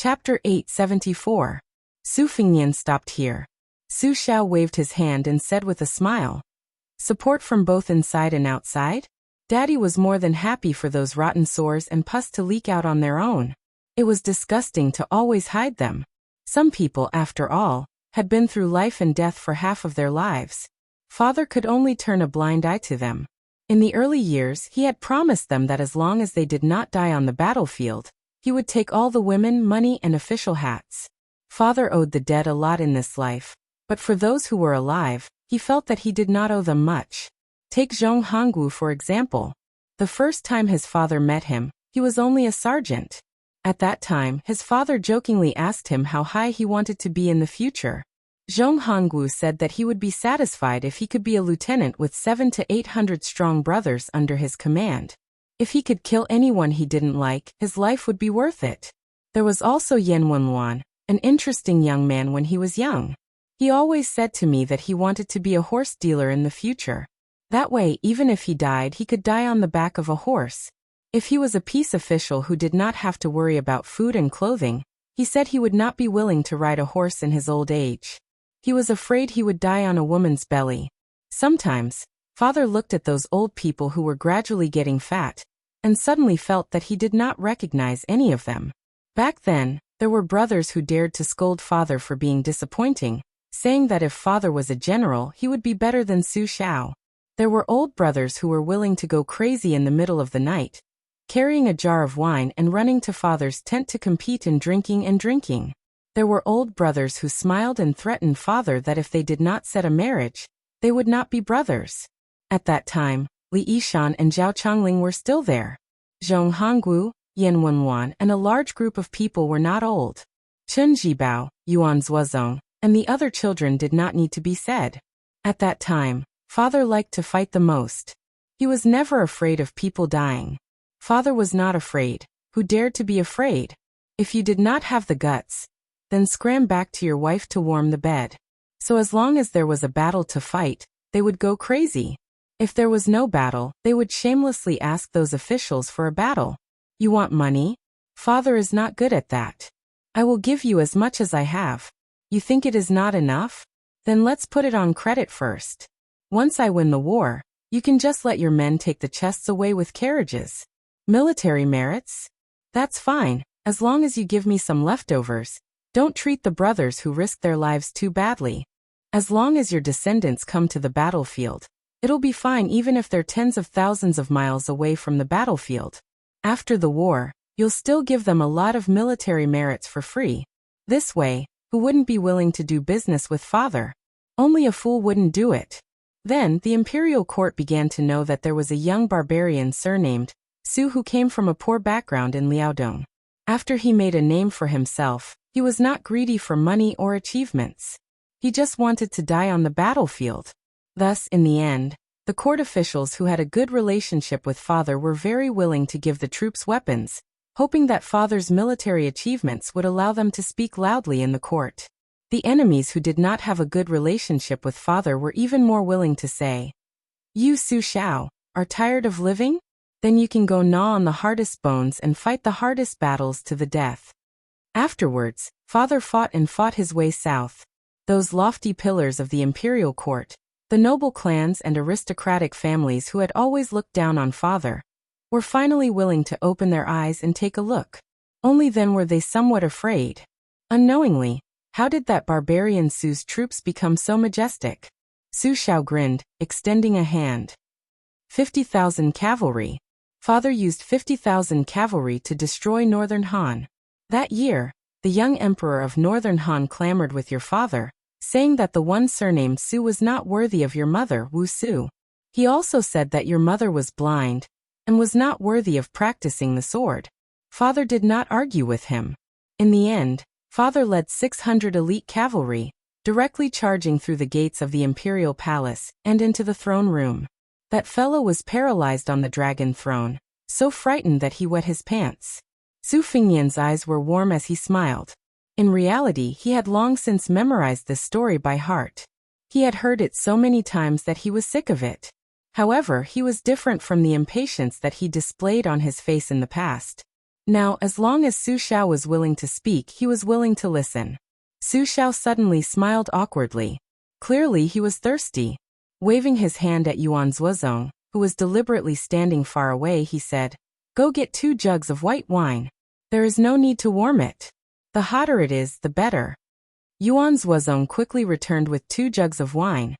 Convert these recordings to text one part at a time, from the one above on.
Chapter 874. Su Fengnian stopped here. Su Xiao waved his hand and said with a smile, "Support from both inside and outside?" Daddy was more than happy for those rotten sores and pus to leak out on their own. It was disgusting to always hide them. Some people, after all, had been through life and death for half of their lives. Father could only turn a blind eye to them. In the early years, he had promised them that as long as they did not die on the battlefield, he would take all the women, money, and official hats. Father owed the dead a lot in this life, but for those who were alive, he felt that he did not owe them much. Take Zhong Hongwu for example. The first time his father met him, he was only a sergeant. At that time, his father jokingly asked him how high he wanted to be in the future. Zhong Hongwu said that he would be satisfied if he could be a lieutenant with 700 to 800 strong brothers under his command. If he could kill anyone he didn't like, his life would be worth it. There was also Yan Wenluan, an interesting young man when he was young. He always said to me that he wanted to be a horse dealer in the future. That way, even if he died, he could die on the back of a horse. If he was a peace official who did not have to worry about food and clothing, he said he would not be willing to ride a horse in his old age. He was afraid he would die on a woman's belly. Sometimes, Father looked at those old people who were gradually getting fat, and suddenly felt that he did not recognize any of them. Back then, there were brothers who dared to scold Father for being disappointing, saying that if Father was a general, he would be better than Su Xiao. There were old brothers who were willing to go crazy in the middle of the night, carrying a jar of wine and running to Father's tent to compete in drinking and drinking. There were old brothers who smiled and threatened Father that if they did not set a marriage, they would not be brothers. At that time, Li Yishan and Zhao Chongling were still there. Zhong Hongwu, Yan Wenluan, and a large group of people were not old. Chun Jibao, Yuan Zuozong, and the other children did not need to be said. At that time, Father liked to fight the most. He was never afraid of people dying. Father was not afraid. Who dared to be afraid? If you did not have the guts, then scram back to your wife to warm the bed. So as long as there was a battle to fight, they would go crazy. If there was no battle, they would shamelessly ask those officials for a battle. You want money? Father is not good at that. I will give you as much as I have. You think it is not enough? Then let's put it on credit first. Once I win the war, you can just let your men take the chests away with carriages. Military merits? That's fine, as long as you give me some leftovers. Don't treat the brothers who risked their lives too badly. As long as your descendants come to the battlefield, it'll be fine even if they're tens of thousands of miles away from the battlefield. After the war, you'll still give them a lot of military merits for free. This way, who wouldn't be willing to do business with Father? Only a fool wouldn't do it. Then, the imperial court began to know that there was a young barbarian surnamed Su who came from a poor background in Liaodong. After he made a name for himself, he was not greedy for money or achievements. He just wanted to die on the battlefield. Thus, in the end, the court officials who had a good relationship with Father were very willing to give the troops weapons, hoping that Father's military achievements would allow them to speak loudly in the court. The enemies who did not have a good relationship with Father were even more willing to say, "You Su Xiao, are tired of living? Then you can go gnaw on the hardest bones and fight the hardest battles to the death." Afterwards, Father fought his way south. Those lofty pillars of the imperial court, the noble clans and aristocratic families who had always looked down on Father, were finally willing to open their eyes and take a look. Only then were they somewhat afraid. Unknowingly, how did that barbarian Su's troops become so majestic? Su Xiao grinned, extending a hand. 50,000 cavalry. Father used 50,000 cavalry to destroy Northern Han. That year, the young emperor of Northern Han clamored with your father, saying that the one surnamed Su was not worthy of your mother, Wu Su. He also said that your mother was blind and was not worthy of practicing the sword. Father did not argue with him. In the end, Father led 600 elite cavalry, directly charging through the gates of the imperial palace and into the throne room. That fellow was paralyzed on the dragon throne, so frightened that he wet his pants. Su Fengnian's eyes were warm as he smiled. In reality, he had long since memorized this story by heart. He had heard it so many times that he was sick of it. However, he was different from the impatience that he displayed on his face in the past. Now, as long as Su Xiao was willing to speak, he was willing to listen. Su Xiao suddenly smiled awkwardly. Clearly he was thirsty. Waving his hand at Yuan Zuozong, who was deliberately standing far away, he said, "Go get 2 jugs of white wine. There is no need to warm it. The hotter it is, the better." Yuan Zuozong quickly returned with 2 jugs of wine,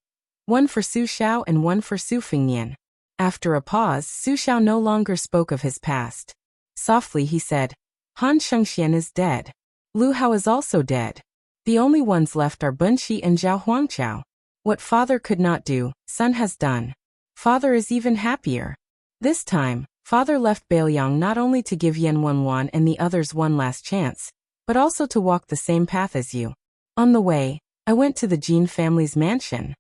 one for Su Xiao and one for Su Fengnian. After a pause, Su Xiao no longer spoke of his past. Softly he said, "Han Shengxian is dead. Lu Hao is also dead. The only ones left are Bunxi and Zhao Huangqiao. What father could not do, son has done. Father is even happier. This time, father left Beiliang not only to give Yan Wenwan and the others one last chance, but also to walk the same path as you. On the way, I went to the Jin family's mansion.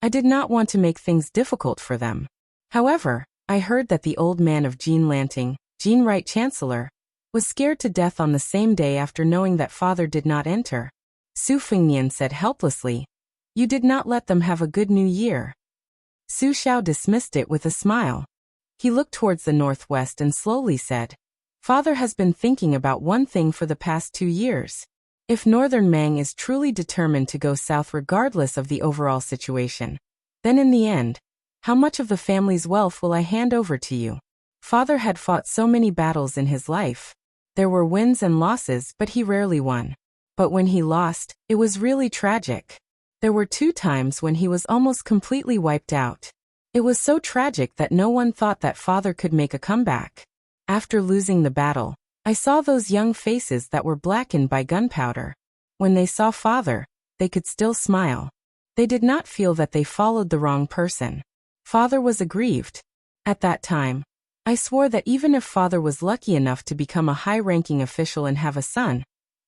I did not want to make things difficult for them. However, I heard that the old man of Jin Lanting, Jin Right Chancellor, was scared to death on the same day after knowing that father did not enter." Su Fengnian said helplessly, "You did not let them have a good new year." Su Xiao dismissed it with a smile. He looked towards the northwest and slowly said, "Father has been thinking about one thing for the past 2 years. If Northern Mang is truly determined to go south regardless of the overall situation, then in the end, how much of the family's wealth will I hand over to you?" Father had fought so many battles in his life. There were wins and losses, but he rarely won. But when he lost, it was really tragic. There were 2 times when he was almost completely wiped out. It was so tragic that no one thought that father could make a comeback. After losing the battle, I saw those young faces that were blackened by gunpowder. When they saw father, they could still smile. They did not feel that they followed the wrong person. Father was aggrieved. At that time, I swore that even if father was lucky enough to become a high-ranking official and have a son,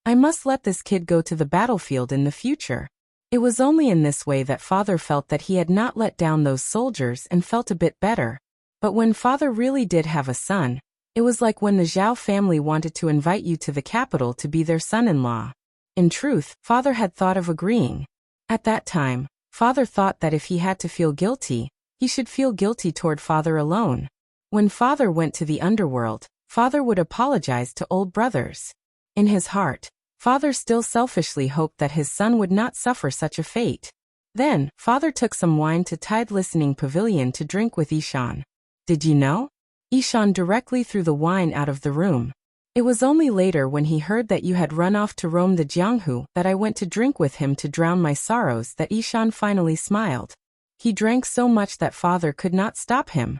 I must let this kid go to the battlefield in the future. It was only in this way that father felt that he had not let down those soldiers and felt a bit better. But when father really did have a son, it was like when the Zhao family wanted to invite you to the capital to be their son-in-law. In truth, father had thought of agreeing. At that time, father thought that if he had to feel guilty, he should feel guilty toward father alone. When father went to the underworld, father would apologize to old brothers. In his heart, father still selfishly hoped that his son would not suffer such a fate. Then, father took some wine to Tide Listening Pavilion to drink with Ishan. Did you know? Ishan directly threw the wine out of the room. It was only later when he heard that you had run off to roam the Jianghu that I went to drink with him to drown my sorrows that Ishan finally smiled. He drank so much that father could not stop him.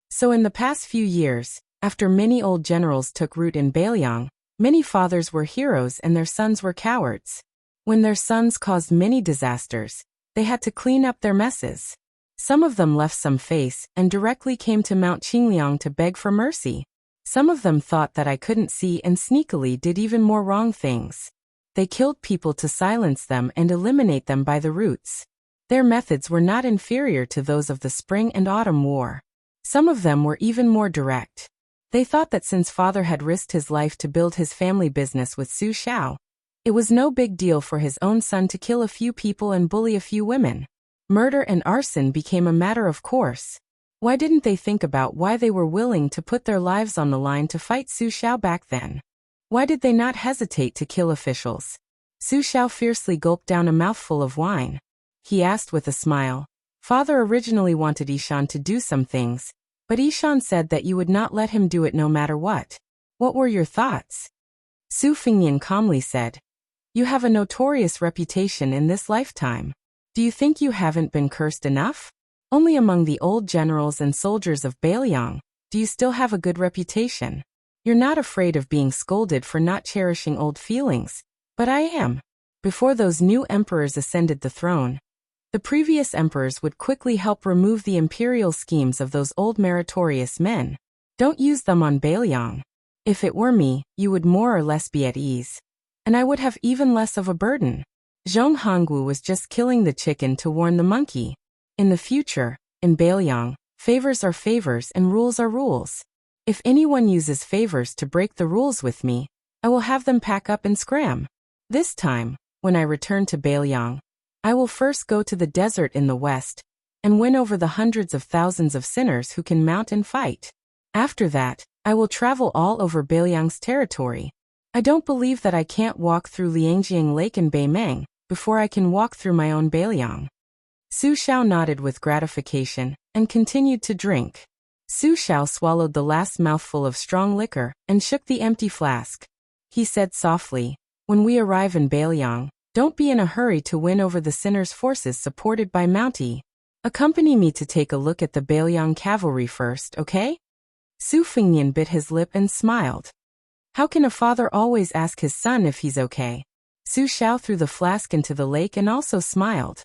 So in the past few years, after many old generals took root in Beiliang, many fathers were heroes and their sons were cowards. When their sons caused many disasters, they had to clean up their messes. Some of them left some face and directly came to Mount Qingliang to beg for mercy. Some of them thought that I couldn't see and sneakily did even more wrong things. They killed people to silence them and eliminate them by the roots. Their methods were not inferior to those of the Spring and Autumn War. Some of them were even more direct. They thought that since father had risked his life to build his family business with Su Xiao, it was no big deal for his own son to kill a few people and bully a few women. Murder and arson became a matter of course. Why didn't they think about why they were willing to put their lives on the line to fight Su Xiao back then? Why did they not hesitate to kill officials? Su Xiao fiercely gulped down a mouthful of wine. He asked with a smile. Father originally wanted Ishan to do some things, but Ishan said that you would not let him do it no matter what. What were your thoughts? Su Fengnian calmly said, "You have a notorious reputation in this lifetime. Do you think you haven't been cursed enough? Only among the old generals and soldiers of Beiliang do you still have a good reputation. You're not afraid of being scolded for not cherishing old feelings, but I am." Before those new emperors ascended the throne, the previous emperors would quickly help remove the imperial schemes of those old meritorious men. Don't use them on Beiliang. If it were me, you would more or less be at ease. And I would have even less of a burden. Zhong Hongwu was just killing the chicken to warn the monkey. In the future, in Beiliang, favors are favors and rules are rules. If anyone uses favors to break the rules with me, I will have them pack up and scram. This time, when I return to Beiliang, I will first go to the desert in the west and win over the hundreds of thousands of sinners who can mount and fight. After that, I will travel all over Beiliang's territory. I don't believe that I can't walk through Liangjiang Lake and Beimeng before I can walk through my own Beiliang. Su Xiao nodded with gratification and continued to drink. Su Xiao swallowed the last mouthful of strong liquor and shook the empty flask. He said softly, "When we arrive in Beiliang, don't be in a hurry to win over the sinners' forces supported by Mountie. Accompany me to take a look at the Beiliang cavalry first, okay?" Su Fengnian bit his lip and smiled. How can a father always ask his son if he's okay? Su Xiao threw the flask into the lake and also smiled.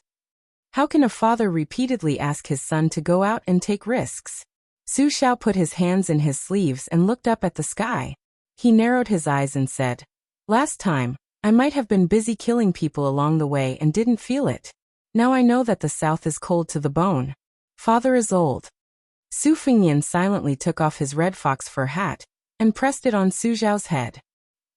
How can a father repeatedly ask his son to go out and take risks? Su Xiao put his hands in his sleeves and looked up at the sky. He narrowed his eyes and said, "Last time, I might have been busy killing people along the way and didn't feel it. Now I know that the south is cold to the bone. Father is old." Su Fengnian silently took off his red fox fur hat and pressed it on Su Xiao's head.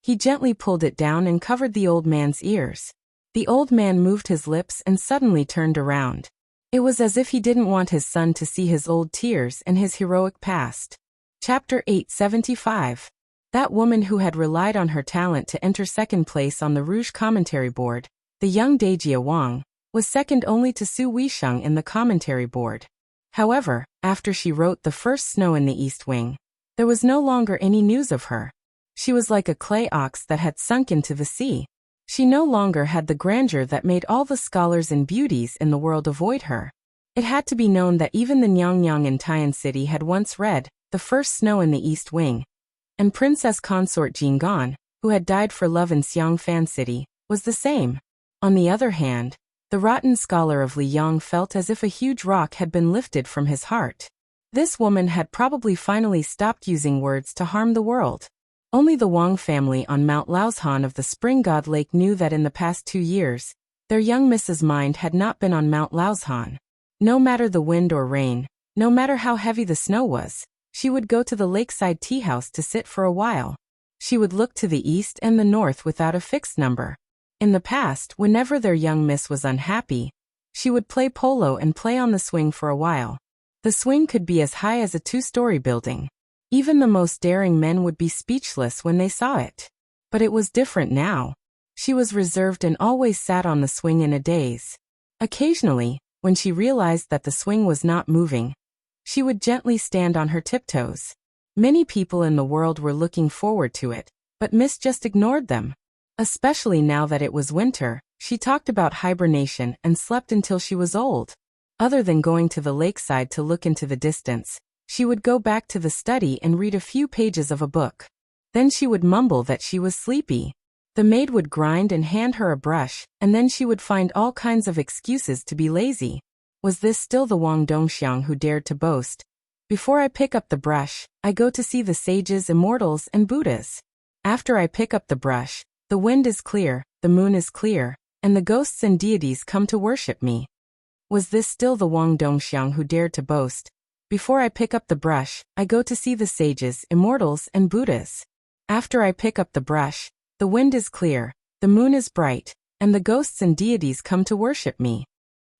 He gently pulled it down and covered the old man's ears. The old man moved his lips and suddenly turned around. It was as if he didn't want his son to see his old tears and his heroic past. Chapter 875. That woman who had relied on her talent to enter second place on the Rouge commentary board, the young Dejia Wang, was second only to Su Weisheng in the commentary board. However, after she wrote The First Snow in the East Wing, there was no longer any news of her. She was like a clay ox that had sunk into the sea. She no longer had the grandeur that made all the scholars and beauties in the world avoid her. It had to be known that even the Nyang in Tian City had once read The First Snow in the East Wing, and Princess Consort Jin Gan, who had died for love in Xiangfan City, was the same. On the other hand, the rotten scholar of Liyang felt as if a huge rock had been lifted from his heart. This woman had probably finally stopped using words to harm the world. Only the Wang family on Mount Laoshan of the Spring God Lake knew that in the past 2 years, their young Mrs. Mind had not been on Mount Laoshan. No matter the wind or rain, no matter how heavy the snow was, she would go to the lakeside tea house to sit for a while. She would look to the east and the north without a fixed number. In the past, whenever their young miss was unhappy, she would play polo and play on the swing for a while. The swing could be as high as a 2-story building. Even the most daring men would be speechless when they saw it. But it was different now. She was reserved and always sat on the swing in a daze. Occasionally, when she realized that the swing was not moving, she would gently stand on her tiptoes. Many people in the world were looking forward to it, but Miss just ignored them. Especially now that it was winter, she talked about hibernation and slept until she was old. Other than going to the lakeside to look into the distance, she would go back to the study and read a few pages of a book. Then she would mumble that she was sleepy. The maid would grind and hand her a brush, and then she would find all kinds of excuses to be lazy. Was this still the Wang Dongxiang who dared to boast, "Before I pick up the brush, I go to see the sages, immortals, and Buddhas. After I pick up the brush, the wind is clear, the moon is clear, and the ghosts and deities come to worship me"? Was this still the Wang Dongxiang who dared to boast, "Before I pick up the brush, I go to see the sages, immortals, and Buddhas. After I pick up the brush, the wind is clear, the moon is bright, and the ghosts and deities come to worship me"?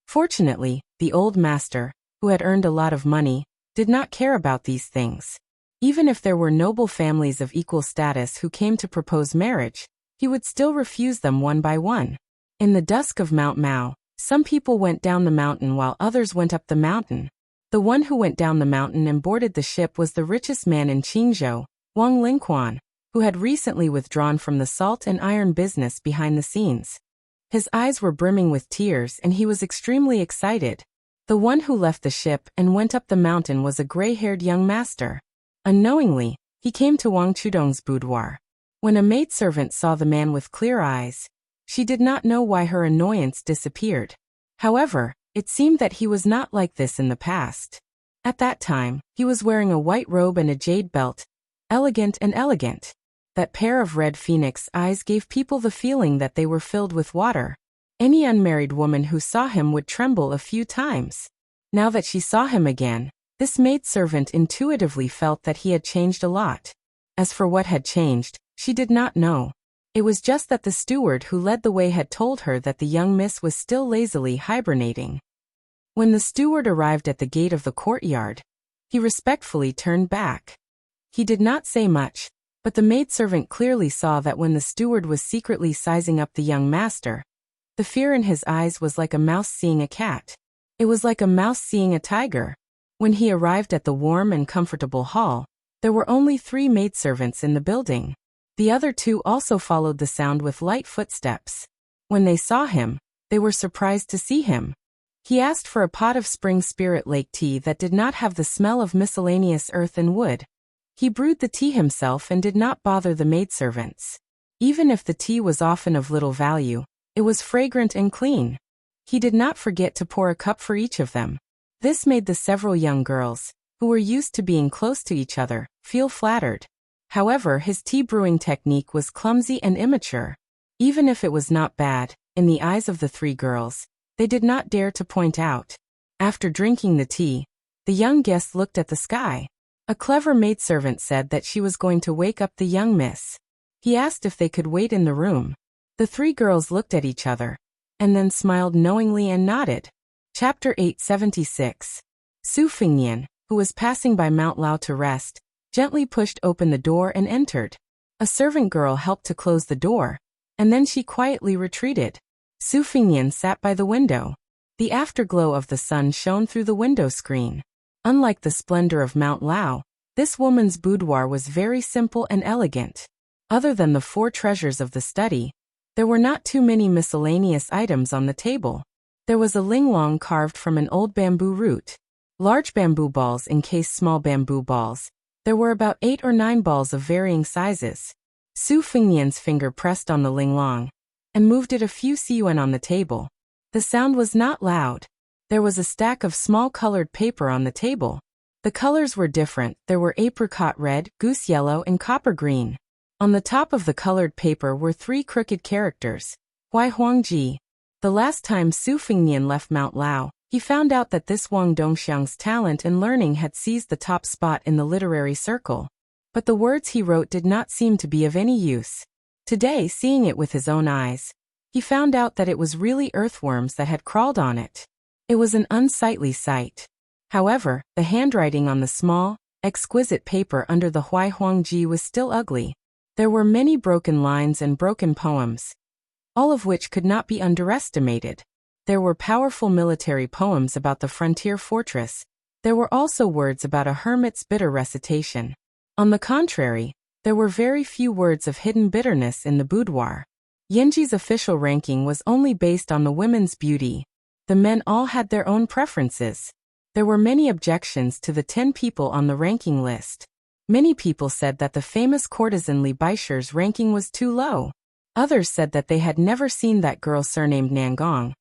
Fortunately, the old master, who had earned a lot of money, did not care about these things. Even if there were noble families of equal status who came to propose marriage, he would still refuse them one by one. In the dusk of Mount Mao, some people went down the mountain while others went up the mountain. The one who went down the mountain and boarded the ship was the richest man in Qingzhou, Wang Lingquan, who had recently withdrawn from the salt and iron business behind the scenes. His eyes were brimming with tears and he was extremely excited. The one who left the ship and went up the mountain was a gray-haired young master. Unknowingly, he came to Wang Chudong's boudoir. When a maidservant saw the man with clear eyes, she did not know why her annoyance disappeared. However, it seemed that he was not like this in the past. At that time, he was wearing a white robe and a jade belt, elegant and elegant. That pair of red phoenix eyes gave people the feeling that they were filled with water. Any unmarried woman who saw him would tremble a few times. Now that she saw him again, this maidservant intuitively felt that he had changed a lot. As for what had changed, she did not know. It was just that the steward who led the way had told her that the young miss was still lazily hibernating. When the steward arrived at the gate of the courtyard, he respectfully turned back. He did not say much, but the maidservant clearly saw that when the steward was secretly sizing up the young master, the fear in his eyes was like a mouse seeing a cat. It was like a mouse seeing a tiger. When he arrived at the warm and comfortable hall, there were only 3 maidservants in the building. The other 2 also followed the sound with light footsteps. When they saw him, they were surprised to see him. He asked for a pot of spring spirit lake tea that did not have the smell of miscellaneous earth and wood. He brewed the tea himself and did not bother the maidservants. Even if the tea was often of little value, it was fragrant and clean. He did not forget to pour a cup for each of them. This made the several young girls, who were used to being close to each other, feel flattered. However, his tea brewing technique was clumsy and immature. Even if it was not bad, in the eyes of the 3 girls, they did not dare to point out. After drinking the tea, the young guest looked at the sky. A clever maidservant said that she was going to wake up the young miss. He asked if they could wait in the room. The 3 girls looked at each other, and then smiled knowingly and nodded. Chapter 876. Su Fingnian, who was passing by Mount Lao to rest, gently pushed open the door and entered. A servant girl helped to close the door, and then she quietly retreated. Su Fingnian sat by the window. The afterglow of the sun shone through the window screen. Unlike the splendor of Mount Lao, this woman's boudoir was very simple and elegant. Other than the 4 treasures of the study, there were not too many miscellaneous items on the table. There was a linglong carved from an old bamboo root. Large bamboo balls encased small bamboo balls. There were about 8 or 9 balls of varying sizes. Su Fingnian's finger pressed on the linglong and moved it a few cun on the table. The sound was not loud. There was a stack of small colored paper on the table. The colors were different. There were apricot red, goose yellow, and copper green. On the top of the colored paper were 3 crooked characters. Hui Huangji. The last time Su Fingnian left Mount Lao, he found out that this Wang Dongxiang's talent and learning had seized the top spot in the literary circle. But the words he wrote did not seem to be of any use. Today, seeing it with his own eyes, he found out that it was really earthworms that had crawled on it. It was an unsightly sight. However, the handwriting on the small, exquisite paper under the Hui Huangji was still ugly. There were many broken lines and broken poems, all of which could not be underestimated. There were powerful military poems about the frontier fortress. There were also words about a hermit's bitter recitation. On the contrary, there were very few words of hidden bitterness in the boudoir. Yanji's official ranking was only based on the women's beauty. The men all had their own preferences. There were many objections to the 10 people on the ranking list. Many people said that the famous courtesan Li Baisher's ranking was too low. Others said that they had never seen that girl surnamed Nangong.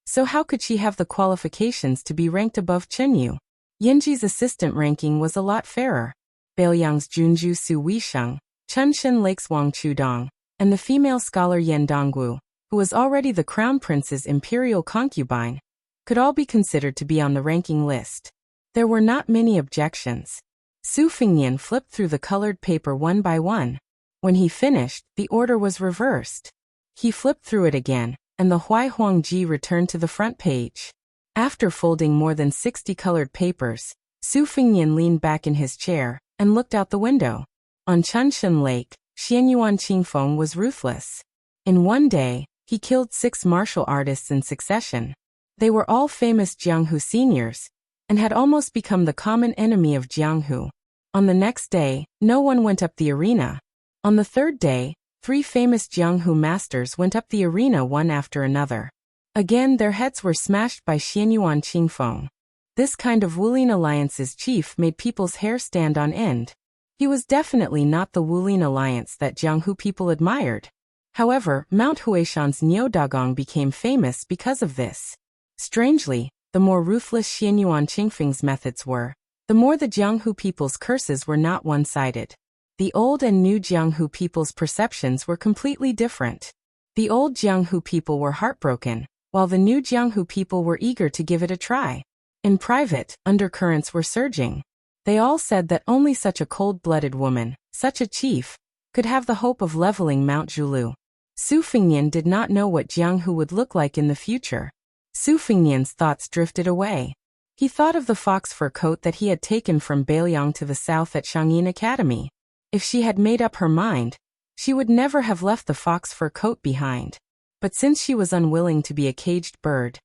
So how could she have the qualifications to be ranked above Chenyu? Yanji's assistant ranking was a lot fairer. Baoyang's Junju Su Weisheng, Chunshin Lake's Wang Chudong, and the female scholar Yan Dongwu, who was already the crown prince's imperial concubine, could all be considered to be on the ranking list. There were not many objections. Su Fingnian flipped through the colored paper one by one. When he finished, the order was reversed. He flipped through it again, and the Hui Huangji returned to the front page. After folding more than 60 colored papers, Su Fingnian leaned back in his chair and looked out the window. On Chunshin Lake, Xianyuan Qingfeng was ruthless. In one day, he killed 6 martial artists in succession. They were all famous Jianghu seniors, and had almost become the common enemy of Jianghu. On the next day, no one went up the arena. On the 3rd day, 3 famous Jianghu masters went up the arena one after another. Again, their heads were smashed by Xianyuan Qingfeng. This kind of Wulin Alliance's chief made people's hair stand on end. He was definitely not the Wulin Alliance that Jianghu people admired. However, Mount Huishan's Niudagong became famous because of this. Strangely, the more ruthless Xianyuan Qingfeng's methods were, the more the Jianghu people's curses were not one-sided. The old and new Jianghu people's perceptions were completely different. The old Jianghu people were heartbroken, while the new Jianghu people were eager to give it a try. In private, undercurrents were surging. They all said that only such a cold-blooded woman, such a chief, could have the hope of leveling Mount Zhulu. Su Fingnian did not know what Jianghu would look like in the future. Su Fingnian's thoughts drifted away. He thought of the fox fur coat that he had taken from Beiliang to the south at Shangyin Academy. If she had made up her mind, she would never have left the fox fur coat behind. But since she was unwilling to be a caged bird,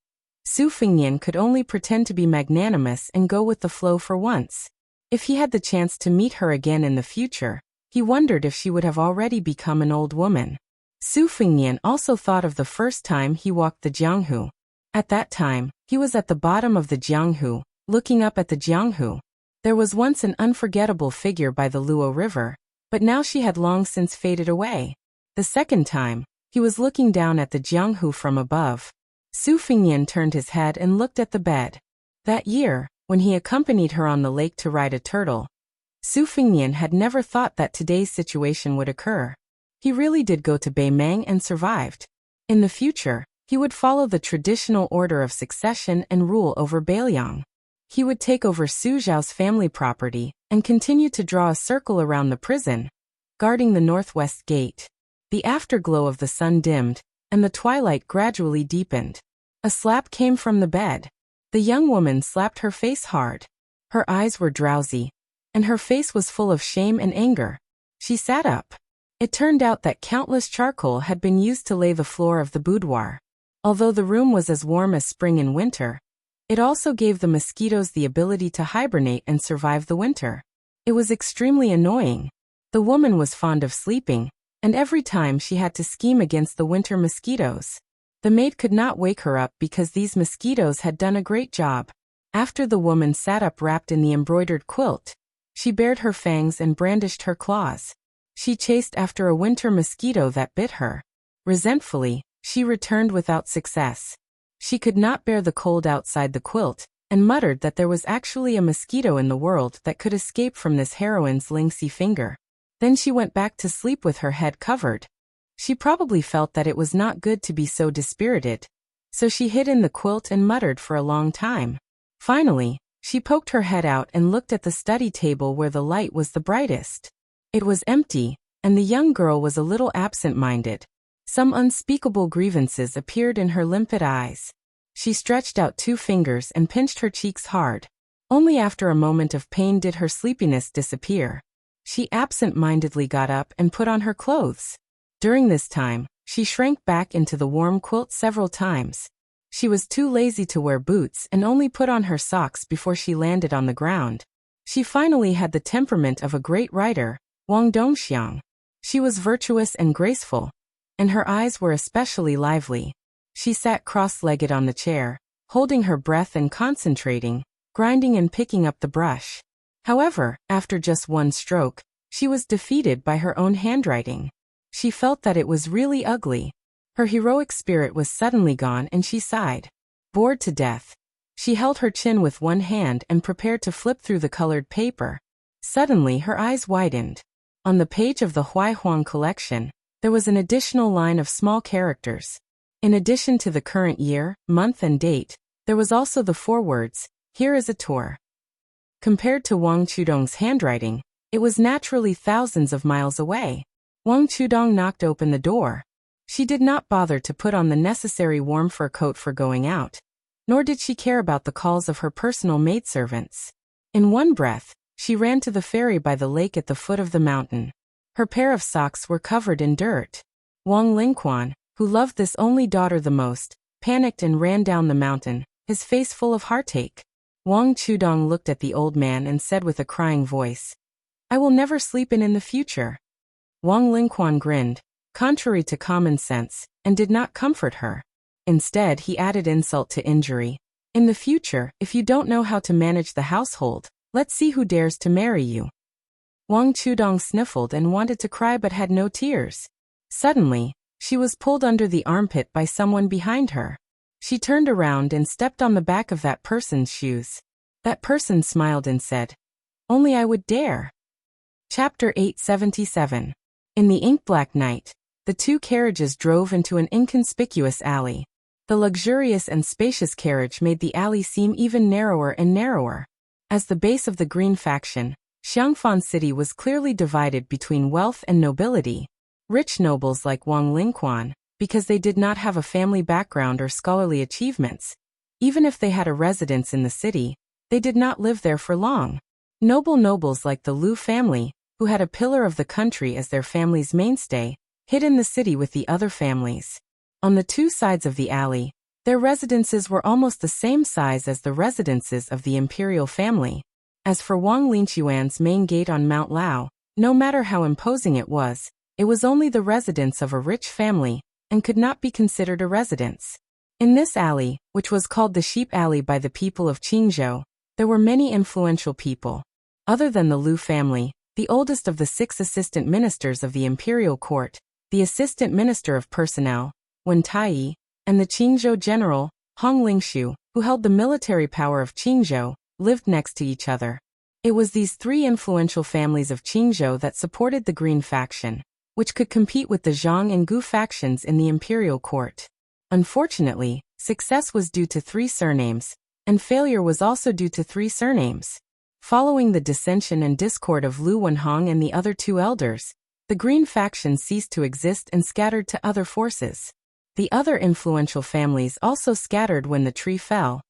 Su Fingnian could only pretend to be magnanimous and go with the flow for once. If he had the chance to meet her again in the future, he wondered if she would have already become an old woman. Su Fingnian also thought of the first time he walked the Jianghu. At that time, he was at the bottom of the Jianghu, looking up at the Jianghu. There was once an unforgettable figure by the Luo River, but now she had long since faded away. The second time, he was looking down at the Jianghu from above. Su Fingnian turned his head and looked at the bed. That year, when he accompanied her on the lake to ride a turtle, Su Fingnian had never thought that today's situation would occur. He really did go to Beimang and survived. In the future, he would follow the traditional order of succession and rule over Beiliang. He would take over Su Zhao's family property and continue to draw a circle around the prison, guarding the northwest gate. The afterglow of the sun dimmed, and the twilight gradually deepened. A slap came from the bed. The young woman slapped her face hard. Her eyes were drowsy, and her face was full of shame and anger. She sat up. It turned out that countless charcoal had been used to lay the floor of the boudoir. Although the room was as warm as spring in winter, it also gave the mosquitoes the ability to hibernate and survive the winter. It was extremely annoying. The woman was fond of sleeping, and every time she had to scheme against the winter mosquitoes. The maid could not wake her up because these mosquitoes had done a great job. After the woman sat up wrapped in the embroidered quilt, she bared her fangs and brandished her claws. She chased after a winter mosquito that bit her. Resentfully, she returned without success. She could not bear the cold outside the quilt, and muttered that there was actually a mosquito in the world that could escape from this heroine's lynxy finger. Then she went back to sleep with her head covered. She probably felt that it was not good to be so dispirited, so she hid in the quilt and muttered for a long time. Finally, she poked her head out and looked at the study table where the light was the brightest. It was empty, and the young girl was a little absent-minded. Some unspeakable grievances appeared in her limpid eyes. She stretched out 2 fingers and pinched her cheeks hard. Only after a moment of pain did her sleepiness disappear. She absent-mindedly got up and put on her clothes. During this time, she shrank back into the warm quilt several times. She was too lazy to wear boots and only put on her socks before she landed on the ground. She finally had the temperament of a great writer, Wang Dongxiang. She was virtuous and graceful, and her eyes were especially lively. She sat cross-legged on the chair, holding her breath and concentrating, grinding and picking up the brush. However, after just one stroke, she was defeated by her own handwriting. She felt that it was really ugly. Her heroic spirit was suddenly gone and she sighed. Bored to death, she held her chin with one hand and prepared to flip through the colored paper. Suddenly her eyes widened. On the page of the Huaihuang collection, there was an additional line of small characters. In addition to the current year, month and date, there was also the 4 words, "Here is a tour." Compared to Wang Chudong's handwriting, it was naturally thousands of miles away. Wang Chudong knocked open the door. She did not bother to put on the necessary warm fur coat for going out, nor did she care about the calls of her personal maidservants. In one breath, she ran to the ferry by the lake at the foot of the mountain. Her pair of socks were covered in dirt. Wang Lingquan, who loved this only daughter the most, panicked and ran down the mountain, his face full of heartache. Wang Chudong looked at the old man and said with a crying voice, "I will never sleep in the future." Wang Lingquan grinned, contrary to common sense, and did not comfort her. Instead, he added insult to injury. "In the future, if you don't know how to manage the household, let's see who dares to marry you." Wang Chudong sniffled and wanted to cry but had no tears. Suddenly, she was pulled under the armpit by someone behind her. She turned around and stepped on the back of that person's shoes. That person smiled and said, "Only I would dare." Chapter 877. In the ink-black night, the 2 carriages drove into an inconspicuous alley. The luxurious and spacious carriage made the alley seem even narrower and narrower. As the base of the Green faction, Xiangfan City was clearly divided between wealth and nobility. Rich nobles like Wang Lingquan, because they did not have a family background or scholarly achievements, even if they had a residence in the city, they did not live there for long. Nobles like the Liu family, who had a pillar of the country as their family's mainstay, hid in the city with the other families. On the two sides of the alley, their residences were almost the same size as the residences of the imperial family. As for Wang Linquan's main gate on Mount Lao, no matter how imposing it was only the residence of a rich family, and could not be considered a residence. In this alley, which was called the Sheep Alley by the people of Qingzhou, there were many influential people. Other than the Liu family, the oldest of the 6 assistant ministers of the imperial court, the assistant minister of personnel, Wen Taiyi, and the Qingzhou general, Hong Lingshu, who held the military power of Qingzhou, lived next to each other. It was these 3 influential families of Qingzhou that supported the Green faction, which could compete with the Zhang and Gu factions in the imperial court. Unfortunately, success was due to 3 surnames, and failure was also due to 3 surnames. Following the dissension and discord of Lu Wenhong and the other 2 elders, the Green faction ceased to exist and scattered to other forces. The other influential families also scattered when the tree fell,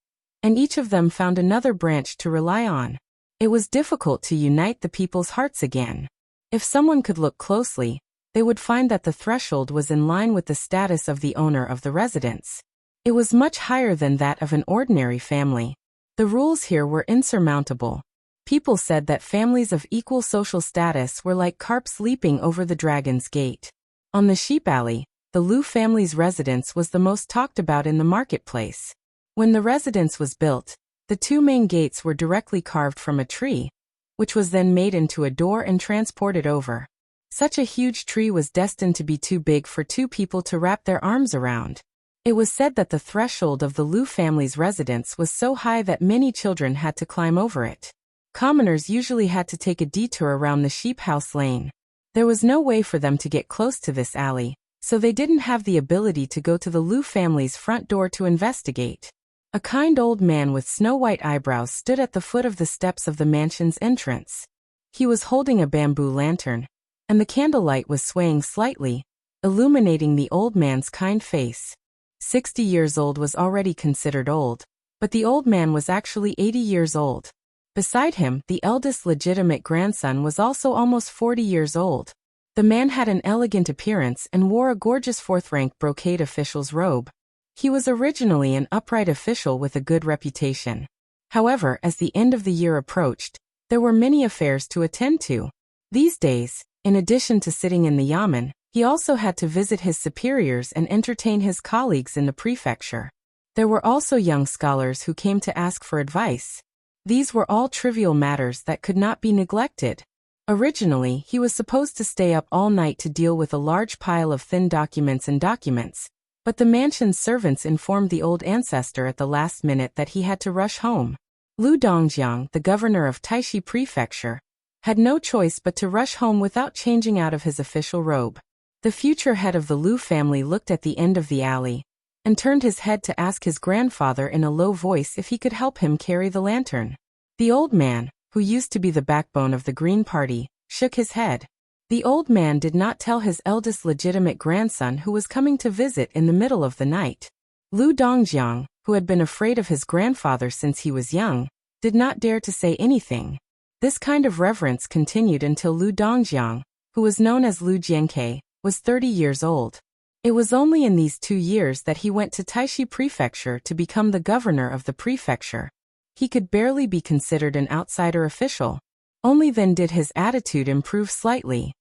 and each of them found another branch to rely on. It was difficult to unite the people's hearts again. If someone could look closely, they would find that the threshold was in line with the status of the owner of the residence. It was much higher than that of an ordinary family. The rules here were insurmountable. People said that families of equal social status were like carps leaping over the dragon's gate. On the Sheep Alley, the Liu family's residence was the most talked about in the marketplace. When the residence was built, the 2 main gates were directly carved from a tree, which was then made into a door and transported over. Such a huge tree was destined to be too big for 2 people to wrap their arms around. It was said that the threshold of the Liu family's residence was so high that many children had to climb over it. Commoners usually had to take a detour around the sheep house lane. There was no way for them to get close to this alley, so they didn't have the ability to go to the Liu family's front door to investigate. A kind old man with snow-white eyebrows stood at the foot of the steps of the mansion's entrance. He was holding a bamboo lantern, and the candlelight was swaying slightly, illuminating the old man's kind face. 60 years old was already considered old, but the old man was actually 80 years old. Beside him, the eldest legitimate grandson was also almost 40 years old. The man had an elegant appearance and wore a gorgeous 4th-rank brocade official's robe. He was originally an upright official with a good reputation. However, as the end of the year approached, there were many affairs to attend to. These days, in addition to sitting in the yamen, he also had to visit his superiors and entertain his colleagues in the prefecture. There were also young scholars who came to ask for advice. These were all trivial matters that could not be neglected. Originally, he was supposed to stay up all night to deal with a large pile of thin documents, but the mansion's servants informed the old ancestor at the last minute that he had to rush home. Lu Dongjiang, the governor of Taishi Prefecture, had no choice but to rush home without changing out of his official robe. The future head of the Liu family looked at the end of the alley, and turned his head to ask his grandfather in a low voice if he could help him carry the lantern. The old man, who used to be the backbone of the Green Party, shook his head. The old man did not tell his eldest legitimate grandson who was coming to visit in the middle of the night. Lu Dongjiang, who had been afraid of his grandfather since he was young, did not dare to say anything. This kind of reverence continued until Lu Dongjiang, who was known as Lu Jiankei, was 30 years old. It was only in these 2 years that he went to Taishi Prefecture to become the governor of the prefecture. He could barely be considered an outsider official. Only then did his attitude improve slightly.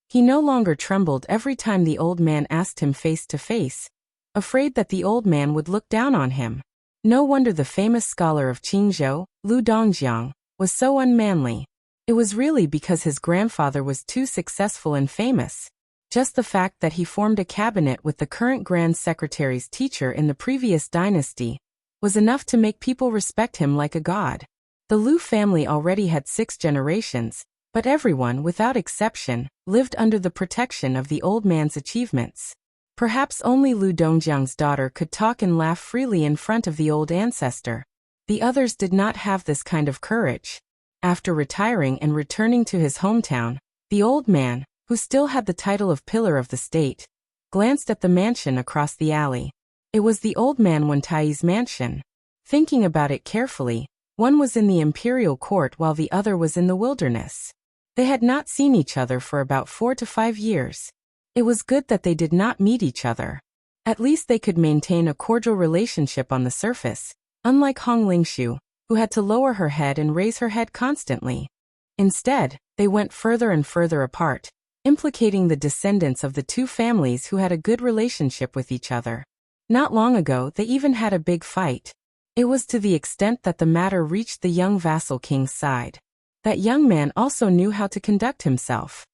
He no longer trembled every time the old man asked him face to face, afraid that the old man would look down on him. No wonder the famous scholar of Qingzhou, Lu Dongjiang, was so unmanly. It was really because his grandfather was too successful and famous. Just the fact that he formed a cabinet with the current Grand Secretary's teacher in the previous dynasty was enough to make people respect him like a god. The Liu family already had 6 generations, but everyone, without exception, lived under the protection of the old man's achievements. Perhaps only Lu Dongjiang's daughter could talk and laugh freely in front of the old ancestor. The others did not have this kind of courage. After retiring and returning to his hometown, the old man, who still had the title of pillar of the state, glanced at the mansion across the alley. It was the old man Wen Taiyi's mansion. Thinking about it carefully, One was in the imperial court while the other was in the wilderness. They had not seen each other for about 4 to 5 years. It was good that they did not meet each other. At least they could maintain a cordial relationship on the surface, unlike Hong Lingshu, who had to lower her head and raise her head constantly. Instead, they went further and further apart, implicating the descendants of the two families who had a good relationship with each other. Not long ago, they even had a big fight. It was to the extent that the matter reached the young vassal king's side. That young man also knew how to conduct himself.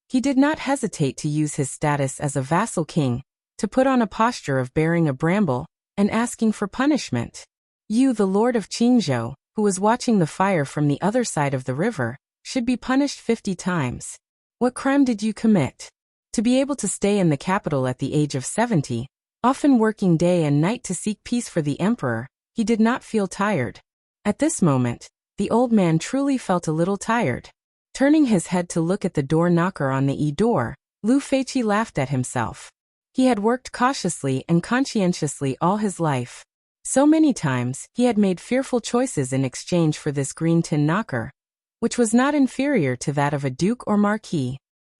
He did not hesitate to use his status as a vassal king to put on a posture of bearing a bramble and asking for punishment. You, the lord of Qingzhou, who was watching the fire from the other side of the river, should be punished 50 times. What crime did you commit? To be able to stay in the capital at the age of 70, often working day and night to seek peace for the emperor, he did not feel tired. At this moment, the old man truly felt a little tired. Turning his head to look at the door knocker on the door, Lu Feiqi laughed at himself. He had worked cautiously and conscientiously all his life. So many times, he had made fearful choices in exchange for this green tin knocker, which was not inferior to that of a duke or marquis.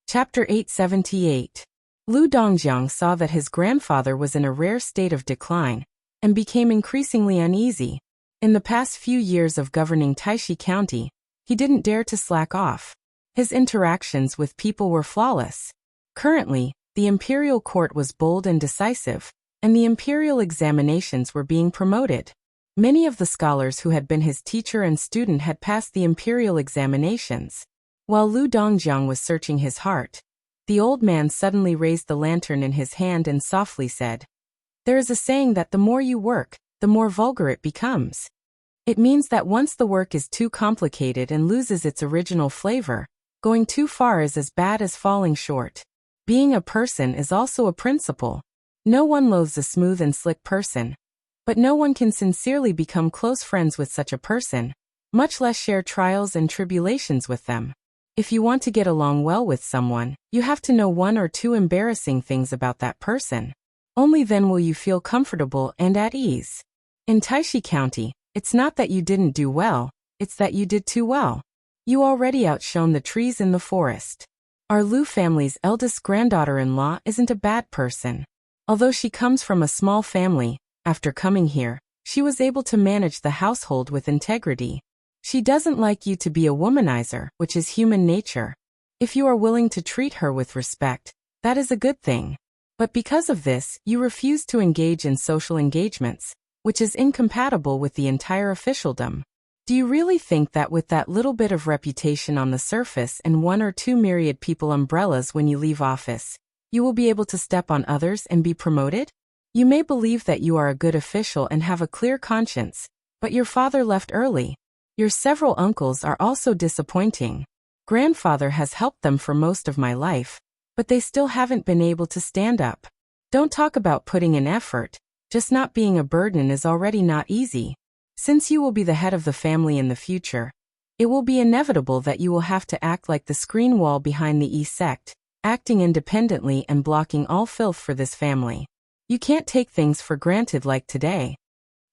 Chapter 878. Lu Dongjiang saw that his grandfather was in a rare state of decline, and became increasingly uneasy. In the past few years of governing Taishi County, he didn't dare to slack off. His interactions with people were flawless. Currently, the imperial court was bold and decisive, and the imperial examinations were being promoted. Many of the scholars who had been his teacher and student had passed the imperial examinations. While Lu Dongjiang was searching his heart, the old man suddenly raised the lantern in his hand and softly said, "There is a saying that the more you work, the more vulgar it becomes. It means that once the work is too complicated and loses its original flavor, going too far is as bad as falling short. Being a person is also a principle. No one loathes a smooth and slick person. But no one can sincerely become close friends with such a person, much less share trials and tribulations with them. If you want to get along well with someone, you have to know 1 or 2 embarrassing things about that person. Only then will you feel comfortable and at ease. In Taishi County, it's not that you didn't do well, it's that you did too well. You already outshone the trees in the forest. Our Lu family's eldest granddaughter-in-law isn't a bad person. Although she comes from a small family, after coming here, she was able to manage the household with integrity. She doesn't like you to be a womanizer, which is human nature. If you are willing to treat her with respect, that is a good thing. But because of this, you refuse to engage in social engagements, which is incompatible with the entire officialdom. Do you really think that with that little bit of reputation on the surface and 1 or 2 myriad people umbrellas when you leave office, you will be able to step on others and be promoted? You may believe that you are a good official and have a clear conscience, but your father left early. Your several uncles are also disappointing. Grandfather has helped them for most of my life, but they still haven't been able to stand up. Don't talk about putting in effort, just not being a burden is already not easy. Since you will be the head of the family in the future, it will be inevitable that you will have to act like the screen wall behind the sect, acting independently and blocking all filth for this family. You can't take things for granted like today."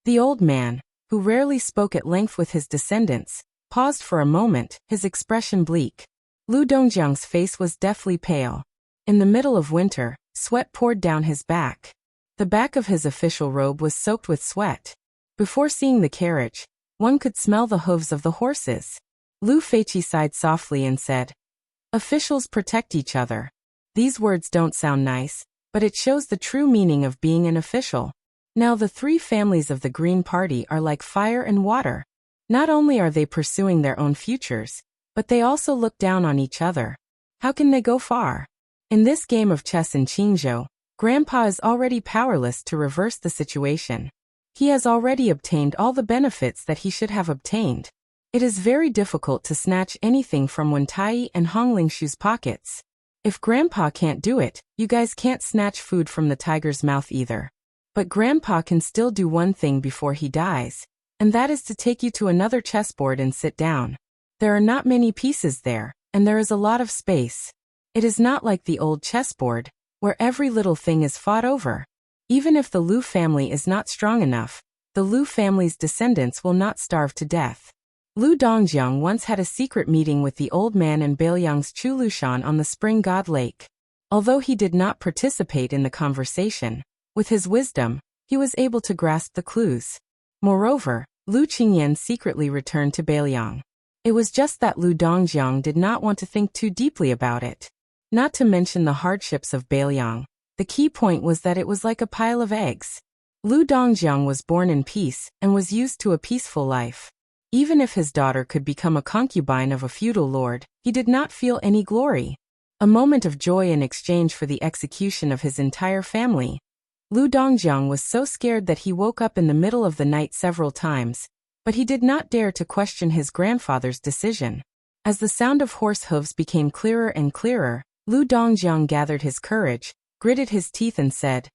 The old man, who rarely spoke at length with his descendants, paused for a moment, his expression bleak. Lu Dongjiang's face was deathly pale. In the middle of winter, sweat poured down his back. The back of his official robe was soaked with sweat. Before seeing the carriage, one could smell the hooves of the horses. Lu Feiqi sighed softly and said, "Officials protect each other." These words don't sound nice, but it shows the true meaning of being an official. Now the 3 families of the Green Party are like fire and water. Not only are they pursuing their own futures, but they also look down on each other. How can they go far? In this game of chess in Qingzhou, Grandpa is already powerless to reverse the situation. He has already obtained all the benefits that he should have obtained. It is very difficult to snatch anything from Wentai and Hong Lingshu's pockets. If Grandpa can't do it, you guys can't snatch food from the tiger's mouth either. But Grandpa can still do one thing before he dies, and that is to take you to another chessboard and sit down. There are not many pieces there, and there is a lot of space. It is not like the old chessboard, where every little thing is fought over. Even if the Lu family is not strong enough, the Lu family's descendants will not starve to death. Lu Dongjiang once had a secret meeting with the old man and Bailiang's Chulushan on the Spring God Lake. Although he did not participate in the conversation, with his wisdom, he was able to grasp the clues. Moreover, Lu Qingyan secretly returned to Bailiang. It was just that Lu Dongjiang did not want to think too deeply about it. Not to mention the hardships of Bailiang, the key point was that it was like a pile of eggs. Lu Dongjiang was born in peace and was used to a peaceful life. Even if his daughter could become a concubine of a feudal lord, he did not feel any glory. A moment of joy in exchange for the execution of his entire family. Lu Dongjiang was so scared that he woke up in the middle of the night several times, but he did not dare to question his grandfather's decision. As the sound of horse hooves became clearer and clearer, Lu Dongjiang gathered his courage, gritted his teeth and said,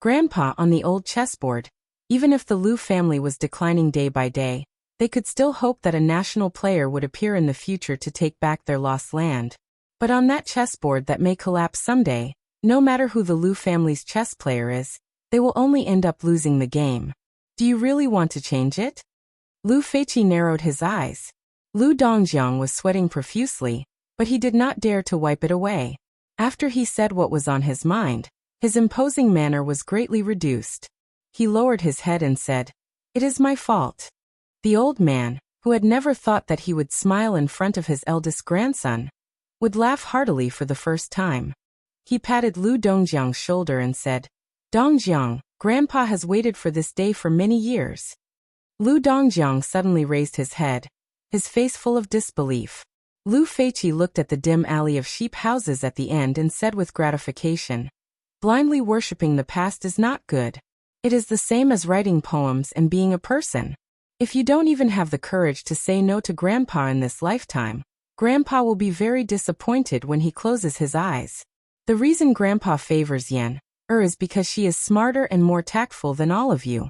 "Grandpa," on the old chessboard, even if the Lu family was declining day by day, they could still hope that a national player would appear in the future to take back their lost land. But on that chessboard that may collapse someday, no matter who the Lu family's chess player is, they will only end up losing the game. Do you really want to change it? Lu Feiqi narrowed his eyes. Lu Dongjiang was sweating profusely, but he did not dare to wipe it away. After he said what was on his mind, his imposing manner was greatly reduced. He lowered his head and said, "It is my fault." The old man, who had never thought that he would smile in front of his eldest grandson, would laugh heartily for the first time. He patted Lu Dongjiang's shoulder and said, "Dongjiang, Grandpa has waited for this day for many years." Lu Dongjiang suddenly raised his head, his face full of disbelief. Lu Feiqi looked at the dim alley of sheep houses at the end and said with gratification, "Blindly worshipping the past is not good. It is the same as writing poems and being a person. If you don't even have the courage to say no to Grandpa in this lifetime, Grandpa will be very disappointed when he closes his eyes. The reason Grandpa favors Yen is because she is smarter and more tactful than all of you.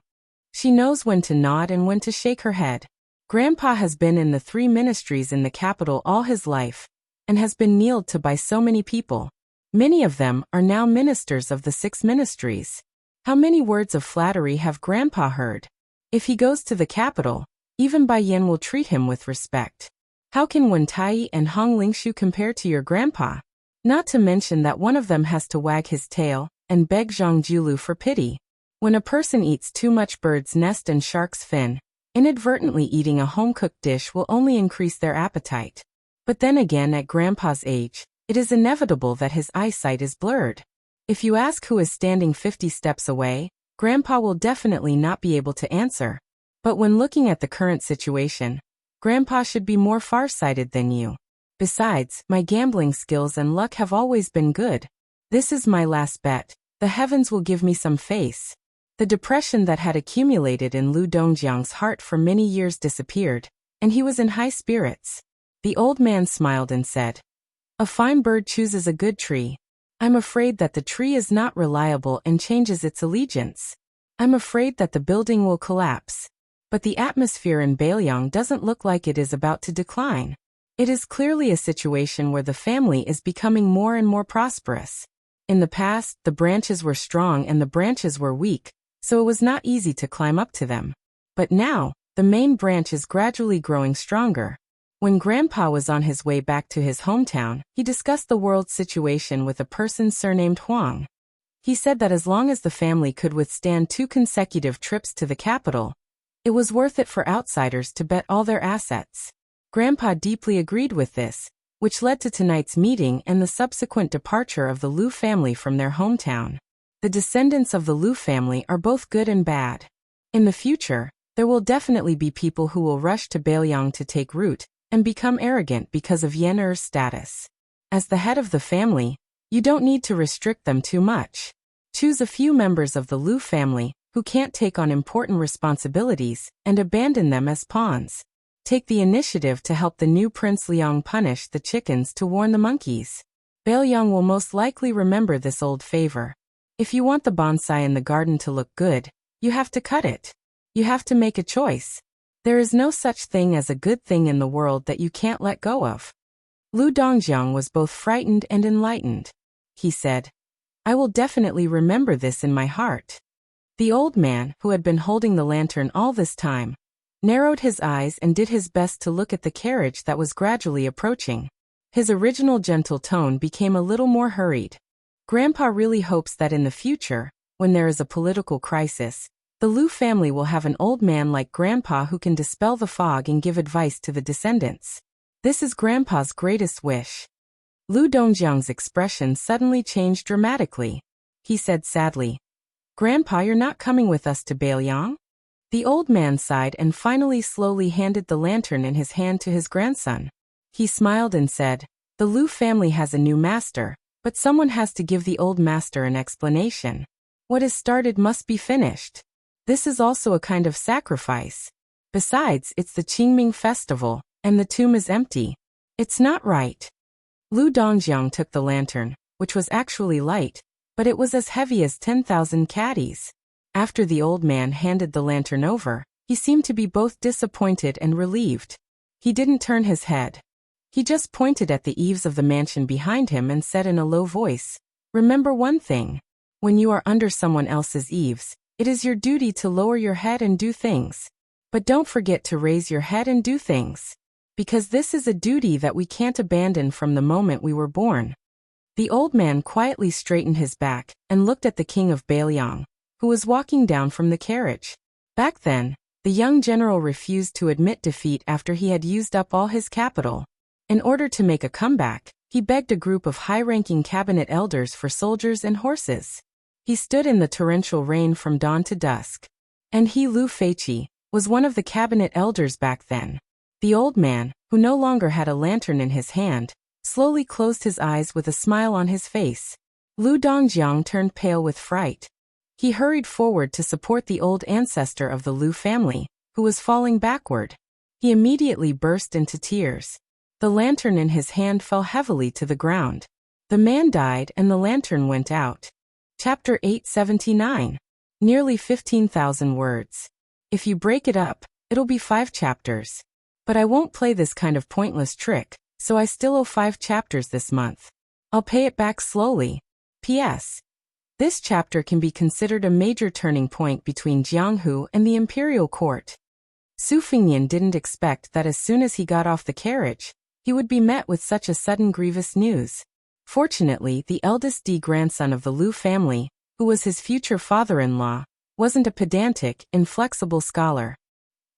She knows when to nod and when to shake her head. Grandpa has been in the 3 ministries in the capital all his life, and has been kneeled to by so many people. Many of them are now ministers of the 6 ministries. How many words of flattery have Grandpa heard? If he goes to the capital, even Bai Yen will treat him with respect. How can Wen Tai and Hong Lingshu compare to your grandpa? Not to mention that one of them has to wag his tail and beg Zhang Julu for pity. When a person eats too much bird's nest and shark's fin, inadvertently eating a home-cooked dish will only increase their appetite. But then again, at Grandpa's age, it is inevitable that his eyesight is blurred. If you ask who is standing 50 steps away, Grandpa will definitely not be able to answer. But when looking at the current situation, Grandpa should be more far-sighted than you. Besides, my gambling skills and luck have always been good. This is my last bet. The heavens will give me some face. The depression that had accumulated in Lu Dongjiang's heart for many years disappeared, and he was in high spirits. The old man smiled and said, "A fine bird chooses a good tree. I'm afraid that the tree is not reliable and changes its allegiance. I'm afraid that the building will collapse. But the atmosphere in Bailiang doesn't look like it is about to decline. It is clearly a situation where the family is becoming more and more prosperous. In the past, the branches were strong and the branches were weak, so it was not easy to climb up to them. But now, the main branch is gradually growing stronger." When Grandpa was on his way back to his hometown, he discussed the world's situation with a person surnamed Huang. He said that as long as the family could withstand 2 consecutive trips to the capital, it was worth it for outsiders to bet all their assets. Grandpa deeply agreed with this, which led to tonight's meeting and the subsequent departure of the Lu family from their hometown. The descendants of the Lu family are both good and bad. In the future, there will definitely be people who will rush to Bailiang to take root and become arrogant because of Yen Er's status. As the head of the family, you don't need to restrict them too much. Choose a few members of the Lu family who can't take on important responsibilities and abandon them as pawns. Take the initiative to help the new Prince Liang punish the chickens to warn the monkeys. Bailiang will most likely remember this old favor. If you want the bonsai in the garden to look good, you have to cut it. You have to make a choice. There is no such thing as a good thing in the world that you can't let go of. Lu Dongjiang was both frightened and enlightened. He said, "I will definitely remember this in my heart." The old man, who had been holding the lantern all this time, narrowed his eyes and did his best to look at the carriage that was gradually approaching. His original gentle tone became a little more hurried. Grandpa really hopes that in the future, when there is a political crisis, the Lu family will have an old man like Grandpa who can dispel the fog and give advice to the descendants. This is Grandpa's greatest wish. Lu Dongjiang's expression suddenly changed dramatically. He said sadly, "Grandpa, you're not coming with us to Beiliang?" The old man sighed and finally slowly handed the lantern in his hand to his grandson. He smiled and said, "The Lu family has a new master, but someone has to give the old master an explanation. What is started must be finished. This is also a kind of sacrifice. Besides, it's the Qingming festival, and the tomb is empty. It's not right." Lu Dongjiang took the lantern, which was actually light, but it was as heavy as 10,000 caddies. After the old man handed the lantern over, he seemed to be both disappointed and relieved. He didn't turn his head. He just pointed at the eaves of the mansion behind him and said in a low voice, "Remember one thing. When you are under someone else's eaves, it is your duty to lower your head and do things. But don't forget to raise your head and do things. Because this is a duty that we can't abandon from the moment we were born." The old man quietly straightened his back and looked at the king of Beiliang, who was walking down from the carriage. Back then, the young general refused to admit defeat after he had used up all his capital. In order to make a comeback, he begged a group of high-ranking cabinet elders for soldiers and horses. He stood in the torrential rain from dawn to dusk. And he, Lu Feiqi, was one of the cabinet elders back then. The old man, who no longer had a lantern in his hand, slowly closed his eyes with a smile on his face. Lu Dongjiang turned pale with fright. He hurried forward to support the old ancestor of the Lu family, who was falling backward. He immediately burst into tears. The lantern in his hand fell heavily to the ground. The man died and the lantern went out. Chapter 879. Nearly 15,000 words. If you break it up, it'll be 5 chapters. But I won't play this kind of pointless trick, so I still owe 5 chapters this month. I'll pay it back slowly. P.S. This chapter can be considered a major turning point between Jianghu and the imperial court. Su Fingyan didn't expect that as soon as he got off the carriage, he would be met with such a sudden grievous news. Fortunately, the eldest grandson of the Lu family, who was his future father-in-law, wasn't a pedantic, inflexible scholar.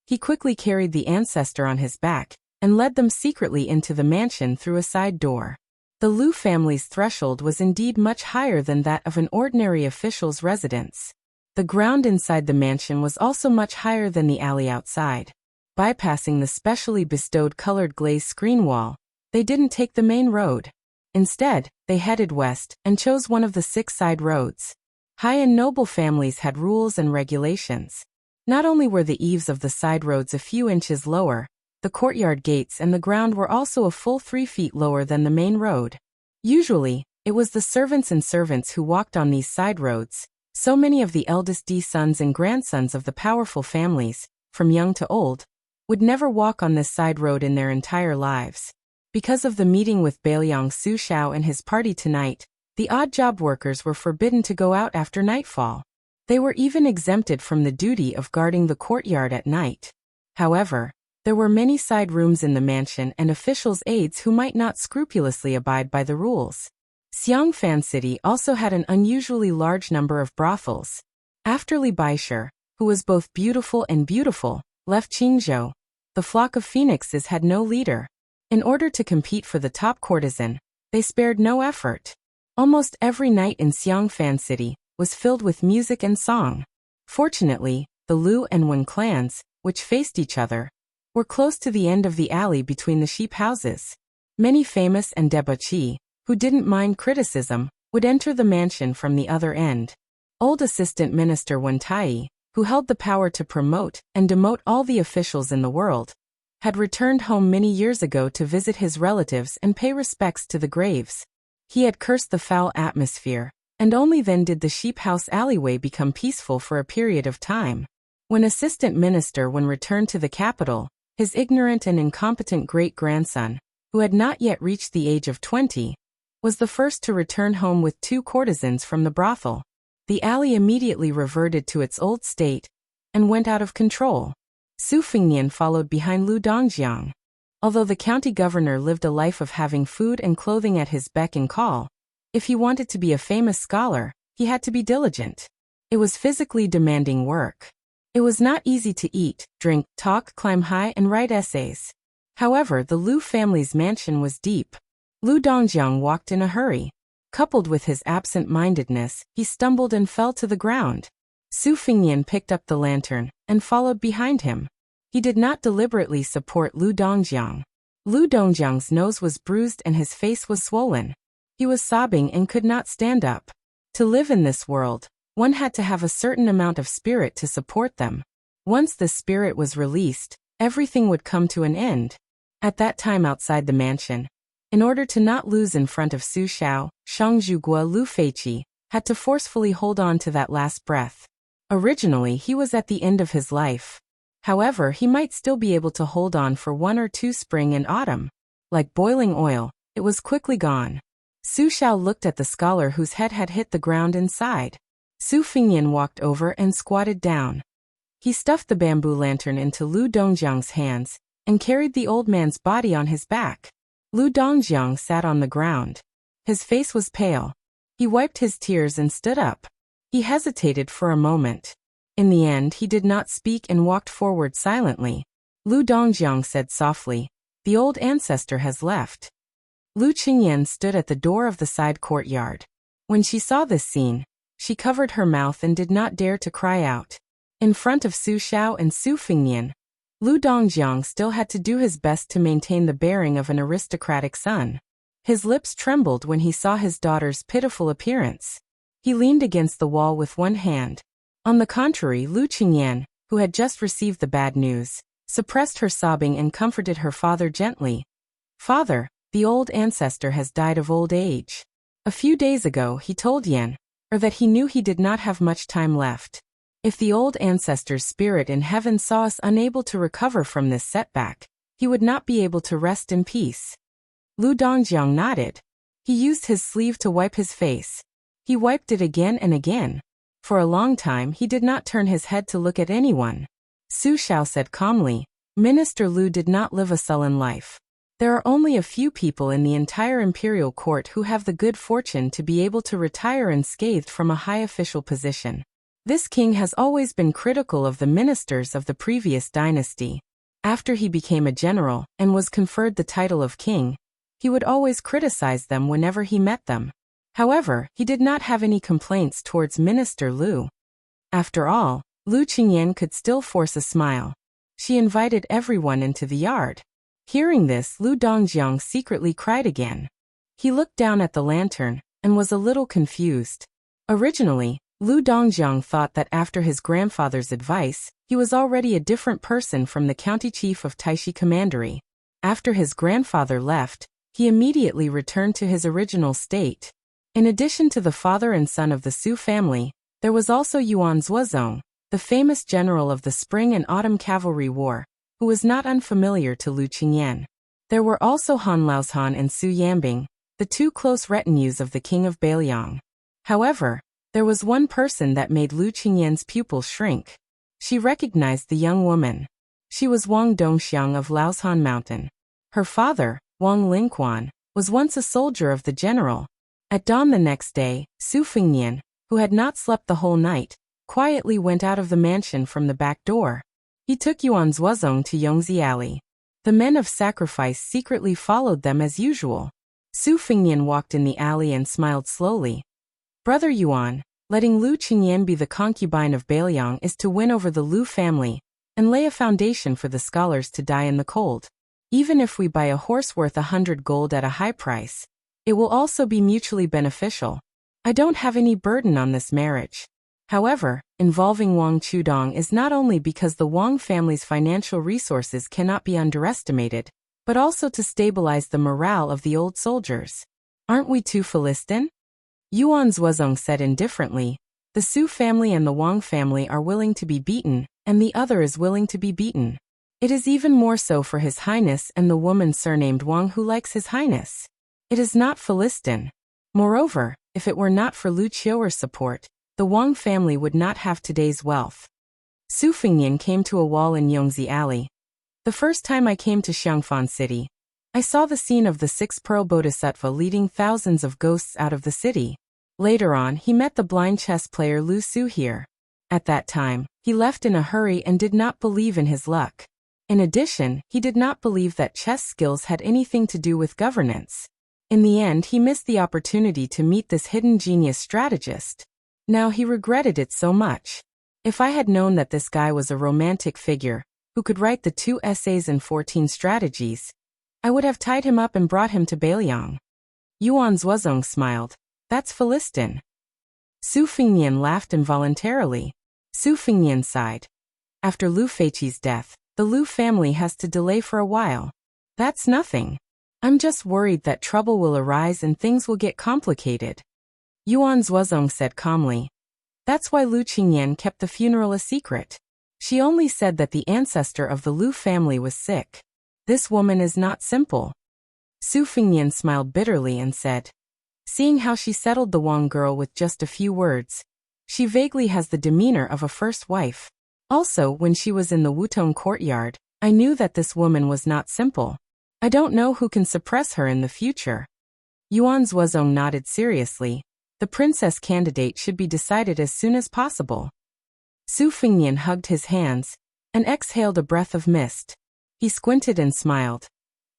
He quickly carried the ancestor on his back and led them secretly into the mansion through a side door. The Lu family's threshold was indeed much higher than that of an ordinary official's residence. The ground inside the mansion was also much higher than the alley outside. Bypassing the specially bestowed colored glazed screen wall, they didn't take the main road. Instead, they headed west and chose one of the 6 side roads. High and noble families had rules and regulations. Not only were the eaves of the side roads a few inches lower, the courtyard gates and the ground were also a full 3 feet lower than the main road. Usually, it was the servants who walked on these side roads. So many of the eldest sons and grandsons of the powerful families, from young to old, would never walk on this side road in their entire lives. Because of the meeting with Beiliang Su Xiao and his party tonight, the odd job workers were forbidden to go out after nightfall. They were even exempted from the duty of guarding the courtyard at night. However, there were many side rooms in the mansion and officials' aides who might not scrupulously abide by the rules. Xiangfan City also had an unusually large number of brothels. After Li Baisher, who was both beautiful and beautiful, left Qingzhou, the flock of phoenixes had no leader. In order to compete for the top courtesan, they spared no effort. Almost every night in Xiangfan City was filled with music and song. Fortunately, the Lu and Wen clans, which faced each other, were close to the end of the alley between the sheep houses. Many famous and debauchee, who didn't mind criticism, would enter the mansion from the other end. Old Assistant Minister Wen Tai, who held the power to promote and demote all the officials in the world, had returned home many years ago to visit his relatives and pay respects to the graves. He had cursed the foul atmosphere, and only then did the sheep house alleyway become peaceful for a period of time. When Assistant Minister Wen returned to the capital, his ignorant and incompetent great-grandson, who had not yet reached the age of 20, was the first to return home with 2 courtesans from the brothel. The alley immediately reverted to its old state and went out of control. Su Fengnian followed behind Lu Dongjiang. Although the county governor lived a life of having food and clothing at his beck and call, if he wanted to be a famous scholar, he had to be diligent. It was physically demanding work. It was not easy to eat, drink, talk, climb high, and write essays. However, the Lu family's mansion was deep. Lu Dongjiang walked in a hurry. Coupled with his absent-mindedness, he stumbled and fell to the ground. Su Fengnian picked up the lantern and followed behind him. He did not deliberately support Lu Dongjiang. Lu Dongjiang's nose was bruised and his face was swollen. He was sobbing and could not stand up. To live in this world, one had to have a certain amount of spirit to support them. Once the spirit was released, everything would come to an end. At that time outside the mansion, in order to not lose in front of Su Xiao, Shangzhuguo Lu Feiqi had to forcefully hold on to that last breath. Originally, he was at the end of his life. However, he might still be able to hold on for 1 or 2 spring and autumn. Like boiling oil, it was quickly gone. Su Xiao looked at the scholar whose head had hit the ground and sighed. Su Fengnian walked over and squatted down. He stuffed the bamboo lantern into Lu Dongjiang's hands and carried the old man's body on his back. Lu Dongjiang sat on the ground. His face was pale. He wiped his tears and stood up. He hesitated for a moment. In the end, he did not speak and walked forward silently. Lu Dongjiang said softly, "The old ancestor has left." Lu Qingyan stood at the door of the side courtyard. When she saw this scene, she covered her mouth and did not dare to cry out. In front of Su Xiao and Su Fengnian, Lu Dongjiang still had to do his best to maintain the bearing of an aristocratic son. His lips trembled when he saw his daughter's pitiful appearance. He leaned against the wall with one hand. On the contrary, Lu Qingyan, who had just received the bad news, suppressed her sobbing and comforted her father gently. "Father, the old ancestor has died of old age." A few days ago, he told Yan, that he knew he did not have much time left. If the old ancestor's spirit in heaven saw us unable to recover from this setback, he would not be able to rest in peace. Lu Dongjiang nodded. He used his sleeve to wipe his face. He wiped it again and again. For a long time he did not turn his head to look at anyone. Su Xiao said calmly, "Minister Lu did not live a sullen life. There are only a few people in the entire imperial court who have the good fortune to be able to retire unscathed from a high official position. This king has always been critical of the ministers of the previous dynasty. After he became a general and was conferred the title of king, he would always criticize them whenever he met them. However, he did not have any complaints towards Minister Lu." After all, Lu Qingyan could still force a smile. She invited everyone into the yard. Hearing this, Lu Dongjiang secretly cried again. He looked down at the lantern and was a little confused. Originally, Lu Dongjiang thought that after his grandfather's advice, he was already a different person from the county chief of Taishi Commandery. After his grandfather left, he immediately returned to his original state. In addition to the father and son of the Su family, there was also Yuan Zuozong, the famous general of the Spring and Autumn Cavalry War, who was not unfamiliar to Lu Qingyan. There were also Han Laozhan and Su Yambing, the 2 close retinues of the king of Beiliang. However, there was one person that made Lu Qingyan's pupils shrink. She recognized the young woman. She was Wang Dongxiang of Laozhan Mountain. Her father, Wang Lingquan, was once a soldier of the general. At dawn the next day, Su Fengnian, who had not slept the whole night, quietly went out of the mansion from the back door. He took Yuan Zuozong to Yongzi Alley. The men of sacrifice secretly followed them as usual. Su Fengnian walked in the alley and smiled slowly. "Brother Yuan, letting Lu Qingyan be the concubine of Beiliang is to win over the Lu family and lay a foundation for the scholars to die in the cold. Even if we buy a horse worth 100 gold at a high price, it will also be mutually beneficial. I don't have any burden on this marriage. However, involving Wang Chudong is not only because the Wang family's financial resources cannot be underestimated, but also to stabilize the morale of the old soldiers. Aren't we too Philistine?" Yuan Zuozong said indifferently, "The Su family and the Wang family are willing to be beaten, and the other is willing to be beaten. It is even more so for His Highness and the woman surnamed Wang who likes His Highness. It is not Philistine. Moreover, if it were not for Lu Qiuer's support, the Wang family would not have today's wealth. Su Fengnian came to a wall in Yongzi Alley. The first time I came to Xiangfan City, I saw the scene of the six-pearl bodhisattva leading thousands of ghosts out of the city. Later on, he met the blind chess player Lu Su here. At that time, he left in a hurry and did not believe in his luck. In addition, he did not believe that chess skills had anything to do with governance. In the end, he missed the opportunity to meet this hidden genius strategist. Now he regretted it so much. If I had known that this guy was a romantic figure, who could write the 2 essays and 14 strategies, I would have tied him up and brought him to Beiliang. Yuan Zuozong smiled. That's Philistin. Su Fengnian laughed involuntarily. Su Fengnian sighed. After Lu Feiqi's death, the Lu family has to delay for a while. That's nothing. I'm just worried that trouble will arise and things will get complicated. Yuan Zuozong said calmly. That's why Lu Qingyan kept the funeral a secret. She only said that the ancestor of the Lu family was sick. This woman is not simple. Su Fengnian smiled bitterly and said, seeing how she settled the Wang girl with just a few words, she vaguely has the demeanor of a first wife. Also, when she was in the Wutong courtyard, I knew that this woman was not simple. I don't know who can suppress her in the future. Yuan Zuozong nodded seriously. The princess candidate should be decided as soon as possible. Su Fengnian hugged his hands and exhaled a breath of mist. He squinted and smiled.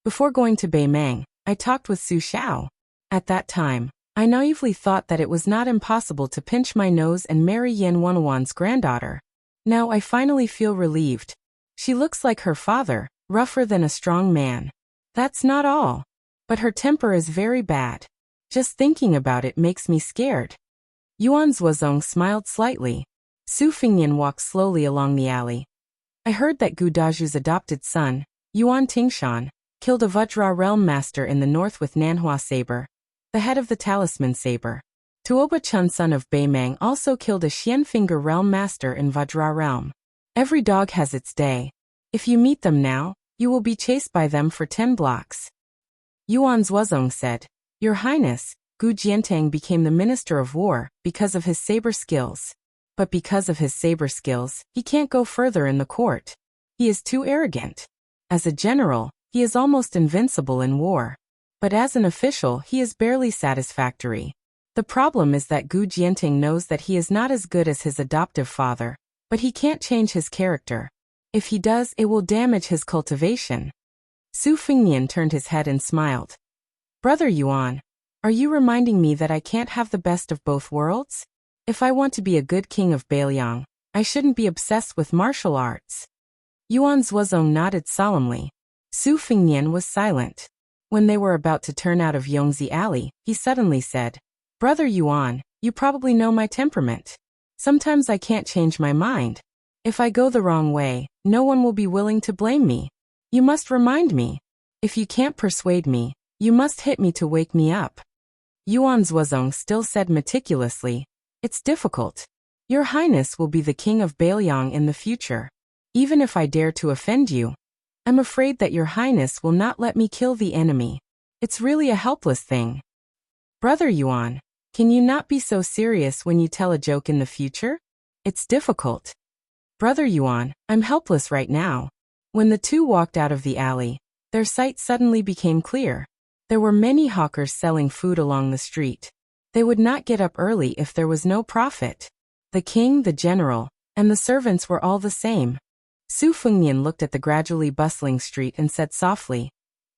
Before going to Beimang, I talked with Su Xiao. At that time, I naively thought that it was not impossible to pinch my nose and marry Yan Wenwan's granddaughter. Now I finally feel relieved. She looks like her father, rougher than a strong man. That's not all. But her temper is very bad. Just thinking about it makes me scared. Yuan Zuozong smiled slightly. Su Fengnian walked slowly along the alley. I heard that Gu Daju's adopted son, Yuan Tingshan, killed a Vajra realm master in the north with Nanhua saber, the head of the talisman saber. Tuoba Chun, son of Beimang, also killed a Xianfinger realm master in Vajra realm. Every dog has its day. If you meet them now, you will be chased by them for 10 blocks. Yuan Zuozong said, Your Highness, Gu Jiantang became the Minister of War because of his saber skills. But because of his saber skills, he can't go further in the court. He is too arrogant. As a general, he is almost invincible in war. But as an official, he is barely satisfactory. The problem is that Gu Jiantang knows that he is not as good as his adoptive father, but he can't change his character. If he does, it will damage his cultivation. Su Fengnian turned his head and smiled. Brother Yuan, are you reminding me that I can't have the best of both worlds? If I want to be a good king of Beiliang, I shouldn't be obsessed with martial arts. Yuan Zuozong nodded solemnly. Su Fengnian was silent. When they were about to turn out of Yongzi Alley, he suddenly said, Brother Yuan, you probably know my temperament. Sometimes I can't change my mind. If I go the wrong way, no one will be willing to blame me. You must remind me. If you can't persuade me, you must hit me to wake me up. Yuan Zuozong still said meticulously, It's difficult. Your Highness will be the king of Beiliang in the future. Even if I dare to offend you, I'm afraid that your Highness will not let me kill the enemy. It's really a helpless thing. Brother Yuan, can you not be so serious when you tell a joke in the future? It's difficult. Brother Yuan, I'm helpless right now. When the two walked out of the alley, their sight suddenly became clear. There were many hawkers selling food along the street. They would not get up early if there was no profit. The king, the general, and the servants were all the same. Su Fengnian looked at the gradually bustling street and said softly,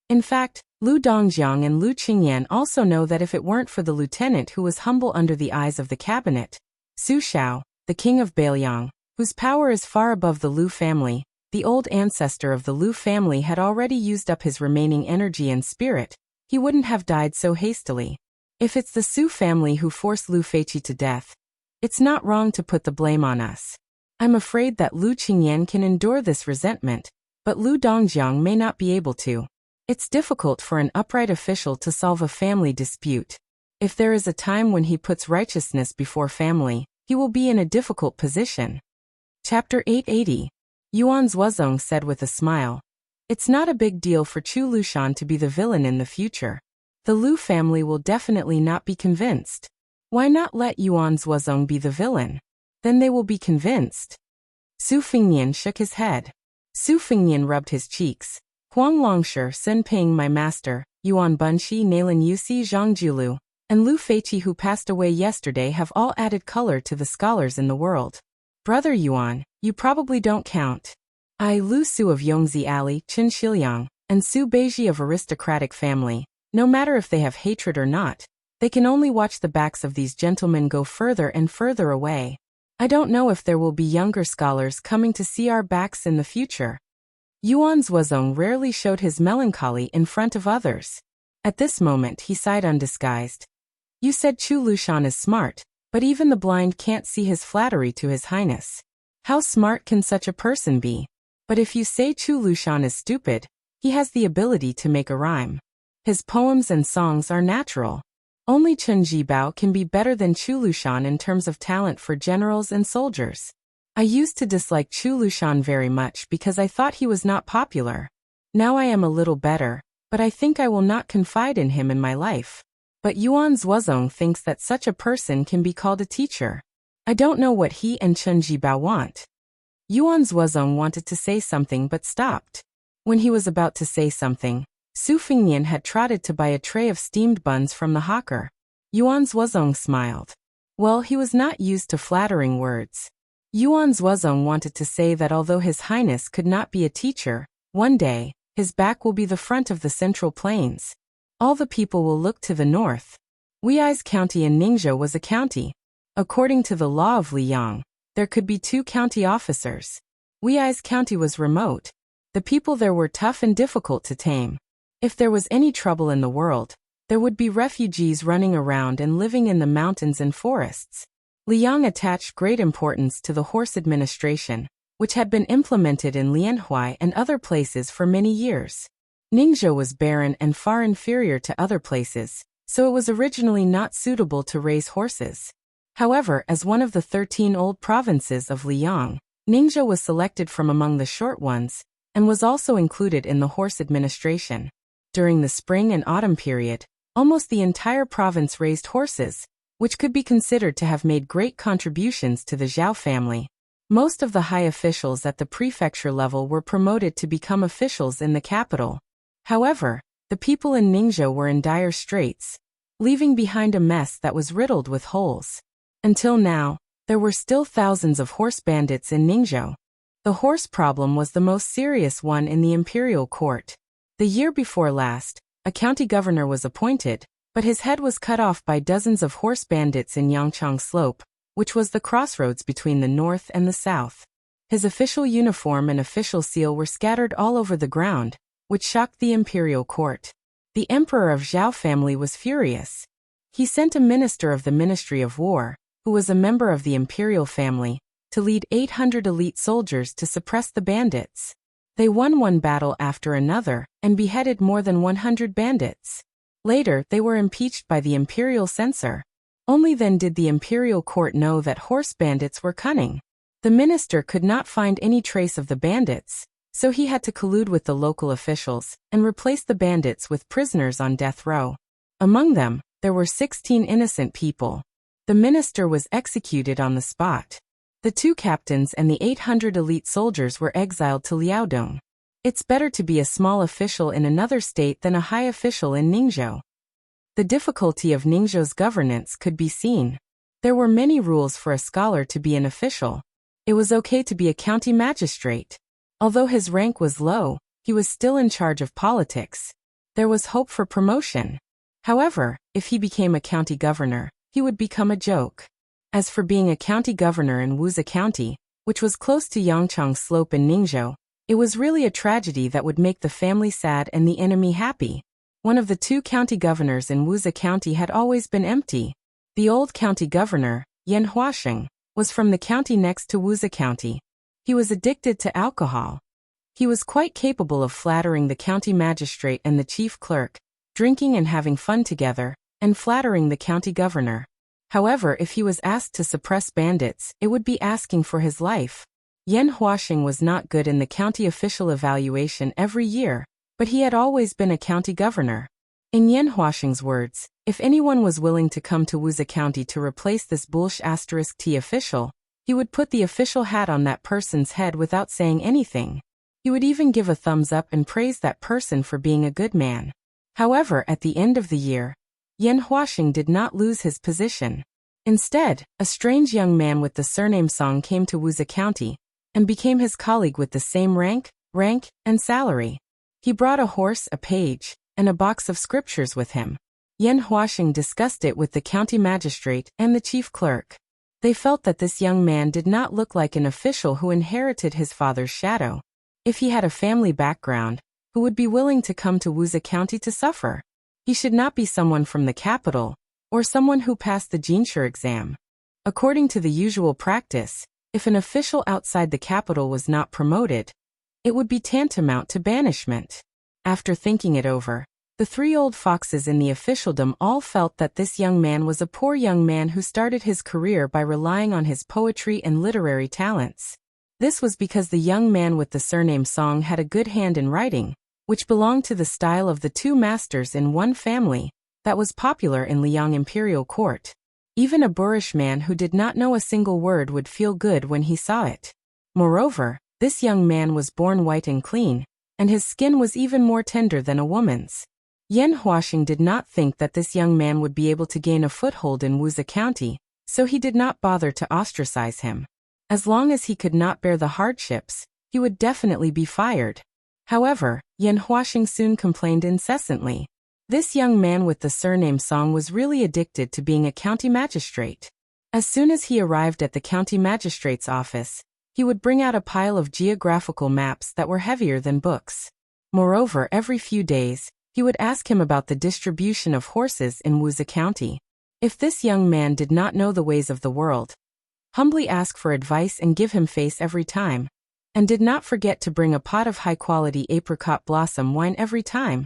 In fact, Lu Dongjiang and Lu Qingyan also know that if it weren't for the lieutenant who was humble under the eyes of the cabinet, Su Xiao, the king of Beiliang, whose power is far above the Lu family, the old ancestor of the Lu family had already used up his remaining energy and spirit, he wouldn't have died so hastily. If it's the Su family who forced Lu Feiqi to death, it's not wrong to put the blame on us. I'm afraid that Lu Qingyan can endure this resentment, but Lu Dongjiang may not be able to. It's difficult for an upright official to solve a family dispute. If there is a time when he puts righteousness before family, he will be in a difficult position. Chapter 880. Yuan Zuozong said with a smile. It's not a big deal for Chu Lushan to be the villain in the future. The Lu family will definitely not be convinced. Why not let Yuan Zuozong be the villain? Then they will be convinced. Su Fingnian shook his head. Su Fingnian rubbed his cheeks. Huang Longshi, Sun Ping, my master, Yuan Bunshi, Nalan Yusi, Zhang Julu, and Lu Feiqi, who passed away yesterday, have all added color to the scholars in the world. Brother Yuan, you probably don't count. I, Lu Su of Yongzi Alley, Qin Shiliang, and Su Beiji of aristocratic family, no matter if they have hatred or not, they can only watch the backs of these gentlemen go further and further away. I don't know if there will be younger scholars coming to see our backs in the future. Yuan Zuozong rarely showed his melancholy in front of others. At this moment he sighed undisguised. You said Chu Lushan is smart, but even the blind can't see his flattery to his highness. How smart can such a person be? But if you say Chu Lushan is stupid, he has the ability to make a rhyme. His poems and songs are natural. Only Chen Jibao can be better than Chu Lushan in terms of talent for generals and soldiers. I used to dislike Chu Lushan very much because I thought he was not popular. Now I am a little better, but I think I will not confide in him in my life. But Yuan Zuozong thinks that such a person can be called a teacher. I don't know what he and Chen Jibao want. Yuan Zuozong wanted to say something but stopped. When he was about to say something, Su Fingnian had trotted to buy a tray of steamed buns from the hawker. Yuan Zuozong smiled. Well, he was not used to flattering words. Yuan Zuozong wanted to say that although His Highness could not be a teacher, one day, his back will be the front of the Central Plains. All the people will look to the north. Wuxia's county in Ningzhou was a county. According to the law of Liyang, there could be 2 county officers. Wuxia's county was remote. The people there were tough and difficult to tame. If there was any trouble in the world, there would be refugees running around and living in the mountains and forests. Liyang attached great importance to the horse administration, which had been implemented in Lianhui and other places for many years. Ningzhou was barren and far inferior to other places, so it was originally not suitable to raise horses. However, as one of the 13 old provinces of Liyang, Ningzhou was selected from among the short ones, and was also included in the horse administration. During the spring and autumn period, almost the entire province raised horses, which could be considered to have made great contributions to the Zhao family. Most of the high officials at the prefecture level were promoted to become officials in the capital. However, the people in Ningzhou were in dire straits, leaving behind a mess that was riddled with holes. Until now, there were still thousands of horse bandits in Ningzhou. The horse problem was the most serious one in the imperial court. The year before last, a county governor was appointed, but his head was cut off by dozens of horse bandits in Yangchang Slope, which was the crossroads between the north and the south. His official uniform and official seal were scattered all over the ground, which shocked the imperial court. The emperor of Zhao family was furious. He sent a minister of the Ministry of War, who was a member of the imperial family, to lead 800 elite soldiers to suppress the bandits. They won one battle after another, and beheaded more than 100 bandits. Later, they were impeached by the imperial censor. Only then did the imperial court know that horse bandits were cunning. The minister could not find any trace of the bandits, so he had to collude with the local officials, and replace the bandits with prisoners on death row. Among them, there were 16 innocent people. The minister was executed on the spot. The 2 captains and the 800 elite soldiers were exiled to Liaodong. It's better to be a small official in another state than a high official in Ningzhou. The difficulty of Ningzhou's governance could be seen. There were many rules for a scholar to be an official. It was okay to be a county magistrate. Although his rank was low, he was still in charge of politics. There was hope for promotion. However, if he became a county governor, he would become a joke. As for being a county governor in Wuxia County, which was close to Yangchang Slope in Ningzhou, it was really a tragedy that would make the family sad and the enemy happy. One of the 2 county governors in Wuxia County had always been empty. The old county governor, Yan Huasheng, was from the county next to Wuxia County. He was addicted to alcohol. He was quite capable of flattering the county magistrate and the chief clerk, drinking and having fun together, and flattering the county governor. However, if he was asked to suppress bandits, it would be asking for his life. Yan Huasheng was not good in the county official evaluation every year, but he had always been a county governor. In Yan Huaxing's words, if anyone was willing to come to Wuxia County to replace this *T official, he would put the official hat on that person's head without saying anything. He would even give a thumbs up and praise that person for being a good man. However, at the end of the year, Yan Huaxing did not lose his position. Instead, a strange young man with the surname Song came to Wuxia County and became his colleague with the same rank, and salary. He brought a horse, a page, and a box of scriptures with him. Yan Huaxing discussed it with the county magistrate and the chief clerk. They felt that this young man did not look like an official who inherited his father's shadow. If he had a family background, who would be willing to come to Wuxia County to suffer? He should not be someone from the capital, or someone who passed the Jinshe exam. According to the usual practice, if an official outside the capital was not promoted, it would be tantamount to banishment. After thinking it over, the three old foxes in the officialdom all felt that this young man was a poor young man who started his career by relying on his poetry and literary talents. This was because the young man with the surname Song had a good hand in writing, which belonged to the style of the two masters in one family that was popular in Liang imperial court. Even a boorish man who did not know a single word would feel good when he saw it. Moreover, this young man was born white and clean, and his skin was even more tender than a woman's. Yan Huaxing did not think that this young man would be able to gain a foothold in Wuxia County, so he did not bother to ostracize him. As long as he could not bear the hardships, he would definitely be fired. However, Yan Huaxing soon complained incessantly. This young man with the surname Song was really addicted to being a county magistrate. As soon as he arrived at the county magistrate's office, he would bring out a pile of geographical maps that were heavier than books. Moreover, every few days, he would ask him about the distribution of horses in Wuxia County. If this young man did not know the ways of the world, humbly ask for advice and give him face every time, and did not forget to bring a pot of high-quality apricot blossom wine every time.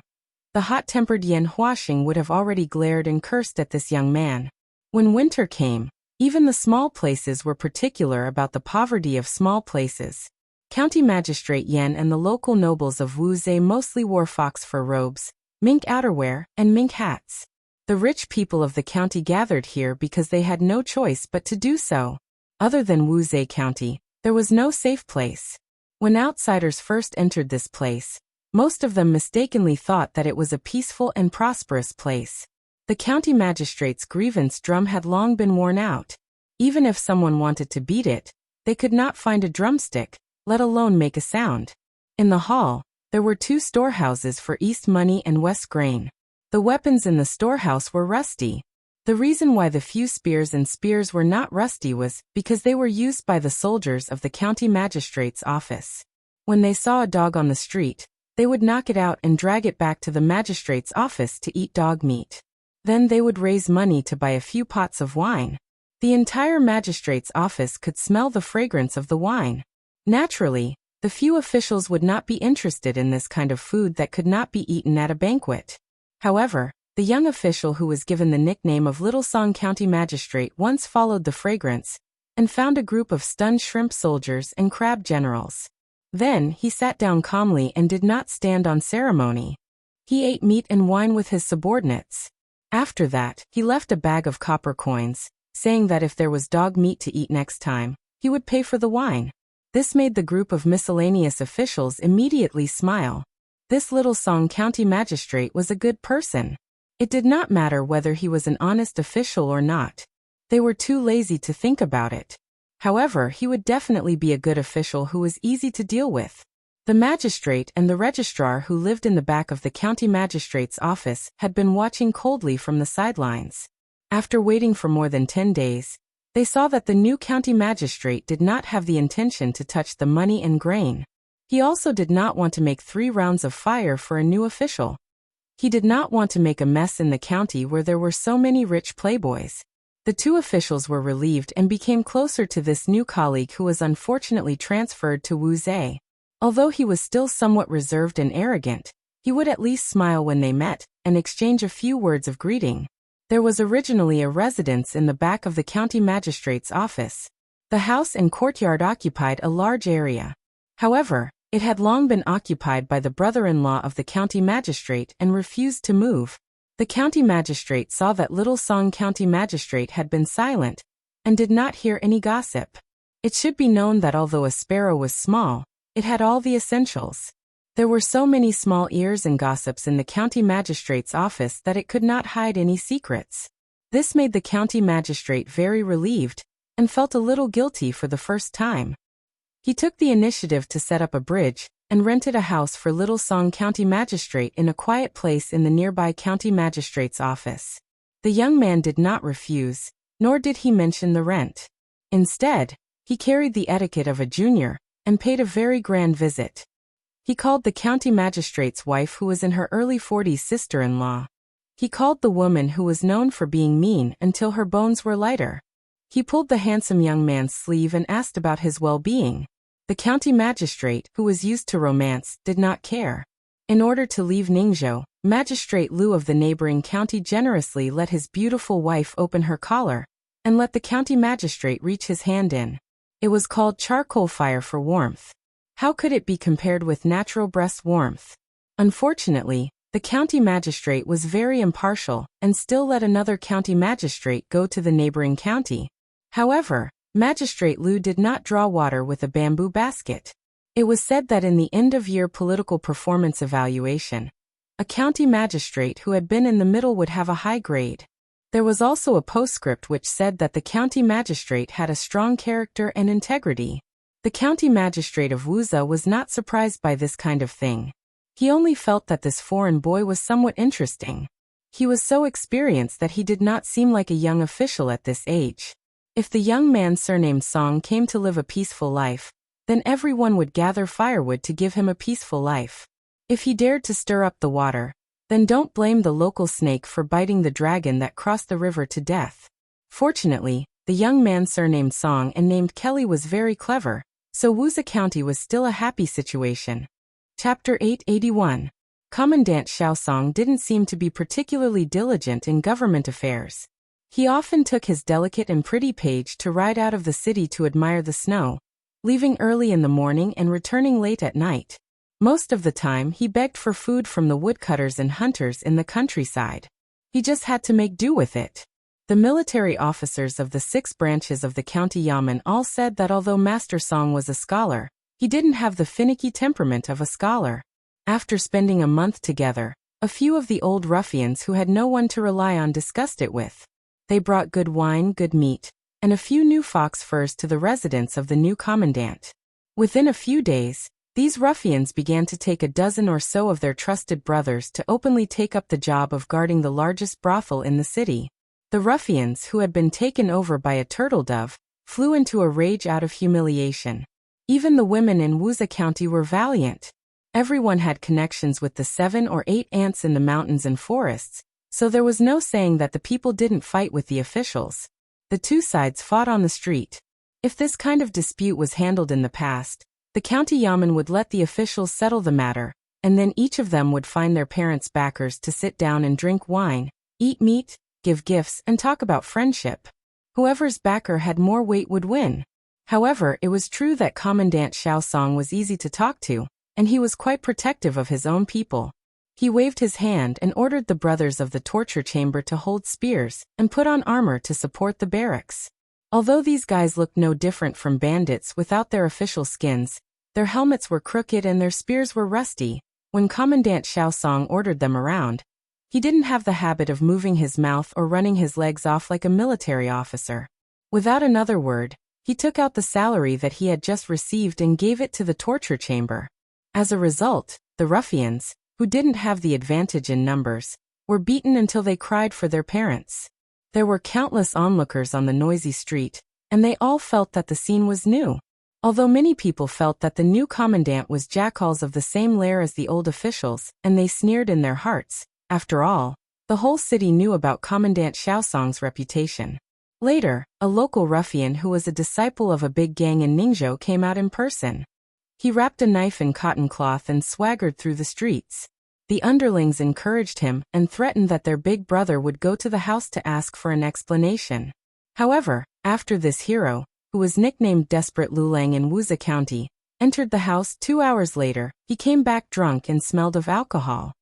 The hot-tempered Yan Huaxing would have already glared and cursed at this young man. When winter came, even the small places were particular about the poverty of small places. County Magistrate Yan and the local nobles of Wuxia mostly wore fox fur robes, mink outerwear, and mink hats. The rich people of the county gathered here because they had no choice but to do so. Other than Wuxia County, there was no safe place. When outsiders first entered this place, most of them mistakenly thought that it was a peaceful and prosperous place. The county magistrate's grievance drum had long been worn out. Even if someone wanted to beat it, they could not find a drumstick, let alone make a sound. In the hall, there were two storehouses for East money and West grain. The weapons in the storehouse were rusty. The reason why the few spears were not rusty was because they were used by the soldiers of the county magistrate's office. When they saw a dog on the street, they would knock it out and drag it back to the magistrate's office to eat dog meat. Then they would raise money to buy a few pots of wine. The entire magistrate's office could smell the fragrance of the wine. Naturally, the few officials would not be interested in this kind of food that could not be eaten at a banquet. However, the young official who was given the nickname of Little Song County Magistrate once followed the fragrance and found a group of stunned shrimp soldiers and crab generals. Then he sat down calmly and did not stand on ceremony. He ate meat and wine with his subordinates. After that, he left a bag of copper coins, saying that if there was dog meat to eat next time, he would pay for the wine. This made the group of miscellaneous officials immediately smile. This Little Song County Magistrate was a good person. It did not matter whether he was an honest official or not. They were too lazy to think about it. However, he would definitely be a good official who was easy to deal with. The magistrate and the registrar who lived in the back of the county magistrate's office had been watching coldly from the sidelines. After waiting for more than 10 days, they saw that the new county magistrate did not have the intention to touch the money and grain. He also did not want to make 3 rounds of fire for a new official. He did not want to make a mess in the county where there were so many rich playboys. The 2 officials were relieved and became closer to this new colleague who was unfortunately transferred to Wuxia. Although he was still somewhat reserved and arrogant, he would at least smile when they met and exchange a few words of greeting. There was originally a residence in the back of the county magistrate's office. The house and courtyard occupied a large area. However, it had long been occupied by the brother-in-law of the county magistrate and refused to move. The county magistrate saw that Little Song County magistrate had been silent and did not hear any gossip. It should be known that although a sparrow was small, it had all the essentials. There were so many small ears and gossips in the county magistrate's office that it could not hide any secrets. This made the county magistrate very relieved and felt a little guilty for the first time. He took the initiative to set up a bridge and rented a house for Little Song County magistrate in a quiet place in the nearby county magistrate's office. The young man did not refuse, nor did he mention the rent. Instead, he carried the etiquette of a junior and paid a very grand visit. He called the county magistrate's wife, who was in her early 40s, sister-in-law. He called the woman who was known for being mean until her bones were lighter. He pulled the handsome young man's sleeve and asked about his well-being. The county magistrate, who was used to romance, did not care. In order to leave Ningzhou, Magistrate Liu of the neighboring county generously let his beautiful wife open her collar and let the county magistrate reach his hand in. It was called charcoal fire for warmth. How could it be compared with natural breast warmth? Unfortunately, the county magistrate was very impartial and still let another county magistrate go to the neighboring county. However, Magistrate Liu did not draw water with a bamboo basket. It was said that in the end-of-year political performance evaluation, a county magistrate who had been in the middle would have a high grade. There was also a postscript which said that the county magistrate had a strong character and integrity. The county magistrate of Wuxia was not surprised by this kind of thing. He only felt that this foreign boy was somewhat interesting. He was so experienced that he did not seem like a young official at this age. If the young man surnamed Song came to live a peaceful life, then everyone would gather firewood to give him a peaceful life. If he dared to stir up the water, then don't blame the local snake for biting the dragon that crossed the river to death. Fortunately, the young man surnamed Song and named Kelly was very clever, so Wuxia County was still a happy situation. Chapter 881. Commandant Xiaosong didn't seem to be particularly diligent in government affairs. He often took his delicate and pretty page to ride out of the city to admire the snow, leaving early in the morning and returning late at night. Most of the time he begged for food from the woodcutters and hunters in the countryside. He just had to make do with it. The military officers of the 6 branches of the county yamen all said that although Master Song was a scholar, he didn't have the finicky temperament of a scholar. After spending a month together, a few of the old ruffians who had no one to rely on discussed it with. They brought good wine, good meat, and a few new fox furs to the residence of the new commandant. Within a few days, these ruffians began to take a dozen or so of their trusted brothers to openly take up the job of guarding the largest brothel in the city. The ruffians, who had been taken over by a turtle dove, flew into a rage out of humiliation. Even the women in Wuxia County were valiant. Everyone had connections with the 7 or 8 ants in the mountains and forests, so there was no saying that the people didn't fight with the officials. The two sides fought on the street. If this kind of dispute was handled in the past, the county yamen would let the officials settle the matter, and then each of them would find their parents' backers to sit down and drink wine, eat meat, give gifts, and talk about friendship. Whoever's backer had more weight would win. However, it was true that Commandant Xiaosong was easy to talk to, and he was quite protective of his own people. He waved his hand and ordered the brothers of the torture chamber to hold spears and put on armor to support the barracks. Although these guys looked no different from bandits without their official skins, their helmets were crooked and their spears were rusty. When Commandant Xiaosong ordered them around, he didn't have the habit of moving his mouth or running his legs off like a military officer. Without another word, he took out the salary that he had just received and gave it to the torture chamber. As a result, the ruffians, who didn't have the advantage in numbers, were beaten until they cried for their parents. There were countless onlookers on the noisy street, and they all felt that the scene was new. Although many people felt that the new commandant was jackals of the same lair as the old officials, and they sneered in their hearts. After all, the whole city knew about Commandant Xiaosong's reputation. Later, a local ruffian who was a disciple of a big gang in Ningzhou came out in person. He wrapped a knife in cotton cloth and swaggered through the streets. The underlings encouraged him and threatened that their big brother would go to the house to ask for an explanation. However, after this hero, who was nicknamed Desperate Lulang in Wuxia County, entered the house 2 hours later, he came back drunk and smelled of alcohol.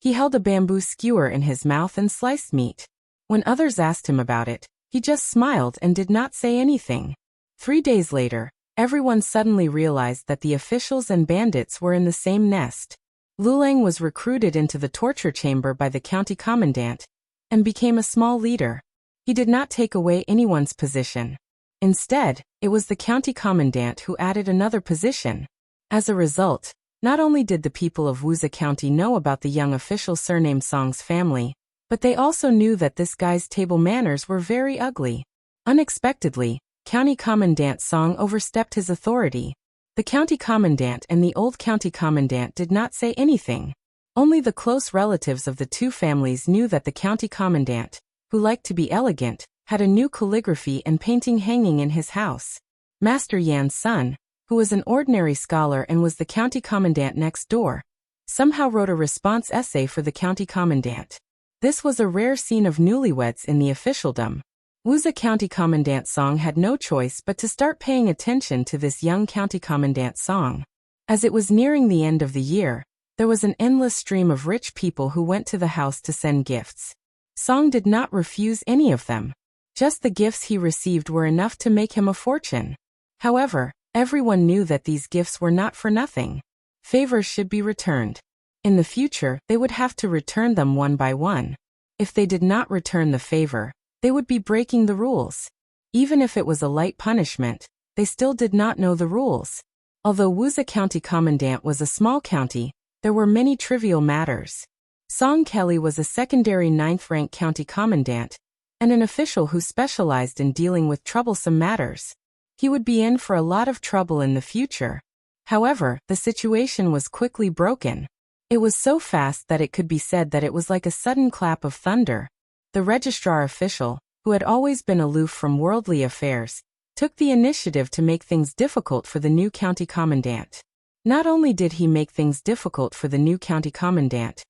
He held a bamboo skewer in his mouth and sliced meat. When others asked him about it, he just smiled and did not say anything. 3 days later, everyone suddenly realized that the officials and bandits were in the same nest. Lulang was recruited into the torture chamber by the county commandant and became a small leader. He did not take away anyone's position. Instead, it was the county commandant who added another position. As a result, not only did the people of Wuxia County know about the young official surnamed Song's family, but they also knew that this guy's table manners were very ugly. Unexpectedly, County Commandant Song overstepped his authority. The county commandant and the old county commandant did not say anything. Only the close relatives of the two families knew that the county commandant, who liked to be elegant, had a new calligraphy and painting hanging in his house. Master Yan's son, who was an ordinary scholar and was the county commandant next door, somehow wrote a response essay for the county commandant. This was a rare scene of newlyweds in the officialdom. Wuxia County Commandant Song had no choice but to start paying attention to this young county commandant Song. As it was nearing the end of the year, there was an endless stream of rich people who went to the house to send gifts. Song did not refuse any of them. Just the gifts he received were enough to make him a fortune. However, everyone knew that these gifts were not for nothing. Favors should be returned. In the future, they would have to return them one by one. If they did not return the favor, they would be breaking the rules. Even if it was a light punishment, they still did not know the rules. Although Wuxia County Commandant was a small county, there were many trivial matters. Song Kelly was a secondary 9th-rank county commandant and an official who specialized in dealing with troublesome matters. He would be in for a lot of trouble in the future. However, the situation was quickly broken. It was so fast that it could be said that it was like a sudden clap of thunder. The registrar official, who had always been aloof from worldly affairs, took the initiative to make things difficult for the new county commandant. Not only did he make things difficult for the new county commandant,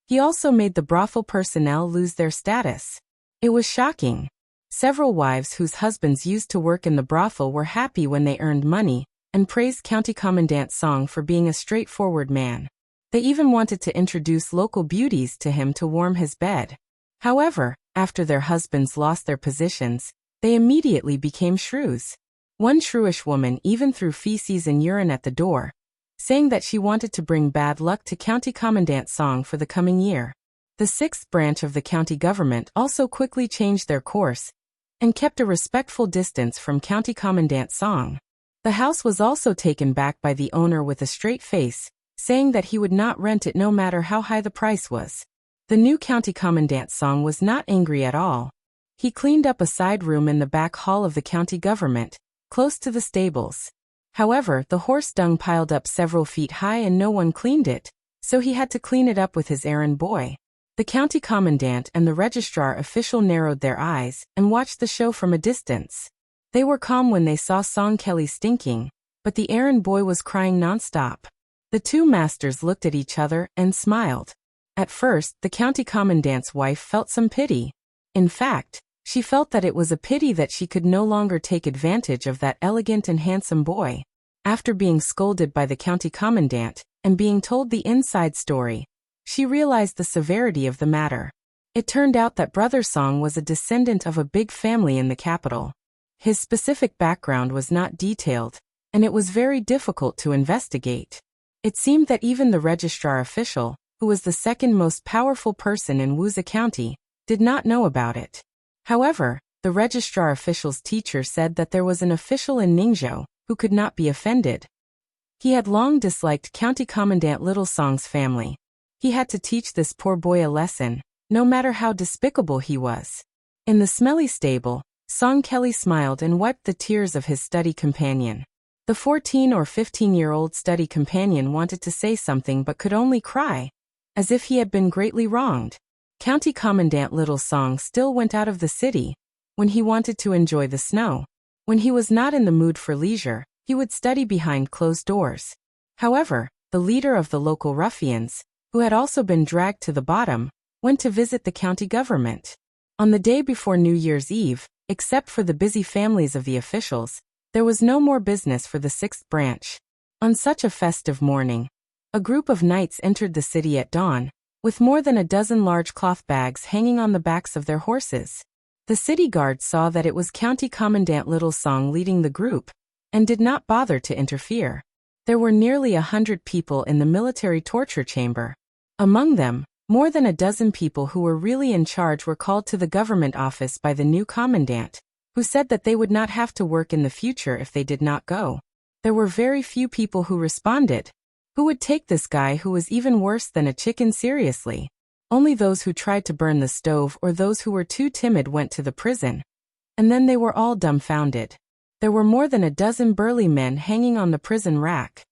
he also made the brothel personnel lose their status. It was shocking. Several wives whose husbands used to work in the brothel were happy when they earned money and praised County Commandant Song for being a straightforward man. They even wanted to introduce local beauties to him to warm his bed. However, after their husbands lost their positions, they immediately became shrews. One shrewish woman even threw feces and urine at the door, saying that she wanted to bring bad luck to County Commandant Song for the coming year. The 6th branch of the county government also quickly changed their course and kept a respectful distance from County Commandant Song. The house was also taken back by the owner with a straight face, saying that he would not rent it no matter how high the price was. The new County Commandant Song was not angry at all. He cleaned up a side room in the back hall of the county government, close to the stables. However, the horse dung piled up several feet high and no one cleaned it, so he had to clean it up with his errand boy. The county commandant and the registrar official narrowed their eyes and watched the show from a distance. They were calm when they saw Song Kelly stinking, but the errand boy was crying nonstop. The two masters looked at each other and smiled. At first, the county commandant's wife felt some pity. In fact, she felt that it was a pity that she could no longer take advantage of that elegant and handsome boy. After being scolded by the county commandant and being told the inside story, she realized the severity of the matter. It turned out that Brother Song was a descendant of a big family in the capital. His specific background was not detailed, and it was very difficult to investigate. It seemed that even the registrar official, who was the second most powerful person in Wuxia County, did not know about it. However, the registrar official's teacher said that there was an official in Ningzhou who could not be offended. He had long disliked County Commandant Little Song's family. He had to teach this poor boy a lesson, no matter how despicable he was. In the smelly stable, Song Kelly smiled and wiped the tears of his study companion. The 14 or 15-year-old study companion wanted to say something but could only cry, as if he had been greatly wronged. County Commandant Little Song still went out of the city when he wanted to enjoy the snow. When he was not in the mood for leisure, he would study behind closed doors. However, the leader of the local ruffians, who had also been dragged to the bottom, went to visit the county government. On the day before New Year's Eve, except for the busy families of the officials, there was no more business for the 6th branch. On such a festive morning, a group of knights entered the city at dawn, with more than a dozen large cloth bags hanging on the backs of their horses. The city guard saw that it was County Commandant Little Song leading the group, and did not bother to interfere. There were nearly 100 people in the military torture chamber. Among them, more than a dozen people who were really in charge were called to the government office by the new commandant, who said that they would not have to work in the future if they did not go. There were very few people who responded. Who would take this guy who was even worse than a chicken seriously? Only those who tried to burn the stove or those who were too timid went to the prison. And then they were all dumbfounded. There were more than a dozen burly men hanging on the prison rack.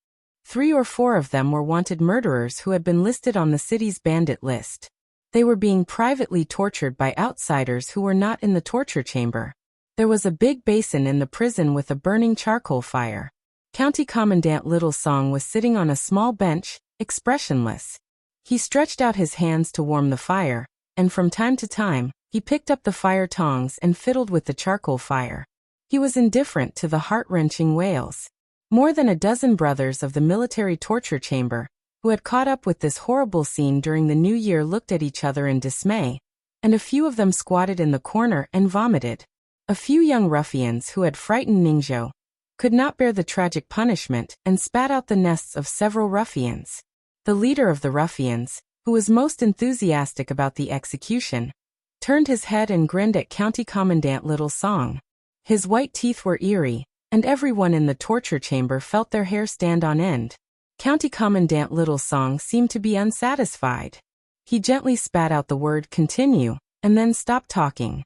3 or 4 of them were wanted murderers who had been listed on the city's bandit list. They were being privately tortured by outsiders who were not in the torture chamber. There was a big basin in the prison with a burning charcoal fire. County Commandant Little Song was sitting on a small bench, expressionless. He stretched out his hands to warm the fire, and from time to time, he picked up the fire tongs and fiddled with the charcoal fire. He was indifferent to the heart-wrenching wails. More than a dozen brothers of the military torture chamber, who had caught up with this horrible scene during the new year, looked at each other in dismay, and a few of them squatted in the corner and vomited. A few young ruffians who had frightened Ningzhou could not bear the tragic punishment and spat out the nests of several ruffians. The leader of the ruffians, who was most enthusiastic about the execution, turned his head and grinned at County Commandant Little Song. His white teeth were eerie, and everyone in the torture chamber felt their hair stand on end. County Commandant Little Song seemed to be unsatisfied. He gently spat out the word "continue," and then stopped talking.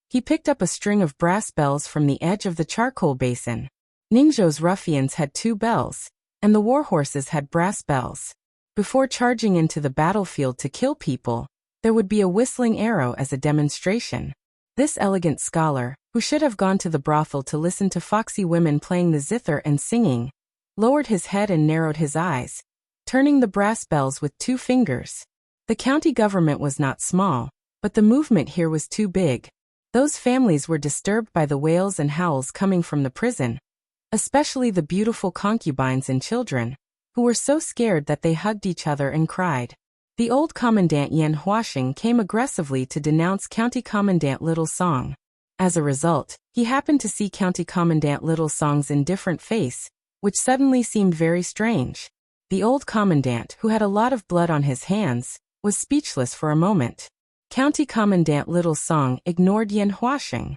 He picked up a string of brass bells from the edge of the charcoal basin. Ningzhou's ruffians had 2 bells, and the warhorses had brass bells. Before charging into the battlefield to kill people, there would be a whistling arrow as a demonstration. This elegant scholar, who should have gone to the brothel to listen to foxy women playing the zither and singing, lowered his head and narrowed his eyes, turning the brass bells with 2 fingers. The county government was not small, but the movement here was too big. Those families were disturbed by the wails and howls coming from the prison, especially the beautiful concubines and children, who were so scared that they hugged each other and cried. The old Commandant Yan Huaxing came aggressively to denounce County Commandant Little Song. As a result, he happened to see County Commandant Little Song's indifferent face, which suddenly seemed very strange. The old commandant, who had a lot of blood on his hands, was speechless for a moment. County Commandant Little Song ignored Yan Huaxing.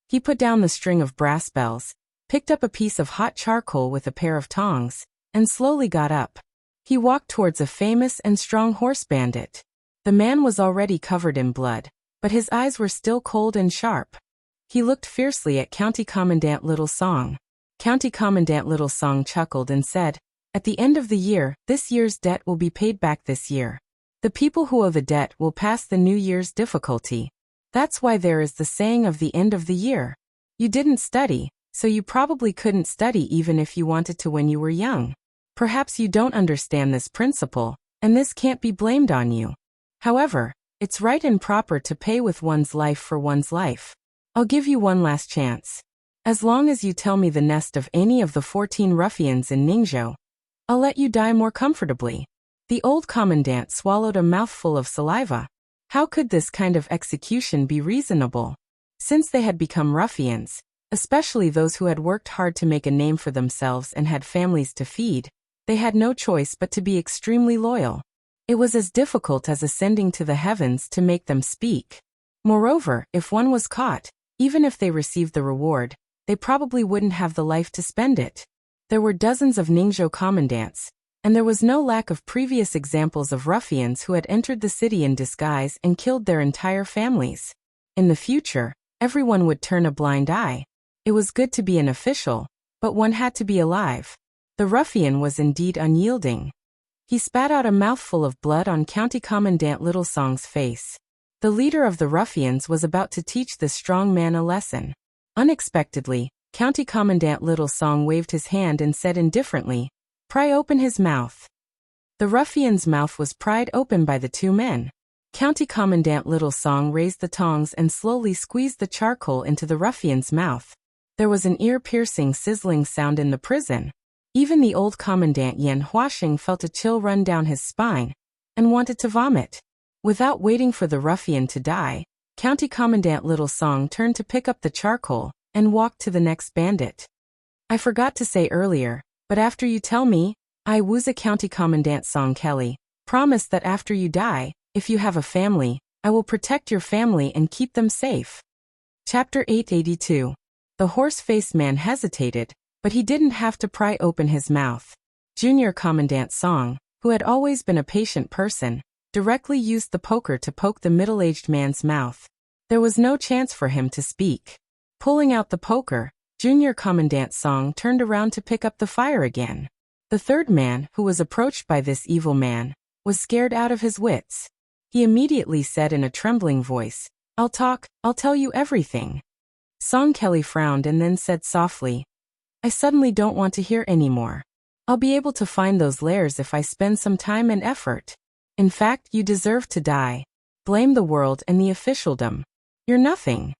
He put down the string of brass bells, picked up a piece of hot charcoal with a pair of tongs, and slowly got up. He walked towards a famous and strong horse bandit. The man was already covered in blood, but his eyes were still cold and sharp. He looked fiercely at County Commandant Little Song. County Commandant Little Song chuckled and said, "At the end of the year, this year's debt will be paid back this year. The people who owe the debt will pass the new year's difficulty. That's why there is the saying of the end of the year. You didn't study, so you probably couldn't study even if you wanted to when you were young. Perhaps you don't understand this principle, and this can't be blamed on you. However, it's right and proper to pay with one's life for one's life. I'll give you one last chance. As long as you tell me the nest of any of the 14 ruffians in Ningzhou, I'll let you die more comfortably." The old commandant swallowed a mouthful of saliva. How could this kind of execution be reasonable? Since they had become ruffians, especially those who had worked hard to make a name for themselves and had families to feed, they had no choice but to be extremely loyal. It was as difficult as ascending to the heavens to make them speak. Moreover, if one was caught, even if they received the reward, they probably wouldn't have the life to spend it. There were dozens of Ningzhou commandants, and there was no lack of previous examples of ruffians who had entered the city in disguise and killed their entire families. In the future, everyone would turn a blind eye. It was good to be an official, but one had to be alive. The ruffian was indeed unyielding. He spat out a mouthful of blood on County Commandant Little Song's face. The leader of the ruffians was about to teach this strong man a lesson. Unexpectedly, County Commandant Little Song waved his hand and said indifferently, "Pry open his mouth." The ruffian's mouth was pried open by the 2 men. County Commandant Little Song raised the tongs and slowly squeezed the charcoal into the ruffian's mouth. There was an ear-piercing sizzling sound in the prison. Even the old commandant Yan Huaxing felt a chill run down his spine, and wanted to vomit. Without waiting for the ruffian to die, County Commandant Little Song turned to pick up the charcoal and walked to the next bandit. I forgot to say earlier, but after you tell me, I Wuxia County Commandant Song Kelly, promise that after you die, if you have a family, I will protect your family and keep them safe. Chapter 882. The horse-faced man hesitated, but he didn't have to pry open his mouth. Junior Commandant Song, who had always been a patient person, directly used the poker to poke the middle-aged man's mouth. There was no chance for him to speak. Pulling out the poker, Junior Commandant Song turned around to pick up the fire again. The third man, who was approached by this evil man, was scared out of his wits. He immediately said in a trembling voice, I'll tell you everything. Song Kelly frowned and then said softly, I suddenly don't want to hear anymore. I'll be able to find those lairs if I spend some time and effort. In fact, you deserve to die. Blame the world and the officialdom. You're nothing.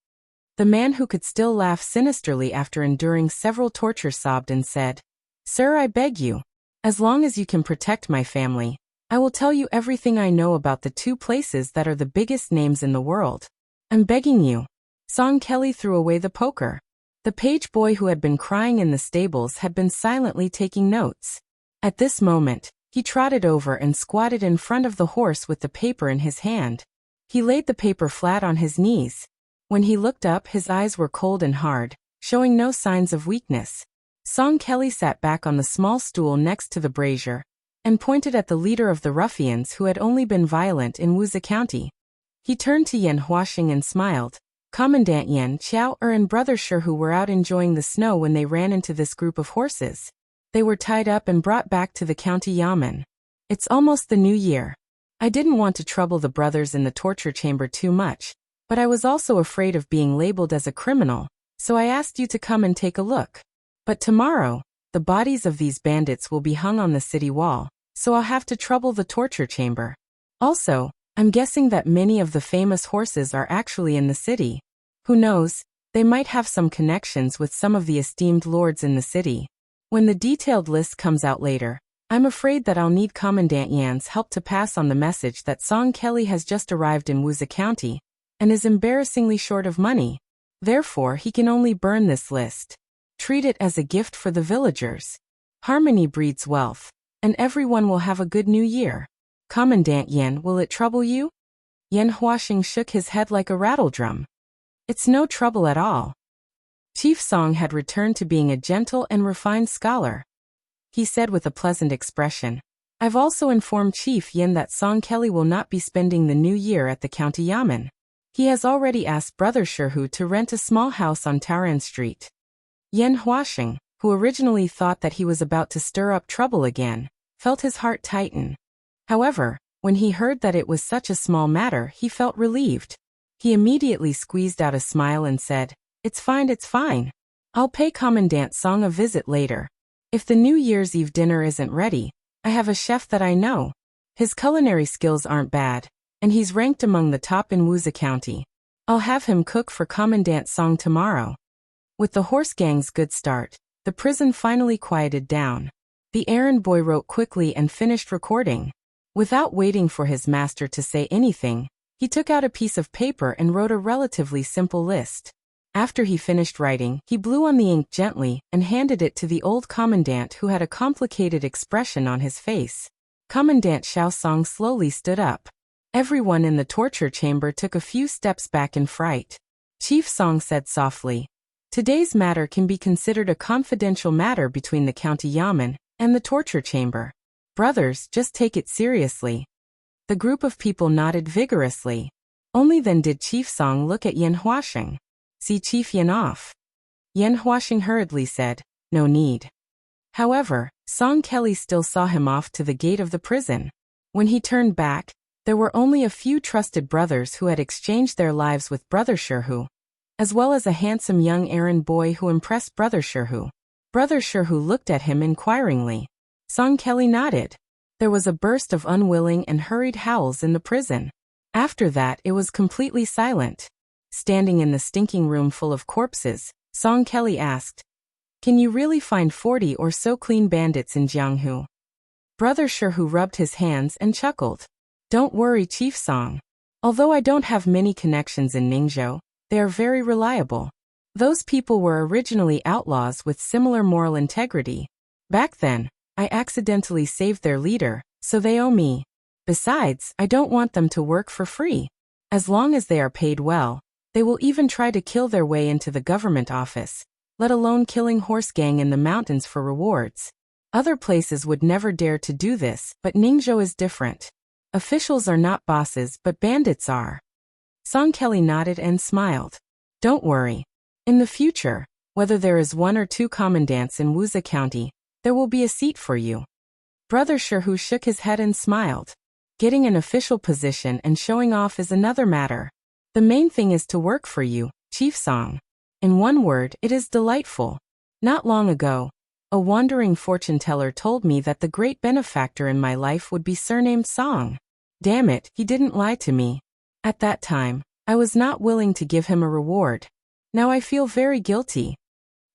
The man who could still laugh sinisterly after enduring several tortures sobbed and said, Sir, I beg you. As long as you can protect my family, I will tell you everything I know about the two places that are the biggest names in the world. I'm begging you. Song Kelly threw away the poker. The page boy who had been crying in the stables had been silently taking notes. At this moment, he trotted over and squatted in front of the horse with the paper in his hand. He laid the paper flat on his knees. When he looked up, his eyes were cold and hard, showing no signs of weakness. Song Kelly sat back on the small stool next to the brazier and pointed at the leader of the ruffians who had only been violent in Wuxia County. He turned to Yan Huaxing and smiled. Commandant Yan Qiao and Brother Shi were out enjoying the snow when they ran into this group of horses. They were tied up and brought back to the county yamen. It's almost the new year. I didn't want to trouble the brothers in the torture chamber too much, but I was also afraid of being labeled as a criminal, so I asked you to come and take a look. But tomorrow, the bodies of these bandits will be hung on the city wall, so I'll have to trouble the torture chamber. Also, I'm guessing that many of the famous horses are actually in the city. Who knows, they might have some connections with some of the esteemed lords in the city. When the detailed list comes out later, I'm afraid that I'll need Commandant Yan's help to pass on the message that Song Kelly has just arrived in Wuxia County and is embarrassingly short of money. Therefore, he can only burn this list. Treat it as a gift for the villagers. Harmony breeds wealth, and everyone will have a good new year. Commandant Yan, will it trouble you? Yan Huaxing shook his head like a rattledrum. It's no trouble at all. Chief Song had returned to being a gentle and refined scholar. He said with a pleasant expression, I've also informed Chief Yan that Song Kelly will not be spending the new year at the county yamen. He has already asked Brother Shi to rent a small house on Taoran Street. Yan Huaxing, who originally thought that he was about to stir up trouble again, felt his heart tighten. However, when he heard that it was such a small matter, he felt relieved. He immediately squeezed out a smile and said, It's fine. I'll pay Commandant Song a visit later. If the New Year's Eve dinner isn't ready, I have a chef that I know. His culinary skills aren't bad, and he's ranked among the top in Wuxia County. I'll have him cook for Commandant Song tomorrow. With the horse gang's good start, the prison finally quieted down. The errand boy wrote quickly and finished recording. Without waiting for his master to say anything, he took out a piece of paper and wrote a relatively simple list. After he finished writing, he blew on the ink gently and handed it to the old commandant who had a complicated expression on his face. Commandant Xiao Song slowly stood up. Everyone in the torture chamber took a few steps back in fright. Chief Song said softly, Today's matter can be considered a confidential matter between the county yamen and the torture chamber. Brothers, just take it seriously. The group of people nodded vigorously. Only then did Chief Song look at Yan Huaxing. See Chief Yan off. Yan Huaxing hurriedly said, No need. However, Song Kelly still saw him off to the gate of the prison. When he turned back, there were only a few trusted brothers who had exchanged their lives with Brother Shi, as well as a handsome young errand boy who impressed Brother Shi. Brother Shi looked at him inquiringly. Song Kelly nodded. There was a burst of unwilling and hurried howls in the prison. After that, it was completely silent. Standing in the stinking room full of corpses, Song Kelly asked, Can you really find 40 or so clean bandits in Jianghu? Brother Shi rubbed his hands and chuckled. Don't worry, Chief Song. Although I don't have many connections in Ningzhou, they are very reliable. Those people were originally outlaws with similar moral integrity. Back then, I accidentally saved their leader, so they owe me. Besides, I don't want them to work for free. As long as they are paid well, they will even try to kill their way into the government office, let alone killing horse gang in the mountains for rewards. Other places would never dare to do this, but Ningzhou is different. Officials are not bosses, but bandits are. Song Kelly nodded and smiled. Don't worry. In the future, whether there is 1 or 2 commandants in Wuxia County, there will be a seat for you. Brother Sherhu shook his head and smiled. Getting an official position and showing off is another matter. The main thing is to work for you, Chief Song. In one word, it is delightful. Not long ago, a wandering fortune teller told me that the great benefactor in my life would be surnamed Song. Damn it, he didn't lie to me. At that time, I was not willing to give him a reward. Now I feel very guilty.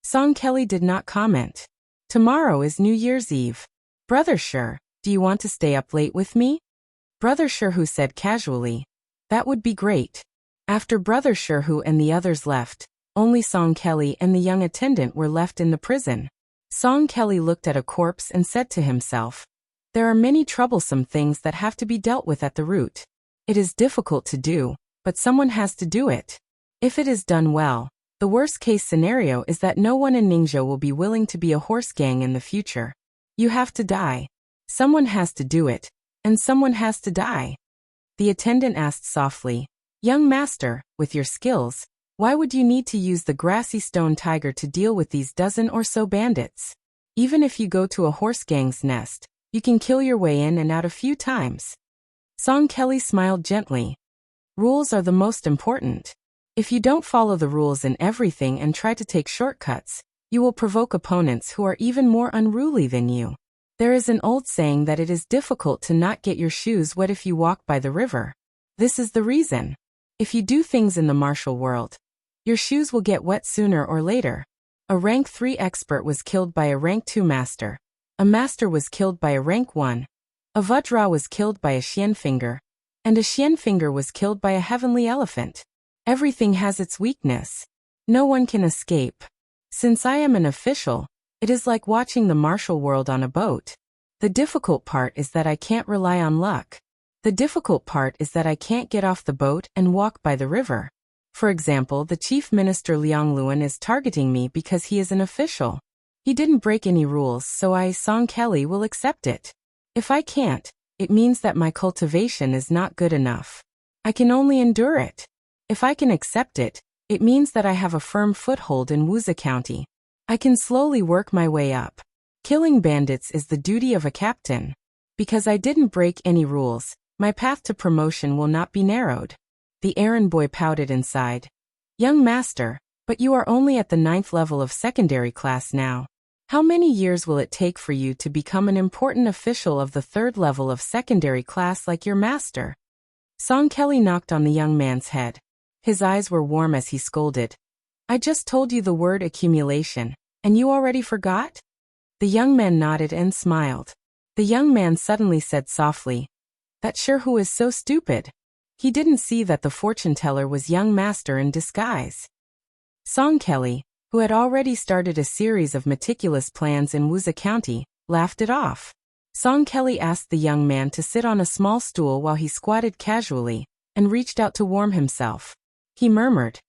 Song Kelly did not comment. Tomorrow is New Year's Eve. Brother Sher, do you want to stay up late with me? Brother Sherhu said casually. That would be great. After Brother Sherhu and the others left, only Song Kelly and the young attendant were left in the prison. Song Kelly looked at a corpse and said to himself, there are many troublesome things that have to be dealt with at the root. It is difficult to do, but someone has to do it. If it is done well, the worst-case scenario is that no one in Ningzhou will be willing to be a horse gang in the future. You have to die. Someone has to do it, and someone has to die. The attendant asked softly, Young master, with your skills, why would you need to use the grassy stone tiger to deal with these dozen or so bandits? Even if you go to a horse gang's nest, you can kill your way in and out a few times. Song Kelly smiled gently. Rules are the most important. If you don't follow the rules in everything and try to take shortcuts, you will provoke opponents who are even more unruly than you. There is an old saying that it is difficult to not get your shoes wet if you walk by the river. This is the reason. If you do things in the martial world, your shoes will get wet sooner or later. A rank 3 expert was killed by a rank 2 master. A master was killed by a rank 1. A Vajra was killed by a Xian finger. And a Xian finger was killed by a heavenly elephant. Everything has its weakness. No one can escape. Since I am an official, it is like watching the martial world on a boat. The difficult part is that I can't rely on luck. The difficult part is that I can't get off the boat and walk by the river. For example, the Chief Minister Liang Luan is targeting me because he is an official. He didn't break any rules, so I, Song Kelly, will accept it. If I can't, it means that my cultivation is not good enough. I can only endure it. If I can accept it, it means that I have a firm foothold in Wuxia County. I can slowly work my way up. Killing bandits is the duty of a captain. Because I didn't break any rules, my path to promotion will not be narrowed. The errand boy pouted inside. Young master, but you are only at the 9th level of secondary class now. How many years will it take for you to become an important official of the 3rd level of secondary class like your master? Song Kelly knocked on the young man's head. His eyes were warm as he scolded. I just told you the word accumulation, and you already forgot? The young man nodded and smiled. The young man suddenly said softly, That Sherhu is so stupid. He didn't see that the fortune teller was young master in disguise. Song Kelly, who had already started a series of meticulous plans in Wuxia County, laughed it off. Song Kelly asked the young man to sit on a small stool while he squatted casually, and reached out to warm himself. He murmured,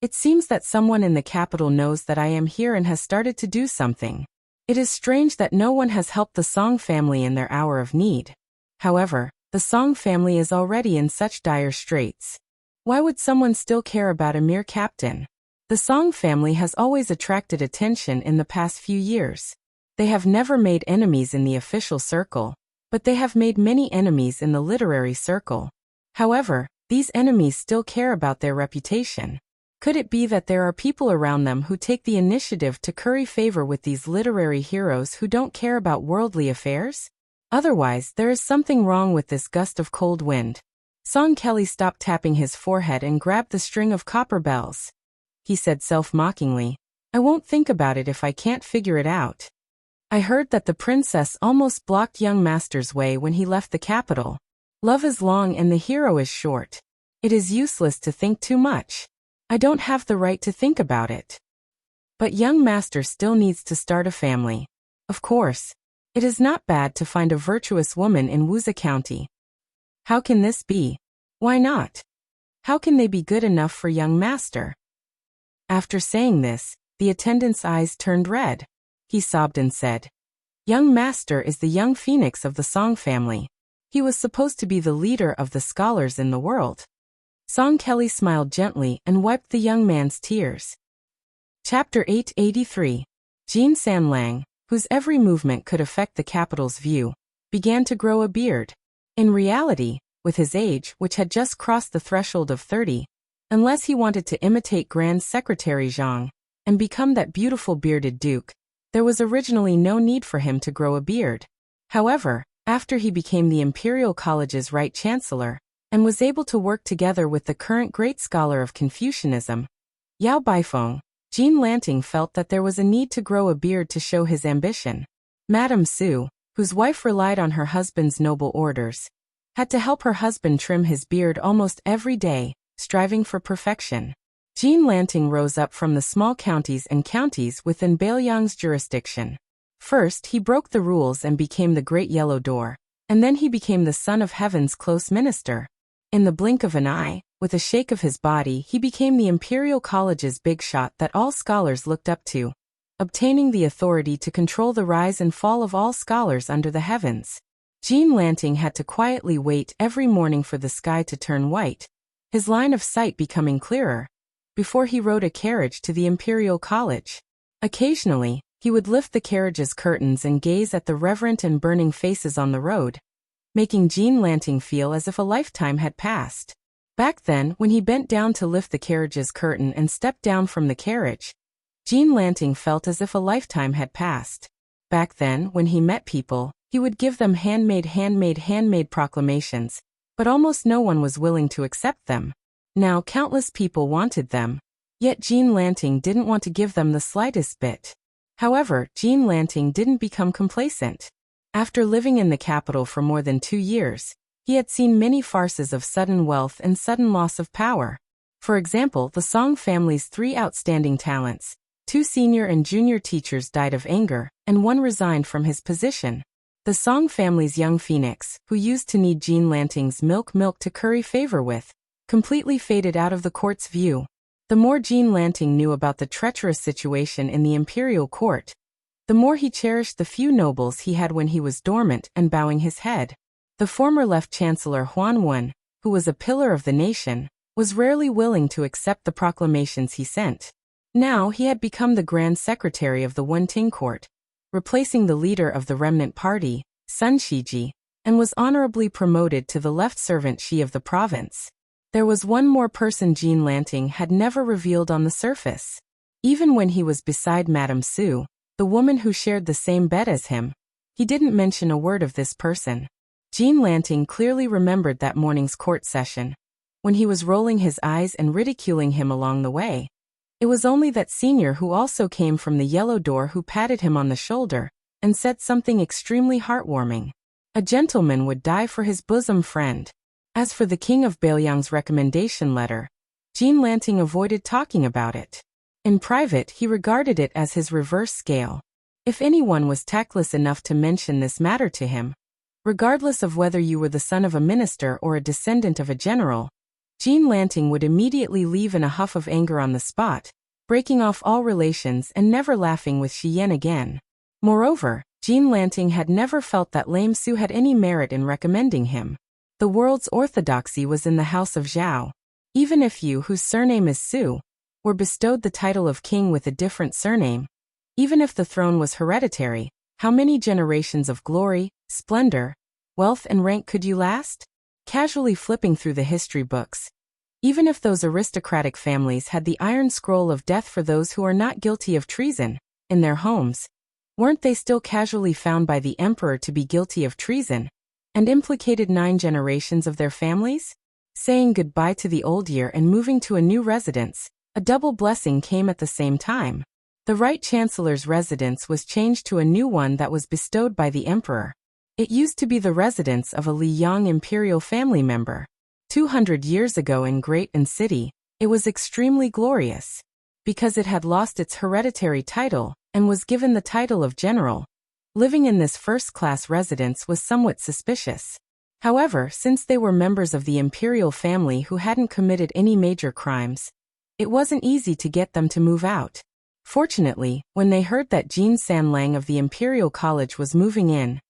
It seems that someone in the capital knows that I am here and has started to do something. It is strange that no one has helped the Song family in their hour of need. However, the Song family is already in such dire straits. Why would someone still care about a mere captain? The Song family has always attracted attention in the past few years. They have never made enemies in the official circle, but they have made many enemies in the literary circle. However, these enemies still care about their reputation. Could it be that there are people around them who take the initiative to curry favor with these literary heroes who don't care about worldly affairs? Otherwise, there is something wrong with this gust of cold wind. Song Kelly stopped tapping his forehead and grabbed the string of copper bells. He said self-mockingly, I won't think about it if I can't figure it out. I heard that the princess almost blocked young master's way when he left the capital. Love is long and the hero is short. It is useless to think too much. I don't have the right to think about it. But young master still needs to start a family. Of course. It is not bad to find a virtuous woman in Wuxia County. How can this be? Why not? How can they be good enough for young master? After saying this, the attendant's eyes turned red. He sobbed and said, Young master is the young phoenix of the Song family. He was supposed to be the leader of the scholars in the world. Song Kelly smiled gently and wiped the young man's tears. Chapter 883. Jean Sanlang, whose every movement could affect the capital's view, began to grow a beard. In reality, with his age, which had just crossed the threshold of 30, unless he wanted to imitate Grand Secretary Zhang and become that beautiful bearded duke, there was originally no need for him to grow a beard. However, after he became the Imperial College's Right Chancellor and was able to work together with the current great scholar of Confucianism, Yao Baifeng, Jean Lanting felt that there was a need to grow a beard to show his ambition. Madame Su, whose wife relied on her husband's noble orders, had to help her husband trim his beard almost every day, striving for perfection. Jean Lanting rose up from the small counties and counties within Bailiang's jurisdiction. First, he broke the rules and became the Great Yellow Door, and then he became the Son of Heaven's close minister. In the blink of an eye, with a shake of his body, he became the Imperial College's big shot that all scholars looked up to, obtaining the authority to control the rise and fall of all scholars under the heavens. Jean Lanting had to quietly wait every morning for the sky to turn white, his line of sight becoming clearer, before he rode a carriage to the Imperial College. Occasionally, he would lift the carriage's curtains and gaze at the reverent and burning faces on the road, making Jean Lanting feel as if a lifetime had passed. Back then, when he bent down to lift the carriage's curtain and stepped down from the carriage, Jean Lanting felt as if a lifetime had passed. Back then, when he met people, he would give them handmade proclamations, but almost no one was willing to accept them. Now countless people wanted them, yet Jean Lanting didn't want to give them the slightest bit. However, Jean Lanting didn't become complacent. After living in the capital for more than 2 years, he had seen many farces of sudden wealth and sudden loss of power. For example, the Song family's 3 outstanding talents, 2 senior and junior teachers died of anger, and 1 resigned from his position. The Song family's young phoenix, who used to need Jean Lanting's milk to curry favor with, completely faded out of the court's view. The more Jean Lanting knew about the treacherous situation in the imperial court, the more he cherished the few nobles he had when he was dormant and bowing his head. The former left chancellor Huan Wen, who was a pillar of the nation, was rarely willing to accept the proclamations he sent. Now he had become the grand secretary of the Wenting court, replacing the leader of the remnant party, Sun Shiji, and was honorably promoted to the left servant Shi of the province. There was one more person Jean Lanting had never revealed on the surface. Even when he was beside Madame Su, the woman who shared the same bed as him, he didn't mention a word of this person. Jean Lanting clearly remembered that morning's court session, when he was rolling his eyes and ridiculing him along the way. It was only that senior who also came from the Yellow Door who patted him on the shoulder and said something extremely heartwarming. A gentleman would die for his bosom friend. As for the King of Bailiang's recommendation letter, Jean Lanting avoided talking about it. In private, he regarded it as his reverse scale. If anyone was tactless enough to mention this matter to him, regardless of whether you were the son of a minister or a descendant of a general, Jean Lanting would immediately leave in a huff of anger on the spot, breaking off all relations and never laughing with Shi Yan again. Moreover, Jean Lanting had never felt that Lame Su had any merit in recommending him. The world's orthodoxy was in the house of Zhao. Even if you, whose surname is Su, were bestowed the title of king with a different surname, even if the throne was hereditary, how many generations of glory, splendor, wealth and rank could you last? Casually flipping through the history books, even if those aristocratic families had the iron scroll of death for those who are not guilty of treason, in their homes, weren't they still casually found by the emperor to be guilty of treason, and implicated 9 generations of their families? Saying goodbye to the old year and moving to a new residence, a double blessing came at the same time. The Right Chancellor's residence was changed to a new one that was bestowed by the emperor. It used to be the residence of a Liang imperial family member. 200 years ago in Great An City, it was extremely glorious. Because it had lost its hereditary title and was given the title of general, living in this first-class residence was somewhat suspicious. However, since they were members of the imperial family who hadn't committed any major crimes, it wasn't easy to get them to move out. Fortunately, when they heard that Jin Sanlang of the Imperial College was moving in,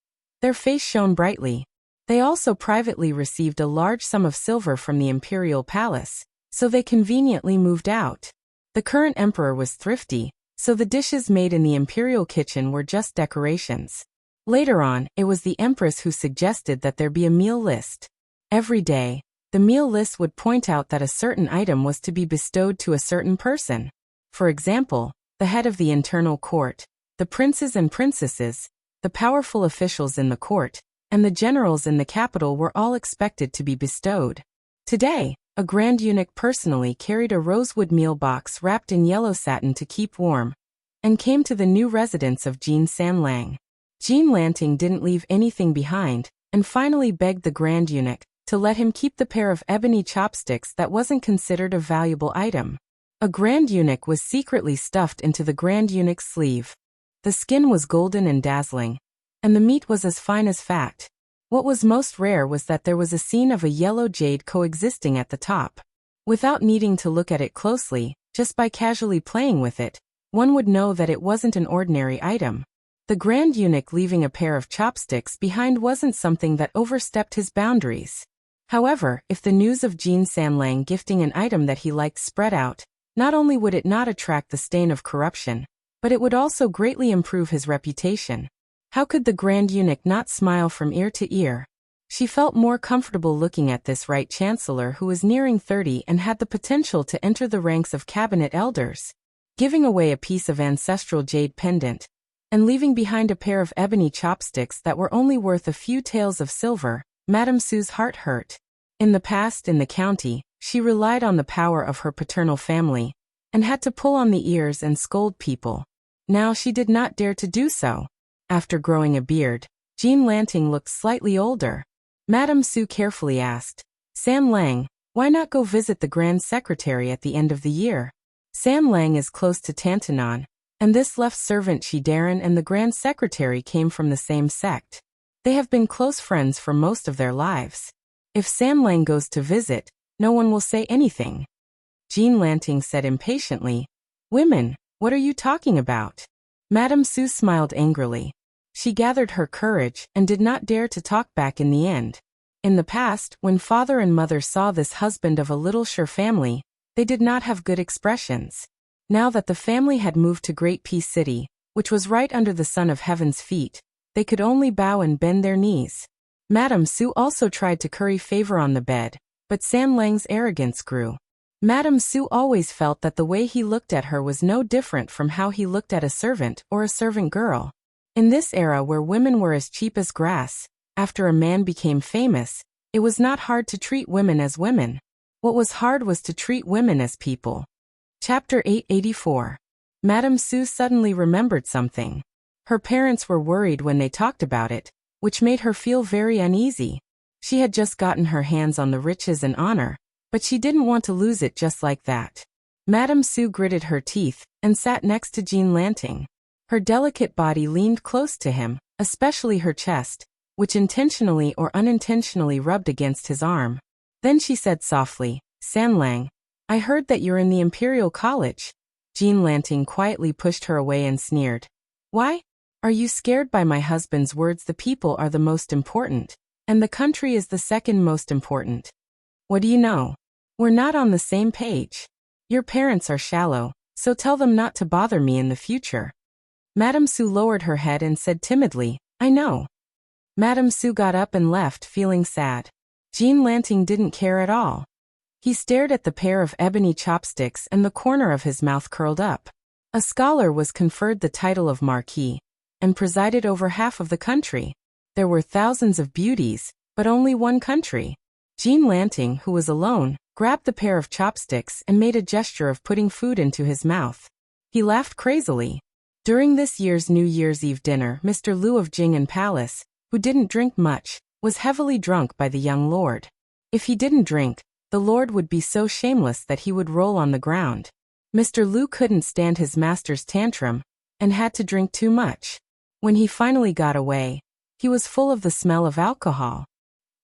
their face shone brightly. They also privately received a large sum of silver from the imperial palace, so they conveniently moved out. The current emperor was thrifty, so the dishes made in the imperial kitchen were just decorations. Later on, it was the empress who suggested that there be a meal list. Every day, the meal list would point out that a certain item was to be bestowed to a certain person. For example, the head of the internal court, the princes and princesses, the powerful officials in the court, and the generals in the capital were all expected to be bestowed. Today, a grand eunuch personally carried a rosewood meal box wrapped in yellow satin to keep warm, and came to the new residence of Jin Sanlang. Jin Lanting didn't leave anything behind, and finally begged the grand eunuch to let him keep the pair of ebony chopsticks that wasn't considered a valuable item. A grand eunuch was secretly stuffed into the grand eunuch's sleeve. The skin was golden and dazzling, and the meat was as fine as fat. What was most rare was that there was a scene of a yellow jade coexisting at the top. Without needing to look at it closely, just by casually playing with it, one would know that it wasn't an ordinary item. The grand eunuch leaving a pair of chopsticks behind wasn't something that overstepped his boundaries. However, if the news of Jin Sanlang gifting an item that he liked spread out, not only would it not attract the stain of corruption, but it would also greatly improve his reputation. How could the grand eunuch not smile from ear to ear? She felt more comfortable looking at this right chancellor who was nearing 30 and had the potential to enter the ranks of cabinet elders. Giving away a piece of ancestral jade pendant, and leaving behind a pair of ebony chopsticks that were only worth a few taels of silver, Madame Su's heart hurt. In the past in the county, she relied on the power of her paternal family, and had to pull on the ears and scold people. Now she did not dare to do so. After growing a beard, Jin Lanting looked slightly older. Madame Su carefully asked, "San Lang, why not go visit the Grand Secretary at the end of the year? San Lang is close to Tantanon, and this left servant Shidaran and the Grand Secretary came from the same sect. They have been close friends for most of their lives. If San Lang goes to visit, no one will say anything." Jin Lanting said impatiently, "Women, what are you talking about?" Madame Su smiled angrily. She gathered her courage and did not dare to talk back in the end. In the past, when father and mother saw this husband of a little sure family, they did not have good expressions. Now that the family had moved to Great Peace City, which was right under the sun of heaven's feet, they could only bow and bend their knees. Madame Su also tried to curry favor on the bed, but San Lang's arrogance grew. Madame Su always felt that the way he looked at her was no different from how he looked at a servant or a servant girl. In this era where women were as cheap as grass, after a man became famous, it was not hard to treat women as women. What was hard was to treat women as people. Chapter 884. Madame Su suddenly remembered something. Her parents were worried when they talked about it, which made her feel very uneasy. She had just gotten her hands on the riches and honor, but she didn't want to lose it just like that. Madame Su gritted her teeth and sat next to Jin Lanting. Her delicate body leaned close to him, especially her chest, which intentionally or unintentionally rubbed against his arm. Then she said softly, "San Lang, I heard that you're in the Imperial College." Jin Lanting quietly pushed her away and sneered. "Why? Are you scared by my husband's words? The people are the most important, and the country is the second most important. What do you know? We're not on the same page. Your parents are shallow, so tell them not to bother me in the future." Madame Su lowered her head and said timidly, "I know." Madame Su got up and left, feeling sad. Jin Lanting didn't care at all. He stared at the pair of ebony chopsticks and the corner of his mouth curled up. A scholar was conferred the title of Marquis, and presided over half of the country. There were thousands of beauties, but only one country. Jin Lanting, who was alone, grabbed the pair of chopsticks and made a gesture of putting food into his mouth. He laughed crazily. During this year's New Year's Eve dinner, Mr. Liu of Jing'an Palace, who didn't drink much, was heavily drunk by the young lord. If he didn't drink, the lord would be so shameless that he would roll on the ground. Mr. Lu couldn't stand his master's tantrum, and had to drink too much. When he finally got away, he was full of the smell of alcohol.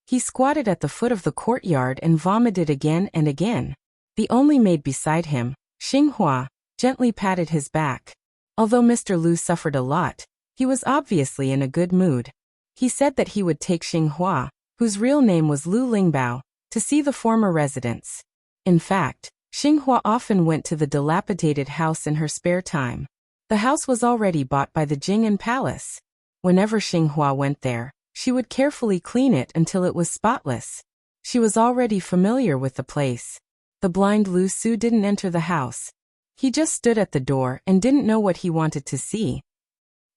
He squatted at the foot of the courtyard and vomited again and again. The only maid beside him, Xinghua, gently patted his back. Although Mr. Lu suffered a lot, he was obviously in a good mood. He said that he would take Xinghua, whose real name was Lu Lingbao, to see the former residence. In fact, Xinghua often went to the dilapidated house in her spare time. The house was already bought by the Jing'an Palace. Whenever Xinghua went there, she would carefully clean it until it was spotless. She was already familiar with the place. The blind Lu Su didn't enter the house. He just stood at the door and didn't know what he wanted to see.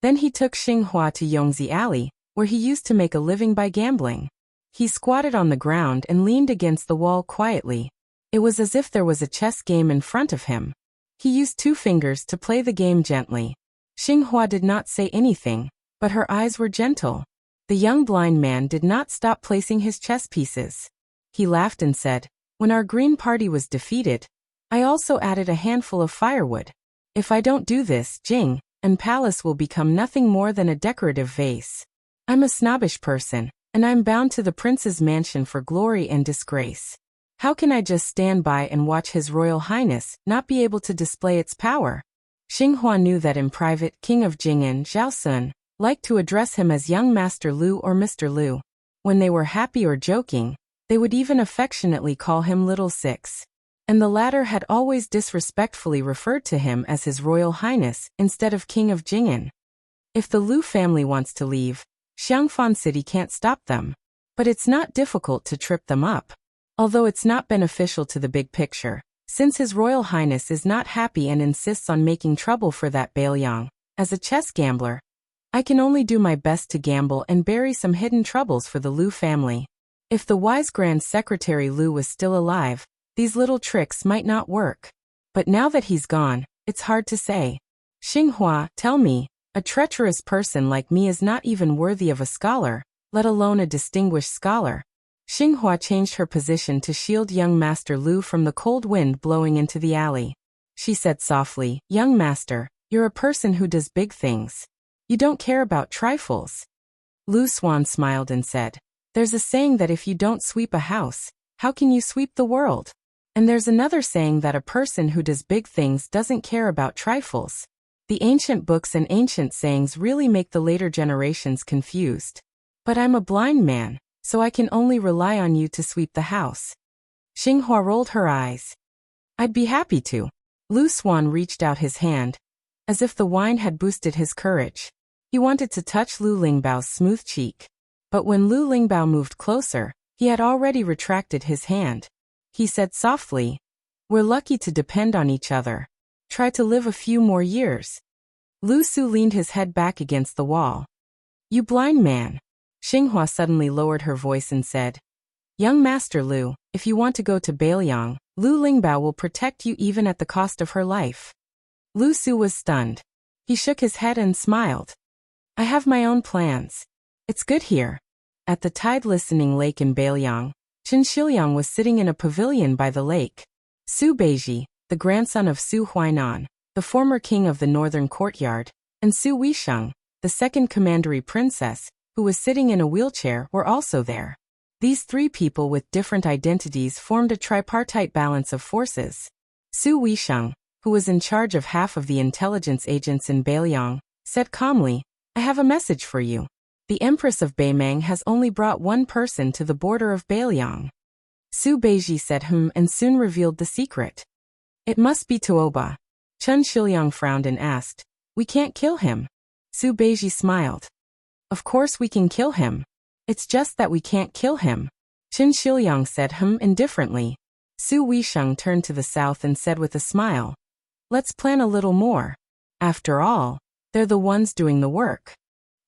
Then he took Xinghua to Yongzi Alley, where he used to make a living by gambling. He squatted on the ground and leaned against the wall quietly. It was as if there was a chess game in front of him. He used 2 fingers to play the game gently. Xinghua did not say anything, but her eyes were gentle. The young blind man did not stop placing his chess pieces. He laughed and said, "When our green party was defeated, I also added a handful of firewood. If I don't do this, Jing'an Palace will become nothing more than a decorative vase. I'm a snobbish person, and I'm bound to the prince's mansion for glory and disgrace. How can I just stand by and watch His Royal Highness not be able to display its power?" Xinghua knew that in private, King of Jing'an, Zhao Sun, liked to address him as young Master Lu or Mr. Lu. When they were happy or joking, they would even affectionately call him Little Six. And the latter had always disrespectfully referred to him as His Royal Highness instead of King of Jing'an. If the Lu family wants to leave, Xiangfan City can't stop them. But it's not difficult to trip them up. Although it's not beneficial to the big picture, since His Royal Highness is not happy and insists on making trouble for that Bailiang. As a chess gambler, I can only do my best to gamble and bury some hidden troubles for the Lu family. If the wise Grand Secretary Lu was still alive, these little tricks might not work. But now that he's gone, it's hard to say. Xinghua, tell me, a treacherous person like me is not even worthy of a scholar, let alone a distinguished scholar. Xinghua changed her position to shield young Master Lu from the cold wind blowing into the alley. She said softly, "Young master, you're a person who does big things. You don't care about trifles." Lu Swan smiled and said, "There's a saying that if you don't sweep a house, how can you sweep the world? And there's another saying that a person who does big things doesn't care about trifles." The ancient books and ancient sayings really make the later generations confused. But I'm a blind man, so I can only rely on you to sweep the house. Xinghua rolled her eyes. "I'd be happy to." Lu Swan reached out his hand, as if the wine had boosted his courage. He wanted to touch Lu Lingbao's smooth cheek. But when Lu Lingbao moved closer, he had already retracted his hand. He said softly, "We're lucky to depend on each other. Try to live a few more years." Lu Su leaned his head back against the wall. "You blind man." Xinghua suddenly lowered her voice and said, "Young Master Lu, if you want to go to Bailiang, Lu Lingbao will protect you even at the cost of her life." Lu Su was stunned. He shook his head and smiled. "I have my own plans. It's good here." At the tide-listening lake in Bailiang, Chen Xilyang was sitting in a pavilion by the lake. Su Beiji, the grandson of Su Huainan, the former king of the northern courtyard, and Su Weisheng, the second commandery princess, who was sitting in a wheelchair, were also there. These 3 people with different identities formed a tripartite balance of forces. Su Weisheng, who was in charge of half of the intelligence agents in Bailiang, said calmly, "I have a message for you. The Empress of Beimang has only brought 1 person to the border of Bailiang." Su Beiji said and soon revealed the secret. "It must be Tuoba." Chen Xilyang frowned and asked, "We can't kill him?" Su Beiji smiled. "Of course we can kill him. It's just that we can't kill him." Chen Xilyang said indifferently. Su Weisheng turned to the south and said with a smile, "Let's plan a little more. After all, they're the ones doing the work."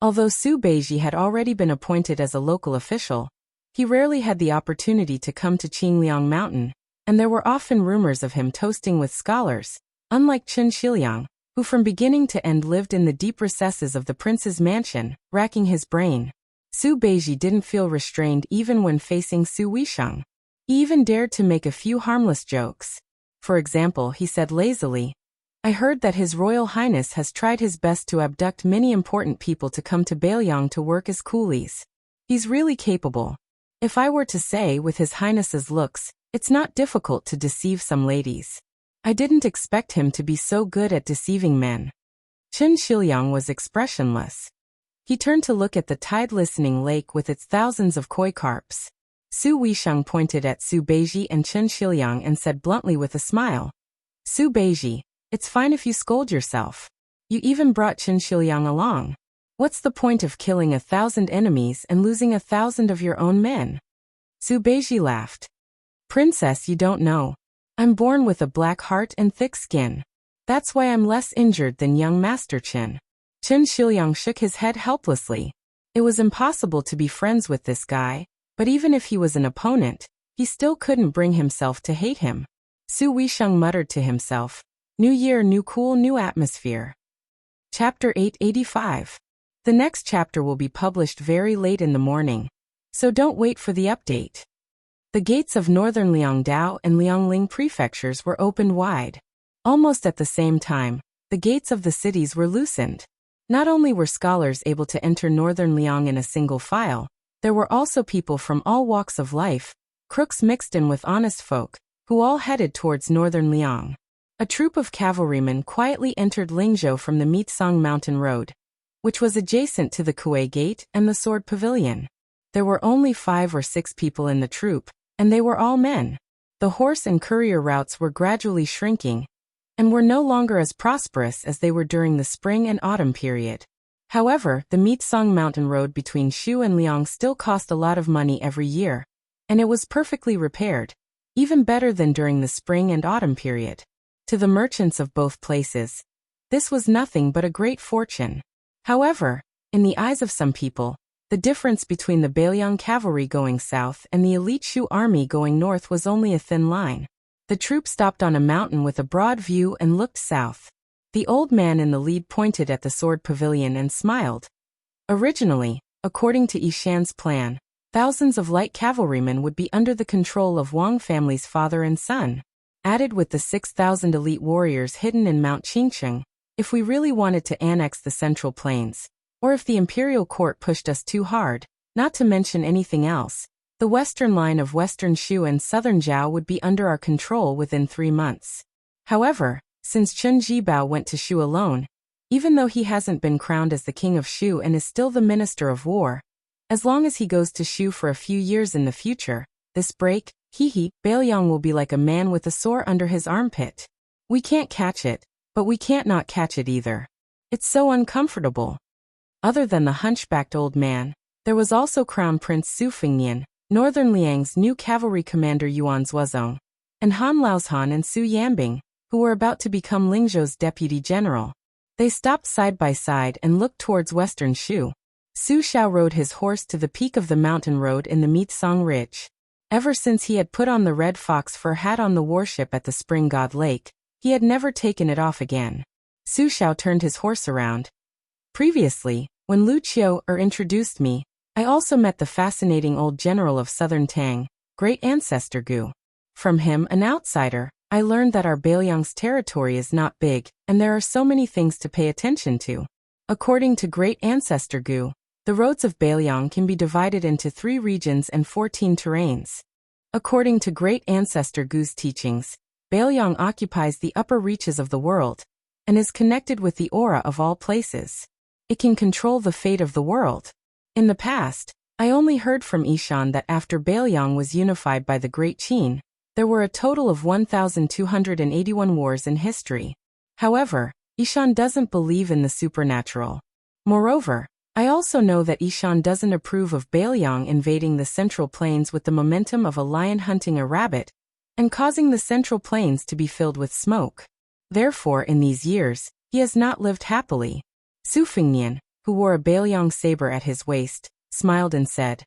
Although Su Beiji had already been appointed as a local official, he rarely had the opportunity to come to Qingliang Mountain, and there were often rumors of him toasting with scholars, unlike Chen Xilyang, who from beginning to end lived in the deep recesses of the prince's mansion, racking his brain. Su Beiji didn't feel restrained even when facing Su Weisheng. He even dared to make a few harmless jokes. For example, he said lazily, "I heard that His Royal Highness has tried his best to abduct many important people to come to Bailiang to work as coolies. He's really capable. If I were to say with His Highness's looks, it's not difficult to deceive some ladies. I didn't expect him to be so good at deceiving men." Chen Shiliang was expressionless. He turned to look at the tide-listening lake with its thousands of koi carps. Su Weisheng pointed at Su Beiji and Chen Shiliang and said bluntly with a smile, "Su Beiji, it's fine if you scold yourself. You even brought Chen Shiliang along. What's the point of killing 1,000 enemies and losing 1,000 of your own men?" Su Beiji laughed. "Princess, you don't know. I'm born with a black heart and thick skin. That's why I'm less injured than young Master Chen." Chen Shiliang shook his head helplessly. It was impossible to be friends with this guy, but even if he was an opponent, he still couldn't bring himself to hate him. Su Weisheng muttered to himself, "New year, new cool, new atmosphere." Chapter 885. The next chapter will be published very late in the morning, so don't wait for the update. The gates of northern Liangdao and Liangling prefectures were opened wide. Almost at the same time, the gates of the cities were loosened. Not only were scholars able to enter northern Liang in a single file, there were also people from all walks of life, crooks mixed in with honest folk, who all headed towards northern Liang. A troop of cavalrymen quietly entered Lingzhou from the Mitsang Mountain Road, which was adjacent to the Kuei Gate and the Sword Pavilion. There were only 5 or 6 people in the troop, and they were all men. The horse and courier routes were gradually shrinking, and were no longer as prosperous as they were during the spring and autumn period. However, the Mitsang Mountain Road between Shu and Liang still cost a lot of money every year, and it was perfectly repaired, even better than during the spring and autumn period. To the merchants of both places, this was nothing but a great fortune. However, in the eyes of some people, the difference between the Bailiang cavalry going south and the elite Shu army going north was only a thin line. The troop stopped on a mountain with a broad view and looked south. The old man in the lead pointed at the Sword Pavilion and smiled. Originally, according to Yishan's plan, thousands of light cavalrymen would be under the control of Wang family's father and son. Added with the 6,000 elite warriors hidden in Mount Qingsheng, if we really wanted to annex the Central Plains, or if the imperial court pushed us too hard, not to mention anything else, the western line of western Shu and southern Zhao would be under our control within 3 months. However, since Chen Jibao went to Shu alone, even though he hasn't been crowned as the king of Shu and is still the minister of war, as long as he goes to Shu for a few years in the future, this break, Bailiang will be like a man with a sore under his armpit. We can't catch it, but we can't not catch it either. It's so uncomfortable. Other than the hunchbacked old man, there was also Crown Prince Su Fengnian, Northern Liang's new cavalry commander Yuan Zuozong, and Han Laozhan and Su Yambing, who were about to become Lingzhou's deputy general. They stopped side by side and looked towards western Shu. Su Xiao rode his horse to the peak of the mountain road in the Mitsang Ridge. Ever since he had put on the red fox fur hat on the warship at the Spring God Lake, he had never taken it off again. Su Xiao turned his horse around. Previously, when Lu Qiu introduced me, I also met the fascinating old general of southern Tang, great ancestor Gu. From him, an outsider, I learned that our Bailiang's territory is not big, and there are so many things to pay attention to. According to great ancestor Gu, the roads of Bailiang can be divided into 3 regions and 14 terrains. According to great ancestor Gu's teachings, Bailiang occupies the upper reaches of the world, and is connected with the aura of all places. It can control the fate of the world. In the past, I only heard from Yishan that after Bailiang was unified by the Great Qin, there were a total of 1,281 wars in history. However, Yishan doesn't believe in the supernatural. Moreover, I also know that Yishan doesn't approve of Bailiang invading the Central Plains with the momentum of a lion hunting a rabbit, and causing the Central Plains to be filled with smoke. Therefore, in these years, he has not lived happily. Su Fengnian, who wore a Bailiang saber at his waist, smiled and said,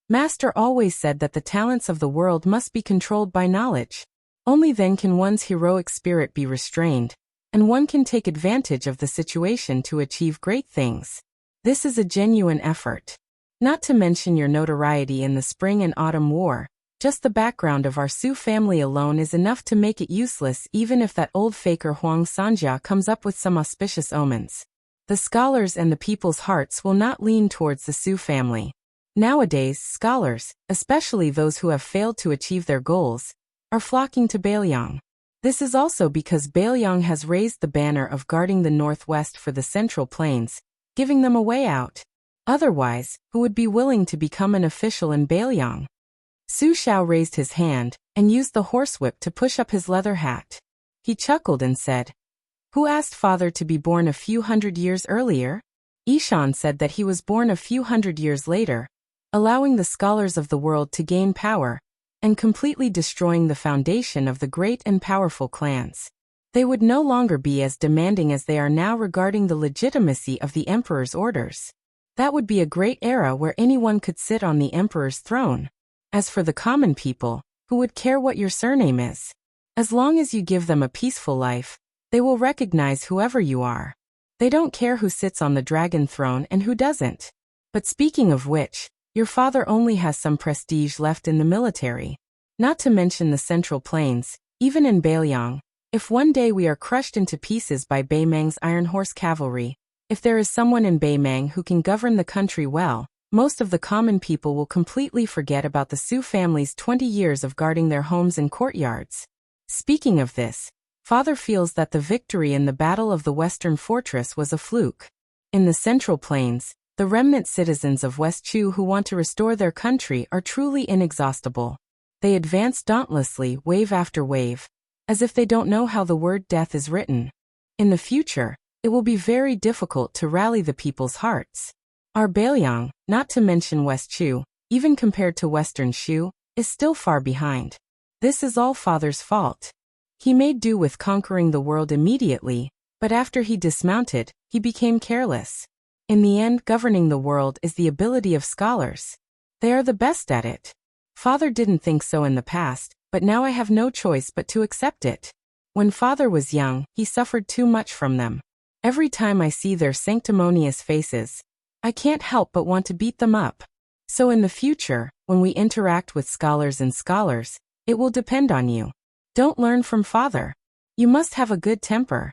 "Master always said that the talents of the world must be controlled by knowledge. Only then can one's heroic spirit be restrained, and one can take advantage of the situation to achieve great things. This is a genuine effort." Not to mention your notoriety in the Spring and Autumn War. Just the background of our Su family alone is enough to make it useless even if that old faker Huang Sanjia comes up with some auspicious omens. The scholars and the people's hearts will not lean towards the Su family. Nowadays, scholars, especially those who have failed to achieve their goals, are flocking to Bailiang. This is also because Bailiang has raised the banner of guarding the northwest for the Central Plains, giving them a way out. Otherwise, who would be willing to become an official in Bailiang? Su Xiao raised his hand and used the horsewhip to push up his leather hat. He chuckled and said, "Who asked father to be born a few hundred years earlier?" Ishan said that he was born a few hundred years later, allowing the scholars of the world to gain power, and completely destroying the foundation of the great and powerful clans. They would no longer be as demanding as they are now regarding the legitimacy of the emperor's orders. That would be a great era where anyone could sit on the emperor's throne. As for the common people, who would care what your surname is? As long as you give them a peaceful life, they will recognize whoever you are. They don't care who sits on the dragon throne and who doesn't. But speaking of which, your father only has some prestige left in the military. Not to mention the Central Plains, even in Bailiang. If one day we are crushed into pieces by Baimang's Iron Horse Cavalry, if there is someone in Baimang who can govern the country well, most of the common people will completely forget about the Su family's 20 years of guarding their homes and courtyards. Speaking of this, father feels that the victory in the Battle of the Western Fortress was a fluke. In the Central Plains, the remnant citizens of West Chu who want to restore their country are truly inexhaustible. They advance dauntlessly, wave after wave, as if they don't know how the word death is written. In the future, it will be very difficult to rally the people's hearts. Our Bailiang, not to mention West Chu, even compared to Western Shu, is still far behind. This is all father's fault. He made do with conquering the world immediately, but after he dismounted, he became careless. In the end, governing the world is the ability of scholars. They are the best at it. Father didn't think so in the past, but now I have no choice but to accept it. When father was young, he suffered too much from them. Every time I see their sanctimonious faces, I can't help but want to beat them up. So in the future, when we interact with scholars and scholars, it will depend on you. Don't learn from father. You must have a good temper.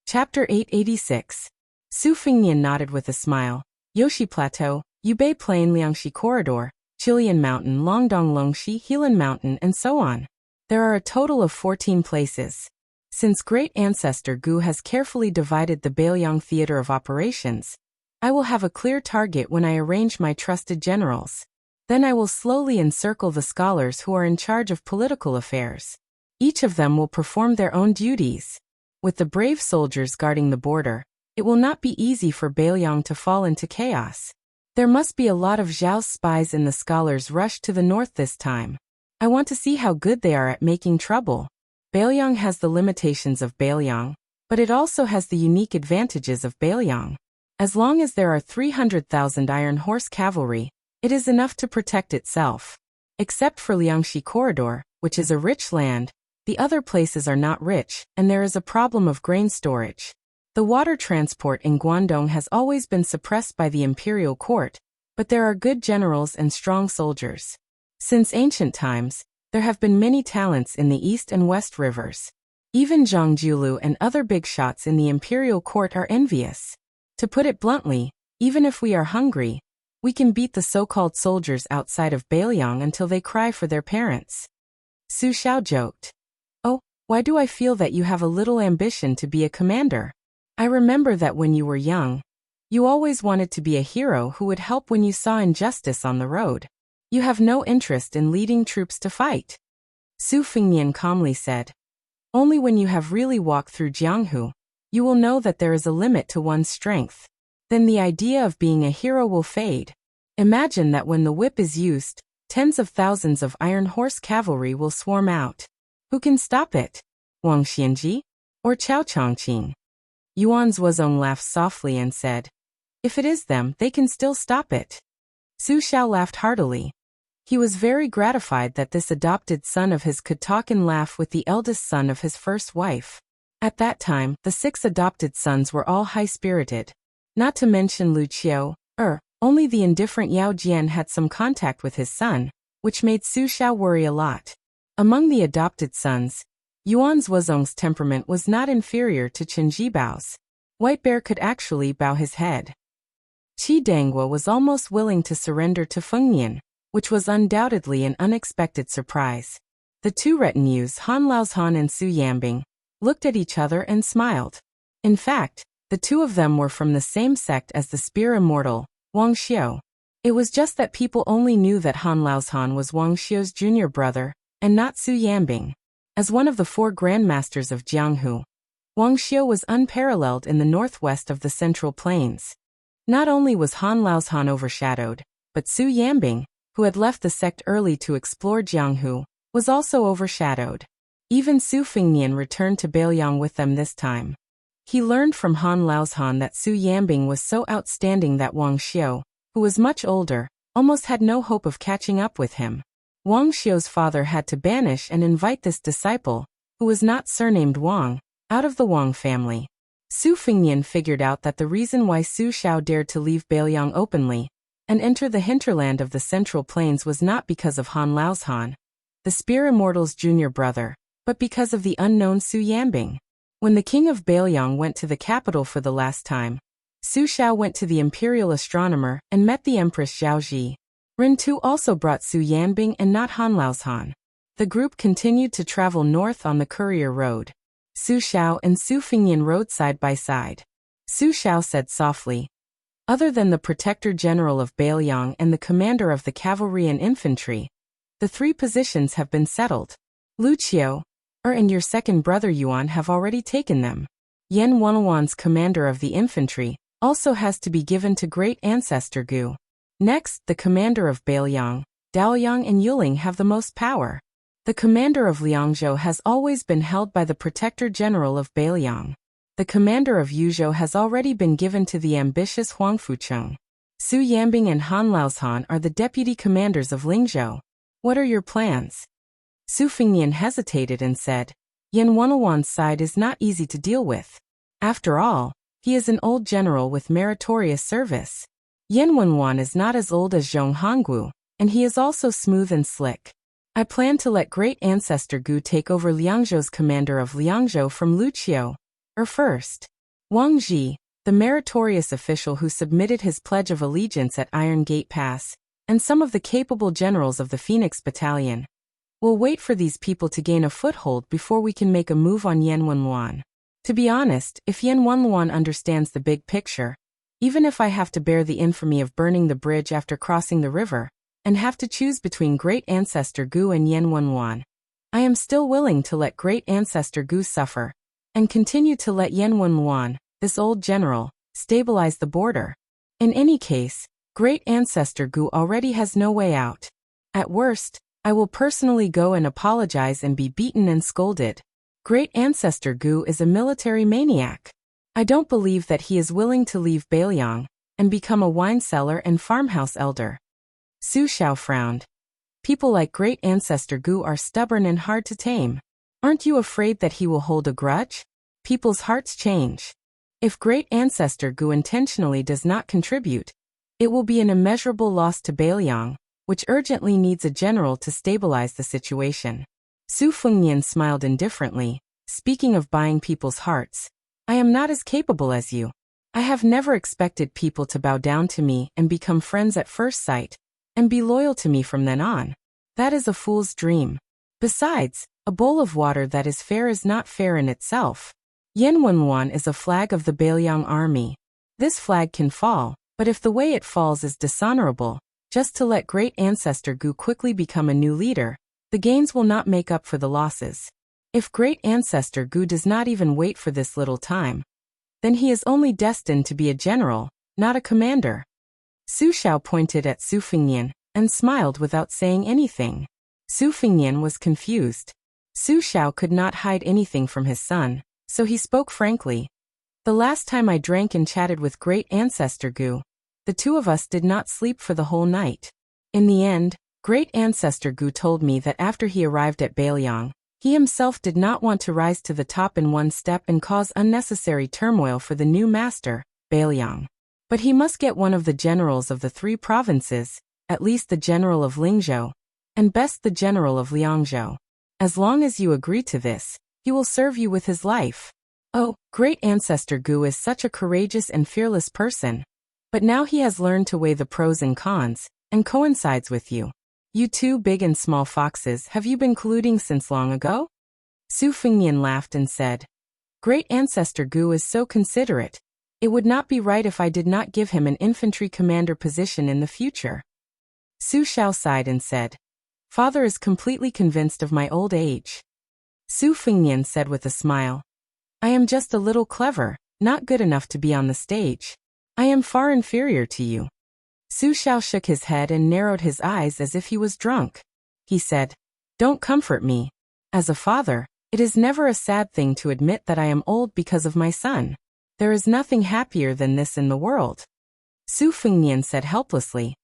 Chapter 886. Su Fingnian nodded with a smile. Yoshi Plateau, Yubei Plain, Liangxi Corridor, Chilian Mountain, Longdong Longxi, Helan Mountain, and so on. There are a total of 14 places. Since great ancestor Gu has carefully divided the Bailiang theater of operations, I will have a clear target when I arrange my trusted generals. Then I will slowly encircle the scholars who are in charge of political affairs. Each of them will perform their own duties. With the brave soldiers guarding the border, it will not be easy for Bailiang to fall into chaos. There must be a lot of Zhao's spies in the scholars' rush to the north this time. I want to see how good they are at making trouble. Bailiang has the limitations of Bailiang, but it also has the unique advantages of Bailiang. As long as there are 300,000 Iron Horse Cavalry, it is enough to protect itself. Except for Liangxi Corridor, which is a rich land, the other places are not rich, and there is a problem of grain storage. The water transport in Guangdong has always been suppressed by the imperial court, but there are good generals and strong soldiers. Since ancient times, there have been many talents in the east and west rivers. Even Zhang Julu and other big shots in the imperial court are envious. To put it bluntly, even if we are hungry, we can beat the so-called soldiers outside of Bailiang until they cry for their parents. Su Xiao joked. Oh, why do I feel that you have a little ambition to be a commander? I remember that when you were young, you always wanted to be a hero who would help when you saw injustice on the road. You have no interest in leading troops to fight. Su Fingnian calmly said. Only when you have really walked through Jianghu, you will know that there is a limit to one's strength. Then the idea of being a hero will fade. Imagine that when the whip is used, tens of thousands of Iron Horse Cavalry will swarm out. Who can stop it? Wang Xianji? Or Chao Chongqing? Yuan Zuozong laughed softly and said, If it is them, they can still stop it. Su Xiao laughed heartily. He was very gratified that this adopted son of his could talk and laugh with the eldest son of his first wife. At that time, the 6 adopted sons were all high-spirited. Not to mention Lu Qiu, Only the indifferent Yao Jian had some contact with his son, which made Su Xiao worry a lot. Among the adopted sons, Yuan Zhuozong's temperament was not inferior to Chen Jibao's. White Bear could actually bow his head. Qi Dangua was almost willing to surrender to Feng Nian, which was undoubtedly an unexpected surprise. The two retinues, Han Laozhan and Su Yambing, looked at each other and smiled. In fact, the two of them were from the same sect as the Spear Immortal, Wang Xiu. It was just that people only knew that Han Laozhan was Wang Xiu's junior brother, and not Su Yambing. As one of the 4 grandmasters of Jianghu, Wang Xiu was unparalleled in the northwest of the Central Plains. Not only was Han Laozhan overshadowed, but Su Yambing, who had left the sect early to explore Jianghu, was also overshadowed. Even Su Fengnian returned to Beiliang with them this time. He learned from Han Laozhan that Su Yambing was so outstanding that Wang Xiu, who was much older, almost had no hope of catching up with him. Wang Xiu's father had to banish and invite this disciple, who was not surnamed Wang, out of the Wang family. Su Fengnian figured out that the reason why Su Xiao dared to leave Beiliang openly and enter the hinterland of the Central Plains was not because of Han Laozhan, the Spear Immortal's junior brother, but because of the unknown Su Yambing. When the king of Beiliang went to the capital for the last time, Su Xiao went to the imperial astronomer and met the Empress Zhaoji. Ren Tu also brought Su Yanbing and not Han Laozhan. The group continued to travel north on the courier road. Su Xiao and Su Fengnian rode side by side. Su Xiao said softly, "Other than the Protector General of Beiliang and the commander of the cavalry and infantry, the 3 positions have been settled. Lu Qiu, and your second brother Yuan have already taken them. Yan Wenwan's commander of the infantry also has to be given to Great Ancestor Gu. Next, the commander of Beiliang, Daoyang and Yuling have the most power. The commander of Liangzhou has always been held by the Protector General of Beiliang. The commander of Yuzhou has already been given to the ambitious Huang Fucheng. Su Yambing and Han Laozhan are the deputy commanders of Lingzhou. What are your plans?" Su Fengnian hesitated and said, "Yan Wenwan's side is not easy to deal with. After all, he is an old general with meritorious service. Yan Wenwan is not as old as Zhong Honggu, and he is also smooth and slick. I plan to let Great Ancestor Gu take over Liangzhou's commander of Liangzhou from Lu Qiu, first. Wang Ji, the meritorious official who submitted his pledge of allegiance at Iron Gate Pass, and some of the capable generals of the Phoenix Battalion. We'll wait for these people to gain a foothold before we can make a move on Yan Wenwan. To be honest, if Yan Wenwan understands the big picture, even if I have to bear the infamy of burning the bridge after crossing the river, and have to choose between Great Ancestor Gu and Yan Wenwan, I am still willing to let Great Ancestor Gu suffer, and continue to let Yan Wenwan, this old general, stabilize the border. In any case, Great Ancestor Gu already has no way out. At worst, I will personally go and apologize and be beaten and scolded. Great Ancestor Gu is a military maniac. I don't believe that he is willing to leave Beiliang and become a wine cellar and farmhouse elder." Su Xiao frowned. "People like Great Ancestor Gu are stubborn and hard to tame. Aren't you afraid that he will hold a grudge? People's hearts change. If Great Ancestor Gu intentionally does not contribute, it will be an immeasurable loss to Beiliang, which urgently needs a general to stabilize the situation." Su Fengnian smiled indifferently. "Speaking of buying people's hearts, I am not as capable as you. I have never expected people to bow down to me and become friends at first sight, and be loyal to me from then on. That is a fool's dream. Besides, a bowl of water that is fair is not fair in itself. Yan Wenwan is a flag of the Beiliang army. This flag can fall, but if the way it falls is dishonorable, just to let Great Ancestor Gu quickly become a new leader, the gains will not make up for the losses. If Great Ancestor Gu does not even wait for this little time, then he is only destined to be a general, not a commander." Su Xiao pointed at Su Fengnian and smiled without saying anything. Su Fengnian was confused. Su Xiao could not hide anything from his son, so he spoke frankly. "The last time I drank and chatted with Great Ancestor Gu, the two of us did not sleep for the whole night. In the end, Great Ancestor Gu told me that after he arrived at Beiliang, he himself did not want to rise to the top in one step and cause unnecessary turmoil for the new master, Beiliang. But he must get one of the generals of the 3 provinces, at least the general of Lingzhou, and best the general of Liangzhou. As long as you agree to this, he will serve you with his life. Oh, great ancestor Gu is such a courageous and fearless person. But now he has learned to weigh the pros and cons, and coincides with you. You 2 big and small foxes, have you been colluding since long ago? Su Fengnian laughed and said, Great ancestor Gu is so considerate. It would not be right if I did not give him an infantry commander position in the future. Su Xiao sighed and said, Father is completely convinced of my old age. Su Fengnian said with a smile, I am just a little clever, not good enough to be on the stage. I am far inferior to you. Su Xiao shook his head and narrowed his eyes as if he was drunk. He said, Don't comfort me. As a father, it is never a sad thing to admit that I am old because of my son. There is nothing happier than this in the world. Su Fengnian said helplessly,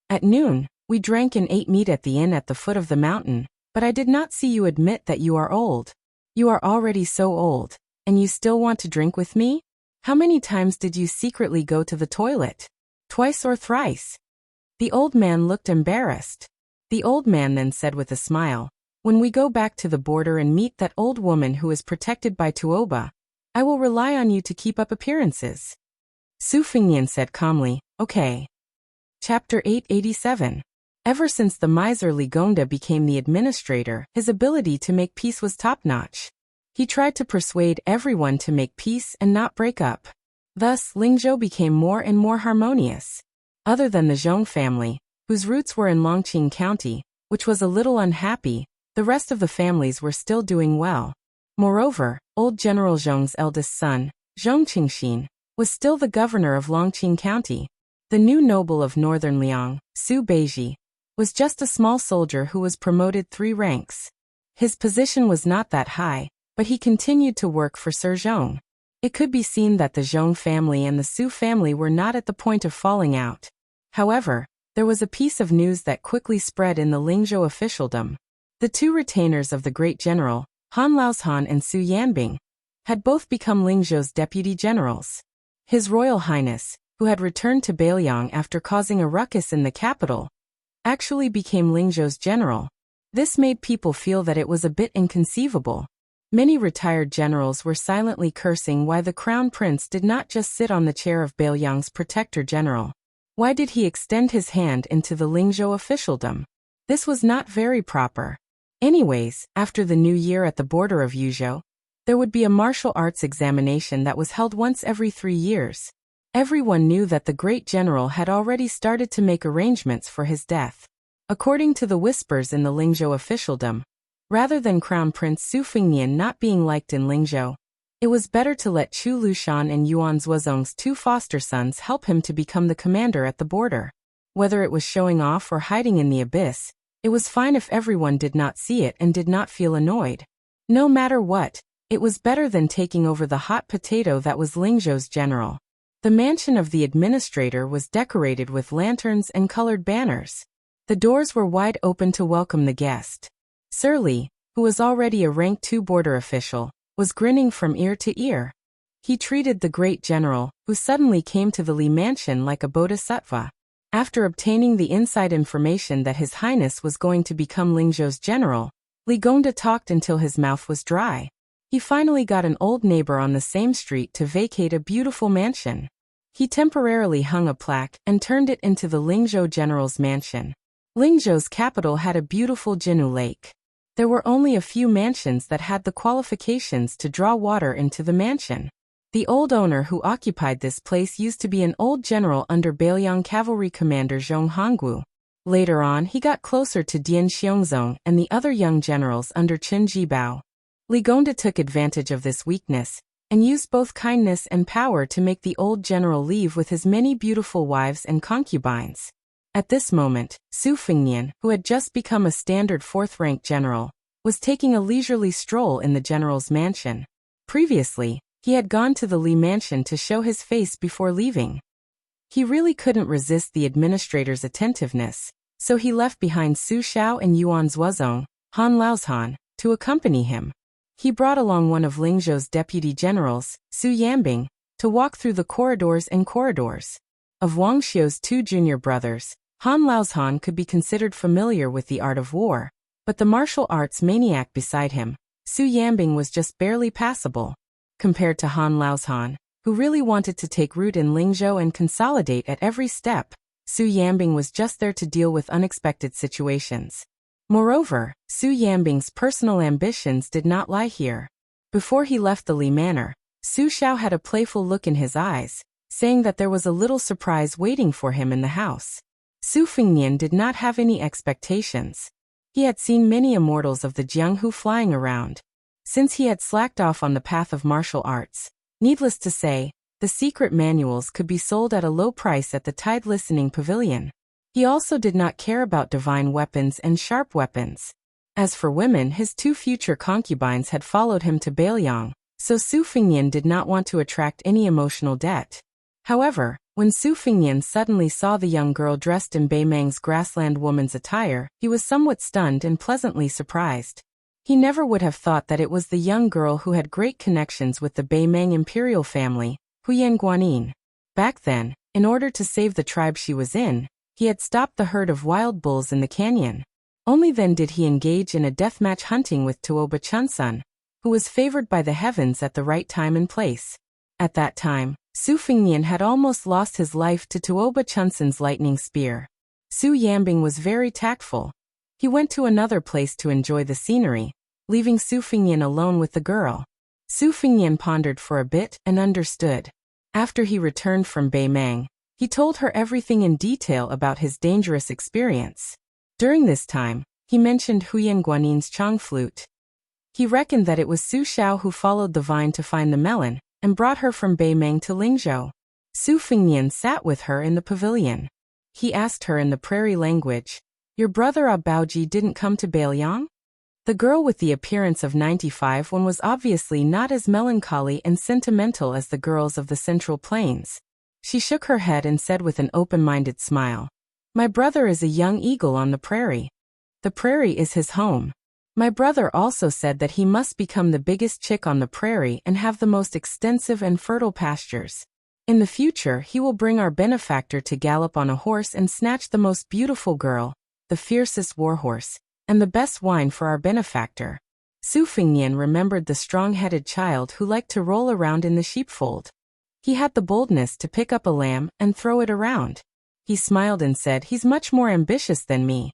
At noon, we drank and ate meat at the inn at the foot of the mountain, but I did not see you admit that you are old. You are already so old, and you still want to drink with me? How many times did you secretly go to the toilet? Twice or thrice? The old man looked embarrassed. The old man then said with a smile, When we go back to the border and meet that old woman who is protected by Tuoba, I will rely on you to keep up appearances. Su Fengnian said calmly, Okay. Chapter 887. Ever since the miser Li Gongda became the administrator, his ability to make peace was top-notch. He tried to persuade everyone to make peace and not break up. Thus, Lingzhou became more and more harmonious. Other than the Zhong family, whose roots were in Longqing County, which was a little unhappy, the rest of the families were still doing well. Moreover, old General Zhong's eldest son, Zhong Qingxin, was still the governor of Longqing County. The new noble of northern Liang, Su Beiji, was just a small soldier who was promoted 3 ranks. His position was not that high, but he continued to work for Sir Zhong. It could be seen that the Zhong family and the Su family were not at the point of falling out. However, there was a piece of news that quickly spread in the Lingzhou officialdom. The 2 retainers of the great general, Han Laozhan and Su Yanbing, had both become Lingzhou's deputy generals. His Royal Highness, who had returned to Beiliang after causing a ruckus in the capital, actually became Lingzhou's general. This made people feel that it was a bit inconceivable. Many retired generals were silently cursing why the crown prince did not just sit on the chair of Beiliang's protector general. Why did he extend his hand into the Lingzhou officialdom? This was not very proper. Anyways, after the new year at the border of Yuzhou, there would be a martial arts examination that was held once every 3 years. Everyone knew that the great general had already started to make arrangements for his death. According to the whispers in the Lingzhou officialdom, rather than Crown Prince Su Fengnian not being liked in Lingzhou, it was better to let Chu Lushan and Yuan Zuozong's 2 foster sons help him to become the commander at the border. Whether it was showing off or hiding in the abyss, it was fine if everyone did not see it and did not feel annoyed. No matter what, it was better than taking over the hot potato that was Lingzhou's general. The mansion of the administrator was decorated with lanterns and colored banners. The doors were wide open to welcome the guest. Sir Li, who was already a rank 2 border official, was grinning from ear to ear. He treated the great general, who suddenly came to the Li mansion like a bodhisattva. After obtaining the inside information that His Highness was going to become Lingzhou's general, Li Gongda talked until his mouth was dry. He finally got an old neighbor on the same street to vacate a beautiful mansion. He temporarily hung a plaque and turned it into the Lingzhou general's mansion. Lingzhou's capital had a beautiful Jinu lake. There were only a few mansions that had the qualifications to draw water into the mansion. The old owner who occupied this place used to be an old general under Beiliang cavalry commander Zhong Honggu. Later on, he got closer to Dian Xiongzong and the other young generals under Qin Jibao. Li Gongda took advantage of this weakness and used both kindness and power to make the old general leave with his many beautiful wives and concubines. At this moment, Su Fengnian, who had just become a standard 4th-rank general, was taking a leisurely stroll in the general's mansion. Previously, he had gone to the Li mansion to show his face before leaving. He really couldn't resist the administrator's attentiveness, so he left behind Su Xiao and Yuan Zuozong, Han Laozhan, to accompany him. He brought along one of Lingzhou's deputy generals, Su Yanbing, to walk through the corridors and corridors. Of Wang Xiu's two junior brothers, Han Laozhan could be considered familiar with the art of war, but the martial arts maniac beside him, Su Yanbing, was just barely passable. Compared to Han Laozhan, who really wanted to take root in Lingzhou and consolidate at every step, Su Yanbing was just there to deal with unexpected situations. Moreover, Su Yanbing's personal ambitions did not lie here. Before he left the Li Manor, Su Xiao had a playful look in his eyes, saying that there was a little surprise waiting for him in the house. Su Fengnian did not have any expectations. He had seen many immortals of the Jianghu flying around. Since he had slacked off on the path of martial arts, needless to say, the secret manuals could be sold at a low price at the Tide Listening Pavilion. He also did not care about divine weapons and sharp weapons. As for women, his two future concubines had followed him to Beiliang, so Su Fengnian did not want to attract any emotional debt. However, when Su Fengnian suddenly saw the young girl dressed in Beimang's grassland woman's attire, he was somewhat stunned and pleasantly surprised. He never would have thought that it was the young girl who had great connections with the Beimang imperial family, Huyan Guanyin. Back then, in order to save the tribe she was in, he had stopped the herd of wild bulls in the canyon. Only then did he engage in a deathmatch hunting with Tuoba Chunsun, who was favored by the heavens at the right time and place. At that time, Su Fengnian had almost lost his life to Tuoba Chunsun's lightning spear. Su Yanbing was very tactful. He went to another place to enjoy the scenery, leaving Su Fengnian alone with the girl. Su Fengnian pondered for a bit and understood. After he returned from Beimang, he told her everything in detail about his dangerous experience. During this time, he mentioned Huyan Guanin's Chong flute. He reckoned that it was Su Xiao who followed the vine to find the melon, and brought her from Beimang to Lingzhou. Su Fengnian sat with her in the pavilion. He asked her in the prairie language, "Your brother Abaoji didn't come to Beiliang?" The girl with the appearance of 95 was obviously not as melancholy and sentimental as the girls of the Central Plains. She shook her head and said with an open-minded smile, "My brother is a young eagle on the prairie. The prairie is his home. My brother also said that he must become the biggest chick on the prairie and have the most extensive and fertile pastures. In the future, he will bring our benefactor to gallop on a horse and snatch the most beautiful girl, the fiercest warhorse, and the best wine for our benefactor." Su Fengnian remembered the strong-headed child who liked to roll around in the sheepfold. He had the boldness to pick up a lamb and throw it around. He smiled and said, "He's much more ambitious than me."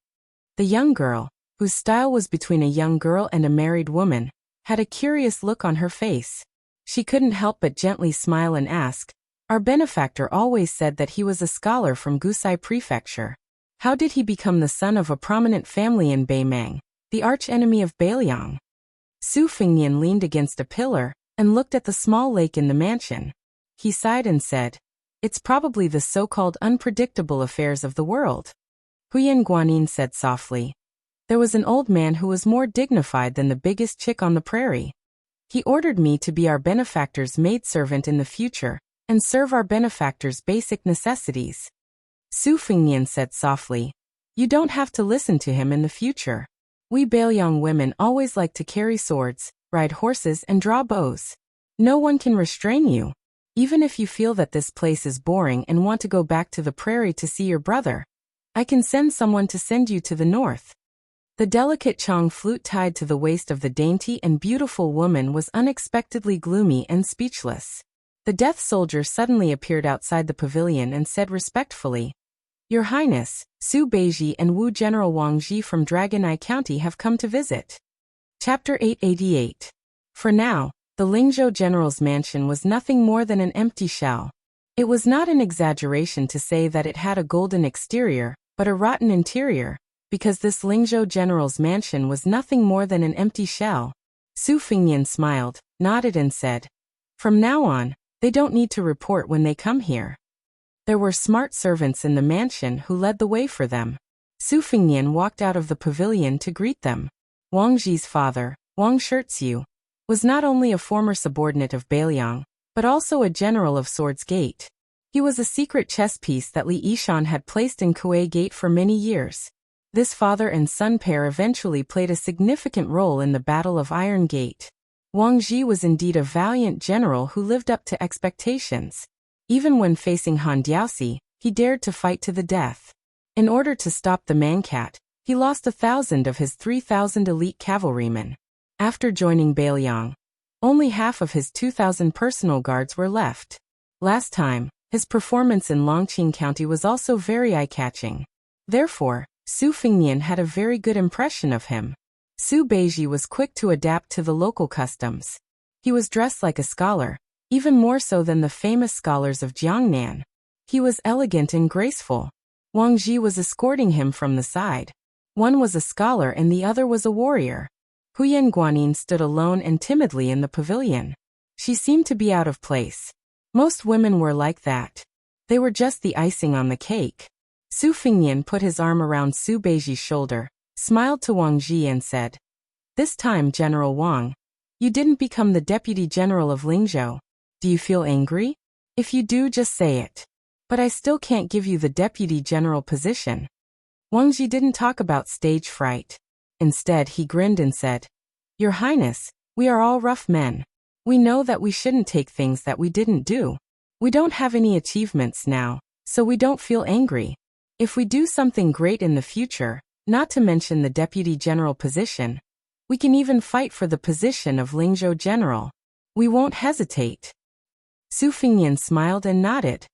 The young girl, whose style was between a young girl and a married woman, had a curious look on her face. She couldn't help but gently smile and ask, "Our benefactor always said that he was a scholar from Gusai Prefecture. How did he become the son of a prominent family in Beimang, the arch-enemy of Beiliang?" Su Fengnian leaned against a pillar and looked at the small lake in the mansion. He sighed and said, "It's probably the so-called unpredictable affairs of the world." Huyan Guanin said softly, "There was an old man who was more dignified than the biggest chick on the prairie. He ordered me to be our benefactor's maidservant in the future and serve our benefactor's basic necessities." Su Fengnian said softly, "You don't have to listen to him in the future. We Beiliang women always like to carry swords, ride horses and draw bows. No one can restrain you. Even if you feel that this place is boring and want to go back to the prairie to see your brother, I can send someone to send you to the north." The delicate Chong flute tied to the waist of the dainty and beautiful woman was unexpectedly gloomy and speechless. The death soldier suddenly appeared outside the pavilion and said respectfully, "Your Highness, Su Beiji and Wu General Wang Ji from Dragon Eye County have come to visit." Chapter 888. For now, the Lingzhou General's mansion was nothing more than an empty shell. It was not an exaggeration to say that it had a golden exterior, but a rotten interior, because this Lingzhou General's mansion was nothing more than an empty shell. Su Fengnian smiled, nodded and said, "From now on, they don't need to report when they come here." There were smart servants in the mansion who led the way for them. Su Fengnian walked out of the pavilion to greet them. Wang Ji's father, Wang Shirzhu, was not only a former subordinate of Beiliang, but also a general of Swords Gate. He was a secret chess piece that Li Yishan had placed in Kuei Gate for many years. This father and son pair eventually played a significant role in the Battle of Iron Gate. Wang Ji was indeed a valiant general who lived up to expectations. Even when facing Han Diaoxi, He dared to fight to the death. In order to stop the mancat, he lost 1,000 of his 3,000 elite cavalrymen. After joining Bailiang, only half of his 2,000 personal guards were left. Last time, his performance in Longqing County was also very eye-catching. Therefore, Su Fengnian had a very good impression of him. Su Beiji was quick to adapt to the local customs. He was dressed like a scholar, even more so than the famous scholars of Jiangnan. He was elegant and graceful. Wang Ji was escorting him from the side. One was a scholar and the other was a warrior. Huyan Guanyin stood alone and timidly in the pavilion. She seemed to be out of place. Most women were like that. They were just the icing on the cake. Su Fengnian put his arm around Su Beiji's shoulder, smiled to Wang Ji and said, "This time, General Wang, you didn't become the Deputy General of Lingzhou. Do you feel angry? If you do, just say it. But I still can't give you the Deputy General position." Wang Ji didn't talk about stage fright. Instead, he grinned and said, "Your Highness, we are all rough men. We know that we shouldn't take things that we didn't do. We don't have any achievements now, so we don't feel angry. If we do something great in the future, not to mention the Deputy General position, we can even fight for the position of Lingzhou General. We won't hesitate." Su Fengnian smiled and nodded.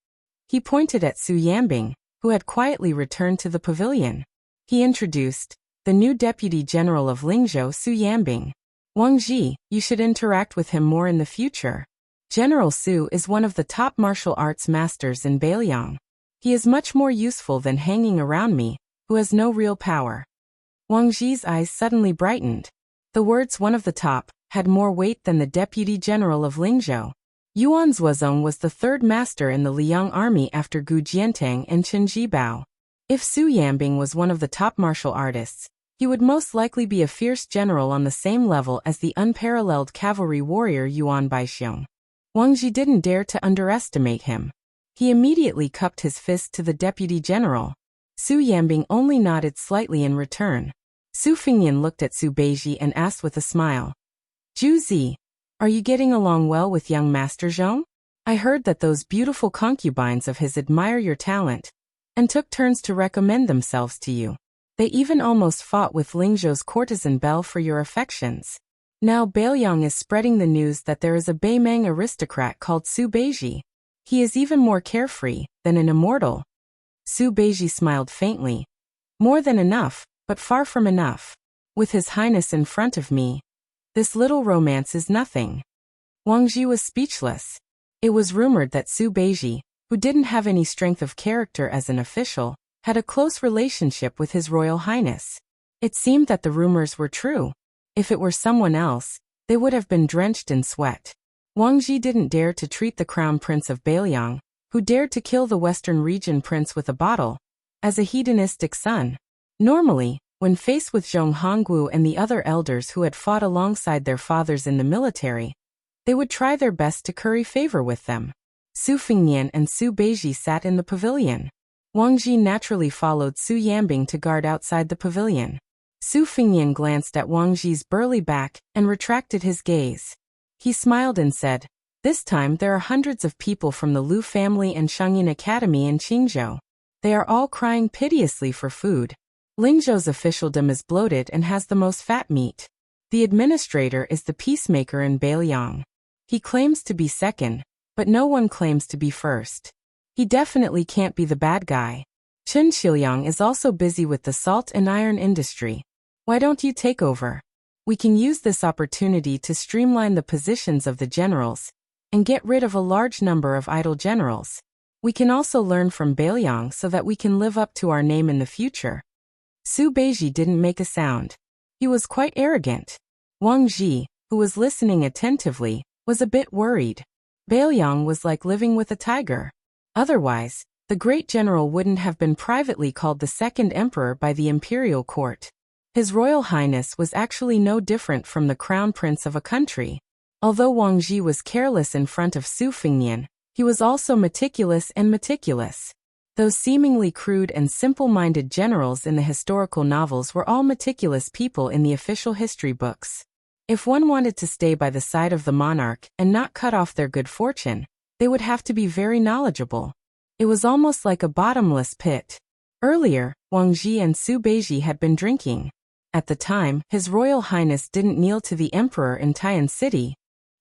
He pointed at Su Yambing, who had quietly returned to the pavilion. He introduced, "The new Deputy General of Lingzhou, Su Yambing. Wang Ji, you should interact with him more in the future. General Su is one of the top martial arts masters in Bailiang. He is much more useful than hanging around me, who has no real power." Wang Ji's eyes suddenly brightened. The words "one of the top" had more weight than the Deputy General of Lingzhou. Yuan Zuozong was the third master in the Liang army after Gu Jiantang and Chen Jibao. If Su Yambing was one of the top martial artists, he would most likely be a fierce general on the same level as the unparalleled cavalry warrior Yuan Baixiong. Wang Ji didn't dare to underestimate him. He immediately cupped his fist to the deputy general. Su Yambing only nodded slightly in return. Su Fengnian looked at Su Beiji and asked with a smile, "Zhu Zi, are you getting along well with young Master Zhong? I heard that those beautiful concubines of his admire your talent, and took turns to recommend themselves to you. They even almost fought with Lingzhou's courtesan Belle for your affections. Now Bailiang is spreading the news that there is a Beimang aristocrat called Su Beiji. He is even more carefree than an immortal." Su Beiji smiled faintly. "More than enough, but far from enough. With His Highness in front of me, this little romance is nothing." Wang Ji was speechless. It was rumored that Su Beiji, who didn't have any strength of character as an official, had a close relationship with His Royal Highness. It seemed that the rumors were true. If it were someone else, they would have been drenched in sweat. Wang Ji didn't dare to treat the Crown Prince of Bailiang, who dared to kill the Western Region Prince with a bottle, as a hedonistic son. Normally, when faced with Zhong Hongguo and the other elders who had fought alongside their fathers in the military, they would try their best to curry favor with them. Su Fengnian and Su Beiji sat in the pavilion. Wang Ji naturally followed Su Yambing to guard outside the pavilion. Su Fengnian glanced at Wang Ji's burly back and retracted his gaze. He smiled and said, "This time there are hundreds of people from the Lu family and Shangyin Academy in Qingzhou. They are all crying piteously for food. Lingzhou's officialdom is bloated and has the most fat meat. The administrator is the peacemaker in Bailiang. He claims to be second, but no one claims to be first. He definitely can't be the bad guy. Chen Xiaoliang is also busy with the salt and iron industry. Why don't you take over? We can use this opportunity to streamline the positions of the generals and get rid of a large number of idle generals. We can also learn from Bailiang so that we can live up to our name in the future." Su Beiji didn't make a sound. He was quite arrogant. Wang Ji, who was listening attentively, was a bit worried. Bailiang was like living with a tiger. Otherwise, the great general wouldn't have been privately called the second emperor by the imperial court. His Royal Highness was actually no different from the crown prince of a country. Although Wang Ji was careless in front of Su Fengnian, he was also meticulous and meticulous. Those seemingly crude and simple-minded generals in the historical novels were all meticulous people in the official history books. If one wanted to stay by the side of the monarch and not cut off their good fortune, they would have to be very knowledgeable. It was almost like a bottomless pit. Earlier, Wang Ji and Su Beiji had been drinking. At the time, His Royal Highness didn't kneel to the Emperor in Tian City.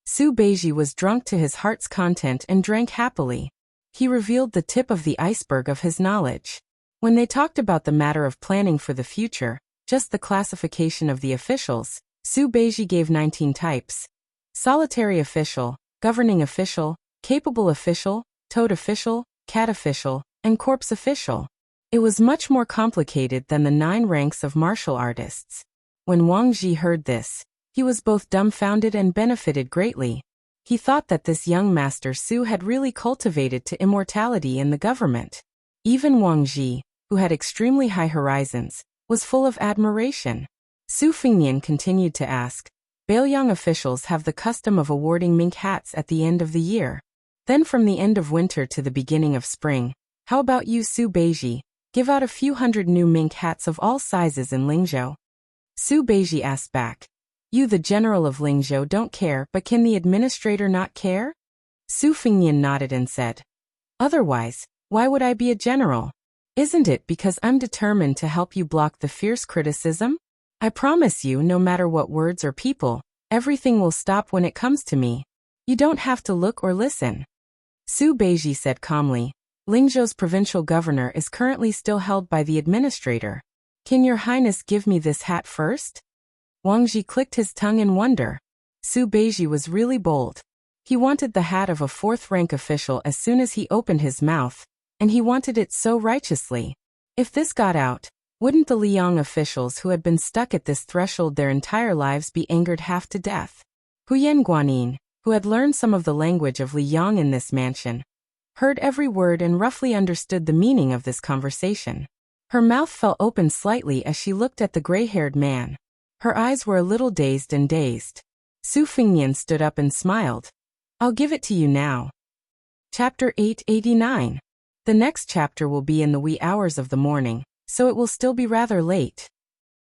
Su Beiji was drunk to his heart's content and drank happily. He revealed the tip of the iceberg of his knowledge. When they talked about the matter of planning for the future, just the classification of the officials, Su Beiji gave 19 types. Solitary official, governing official, capable official, toad official, cat official, and corpse official. It was much more complicated than the 9 ranks of martial artists. When Wang Ji heard this, he was both dumbfounded and benefited greatly. He thought that this young Master Su had really cultivated to immortality in the government. Even Wang Ji, who had extremely high horizons, was full of admiration. Su Fengnian continued to ask, Bailiang officials have the custom of awarding mink hats at the end of the year. Then from the end of winter to the beginning of spring, how about you, Su Beiji? Give out a few hundred new mink hats of all sizes in Lingzhou. Su Beiji asked back, You, the general of Lingzhou, don't care, but can the administrator not care? Su Fengnian nodded and said, Otherwise, why would I be a general? Isn't it because I'm determined to help you block the fierce criticism? I promise you, no matter what words or people, everything will stop when it comes to me. You don't have to look or listen. Su Beiji said calmly, Lingzhou's provincial governor is currently still held by the administrator. Can your highness give me this hat first? Wang Ji clicked his tongue in wonder. Su Beiji was really bold. He wanted the hat of a 4th-rank official as soon as he opened his mouth, and he wanted it so righteously. If this got out, wouldn't the Liang officials who had been stuck at this threshold their entire lives be angered half to death? Huyen Guanyin, who had learned some of the language of Liang in this mansion, heard every word and roughly understood the meaning of this conversation. Her mouth fell open slightly as she looked at the gray-haired man. Her eyes were a little dazed and dazed. Su Fengnian stood up and smiled. I'll give it to you now. Chapter 889. The next chapter will be in the wee hours of the morning, so it will still be rather late.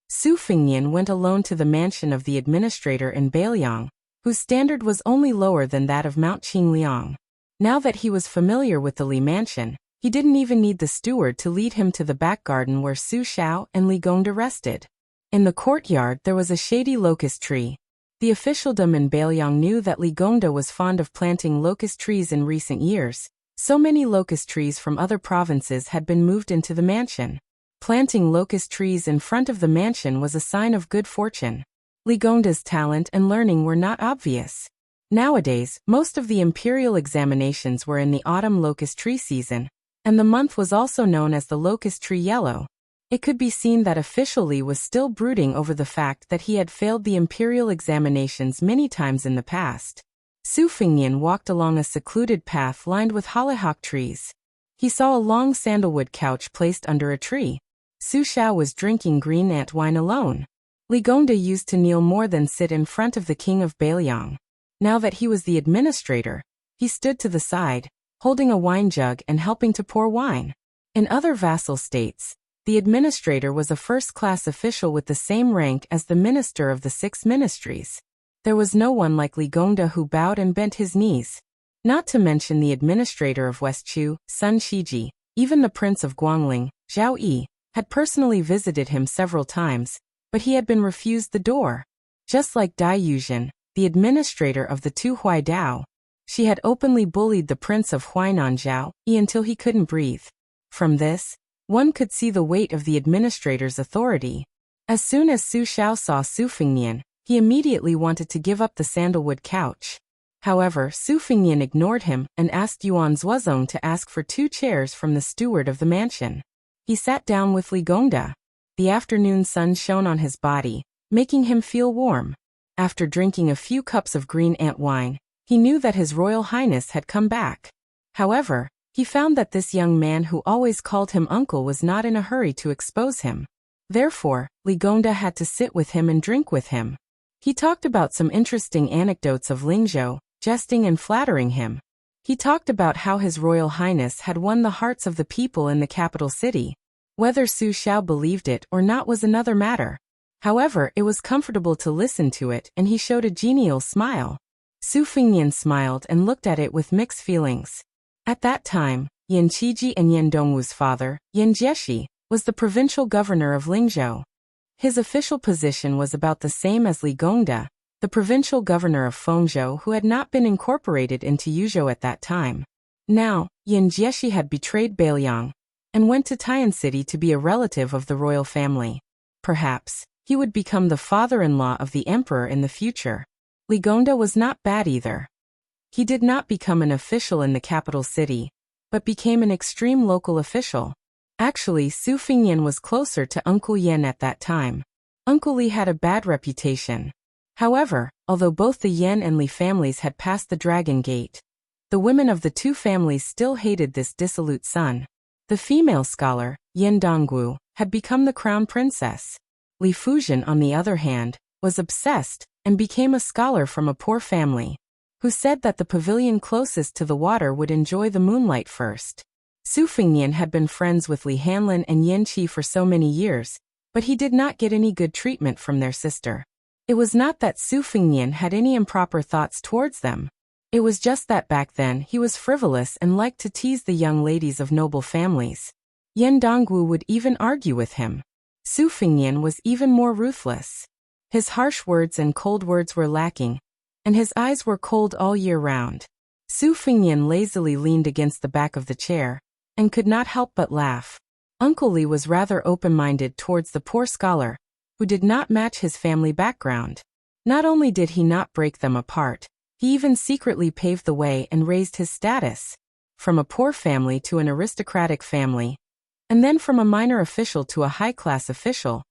Su Fengnian went alone to the mansion of the administrator in Bailiang, whose standard was only lower than that of Mount Qingliang. Now that he was familiar with the Li mansion, he didn't even need the steward to lead him to the back garden where Su Xiao and Li Gongda rested. In the courtyard there was a shady locust tree. The officialdom in Bailiang knew that Li Gongda was fond of planting locust trees in recent years. So many locust trees from other provinces had been moved into the mansion. Planting locust trees in front of the mansion was a sign of good fortune. Li Gongda's talent and learning were not obvious. Nowadays, most of the imperial examinations were in the autumn locust tree season, and the month was also known as the locust tree yellow. It could be seen that official Li was still brooding over the fact that he had failed the imperial examinations many times in the past. Su Fengnian walked along a secluded path lined with hollyhock trees. He saw a long sandalwood couch placed under a tree. Su Xiao was drinking green ant wine alone. Li Gongda used to kneel more than sit in front of the king of Bailiang. Now that he was the administrator, he stood to the side, holding a wine jug and helping to pour wine. In other vassal states, the administrator was a first-class official with the same rank as the minister of the 6 ministries. There was no one like Li Gongda who bowed and bent his knees. Not to mention the administrator of West Chu, Sun Shiji, even the prince of Guangling, Zhao Yi, had personally visited him several times, but he had been refused the door. Just like Dai Yuzhen, the administrator of the 2 Huaidao, she had openly bullied the prince of Huainan Zhao Yi until he couldn't breathe. From this, one could see the weight of the administrator's authority. As soon as Su Xiao saw Su Fengnian, he immediately wanted to give up the sandalwood couch. However, Su Fengnian ignored him and asked Yuan Zuozong to ask for 2 chairs from the steward of the mansion. He sat down with Li Gongda. The afternoon sun shone on his body, making him feel warm. After drinking a few cups of green ant wine, he knew that His Royal Highness had come back. However, he found that this young man who always called him uncle was not in a hurry to expose him. Therefore, Li Gongda had to sit with him and drink with him. He talked about some interesting anecdotes of Lingzhou, jesting and flattering him. He talked about how His Royal Highness had won the hearts of the people in the capital city. Whether Su Xiao believed it or not was another matter. However, it was comfortable to listen to it and he showed a genial smile. Su Fengnian smiled and looked at it with mixed feelings. At that time, Yan Qiji and Yan Dongwu's father, Yan Jieshi, was the provincial governor of Lingzhou. His official position was about the same as Li Gongda, the provincial governor of Fengzhou, who had not been incorporated into Yuzhou at that time. Now, Yan Jieshi had betrayed Bailiang and went to Tian City to be a relative of the royal family. Perhaps he would become the father-in-law of the emperor in the future. Li Gongda was not bad either. He did not become an official in the capital city, but became an extreme local official. Actually, Su Fengnian was closer to Uncle Yan at that time. Uncle Li had a bad reputation. However, although both the Yan and Li families had passed the Dragon Gate, the women of the two families still hated this dissolute son. The female scholar, Yan Dongwu, had become the crown princess. Li Fujian, on the other hand, was obsessed and became a scholar from a poor family, who said that the pavilion closest to the water would enjoy the moonlight first. Su Fengnian had been friends with Li Hanlin and Yan Qi for so many years, but he did not get any good treatment from their sister. It was not that Su Fengnian had any improper thoughts towards them. It was just that back then he was frivolous and liked to tease the young ladies of noble families. Yan Dongwu would even argue with him. Su Fengnian was even more ruthless. His harsh words and cold words were lacking, and his eyes were cold all year round. Su Fengnian lazily leaned against the back of the chair and could not help but laugh. Uncle Li was rather open-minded towards the poor scholar, who did not match his family background. Not only did he not break them apart, he even secretly paved the way and raised his status, from a poor family to an aristocratic family, and then from a minor official to a high-class official.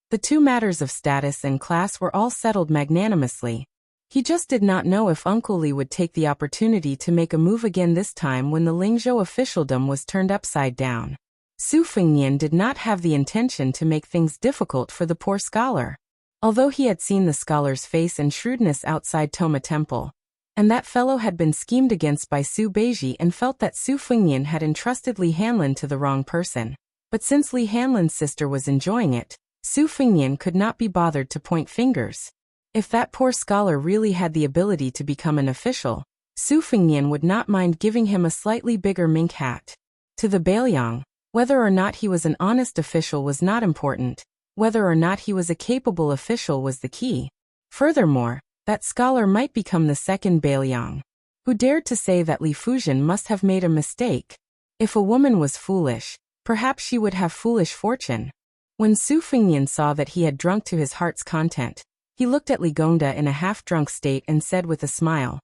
The two matters of status and class were all settled magnanimously. He just did not know if Uncle Li would take the opportunity to make a move again, this time when the Lingzhou officialdom was turned upside down. Su Fengnian did not have the intention to make things difficult for the poor scholar. Although he had seen the scholar's face and shrewdness outside Toma Temple, and that fellow had been schemed against by Su Beiji, and felt that Su Fengnian had entrusted Li Hanlin to the wrong person. But since Li Hanlin's sister was enjoying it, Su Fengnian could not be bothered to point fingers. If that poor scholar really had the ability to become an official, Su Fengnian would not mind giving him a slightly bigger mink hat. To the Bailiang, whether or not he was an honest official was not important. Whether or not he was a capable official was the key. Furthermore, that scholar might become the second Bailiang. Who dared to say that Li Fujian must have made a mistake? If a woman was foolish, perhaps she would have foolish fortune. When Su Fengnian saw that he had drunk to his heart's content, he looked at Li Gongda in a half-drunk state and said with a smile,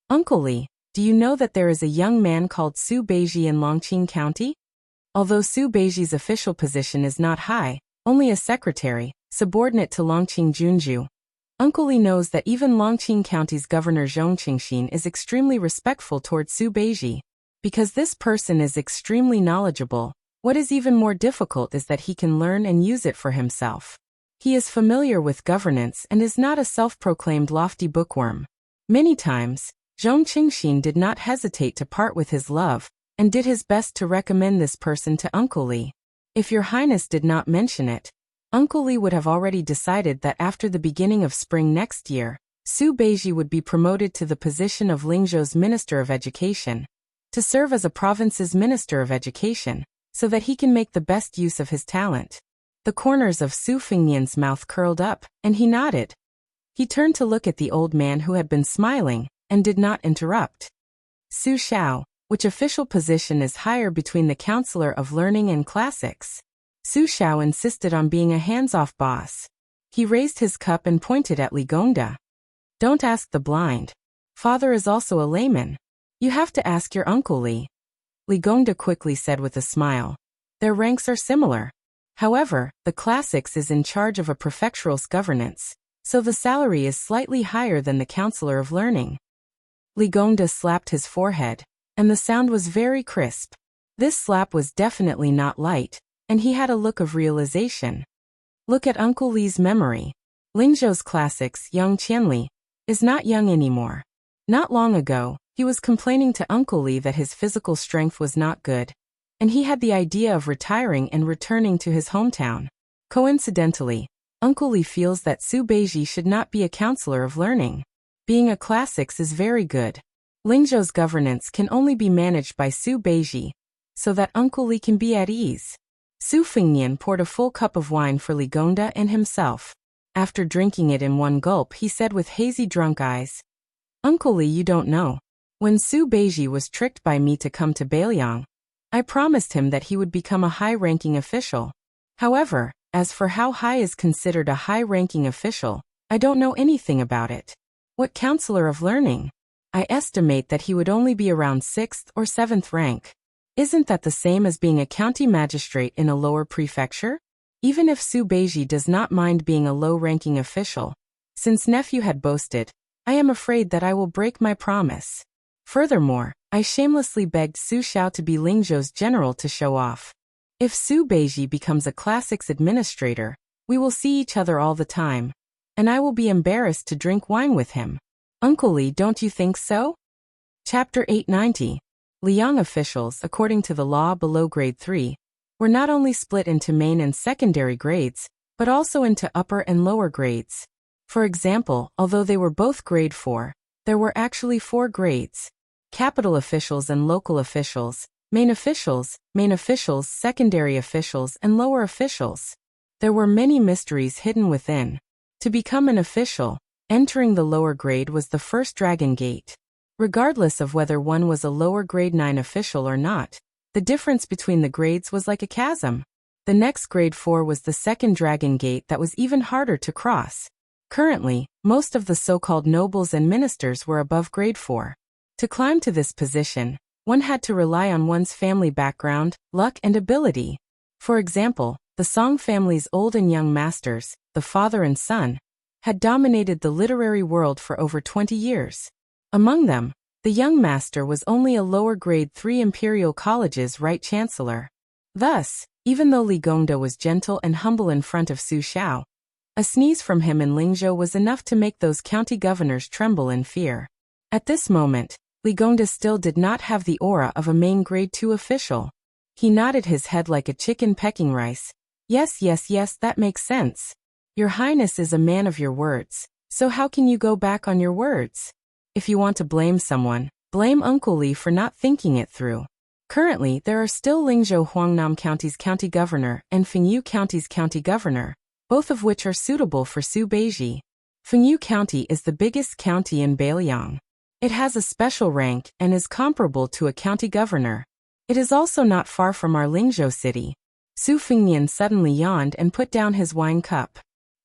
"Uncle Li, do you know that there is a young man called Su Beiji in Longqing County?" Although Su Beiji's official position is not high, only a secretary, subordinate to Longqing Junju, Uncle Li knows that even Longqing County's governor Zhong Qingxin is extremely respectful towards Su Beiji. Because this person is extremely knowledgeable, what is even more difficult is that he can learn and use it for himself. He is familiar with governance and is not a self-proclaimed lofty bookworm. Many times, Zhong Qingxin did not hesitate to part with his love, and did his best to recommend this person to Uncle Li. If your highness did not mention it, Uncle Li would have already decided that after the beginning of spring next year, Su Beiji would be promoted to the position of Lingzhou's Minister of Education, to serve as a province's Minister of Education, so that he can make the best use of his talent. The corners of Su Fengnian's mouth curled up, and he nodded. He turned to look at the old man who had been smiling, and did not interrupt. Su Xiao, which official position is higher between the Counselor of Learning and Classics? Su Xiao insisted on being a hands-off boss. He raised his cup and pointed at Li Gongda. "Don't ask the blind. Father is also a layman. You have to ask your Uncle Li." Li Gongda quickly said with a smile. "Their ranks are similar. However, the Classics is in charge of a prefectural's governance, so the salary is slightly higher than the Counselor of Learning." Li Gongda slapped his forehead, and the sound was very crisp. This slap was definitely not light, and he had a look of realization. Look at Uncle Li's memory. Lingzhou's Classics, young Qianli, is not young anymore. Not long ago, he was complaining to Uncle Li that his physical strength was not good, and he had the idea of retiring and returning to his hometown. Coincidentally, Uncle Li feels that Su Beiji should not be a Counselor of Learning. Being a Classics is very good. Lingzhou's governance can only be managed by Su Beiji, so that Uncle Li can be at ease. Su Fengnian poured a full cup of wine for Li Gongda and himself. After drinking it in one gulp, he said with hazy drunk eyes, "Uncle Li, you don't know. When Su Beiji was tricked by me to come to Bailiang, I promised him that he would become a high-ranking official. However, as for how high is considered a high-ranking official, I don't know anything about it. What counselor of learning? I estimate that he would only be around 6th or 7th rank. Isn't that the same as being a county magistrate in a lower prefecture? Even if Su Beiji does not mind being a low-ranking official, since nephew had boasted, I am afraid that I will break my promise. Furthermore, I shamelessly begged Su Xiao to be Lingzhou's general to show off. If Su Beiji becomes a classics administrator, we will see each other all the time, and I will be embarrassed to drink wine with him. Uncle Li, don't you think so?" Chapter 890. Liang officials, according to the law below grade 3, were not only split into main and secondary grades, but also into upper and lower grades. For example, although they were both grade 4, there were actually 4 grades: capital officials and local officials, main officials, secondary officials, and lower officials. There were many mysteries hidden within. To become an official, entering the lower grade was the first dragon gate. Regardless of whether one was a lower grade 9 official or not, the difference between the grades was like a chasm. The next grade 4 was the second dragon gate that was even harder to cross. Currently, most of the so-called nobles and ministers were above grade 4. To climb to this position, one had to rely on one's family background, luck, and ability. For example, the Song family's old and young masters, the father and son, had dominated the literary world for over 20 years. Among them, the young master was only a lower grade 3 Imperial College's right chancellor. Thus, even though Li Gongda was gentle and humble in front of Su Xiao, a sneeze from him in Lingzhou was enough to make those county governors tremble in fear. At this moment, Li Gongda still did not have the aura of a main grade 2 official. He nodded his head like a chicken pecking rice. Yes, that makes sense. Your Highness is a man of your words, so how can you go back on your words? If you want to blame someone, blame Uncle Li for not thinking it through. Currently, there are still Lingzhou Huangnam County's county governor and Fengyu County's county governor, both of which are suitable for Su Beiji. Fengyu County is the biggest county in Bailiang. It has a special rank and is comparable to a county governor. It is also not far from our Lingzhou city. Su Fengnian suddenly yawned and put down his wine cup.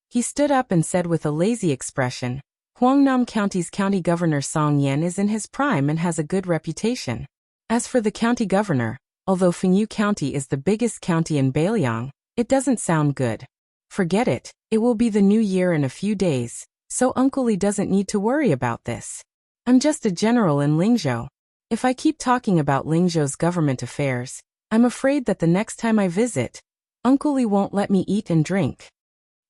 He stood up and said with a lazy expression, Huangnam County's county governor Song Yan is in his prime and has a good reputation. As for the county governor, although Fengyu County is the biggest county in Bailiang, it doesn't sound good. Forget it, it will be the new year in a few days, so Uncle Li doesn't need to worry about this. I'm just a general in Lingzhou. If I keep talking about Lingzhou's government affairs, I'm afraid that the next time I visit, Uncle Li won't let me eat and drink.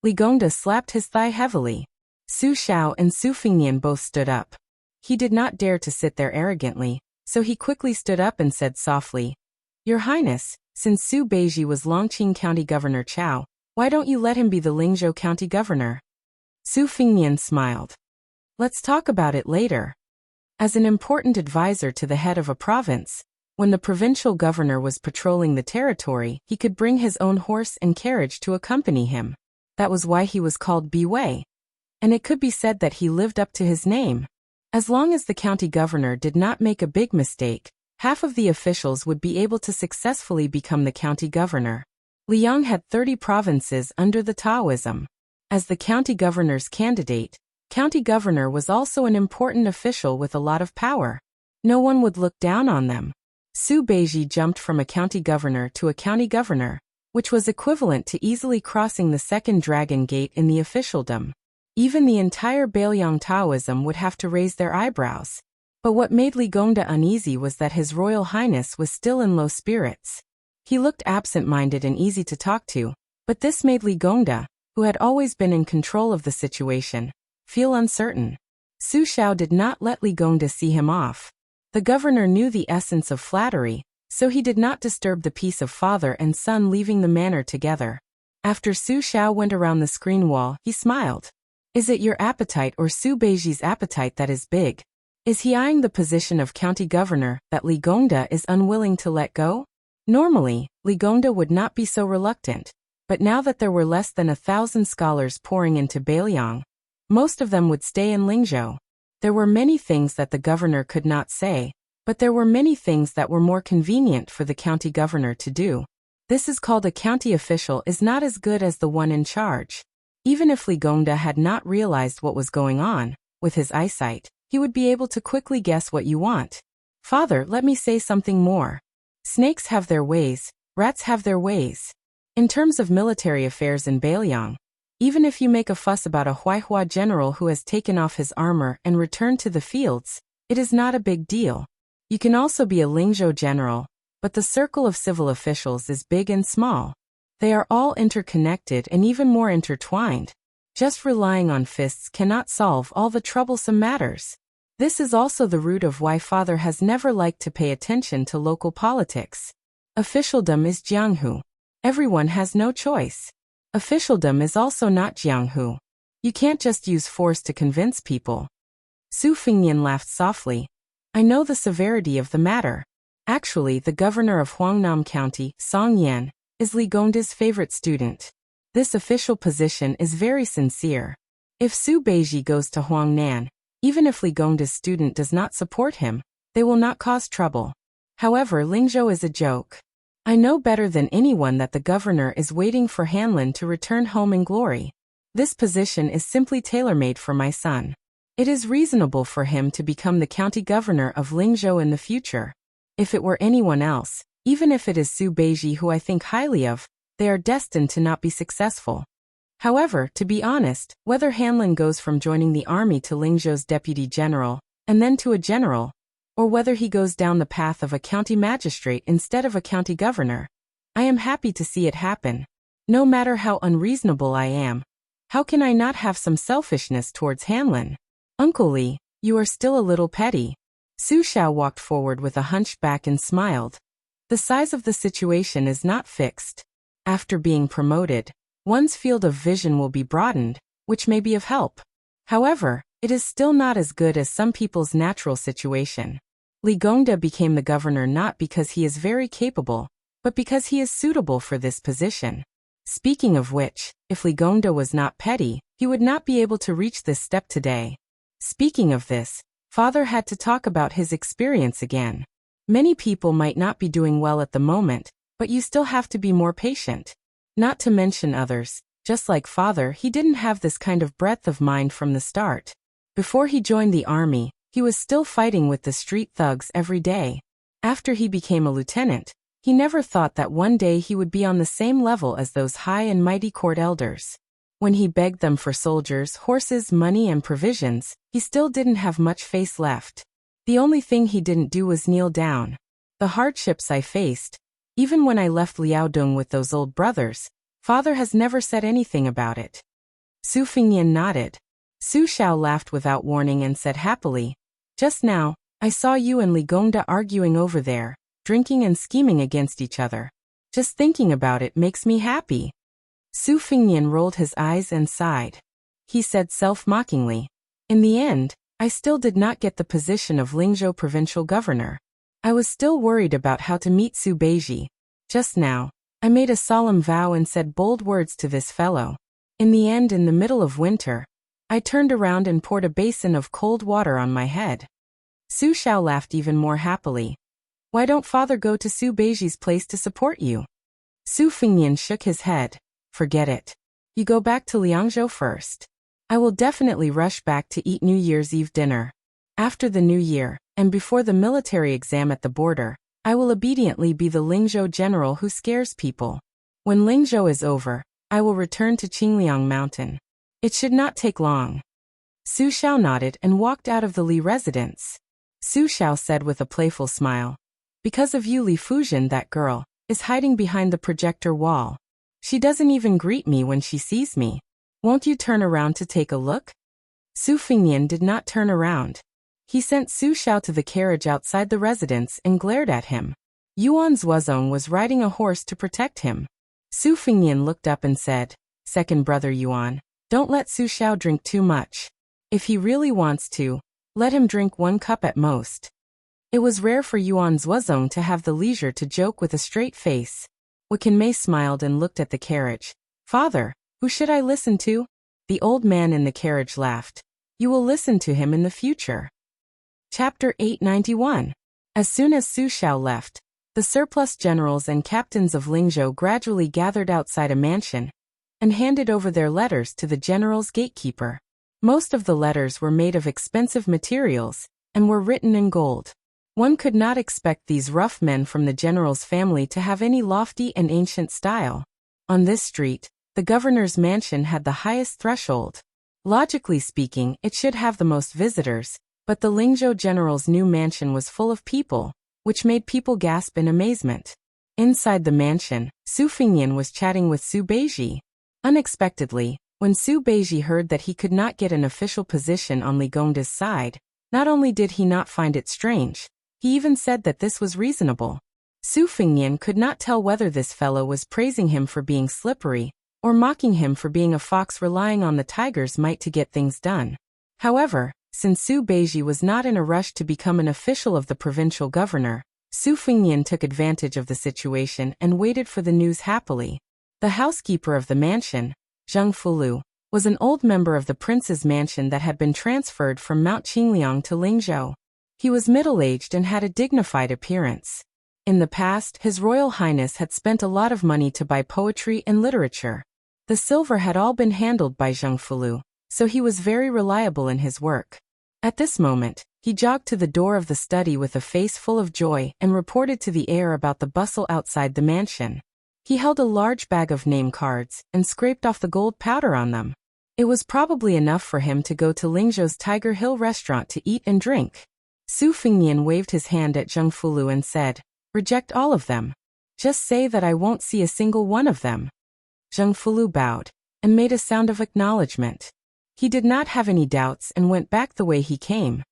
Li Gongda slapped his thigh heavily. Su Xiao and Su Fengnian both stood up. He did not dare to sit there arrogantly, so he quickly stood up and said softly, Your Highness, since Su Beiji was Longqing County Governor Chao, why don't you let him be the Lingzhou County Governor? Su Fengnian smiled. Let's talk about it later. As an important advisor to the head of a province, when the provincial governor was patrolling the territory, he could bring his own horse and carriage to accompany him. That was why he was called Bi Wei. And it could be said that he lived up to his name. As long as the county governor did not make a big mistake, half of the officials would be able to successfully become the county governor. Liang had 30 provinces under the Taoism. As the county governor's candidate, county governor was also an important official with a lot of power. No one would look down on them. Su Beiji jumped from a county governor to a county governor, which was equivalent to easily crossing the second dragon gate in the officialdom. Even the entire Bailiang Taoism would have to raise their eyebrows. But what made Li Gongda uneasy was that His Royal Highness was still in low spirits. He looked absent-minded and easy to talk to, but this made Li Gongda, who had always been in control of the situation, feel uncertain. Su Xiao did not let Li Gongda see him off. The governor knew the essence of flattery, so he did not disturb the peace of father and son leaving the manor together. After Su Xiao went around the screen wall, he smiled. Is it your appetite or Su Beiji's appetite that is big? Is he eyeing the position of county governor that Li Gongda is unwilling to let go? Normally, Ligongda would not be so reluctant, but now that there were less than 1,000 scholars pouring into Beiliang, most of them would stay in Lingzhou. There were many things that the governor could not say, but there were many things that were more convenient for the county governor to do. This is called a county official is not as good as the one in charge. Even if Ligongda had not realized what was going on, with his eyesight, he would be able to quickly guess what you want. Father, let me say something more. Snakes have their ways, rats have their ways. In terms of military affairs in Beiliang, even if you make a fuss about a Huaihua general who has taken off his armor and returned to the fields, it is not a big deal. You can also be a Lingzhou general, but the circle of civil officials is big and small. They are all interconnected and even more intertwined. Just relying on fists cannot solve all the troublesome matters. This is also the root of why father has never liked to pay attention to local politics. Officialdom is jianghu. Everyone has no choice. Officialdom is also not jianghu. You can't just use force to convince people. Su Fingnian laughed softly. I know the severity of the matter. Actually, the governor of Huangnam County, Song Yan, is Ligongda's favorite student. This official position is very sincere. If Su Beiji goes to Huangnan, even if Ligongda's student does not support him, they will not cause trouble. However, Lingzhou is a joke. I know better than anyone that the governor is waiting for Hanlin to return home in glory. This position is simply tailor-made for my son. It is reasonable for him to become the county governor of Lingzhou in the future. If it were anyone else, even if it is Su Beiji who I think highly of, they are destined to not be successful. However, to be honest, whether Hanlin goes from joining the army to Lingzhou's deputy general, and then to a general, or whether he goes down the path of a county magistrate instead of a county governor, I am happy to see it happen. No matter how unreasonable I am, how can I not have some selfishness towards Hanlin? Uncle Li, you are still a little petty. Su Xiao walked forward with a hunched back and smiled. The size of the situation is not fixed. After being promoted, one's field of vision will be broadened, which may be of help. However, it is still not as good as some people's natural situation. Ligongda became the governor not because he is very capable, but because he is suitable for this position. Speaking of which, if Ligongda was not petty, he would not be able to reach this step today. Speaking of this, father had to talk about his experience again. Many people might not be doing well at the moment, but you still have to be more patient. Not to mention others, just like father, he didn't have this kind of breadth of mind from the start. Before he joined the army, he was still fighting with the street thugs every day. After he became a lieutenant, he never thought that one day he would be on the same level as those high and mighty court elders. When he begged them for soldiers, horses, money and provisions, he still didn't have much face left. The only thing he didn't do was kneel down. The hardships I faced, even when I left Liaodong with those old brothers, father has never said anything about it. Su Fingnian nodded. Su Xiao laughed without warning and said happily, just now, I saw you and Ligongda arguing over there, drinking and scheming against each other. Just thinking about it makes me happy. Su Fingnian rolled his eyes and sighed. He said self-mockingly, in the end, I still did not get the position of Lingzhou provincial governor. I was still worried about how to meet Su Beiji. Just now, I made a solemn vow and said bold words to this fellow. In the end, in the middle of winter, I turned around and poured a basin of cold water on my head. Su Xiao laughed even more happily. Why don't father go to Su Beiji's place to support you? Su Fingnian shook his head. Forget it. You go back to Liangzhou first. I will definitely rush back to eat New Year's Eve dinner. After the New Year, and before the military exam at the border, I will obediently be the Lingzhou general who scares people. When Lingzhou is over, I will return to Qingliang Mountain. It should not take long. Su Xiao nodded and walked out of the Li residence. Su Xiao said with a playful smile, because of you, Li Fujian, that girl, is hiding behind the projector wall. She doesn't even greet me when she sees me. Won't you turn around to take a look? Su Fingnian did not turn around. He sent Su Xiao to the carriage outside the residence and glared at him. Yuan Zuozong was riding a horse to protect him. Su Fingnian looked up and said, Second brother Yuan, don't let Su Xiao drink too much. If he really wants to, let him drink 1 cup at most. It was rare for Yuan Zuozong to have the leisure to joke with a straight face. Wei Mei smiled and looked at the carriage. Father, who should I listen to? The old man in the carriage laughed. You will listen to him in the future. Chapter 891. As soon as Su Xiao left, the surplus generals and captains of Lingzhou gradually gathered outside a mansion and handed over their letters to the general's gatekeeper. Most of the letters were made of expensive materials and were written in gold. One could not expect these rough men from the general's family to have any lofty and ancient style. On this street, the governor's mansion had the highest threshold. Logically speaking, it should have the most visitors, but the Lingzhou general's new mansion was full of people, which made people gasp in amazement. Inside the mansion, Su Fingyan was chatting with Su Beiji. Unexpectedly, when Su Beiji heard that he could not get an official position on Li Gongda's side, not only did he not find it strange, he even said that this was reasonable. Su Fingyan could not tell whether this fellow was praising him for being slippery, or mocking him for being a fox relying on the tiger's might to get things done. However, since Su Beiji was not in a rush to become an official of the provincial governor, Su Fingyan took advantage of the situation and waited for the news happily. The housekeeper of the mansion, Zheng Fulu, was an old member of the prince's mansion that had been transferred from Mount Qingliang to Lingzhou. He was middle-aged and had a dignified appearance. In the past, His Royal Highness had spent a lot of money to buy poetry and literature. The silver had all been handled by Zheng Fulu, so he was very reliable in his work. At this moment, he jogged to the door of the study with a face full of joy and reported to the heir about the bustle outside the mansion. He held a large bag of name cards and scraped off the gold powder on them. It was probably enough for him to go to Lingzhou's Tiger Hill restaurant to eat and drink. Su Fingyan waved his hand at Zheng Fulu and said, "Reject all of them. Just say that I won't see a single one of them." Zheng Fulu bowed and made a sound of acknowledgement. He did not have any doubts and went back the way he came.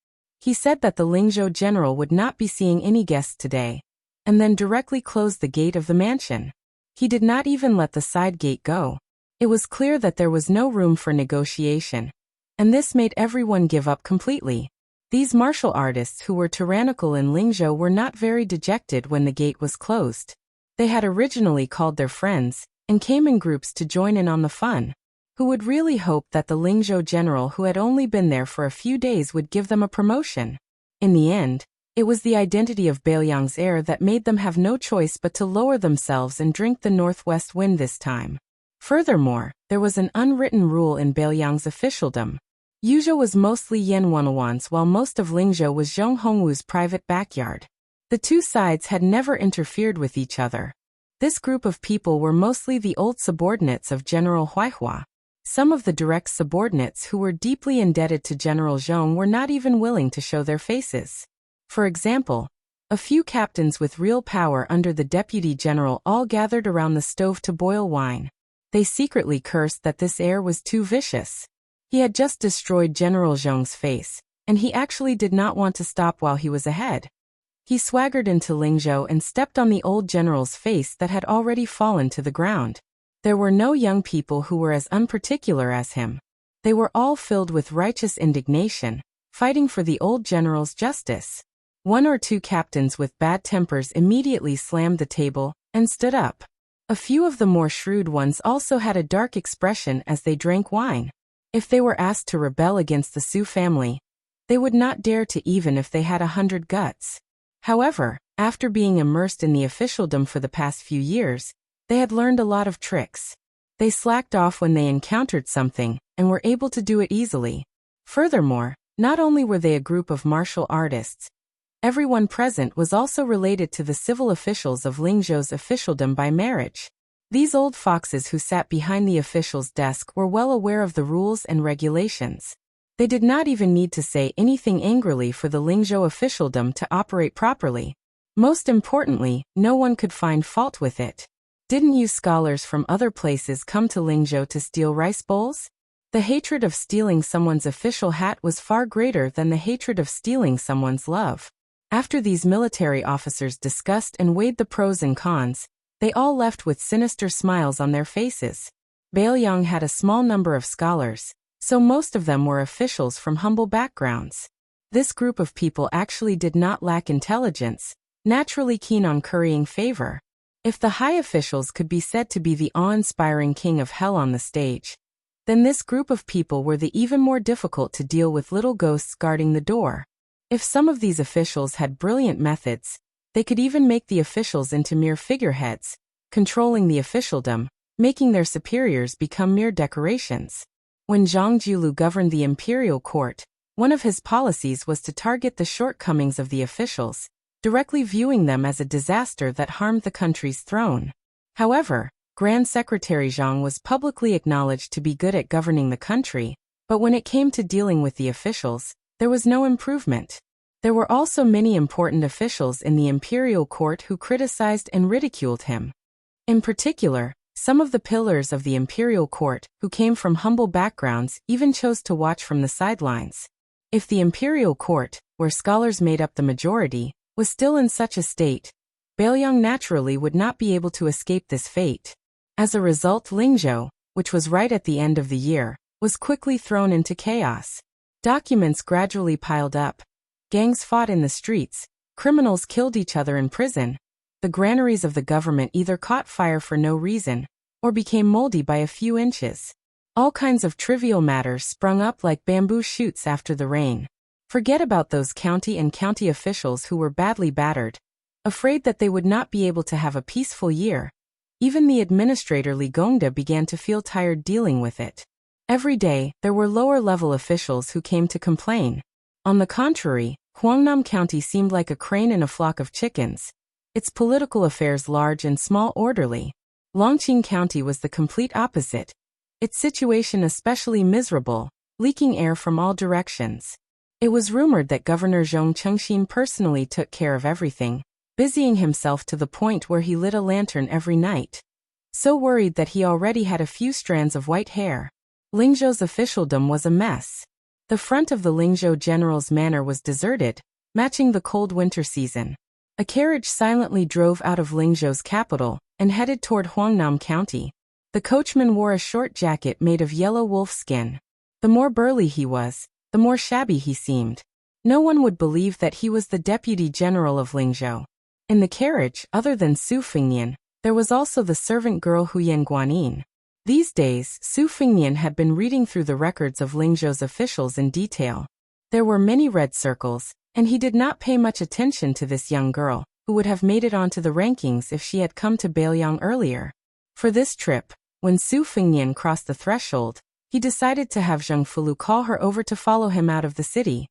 He said that the Lingzhou general would not be seeing any guests today, and then directly closed the gate of the mansion. He did not even let the side gate go. It was clear that there was no room for negotiation, and this made everyone give up completely. These martial artists who were tyrannical in Lingzhou were not very dejected when the gate was closed. They had originally called their friends and came in groups to join in on the fun. Who would really hope that the Lingzhou general who had only been there for a few days would give them a promotion? In the end, it was the identity of Beiliang's heir that made them have no choice but to lower themselves and drink the northwest wind this time. Furthermore, there was an unwritten rule in Beiliang's officialdom. Yuzhou was mostly Yan Wanwan's while most of Lingzhou was Zhong Hongwu's private backyard. The two sides had never interfered with each other. This group of people were mostly the old subordinates of General Huaihua. Some of the direct subordinates who were deeply indebted to General Zhong were not even willing to show their faces. For example, a few captains with real power under the deputy general all gathered around the stove to boil wine. They secretly cursed that this heir was too vicious. He had just destroyed General Zhong's face, and he actually did not want to stop while he was ahead. He swaggered into Lingzhou and stepped on the old general's face that had already fallen to the ground. There were no young people who were as unparticular as him. They were all filled with righteous indignation, fighting for the old general's justice. One or two captains with bad tempers immediately slammed the table and stood up. A few of the more shrewd ones also had a dark expression as they drank wine. If they were asked to rebel against the Su family, they would not dare to even if they had 100 guts. However, after being immersed in the officialdom for the past few years, they had learned a lot of tricks. They slacked off when they encountered something, and were able to do it easily. Furthermore, not only were they a group of martial artists, everyone present was also related to the civil officials of Lingzhou's officialdom by marriage. These old foxes who sat behind the official's desk were well aware of the rules and regulations. They did not even need to say anything angrily for the Lingzhou officialdom to operate properly. Most importantly, no one could find fault with it. Didn't you scholars from other places come to Lingzhou to steal rice bowls? The hatred of stealing someone's official hat was far greater than the hatred of stealing someone's love. After these military officers discussed and weighed the pros and cons, they all left with sinister smiles on their faces. Beiliang had a small number of scholars, so most of them were officials from humble backgrounds. This group of people actually did not lack intelligence, naturally keen on currying favor. If the high officials could be said to be the awe-inspiring king of hell on the stage, then this group of people were the even more difficult to deal with little ghosts guarding the door. If some of these officials had brilliant methods, they could even make the officials into mere figureheads, controlling the officialdom, making their superiors become mere decorations. When Zhang Jiulu governed the imperial court, one of his policies was to target the shortcomings of the officials, directly viewing them as a disaster that harmed the country's throne. However, Grand Secretary Zhang was publicly acknowledged to be good at governing the country, but when it came to dealing with the officials, there was no improvement. There were also many important officials in the imperial court who criticized and ridiculed him. In particular, some of the pillars of the imperial court, who came from humble backgrounds, even chose to watch from the sidelines. If the imperial court, where scholars made up the majority, was still in such a state, Bailiang naturally would not be able to escape this fate. As a result, Lingzhou, which was right at the end of the year, was quickly thrown into chaos. Documents gradually piled up. Gangs fought in the streets. Criminals killed each other in prison. The granaries of the government either caught fire for no reason, or became moldy by a few inches. All kinds of trivial matters sprung up like bamboo shoots after the rain. Forget about those county officials who were badly battered, afraid that they would not be able to have a peaceful year. Even the administrator Li Gongda began to feel tired dealing with it. Every day, there were lower-level officials who came to complain. On the contrary, Huangnam County seemed like a crane in a flock of chickens, its political affairs large and small orderly. Longqing County was the complete opposite, its situation especially miserable, leaking air from all directions. It was rumored that Governor Zhong Chengxin personally took care of everything, busying himself to the point where he lit a lantern every night. So worried that he already had a few strands of white hair. Lingzhou's officialdom was a mess. The front of the Lingzhou general's manor was deserted, matching the cold winter season. A carriage silently drove out of Lingzhou's capital and headed toward Huangnam County. The coachman wore a short jacket made of yellow wolf skin. The more burly he was, the more shabby he seemed. No one would believe that he was the deputy general of Lingzhou. In the carriage, other than Su Fengnian, there was also the servant girl Huyan Guanyin. These days, Su Fengnian had been reading through the records of Lingzhou's officials in detail. There were many red circles, and he did not pay much attention to this young girl, who would have made it onto the rankings if she had come to Bailiang earlier. For this trip, when Su Fengnian crossed the threshold, he decided to have Zheng Fulu call her over to follow him out of the city.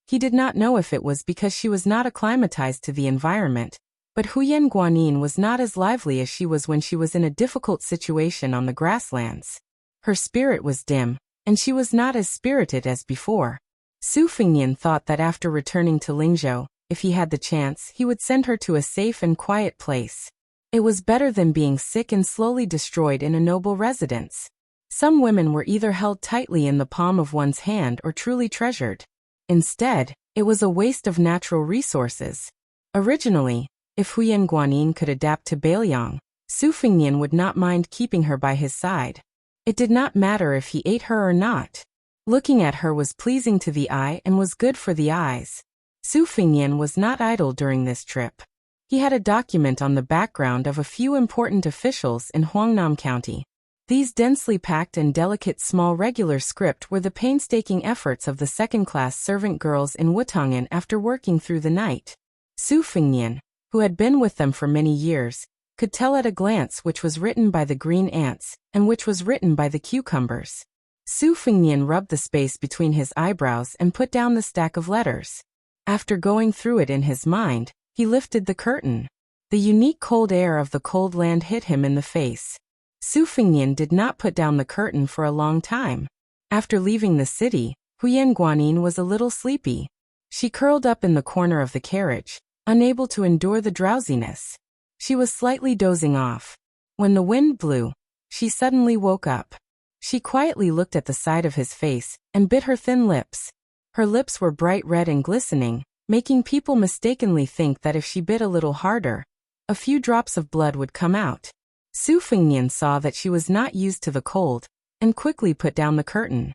He did not know if it was because she was not acclimatized to the environment, but Huyan Guanyin was not as lively as she was when she was in a difficult situation on the grasslands. Her spirit was dim, and she was not as spirited as before. Su Fengnian thought that after returning to Lingzhou, if he had the chance, he would send her to a safe and quiet place. It was better than being sick and slowly destroyed in a noble residence. Some women were either held tightly in the palm of one's hand or truly treasured. Instead, it was a waste of natural resources. Originally, if Huyan Guanyin could adapt to Bailiang, Su Fengnian would not mind keeping her by his side. It did not matter if he ate her or not. Looking at her was pleasing to the eye and was good for the eyes. Su Fengnian was not idle during this trip. He had a document on the background of a few important officials in Huangnam County. These densely packed and delicate small regular script were the painstaking efforts of the second-class servant girls in Wutangan after working through the night. Su Fengnian, who had been with them for many years, could tell at a glance which was written by the green ants and which was written by the cucumbers. Su Fengnian rubbed the space between his eyebrows and put down the stack of letters. After going through it in his mind, he lifted the curtain. The unique cold air of the cold land hit him in the face. Su Fengnian did not put down the curtain for a long time. After leaving the city, Huyan Guanyin was a little sleepy. She curled up in the corner of the carriage, unable to endure the drowsiness. She was slightly dozing off. When the wind blew, she suddenly woke up. She quietly looked at the side of his face and bit her thin lips. Her lips were bright red and glistening, making people mistakenly think that if she bit a little harder, a few drops of blood would come out. Su Fengnian saw that she was not used to the cold, and quickly put down the curtain.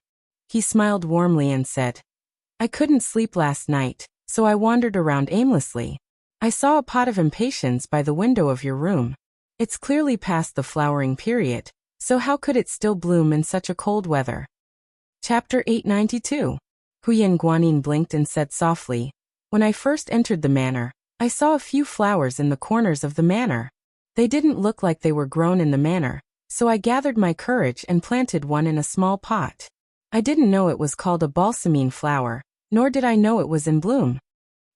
He smiled warmly and said, I couldn't sleep last night, so I wandered around aimlessly. I saw a pot of impatiens by the window of your room. It's clearly past the flowering period, so how could it still bloom in such a cold weather? Chapter 892. Huyen Guanyin blinked and said softly, "When I first entered the manor, I saw a few flowers in the corners of the manor. They didn't look like they were grown in the manor, so I gathered my courage and planted one in a small pot. I didn't know it was called a balsamine flower, nor did I know it was in bloom."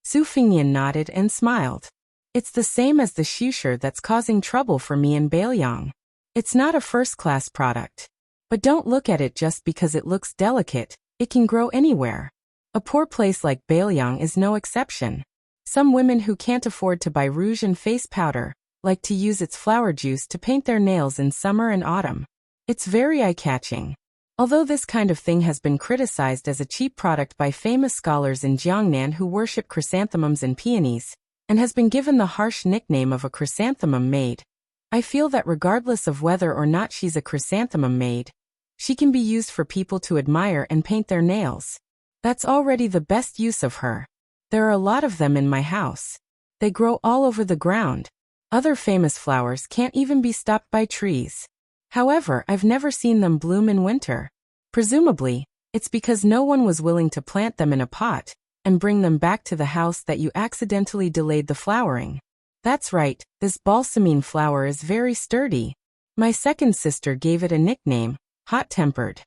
Su Fingyan nodded and smiled. "It's the same as the shusher that's causing trouble for me in Bailiang. It's not a first-class product. But don't look at it just because it looks delicate, it can grow anywhere. A poor place like Bailiang is no exception. Some women who can't afford to buy rouge and face powder like to use its flower juice to paint their nails in summer and autumn. It's very eye-catching. Although this kind of thing has been criticized as a cheap product by famous scholars in Jiangnan who worship chrysanthemums and peonies, and has been given the harsh nickname of a chrysanthemum maid, I feel that regardless of whether or not she's a chrysanthemum maid, she can be used for people to admire and paint their nails. That's already the best use of her. There are a lot of them in my house. They grow all over the ground. Other famous flowers can't even be stopped by trees. However, I've never seen them bloom in winter. Presumably, it's because no one was willing to plant them in a pot and bring them back to the house that you accidentally delayed the flowering. That's right, this balsamine flower is very sturdy. My second sister gave it a nickname, hot-tempered.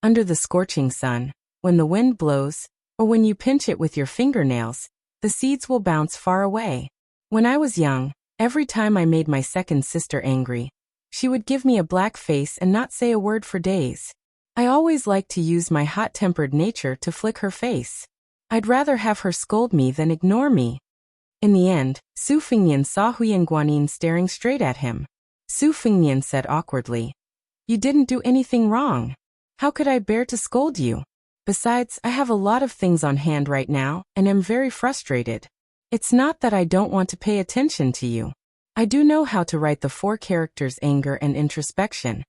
Under the scorching sun, when the wind blows, or when you pinch it with your fingernails, the seeds will bounce far away. When I was young, every time I made my second sister angry, she would give me a black face and not say a word for days. I always liked to use my hot-tempered nature to flick her face. I'd rather have her scold me than ignore me." In the end, Su Fingyan saw Huyen Guanyin staring straight at him. Su Fingyan said awkwardly, "You didn't do anything wrong. How could I bear to scold you? Besides, I have a lot of things on hand right now, and am very frustrated. It's not that I don't want to pay attention to you. I do know how to write the 4 characters anger and introspection.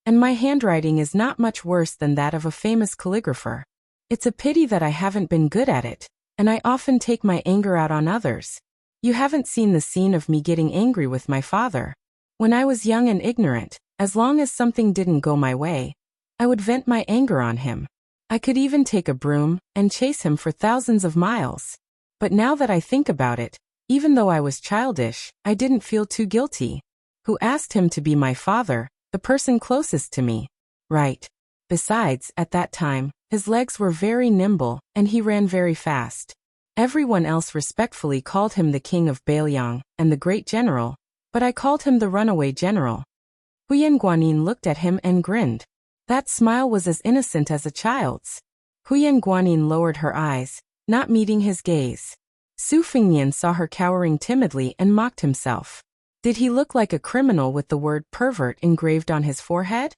And my handwriting is not much worse than that of a famous calligrapher. It's a pity that I haven't been good at it, and I often take my anger out on others. You haven't seen the scene of me getting angry with my father. When I was young and ignorant, as long as something didn't go my way, I would vent my anger on him. I could even take a broom and chase him for thousands of miles. But now that I think about it, even though I was childish, I didn't feel too guilty. Who asked him to be my father, the person closest to me? Right. Besides, at that time, his legs were very nimble, and he ran very fast. Everyone else respectfully called him the king of Bailiang and the great general, but I called him the runaway general." Huyen Guanyin looked at him and grinned. That smile was as innocent as a child's. Huyen Guanyin lowered her eyes, not meeting his gaze. Su Fingyan saw her cowering timidly and mocked himself. Did he look like a criminal with the word pervert engraved on his forehead?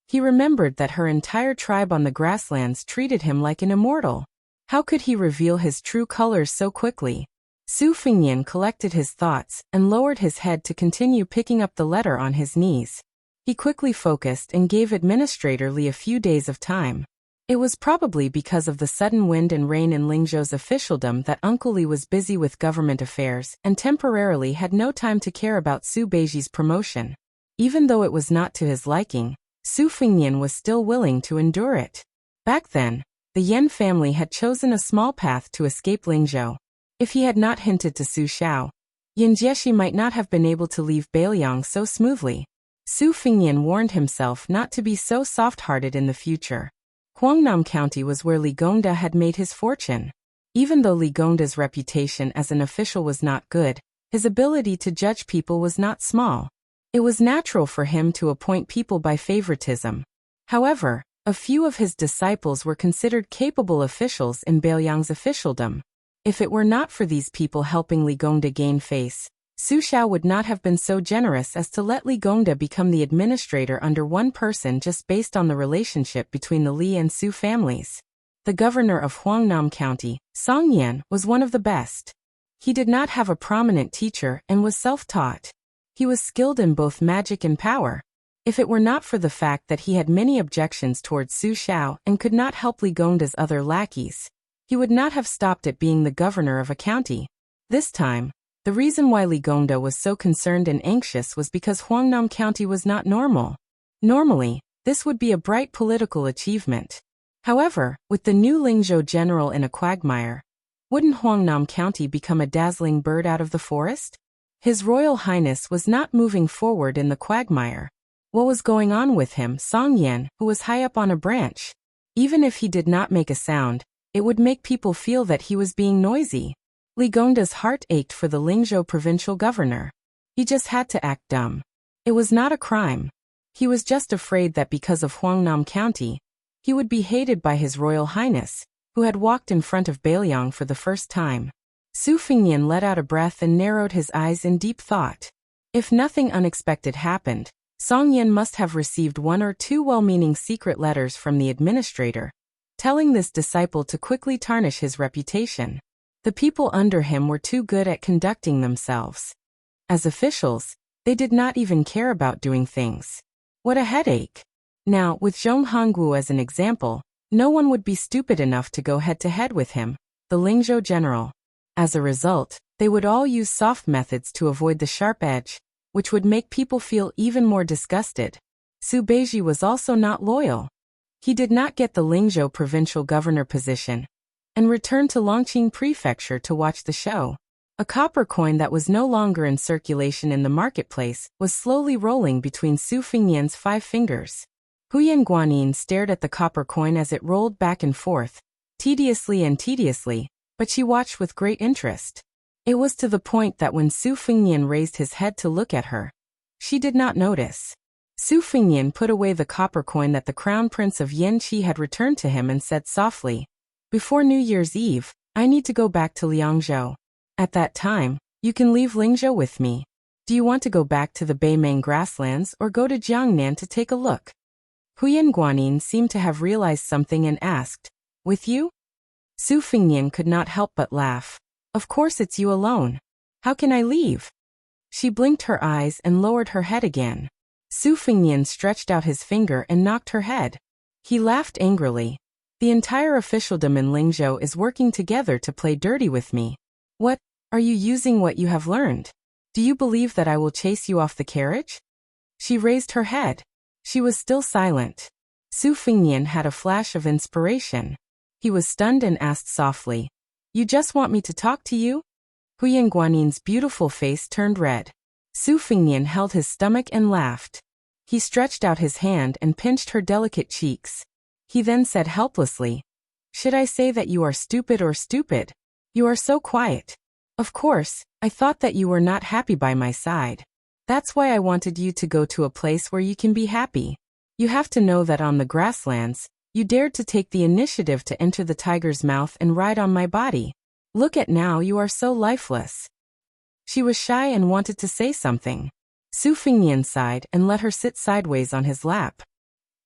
He remembered that her entire tribe on the grasslands treated him like an immortal. How could he reveal his true colors so quickly? Su Fingyan collected his thoughts and lowered his head to continue picking up the letter on his knees. He quickly focused and gave Administrator Li a few days of time. It was probably because of the sudden wind and rain in Lingzhou's officialdom that Uncle Li was busy with government affairs and temporarily had no time to care about Su Beiji's promotion. Even though it was not to his liking, Su Fingyan was still willing to endure it. Back then, the Yan family had chosen a small path to escape Lingzhou. If he had not hinted to Su Xiao, Yin Jieshi might not have been able to leave Bailiang so smoothly. Su Fingyan warned himself not to be so soft-hearted in the future. Huangnam County was where Li Gongda had made his fortune. Even though Li Gongda's reputation as an official was not good, his ability to judge people was not small. It was natural for him to appoint people by favoritism. However, a few of his disciples were considered capable officials in Bailiang's officialdom. If it were not for these people helping Li Gongda gain face, Su Xiao would not have been so generous as to let Li Gongda become the administrator under one person just based on the relationship between the Li and Su families. The governor of Huangnam County, Song Yan, was one of the best. He did not have a prominent teacher and was self-taught. He was skilled in both magic and power. If it were not for the fact that he had many objections towards Su Xiao and could not help Li Gongda's other lackeys, He would not have stopped at being the governor of a county. This time, the reason why Li Gongda was so concerned and anxious was because Huangnam County was not normal. Normally, this would be a bright political achievement. However, with the new Lingzhou general in a quagmire, wouldn't Huangnam County become a dazzling bird out of the forest? His Royal Highness was not moving forward in the quagmire. What was going on with him, Song Yan, who was high up on a branch? Even if he did not make a sound, it would make people feel that he was being noisy. Li Gongda's heart ached for the Lingzhou provincial governor. He just had to act dumb. It was not a crime. He was just afraid that because of Huangnam County, he would be hated by His Royal Highness, who had walked in front of Beiliang for the first time. Su Fingyan let out a breath and narrowed his eyes in deep thought. If nothing unexpected happened, Song Yan must have received 1 or 2 well-meaning secret letters from the administrator, telling this disciple to quickly tarnish his reputation. The people under him were too good at conducting themselves. As officials, they did not even care about doing things. What a headache! Now, with Zhong Hongwu as an example, no one would be stupid enough to go head-to-head with him, the Lingzhou general. As a result, they would all use soft methods to avoid the sharp edge, which would make people feel even more disgusted. Su Beiji was also not loyal. He did not get the Lingzhou provincial governor position, and returned to Longqing Prefecture to watch the show. A copper coin that was no longer in circulation in the marketplace was slowly rolling between Su Fingyan's 5 fingers. Huyan Guanyin stared at the copper coin as it rolled back and forth, tediously, but she watched with great interest. It was to the point that when Su Fingyan raised his head to look at her, she did not notice. Su Fingyan put away the copper coin that the Crown Prince of Yanqi had returned to him and said softly, "Before New Year's Eve, I need to go back to Liangzhou. At that time, you can leave Lingzhou with me. Do you want to go back to the Beimeng grasslands or go to Jiangnan to take a look?" Huyan Guanyin seemed to have realized something and asked, "With you?" Su Fingyan could not help but laugh. "Of course it's you alone. How can I leave?" She blinked her eyes and lowered her head again. Su Fingyan stretched out his finger and knocked her head. He laughed angrily. "The entire officialdom in Lingzhou is working together to play dirty with me. What? Are you using what you have learned? Do you believe that I will chase you off the carriage?" She raised her head. She was still silent. Su Fingyan had a flash of inspiration. He was stunned and asked softly, "You just want me to talk to you?" Huyan Guanyin's beautiful face turned red. Su Fingyan held his stomach and laughed. He stretched out his hand and pinched her delicate cheeks. He then said helplessly, "Should I say that you are stupid or stupid? You are so quiet. Of course, I thought that you were not happy by my side. That's why I wanted you to go to a place where you can be happy. You have to know that on the grasslands, you dared to take the initiative to enter the tiger's mouth and ride on my body. Look at now, you are so lifeless." She was shy and wanted to say something. Su Fingyan sighed and let her sit sideways on his lap.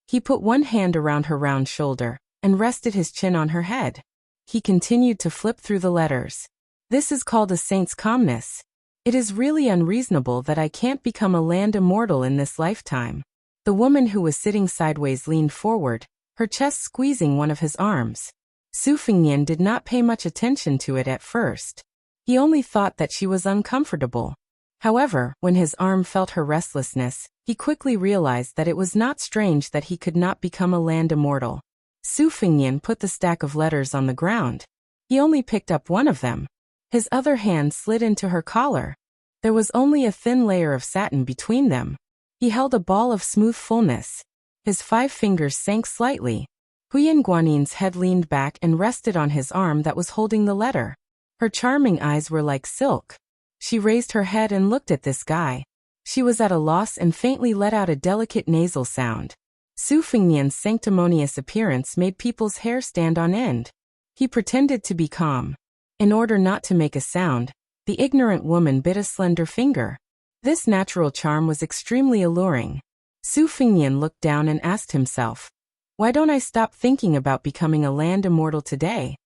He put one hand around her round shoulder and rested his chin on her head. He continued to flip through the letters. "This is called a saint's calmness. It is really unreasonable that I can't become a land immortal in this lifetime." The woman who was sitting sideways leaned forward, her chest squeezing one of his arms. Su Fingyan did not pay much attention to it at first. He only thought that she was uncomfortable. However, when his arm felt her restlessness, he quickly realized that it was not strange that he could not become a land immortal. Su Fingyan put the stack of letters on the ground. He only picked up one of them. His other hand slid into her collar. There was only a thin layer of satin between them. He held a ball of smooth fullness. His 5 fingers sank slightly. Huyan Guanyin's head leaned back and rested on his arm that was holding the letter. Her charming eyes were like silk. She raised her head and looked at this guy. She was at a loss and faintly let out a delicate nasal sound. Su Fingyan's sanctimonious appearance made people's hair stand on end. He pretended to be calm. In order not to make a sound, the ignorant woman bit a slender finger. This natural charm was extremely alluring. Su Fingyan looked down and asked himself, "Why don't I stop thinking about becoming a land immortal today?"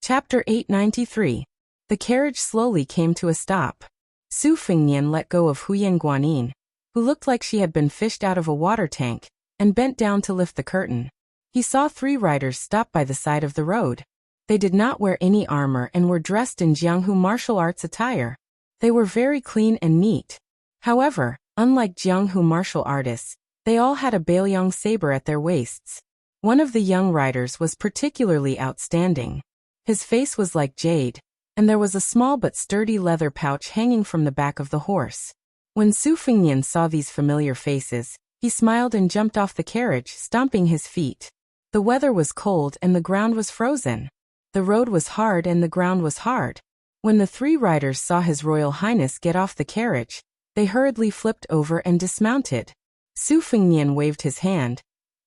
Chapter 893. The carriage slowly came to a stop. Su Fingyan let go of Huyan Guanyin, who looked like she had been fished out of a water tank, and bent down to lift the curtain. He saw 3 riders stop by the side of the road. They did not wear any armor and were dressed in Jianghu martial arts attire. They were very clean and neat. However, unlike Jianghu martial artists, they all had a Bailiang saber at their waists. One of the young riders was particularly outstanding. His face was like jade, and there was a small but sturdy leather pouch hanging from the back of the horse. When Su Fengnian saw these familiar faces, he smiled and jumped off the carriage, stomping his feet. The weather was cold and the ground was frozen. The road was hard and the ground was hard. When the three riders saw His Royal Highness get off the carriage, they hurriedly flipped over and dismounted. Su Fengnian waved his hand,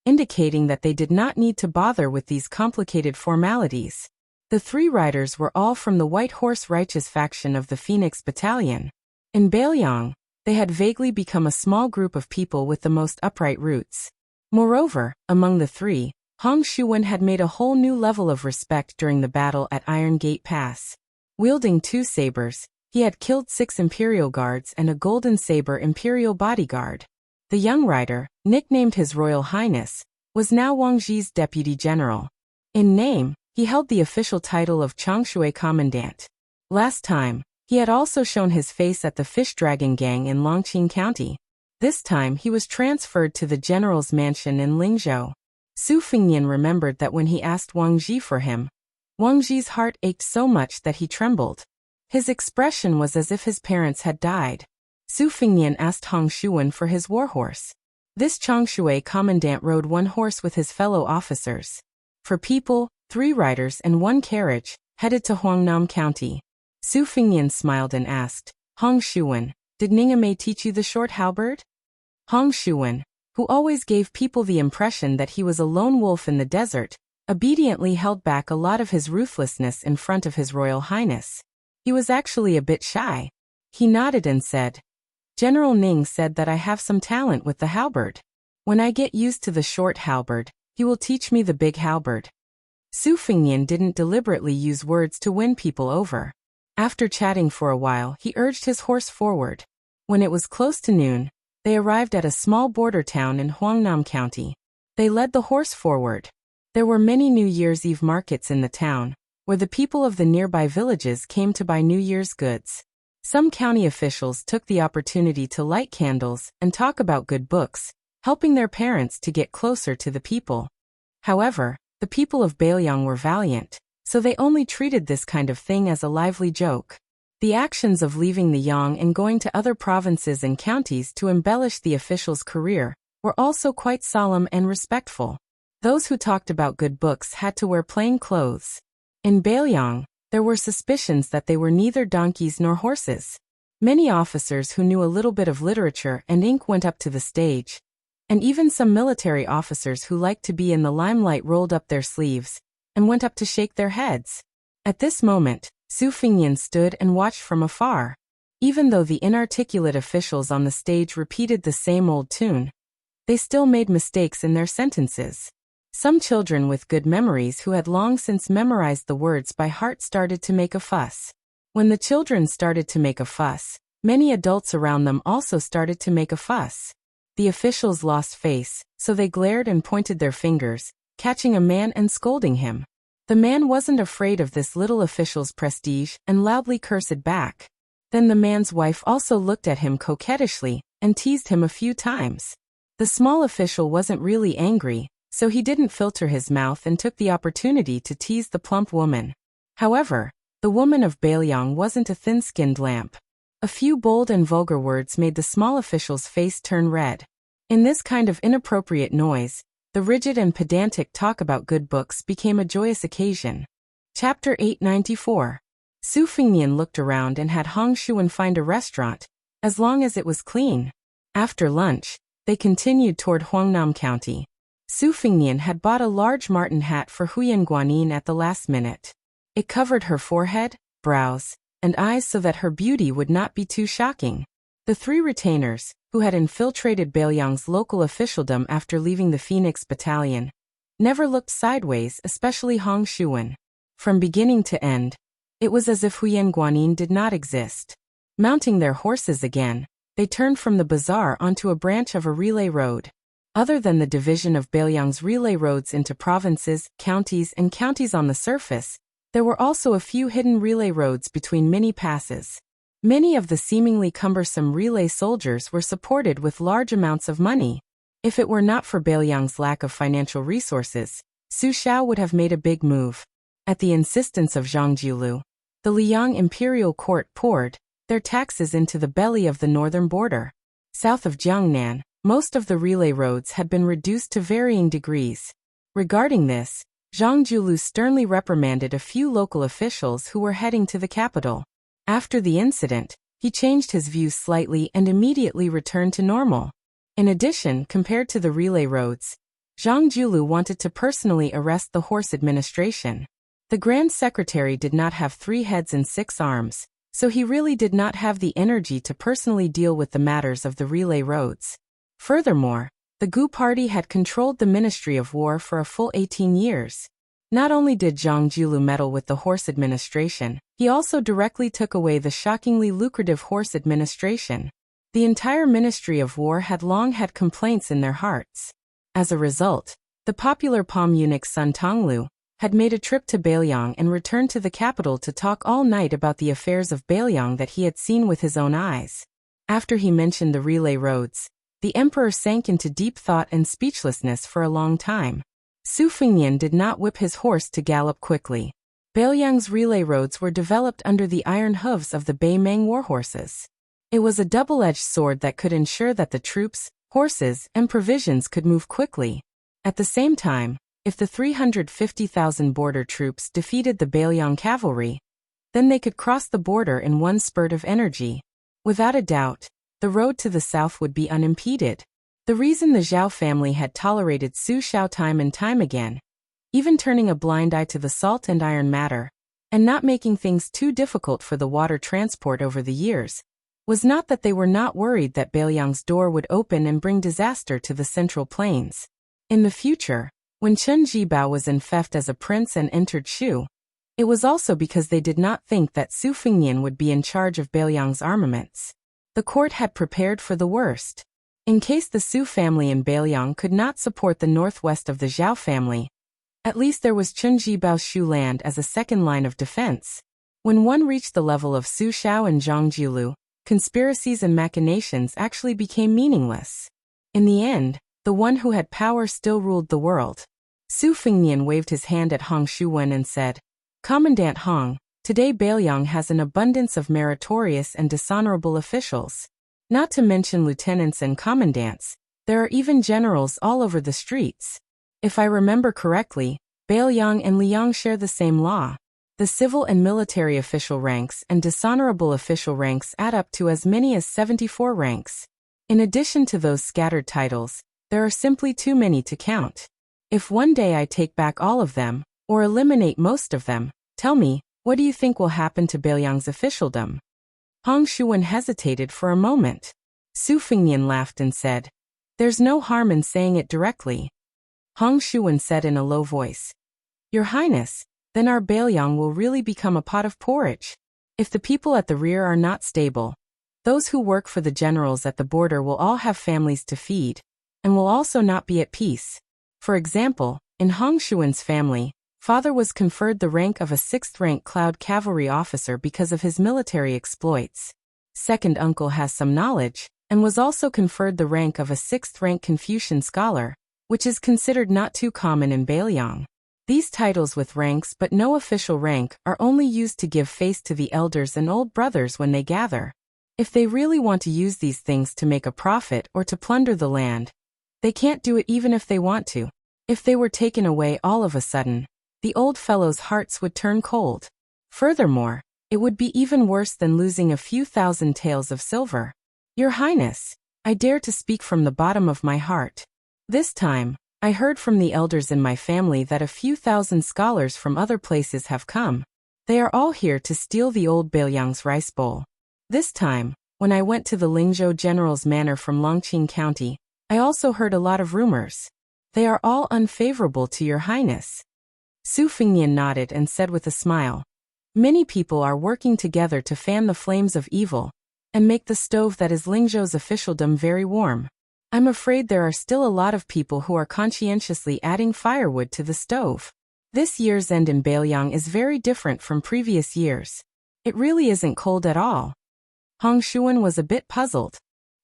indicating that they did not need to bother with these complicated formalities. The three riders were all from the White Horse Righteous faction of the Phoenix Battalion. In Bailiang, they had vaguely become a small group of people with the most upright roots. Moreover, among the three, Hong Shuwen had made a whole new level of respect during the battle at Iron Gate Pass. Wielding 2 sabers, he had killed 6 Imperial Guards and a golden saber Imperial bodyguard. The young rider, nicknamed His Royal Highness, was now Wang Ji's deputy general. In name, he held the official title of Changshui Commandant. Last time, he had also shown his face at the Fish Dragon Gang in Longqing County. This time he was transferred to the general's mansion in Lingzhou. Su Fengnian remembered that when he asked Wang Ji for him, Wang Ji's heart ached so much that he trembled. His expression was as if his parents had died. Su Fengnian asked Hong Shuwen for his warhorse. This Changshui commandant rode 1 horse with his fellow officers. For people, 3 riders and 1 carriage, headed to Huangnam County. Su Fengnian smiled and asked, Hong Shuwen, did Ningame teach you the short halberd? Hong Shuwen, who always gave people the impression that he was a lone wolf in the desert, obediently held back a lot of his ruthlessness in front of His Royal Highness. He was actually a bit shy. He nodded and said, General Ning said that I have some talent with the halberd. When I get used to the short halberd, he will teach me the big halberd. Su Fengnian didn't deliberately use words to win people over. After chatting for a while, he urged his horse forward. When it was close to noon, they arrived at a small border town in Huangnam County. They led the horse forward. There were many New Year's Eve markets in the town, where the people of the nearby villages came to buy New Year's goods. Some county officials took the opportunity to light candles and talk about good books, helping their parents to get closer to the people. However, the people of Bailiang were valiant, so they only treated this kind of thing as a lively joke. The actions of leaving the Yang and going to other provinces and counties to embellish the official's career were also quite solemn and respectful. Those who talked about good books had to wear plain clothes. In Bailiang, there were suspicions that they were neither donkeys nor horses. Many officers who knew a little bit of literature and ink went up to the stage, and even some military officers who liked to be in the limelight rolled up their sleeves and went up to shake their heads. At this moment, Su Fengnian stood and watched from afar. Even though the inarticulate officials on the stage repeated the same old tune, they still made mistakes in their sentences. Some children with good memories who had long since memorized the words by heart started to make a fuss. When the children started to make a fuss, many adults around them also started to make a fuss. The officials lost face, so they glared and pointed their fingers, catching a man and scolding him. The man wasn't afraid of this little official's prestige and loudly cursed back. Then the man's wife also looked at him coquettishly and teased him a few times. The small official wasn't really angry, so he didn't filter his mouth and took the opportunity to tease the plump woman. However, the woman of Bailiang wasn't a thin-skinned lamp. A few bold and vulgar words made the small official's face turn red. In this kind of inappropriate noise, the rigid and pedantic talk about good books became a joyous occasion. Chapter 894. Su Fengnian looked around and had Hong Shuwen find a restaurant, as long as it was clean. After lunch, they continued toward Huangnam County. Su Fengnian had bought a large marten hat for Huyan Guanyin at the last minute. It covered her forehead, brows, and eyes so that her beauty would not be too shocking. The 3 retainers, who had infiltrated Bailiang's local officialdom after leaving the Phoenix Battalion, never looked sideways, especially Hong Shuwen. From beginning to end, it was as if Huyan Guanyin did not exist. Mounting their horses again, they turned from the bazaar onto a branch of a relay road. Other than the division of Bailiang's relay roads into provinces, counties, and counties on the surface, There were also a few hidden relay roads between mini passes. Many of the seemingly cumbersome relay soldiers were supported with large amounts of money. If it were not for Beiliang's lack of financial resources, Su Xiao would have made a big move. At the insistence of Zhang Jiulu, the Liang imperial court poured their taxes into the belly of the northern border. South of Jiangnan, most of the relay roads had been reduced to varying degrees. Regarding this, Zhang Jiulu sternly reprimanded a few local officials who were heading to the capital. After the incident, he changed his views slightly and immediately returned to normal. In addition, compared to the relay roads, Zhang Jiulu wanted to personally arrest the horse administration. The Grand Secretary did not have 3 heads and 6 arms, so he really did not have the energy to personally deal with the matters of the relay roads. Furthermore, the Gu Party had controlled the Ministry of War for a full 18 years. Not only did Zhang Jiulu meddle with the horse administration, he also directly took away the shockingly lucrative horse administration. The entire Ministry of War had long had complaints in their hearts. As a result, the popular palm eunuch Sun Tonglu had made a trip to Beiliang and returned to the capital to talk all night about the affairs of Beiliang that he had seen with his own eyes. After he mentioned the relay roads, the emperor sank into deep thought and speechlessness for a long time. Su Fengnian did not whip his horse to gallop quickly. Beiliang's relay roads were developed under the iron hooves of the Beimeng warhorses. It was a double-edged sword that could ensure that the troops, horses, and provisions could move quickly. At the same time, if the 350,000 border troops defeated the Beiliang cavalry, then they could cross the border in one spurt of energy. Without a doubt, the road to the south would be unimpeded. The reason the Zhao family had tolerated Su Xiao time and time again, even turning a blind eye to the salt and iron matter, and not making things too difficult for the water transport over the years, was not that they were not worried that Beiliang's door would open and bring disaster to the Central Plains. In the future, when Chen Jibao was enfeoffed as a prince and entered Shu, it was also because they did not think that Su Fengnian would be in charge of Beiliang's armaments. The court had prepared for the worst. In case the Su family in Beiliang could not support the northwest of the Zhao family, at least there was Chen Jibao's Shu land as a second line of defense. When one reached the level of Su Xiao and Zhang Jiulu, conspiracies and machinations actually became meaningless. In the end, the one who had power still ruled the world. Su Fengnian waved his hand at Hong Shuwen and said, "Commandant Hong, today Beiliang has an abundance of meritorious and dishonorable officials. Not to mention lieutenants and commandants, there are even generals all over the streets. If I remember correctly, Beiliang and Liang share the same law. The civil and military official ranks and dishonorable official ranks add up to as many as 74 ranks. In addition to those scattered titles, there are simply too many to count. If one day I take back all of them, or eliminate most of them, tell me, what do you think will happen to Beiliang's officialdom?" Hong Shuwen hesitated for a moment. Su Fengnian laughed and said, "There's no harm in saying it directly." Hong Shuwen said in a low voice, "Your Highness, then our Beiliang will really become a pot of porridge. If the people at the rear are not stable, those who work for the generals at the border will all have families to feed, and will also not be at peace. For example, in Hong Shuwen's family, father was conferred the rank of a 6th-rank cloud cavalry officer because of his military exploits. Second uncle has some knowledge, and was also conferred the rank of a 6th-rank Confucian scholar, which is considered not too common in Beiliang. These titles with ranks but no official rank are only used to give face to the elders and old brothers when they gather. If they really want to use these things to make a profit or to plunder the land, they can't do it even if they want to. If they were taken away all of a sudden, the old fellows' hearts would turn cold. Furthermore, it would be even worse than losing a few thousand taels of silver. Your Highness, I dare to speak from the bottom of my heart. This time, I heard from the elders in my family that a few thousand scholars from other places have come. They are all here to steal the old Beiliang's rice bowl. This time, when I went to the Lingzhou General's manor from Longqing County, I also heard a lot of rumors. They are all unfavorable to your Highness." Su Fengnian nodded and said with a smile, "Many people are working together to fan the flames of evil and make the stove that is Lingzhou's officialdom very warm. I'm afraid there are still a lot of people who are conscientiously adding firewood to the stove. This year's end in Bailiang is very different from previous years. It really isn't cold at all. Hong Shuwen was a bit puzzled.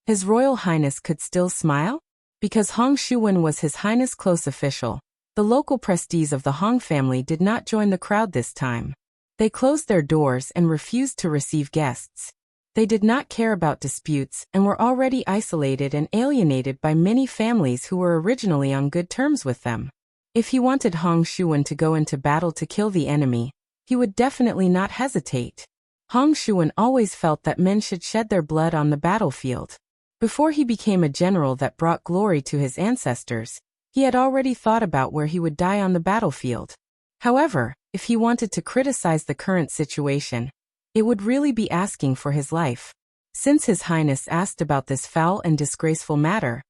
His Royal Highness could still smile? Because Hong Shuwen was His Highness' close official, the local prestige of the Hong family did not join the crowd this time. They closed their doors and refused to receive guests. They did not care about disputes and were already isolated and alienated by many families who were originally on good terms with them. If he wanted Hong Shuwen to go into battle to kill the enemy, he would definitely not hesitate. Hong Shuwen always felt that men should shed their blood on the battlefield. Before he became a general that brought glory to his ancestors, he had already thought about where he would die on the battlefield. However, if he wanted to criticize the current situation, it would really be asking for his life. Since His Highness asked about this foul and disgraceful matter,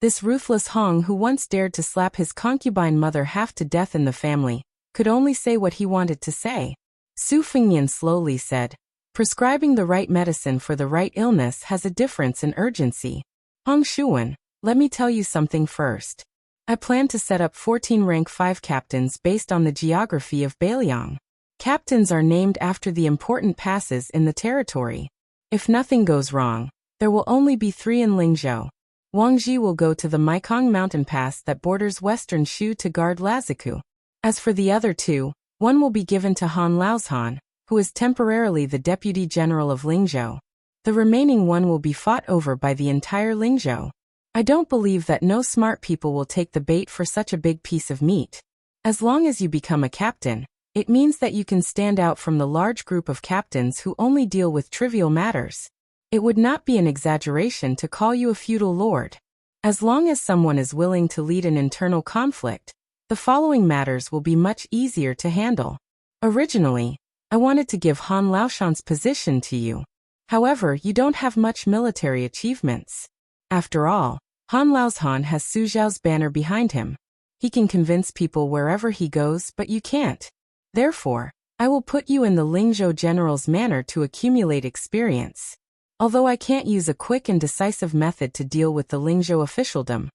this ruthless Hong who once dared to slap his concubine mother half to death in the family, could only say what he wanted to say. Su Fengnian slowly said, "Prescribing the right medicine for the right illness has a difference in urgency. Hong Shuwen, let me tell you something first. I plan to set up 14 rank 5 captains based on the geography of Bailiang. Captains are named after the important passes in the territory. If nothing goes wrong, there will only be 3 in Lingzhou. Wang Ji will go to the Mekong mountain pass that borders western Shu to guard Laziku. As for the other 2, one will be given to Han Laozhan, who is temporarily the Deputy General of Lingzhou. The remaining one will be fought over by the entire Lingzhou. I don't believe that no smart people will take the bait for such a big piece of meat. As long as you become a captain, it means that you can stand out from the large group of captains who only deal with trivial matters. It would not be an exaggeration to call you a feudal lord. As long as someone is willing to lead an internal conflict, the following matters will be much easier to handle. Originally, I wanted to give Han Laoshan's position to you. However, you don't have much military achievements. After all, Han Laozhan has Su Zhao's banner behind him. He can convince people wherever he goes, but you can't. Therefore, I will put you in the Lingzhou general's manor to accumulate experience. Although I can't use a quick and decisive method to deal with the Lingzhou officialdom,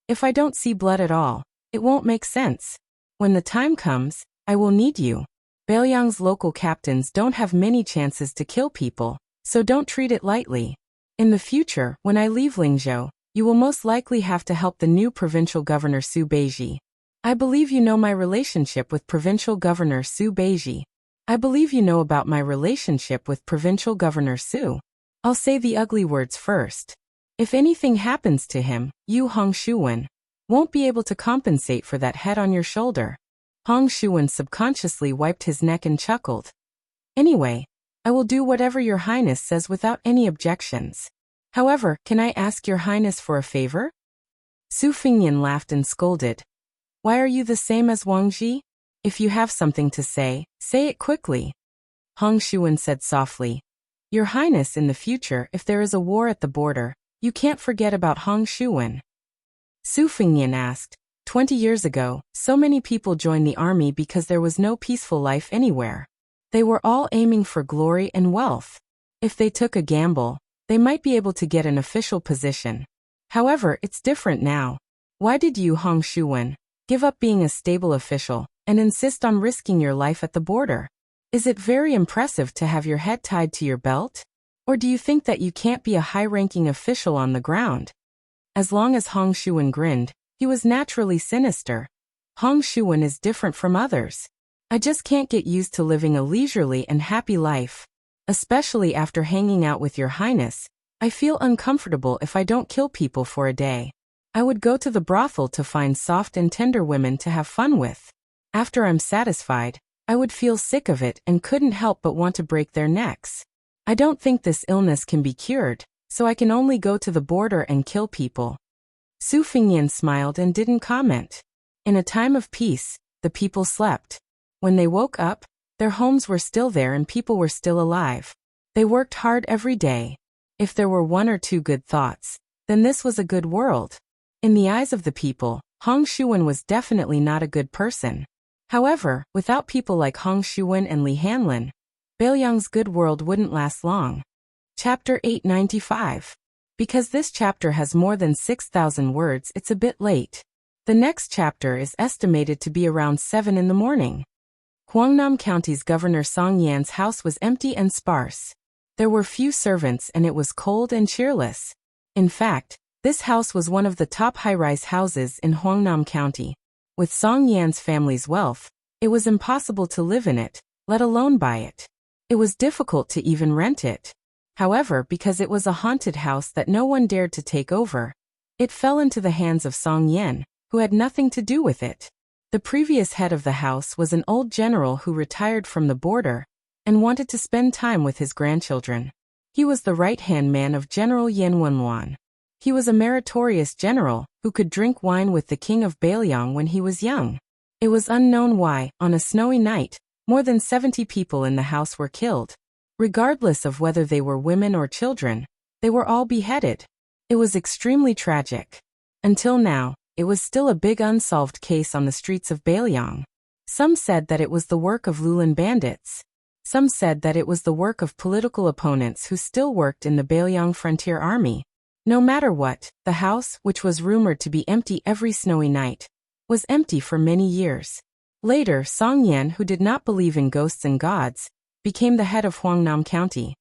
if I don't see blood at all, it won't make sense. When the time comes, I will need you. Bailiang's local captains don't have many chances to kill people, so don't treat it lightly. In the future, when I leave Lingzhou, you will most likely have to help the new provincial governor Su Beiji. I believe you know my relationship with provincial governor Su Beiji. I believe you know about my relationship with provincial governor Su. I'll say the ugly words first. If anything happens to him, you Hong Shuwen won't be able to compensate for that head on your shoulder. Hong Shuwen subconsciously wiped his neck and chuckled. Anyway, I will do whatever your highness says without any objections. However, can I ask your highness for a favor? Su Fengnian laughed and scolded. Why are you the same as Wang Ji? If you have something to say it quickly. Hong Shuwen said softly. Your highness, in the future, if there is a war at the border, you can't forget about Hong Shuwen. Su Fengnian asked, 20 years ago, so many people joined the army because there was no peaceful life anywhere. They were all aiming for glory and wealth. If they took a gamble, they might be able to get an official position. However, it's different now. Why did you, Hong Shuwen, give up being a stable official and insist on risking your life at the border? Is it very impressive to have your head tied to your belt? Or do you think that you can't be a high-ranking official on the ground? As long as Hong Shuwen grinned, he was naturally sinister. Hong Shuwen is different from others. I just can't get used to living a leisurely and happy life. Especially after hanging out with your highness, I feel uncomfortable if I don't kill people for a day. I would go to the brothel to find soft and tender women to have fun with. After I'm satisfied, I would feel sick of it and couldn't help but want to break their necks. I don't think this illness can be cured, so I can only go to the border and kill people. Su Fengnian smiled and didn't comment. In a time of peace, the people slept. When they woke up, their homes were still there and people were still alive. They worked hard every day. If there were 1 or 2 good thoughts, then this was a good world. In the eyes of the people, Hong Shuwen was definitely not a good person. However, without people like Hong Shuwen and Li Hanlin, Bailiang's good world wouldn't last long. Chapter 895. Because this chapter has more than 6,000 words, it's a bit late. The next chapter is estimated to be around 7 in the morning. Huangnam County's Governor Song Yan's house was empty and sparse. There were few servants and it was cold and cheerless. In fact, this house was one of the top high-rise houses in Huangnam County. With Song Yan's family's wealth, it was impossible to live in it, let alone buy it. It was difficult to even rent it. However, because it was a haunted house that no one dared to take over, it fell into the hands of Song Yan, who had nothing to do with it. The previous head of the house was an old general who retired from the border and wanted to spend time with his grandchildren. He was the right-hand man of General Yan Wenwan. He was a meritorious general who could drink wine with the king of Bailiang when he was young. It was unknown why, on a snowy night, more than 70 people in the house were killed. Regardless of whether they were women or children, they were all beheaded. It was extremely tragic. Until now, it was still a big unsolved case on the streets of Bailiang. Some said that it was the work of Lulin bandits. Some said that it was the work of political opponents who still worked in the Bailiang Frontier Army. No matter what, the house, which was rumored to be empty every snowy night, was empty for many years. Later, Song Yan, who did not believe in ghosts and gods, became the head of Huangnam County.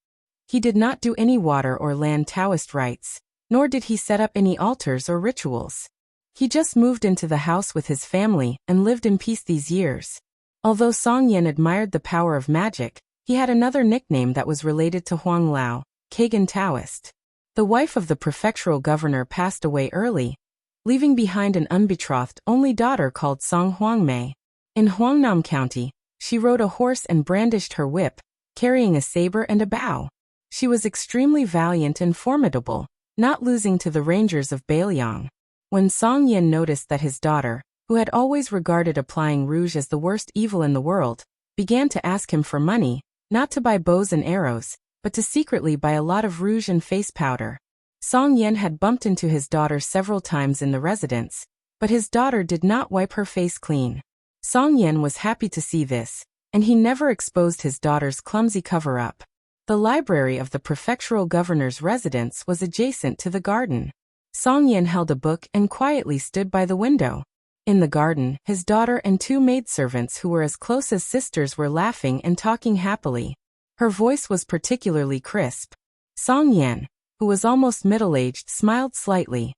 He did not do any water or land Taoist rites, nor did he set up any altars or rituals. He just moved into the house with his family and lived in peace these years. Although Song Yan admired the power of magic, he had another nickname that was related to Huang Lao, Kagan Taoist. The wife of the prefectural governor passed away early, leaving behind an unbetrothed only daughter called Song Huangmei. In Huangnam County, she rode a horse and brandished her whip, carrying a saber and a bow. She was extremely valiant and formidable, not losing to the rangers of Bailiang. When Song Yan noticed that his daughter, who had always regarded applying rouge as the worst evil in the world, began to ask him for money, not to buy bows and arrows, but to secretly buy a lot of rouge and face powder. Song Yan had bumped into his daughter several times in the residence, but his daughter did not wipe her face clean. Song Yan was happy to see this, and he never exposed his daughter's clumsy cover-up. The library of the prefectural governor's residence was adjacent to the garden. Song Yan held a book and quietly stood by the window. In the garden, his daughter and 2 maidservants who were as close as sisters were laughing and talking happily. Her voice was particularly crisp. Song Yan, who was almost middle-aged, smiled slightly.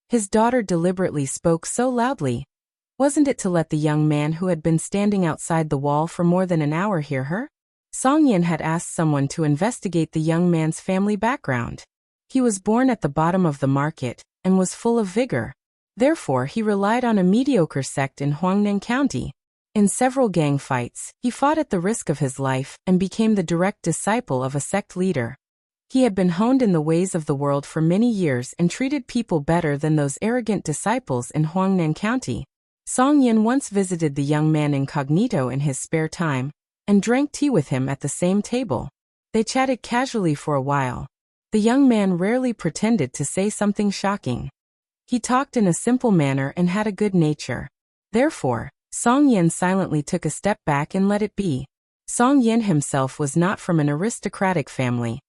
His daughter deliberately spoke so loudly. Wasn't it to let the young man who had been standing outside the wall for more than an hour hear her? Song Yan had asked someone to investigate the young man's family background. He was born at the bottom of the market and was full of vigor. Therefore, he relied on a mediocre sect in Huangnan County. In several gang fights, he fought at the risk of his life and became the direct disciple of a sect leader. He had been honed in the ways of the world for many years and treated people better than those arrogant disciples in Huangnan County. Song Yan once visited the young man incognito in his spare time and drank tea with him at the same table. They chatted casually for a while. The young man rarely pretended to say something shocking. He talked in a simple manner and had a good nature. Therefore, Song Yan silently took a step back and let it be. Song Yan himself was not from an aristocratic family,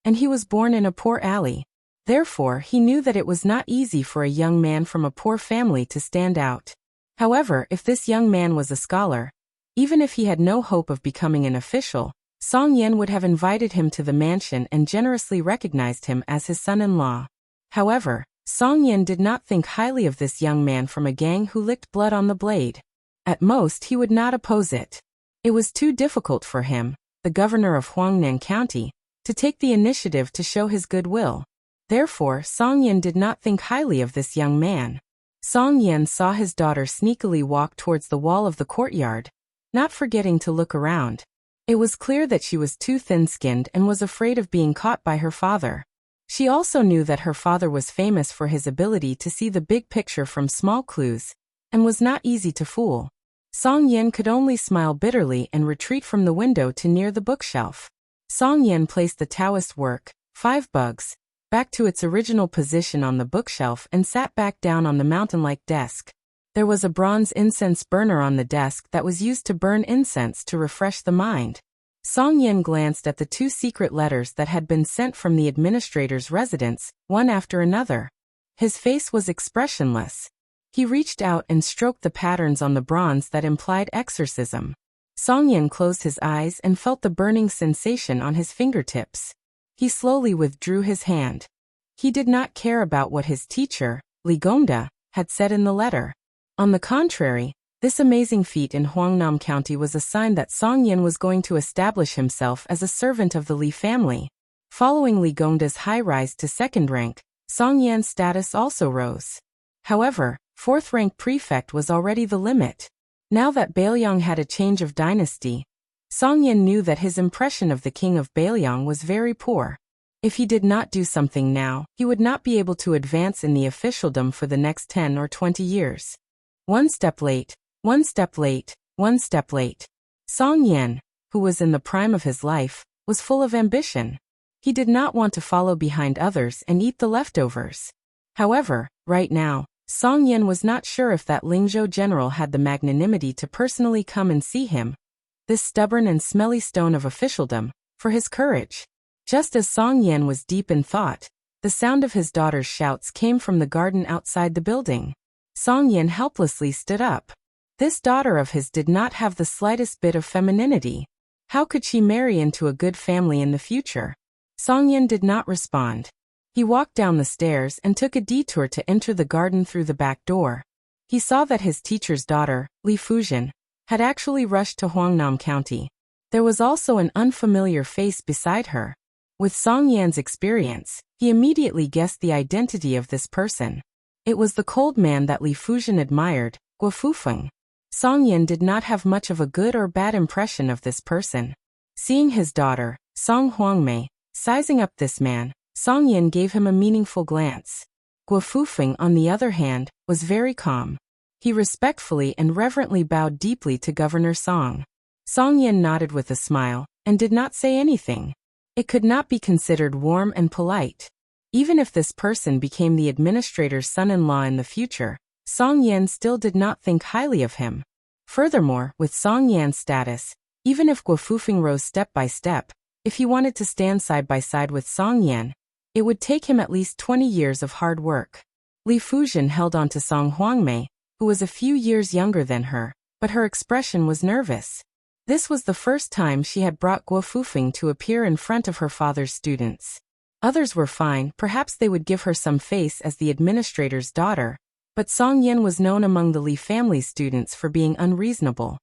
and he was born in a poor alley. Therefore, he knew that it was not easy for a young man from a poor family to stand out. However, if this young man was a scholar, even if he had no hope of becoming an official, Song Yan would have invited him to the mansion and generously recognized him as his son-in-law. However, Song Yan did not think highly of this young man from a gang who licked blood on the blade. At most, he would not oppose it. It was too difficult for him, the governor of Huangnan County, to take the initiative to show his goodwill. Therefore, Song Yan did not think highly of this young man. Song Yan saw his daughter sneakily walk towards the wall of the courtyard, not forgetting to look around. It was clear that she was too thin-skinned and was afraid of being caught by her father. She also knew that her father was famous for his ability to see the big picture from small clues, and was not easy to fool. Song Yan could only smile bitterly and retreat from the window to near the bookshelf. Song Yan placed the Taoist work, 5 Bugs, back to its original position on the bookshelf and sat back down on the mountain-like desk. There was a bronze incense burner on the desk that was used to burn incense to refresh the mind. Song Yan glanced at the 2 secret letters that had been sent from the administrator's residence, one after another. His face was expressionless. He reached out and stroked the patterns on the bronze that implied exorcism. Song Yin closed his eyes and felt the burning sensation on his fingertips. He slowly withdrew his hand. He did not care about what his teacher, Li Gongda, had said in the letter. On the contrary, this amazing feat in Huangnam County was a sign that Song Yin was going to establish himself as a servant of the Li family. Following Li Gongda's high rise to second rank, Song Yan's status also rose. However, fourth rank prefect was already the limit. Now that Bailiang had a change of dynasty, Song Yin knew that his impression of the king of Bailiang was very poor. If he did not do something now, he would not be able to advance in the officialdom for the next 10 or 20 years. One step late, one step late, one step late. Song Yin, who was in the prime of his life, was full of ambition. He did not want to follow behind others and eat the leftovers. However, right now, Song Yin was not sure if that Lingzhou general had the magnanimity to personally come and see him, this stubborn and smelly stone of officialdom, for his courage. Just as Song Yin was deep in thought, the sound of his daughter's shouts came from the garden outside the building. Song Yin helplessly stood up. This daughter of his did not have the slightest bit of femininity. How could she marry into a good family in the future? Song Yin did not respond. He walked down the stairs and took a detour to enter the garden through the back door. He saw that his teacher's daughter, Li Fuzhen, had actually rushed to Huangnam County. There was also an unfamiliar face beside her. With Song Yan's experience, he immediately guessed the identity of this person. It was the cold man that Li Fuzhen admired, Guo Fufeng. Song Yan did not have much of a good or bad impression of this person. Seeing his daughter, Song Huangmei, sizing up this man, Song Yin gave him a meaningful glance. Guo Fufeng, on the other hand, was very calm. He respectfully and reverently bowed deeply to Governor Song. Song Yin nodded with a smile, and did not say anything. It could not be considered warm and polite. Even if this person became the administrator's son-in-law in the future, Song Yin still did not think highly of him. Furthermore, with Song Yan's status, even if Guo Fufeng rose step by step, if he wanted to stand side by side with Song Yan, it would take him at least 20 years of hard work. Li Fuzhen held on to Song Huangmei, who was a few years younger than her, but her expression was nervous. This was the first time she had brought Guo Fufeng to appear in front of her father's students. Others were fine, perhaps they would give her some face as the administrator's daughter, but Song Yin was known among the Li family students for being unreasonable.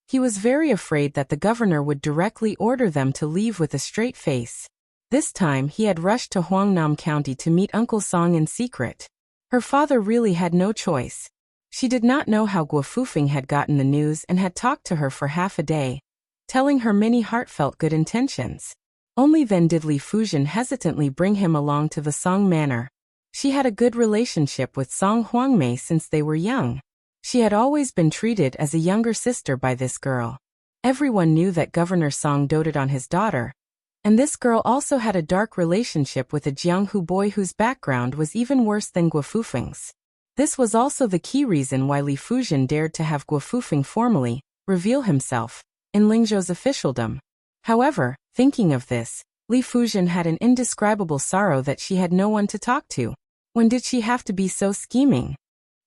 He was very afraid that the governor would directly order them to leave with a straight face. This time he had rushed to Huangnam County to meet Uncle Song in secret. Her father really had no choice. She did not know how Guo Fufeng had gotten the news and had talked to her for half a day, telling her many heartfelt good intentions. Only then did Li Fuzhen hesitantly bring him along to the Song manor. She had a good relationship with Song Huangmei since they were young. She had always been treated as a younger sister by this girl. Everyone knew that Governor Song doted on his daughter, and this girl also had a dark relationship with a Jianghu boy whose background was even worse than Guo Fufeng's. This was also the key reason why Li Fuzhen dared to have Guo Fufeng formally reveal himself in Lingzhou's officialdom. However, thinking of this, Li Fuzhen had an indescribable sorrow that she had no one to talk to. When did she have to be so scheming?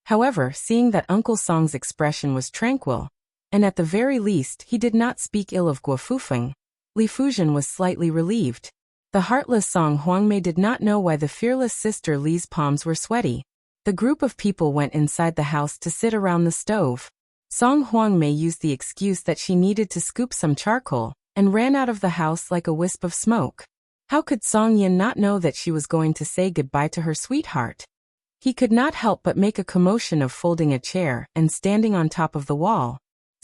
However, seeing that Uncle Song's expression was tranquil, and at the very least he did not speak ill of Guo Fufeng, Li Fuzhen was slightly relieved. The heartless Song Huangmei did not know why the fearless sister Li's palms were sweaty. The group of people went inside the house to sit around the stove. Song Huangmei used the excuse that she needed to scoop some charcoal, and ran out of the house like a wisp of smoke. How could Song Yin not know that she was going to say goodbye to her sweetheart? He could not help but make a commotion of folding a chair and standing on top of the wall.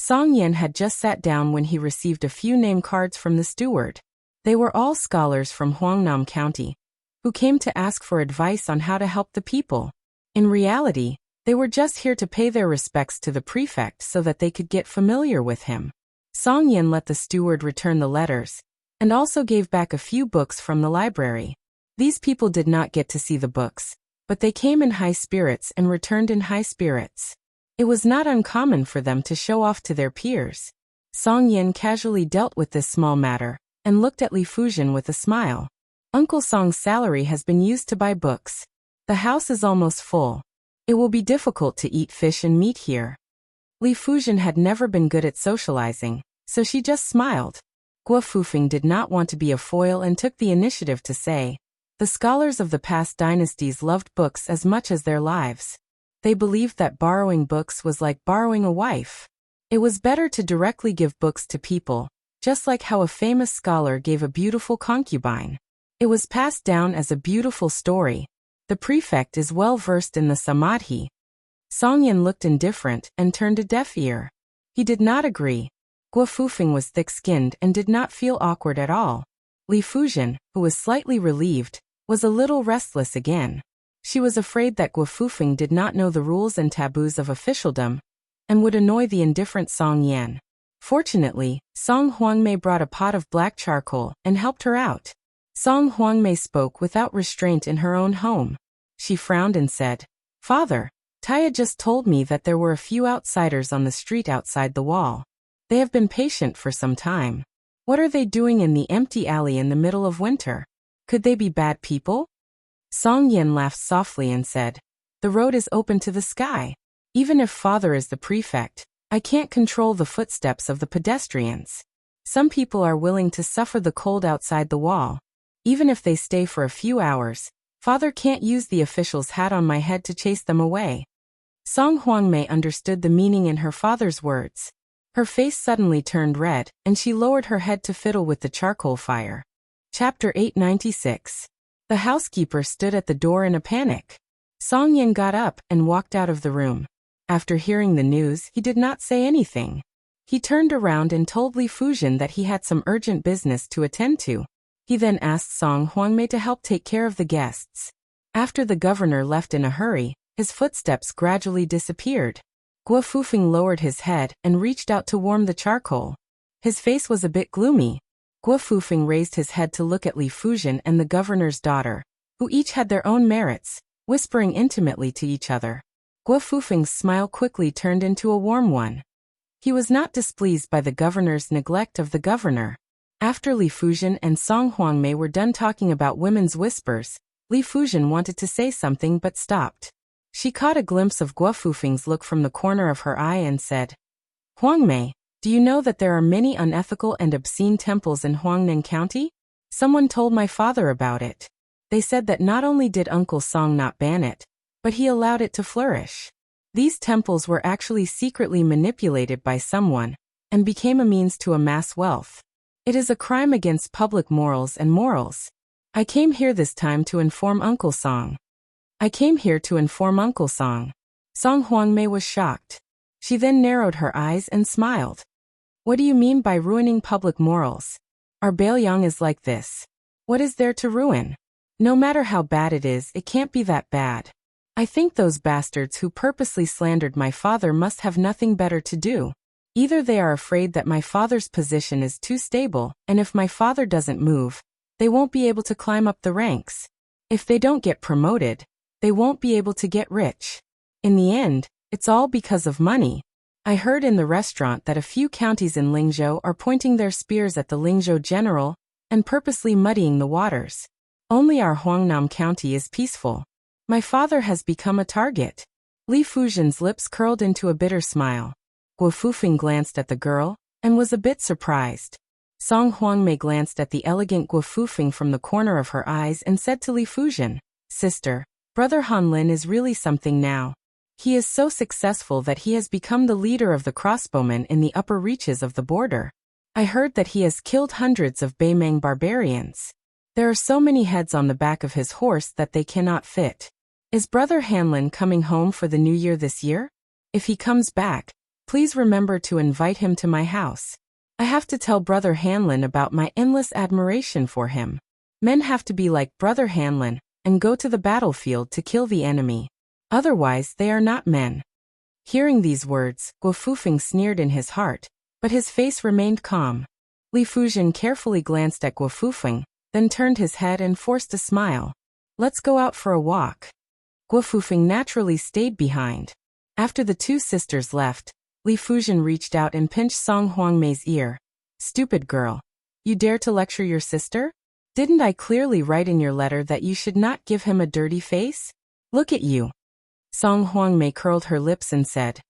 Song Yin had just sat down when he received a few name cards from the steward. They were all scholars from Huangnam County, who came to ask for advice on how to help the people. In reality, they were just here to pay their respects to the prefect so that they could get familiar with him. Song Yin let the steward return the letters, and also gave back a few books from the library. These people did not get to see the books, but they came in high spirits and returned in high spirits. It was not uncommon for them to show off to their peers. Song Yin casually dealt with this small matter, and looked at Li Fuzhen with a smile. Uncle Song's salary has been used to buy books. The house is almost full. It will be difficult to eat fish and meat here. Li Fuzhen had never been good at socializing, so she just smiled. Guo Fufeng did not want to be a foil and took the initiative to say, the scholars of the past dynasties loved books as much as their lives. They believed that borrowing books was like borrowing a wife. It was better to directly give books to people, just like how a famous scholar gave a beautiful concubine. It was passed down as a beautiful story. The prefect is well versed in the samadhi. Song Yin looked indifferent and turned a deaf ear. He did not agree. Guo Fufeng was thick-skinned and did not feel awkward at all. Li Fuzhen, who was slightly relieved, was a little restless again. She was afraid that Guo Fufeng did not know the rules and taboos of officialdom, and would annoy the indifferent Song Yan. Fortunately, Song Huangmei brought a pot of black charcoal and helped her out. Song Huangmei spoke without restraint in her own home. She frowned and said, "Father, Taya just told me that there were a few outsiders on the street outside the wall. They have been patient for some time. What are they doing in the empty alley in the middle of winter? Could they be bad people?" Song Yin laughed softly and said, "The road is open to the sky. Even if father is the prefect, I can't control the footsteps of the pedestrians. Some people are willing to suffer the cold outside the wall. Even if they stay for a few hours, father can't use the official's hat on my head to chase them away." Song Huangmei understood the meaning in her father's words. Her face suddenly turned red, and she lowered her head to fiddle with the charcoal fire. Chapter 896. The housekeeper stood at the door in a panic. Song Yin got up and walked out of the room. After hearing the news, he did not say anything. He turned around and told Li Fuzhen that he had some urgent business to attend to. He then asked Song Huangmei to help take care of the guests. After the governor left in a hurry, his footsteps gradually disappeared. Guo Fufeng lowered his head and reached out to warm the charcoal. His face was a bit gloomy. Guo Fufeng raised his head to look at Li Fuzhen and the governor's daughter, who each had their own merits, whispering intimately to each other. Guo Fufeng's smile quickly turned into a warm one. He was not displeased by the governor's neglect of the governor. After Li Fuzhen and Song Huangmei were done talking about women's whispers, Li Fuzhen wanted to say something but stopped. She caught a glimpse of Guo Fufeng's look from the corner of her eye and said, "Huangmei, do you know that there are many unethical and obscene temples in Huangnan County? Someone told my father about it. They said that not only did Uncle Song not ban it, but he allowed it to flourish. These temples were actually secretly manipulated by someone, and became a means to amass wealth. It is a crime against public morals and morals. I came here this time to inform Uncle Song." Song Huangmei was shocked. She then narrowed her eyes and smiled. "What do you mean by ruining public morals? Our Baoyang is like this. What is there to ruin? No matter how bad it is, it can't be that bad. I think those bastards who purposely slandered my father must have nothing better to do. Either they are afraid that my father's position is too stable, and if my father doesn't move, they won't be able to climb up the ranks. If they don't get promoted, they won't be able to get rich. In the end, it's all because of money. I heard in the restaurant that a few counties in Lingzhou are pointing their spears at the Lingzhou general and purposely muddying the waters. Only our Huangnam County is peaceful. My father has become a target." Li Fuzhen's lips curled into a bitter smile. Guo Fufeng glanced at the girl and was a bit surprised. Song Huangmei glanced at the elegant Guo Fufeng from the corner of her eyes and said to Li Fuzhen, "Sister, Brother Han Lin is really something now. He is so successful that he has become the leader of the crossbowmen in the upper reaches of the border. I heard that he has killed hundreds of Beimeng barbarians. There are so many heads on the back of his horse that they cannot fit. Is Brother Hanlin coming home for the new year this year? If he comes back, please remember to invite him to my house. I have to tell Brother Hanlin about my endless admiration for him. Men have to be like Brother Hanlin and go to the battlefield to kill the enemy. Otherwise, they are not men." Hearing these words, Guo Fufeng sneered in his heart, but his face remained calm. Li Fuzhen carefully glanced at Guo Fufeng, then turned his head and forced a smile. "Let's go out for a walk." Guo Fufeng naturally stayed behind. After the two sisters left, Li Fuzhen reached out and pinched Song Huangmei's ear. "Stupid girl. You dare to lecture your sister? Didn't I clearly write in your letter that you should not give him a dirty face? Look at you." Song Huangmei curled her lips and said,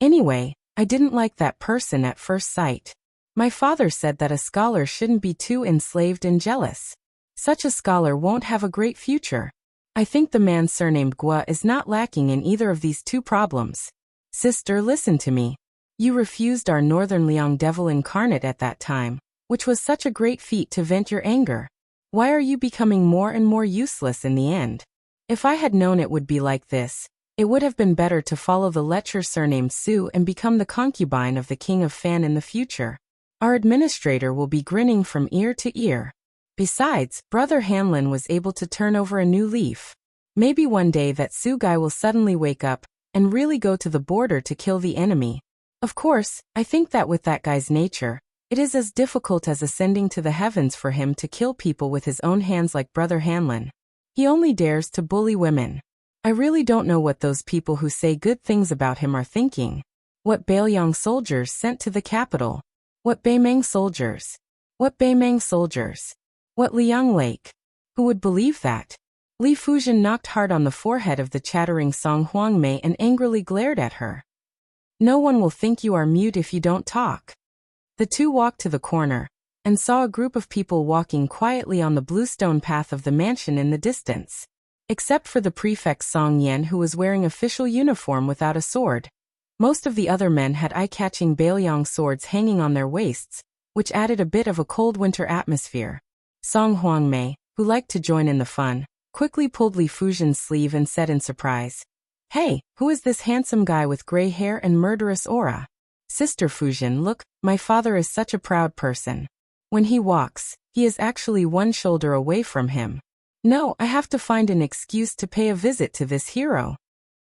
"Anyway, I didn't like that person at first sight. My father said that a scholar shouldn't be too enslaved and jealous. Such a scholar won't have a great future. I think the man surnamed Gua is not lacking in either of these two problems. Sister, listen to me. You refused our Northern Liang devil incarnate at that time, which was such a great feat to vent your anger. Why are you becoming more and more useless in the end? If I had known it would be like this, it would have been better to follow the lecher surnamed Su and become the concubine of the king of Fan in the future. Our administrator will be grinning from ear to ear. Besides, Brother Hanlin was able to turn over a new leaf. Maybe one day that Su guy will suddenly wake up and really go to the border to kill the enemy. Of course, I think that with that guy's nature, it is as difficult as ascending to the heavens for him to kill people with his own hands like Brother Hanlin. He only dares to bully women. I really don't know what those people who say good things about him are thinking. What Bailiang soldiers sent to the capital? What Beimeng soldiers? What Beimeng soldiers? What Liang Lake? Who would believe that? Li Fuzhen knocked hard on the forehead of the chattering Song Huangmei and angrily glared at her. No one will think you are mute if you don't talk. The two walked to the corner and saw a group of people walking quietly on the bluestone path of the mansion in the distance. Except for the prefect Song Yen, who was wearing official uniform without a sword. Most of the other men had eye-catching Bailiang swords hanging on their waists, which added a bit of a cold winter atmosphere. Song Huangmei, who liked to join in the fun, quickly pulled Li Fuzhen's sleeve and said in surprise, "Hey, who is this handsome guy with gray hair and murderous aura?" "Sister Fuzhen, look, my father is such a proud person. When he walks, he is actually one shoulder away from him. No, I have to find an excuse to pay a visit to this hero."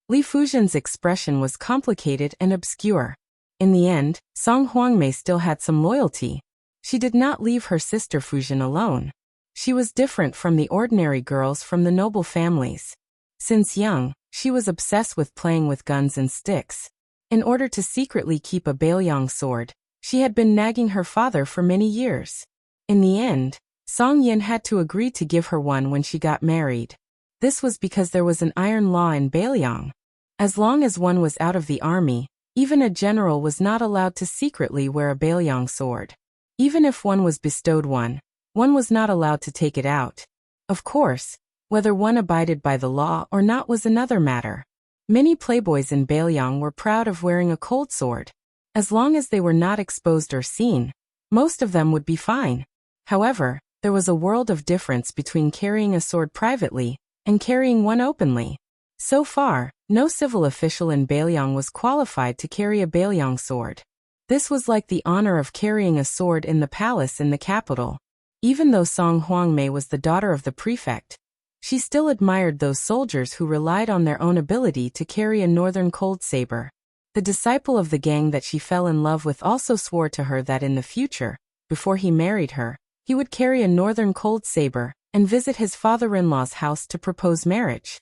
Li Fuzhen's expression was complicated and obscure. In the end, Song Huangmei still had some loyalty. She did not leave her sister Fuzhen alone. She was different from the ordinary girls from the noble families. Since young, she was obsessed with playing with guns and sticks. In order to secretly keep a Bailiang sword, she had been nagging her father for many years. In the end, Song Yin had to agree to give her one when she got married. This was because there was an iron law in Bailiang. As long as one was out of the army, even a general was not allowed to secretly wear a Bailiang sword. Even if one was bestowed one was not allowed to take it out. Of course, whether one abided by the law or not was another matter. Many playboys in Bailiang were proud of wearing a cold sword. As long as they were not exposed or seen, most of them would be fine. However, there was a world of difference between carrying a sword privately and carrying one openly. So far, no civil official in Bailiang was qualified to carry a Bailiang sword. This was like the honor of carrying a sword in the palace in the capital. Even though Song Huangmei was the daughter of the prefect, she still admired those soldiers who relied on their own ability to carry a northern cold saber. The disciple of the gang that she fell in love with also swore to her that in the future, before he married her, he would carry a northern cold saber and visit his father-in-law's house to propose marriage.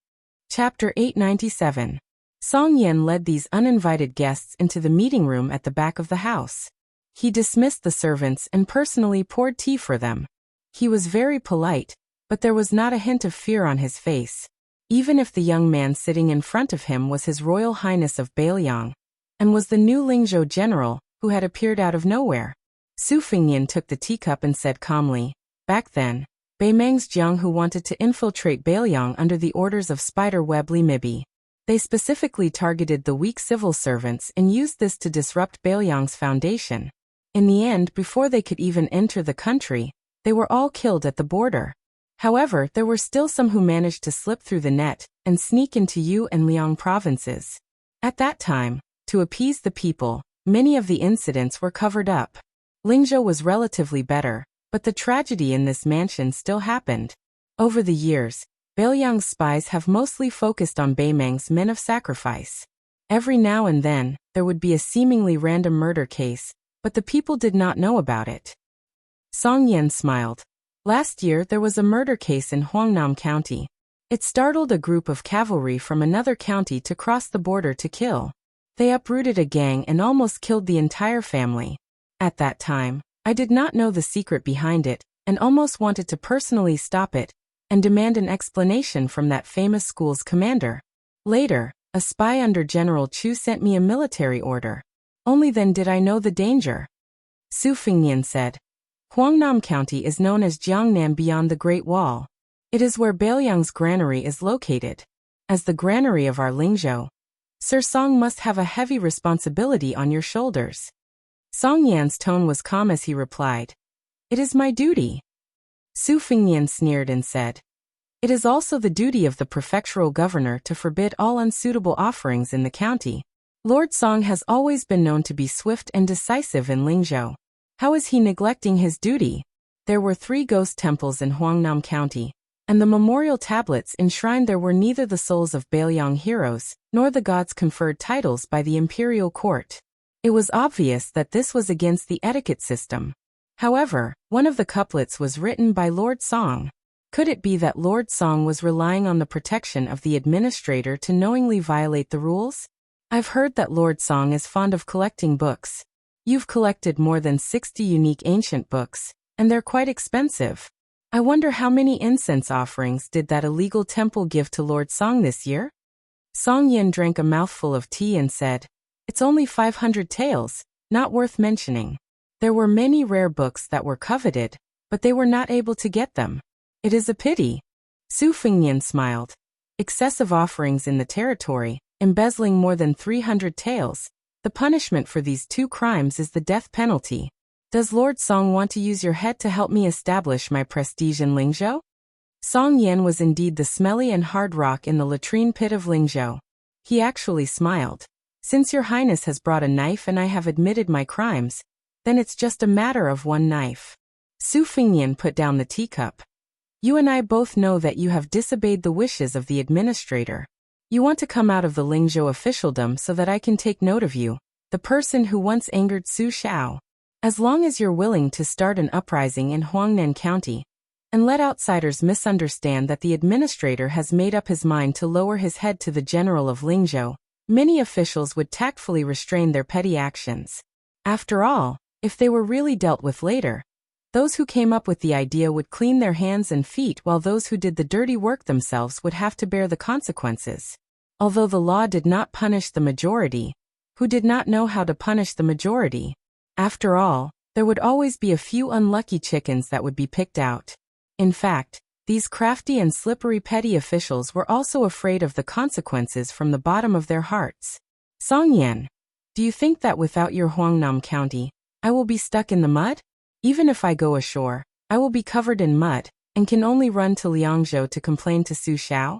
Chapter 897. Song Yen led these uninvited guests into the meeting room at the back of the house. He dismissed the servants and personally poured tea for them. He was very polite, but there was not a hint of fear on his face. Even if the young man sitting in front of him was His Royal Highness of Bailiang, and was the new Lingzhou general who had appeared out of nowhere. Su Fingyan took the teacup and said calmly, "Back then, Beimeng's Jiang who wanted to infiltrate Bailiang under the orders of Spiderweb Li Mibi. They specifically targeted the weak civil servants and used this to disrupt Bailiang's foundation. In the end, before they could even enter the country, they were all killed at the border. However, there were still some who managed to slip through the net and sneak into Yu and Liang provinces. At that time, to appease the people, many of the incidents were covered up. Lingzhou was relatively better, but the tragedy in this mansion still happened. Over the years, Bailiang's spies have mostly focused on Beimeng's men of sacrifice. Every now and then, there would be a seemingly random murder case, but the people did not know about it." Song Yen smiled. "Last year there was a murder case in Huangnam County. It startled a group of cavalry from another county to cross the border to kill. They uprooted a gang and almost killed the entire family. At that time, I did not know the secret behind it, and almost wanted to personally stop it, and demand an explanation from that famous school's commander. Later, A spy under General Chu sent me a military order. Only then did I know the danger. Su Fengnian said. Huangnam County is known as Jiangnan beyond the Great Wall. It is where Bailiang's granary is located. As the granary of our Lingzhou, Sir Song must have a heavy responsibility on your shoulders. Song Yan's tone was calm as he replied. It is my duty. Su Fengnian sneered and said. It is also the duty of the prefectural governor to forbid all unsuitable offerings in the county. Lord Song has always been known to be swift and decisive in Lingzhou. How is he neglecting his duty? There were 3 ghost temples in Huangnam County, and the memorial tablets enshrined there were neither the souls of Bailiang heroes, nor the gods conferred titles by the imperial court. It was obvious that this was against the etiquette system. However, one of the couplets was written by Lord Song. Could it be that Lord Song was relying on the protection of the administrator to knowingly violate the rules? I've heard that Lord Song is fond of collecting books. You've collected more than 60 unique ancient books, and they're quite expensive. I wonder how many incense offerings did that illegal temple give to Lord Song this year? Song Yin drank a mouthful of tea and said, It's only 500 taels, not worth mentioning. There were many rare books that were coveted, but they were not able to get them. It is a pity. Su Fengnian smiled. Excessive offerings in the territory, embezzling more than 300 taels. The punishment for these 2 crimes is the death penalty. Does Lord Song want to use your head to help me establish my prestige in Lingzhou? Song Yan was indeed the smelly and hard rock in the latrine pit of Lingzhou. He actually smiled. Since your highness has brought a knife and I have admitted my crimes, then it's just a matter of 1 knife. Su Fengnian put down the teacup. You and I both know that you have disobeyed the wishes of the administrator. You want to come out of the Lingzhou officialdom so that I can take note of you, the person who once angered Su Xiao. As long as you're willing to start an uprising in Huangnan County, and let outsiders misunderstand that the administrator has made up his mind to lower his head to the general of Lingzhou, many officials would tactfully restrain their petty actions. After all, if they were really dealt with later, those who came up with the idea would clean their hands and feet while those who did the dirty work themselves would have to bear the consequences. Although the law did not punish the majority, who did not know how to punish the majority? After all, there would always be a few unlucky chickens that would be picked out. In fact, these crafty and slippery petty officials were also afraid of the consequences from the bottom of their hearts. Song Yan, do you think that without your Huangnam County, I will be stuck in the mud? Even if I go ashore, I will be covered in mud, and can only run to Liangzhou to complain to Su Xiao?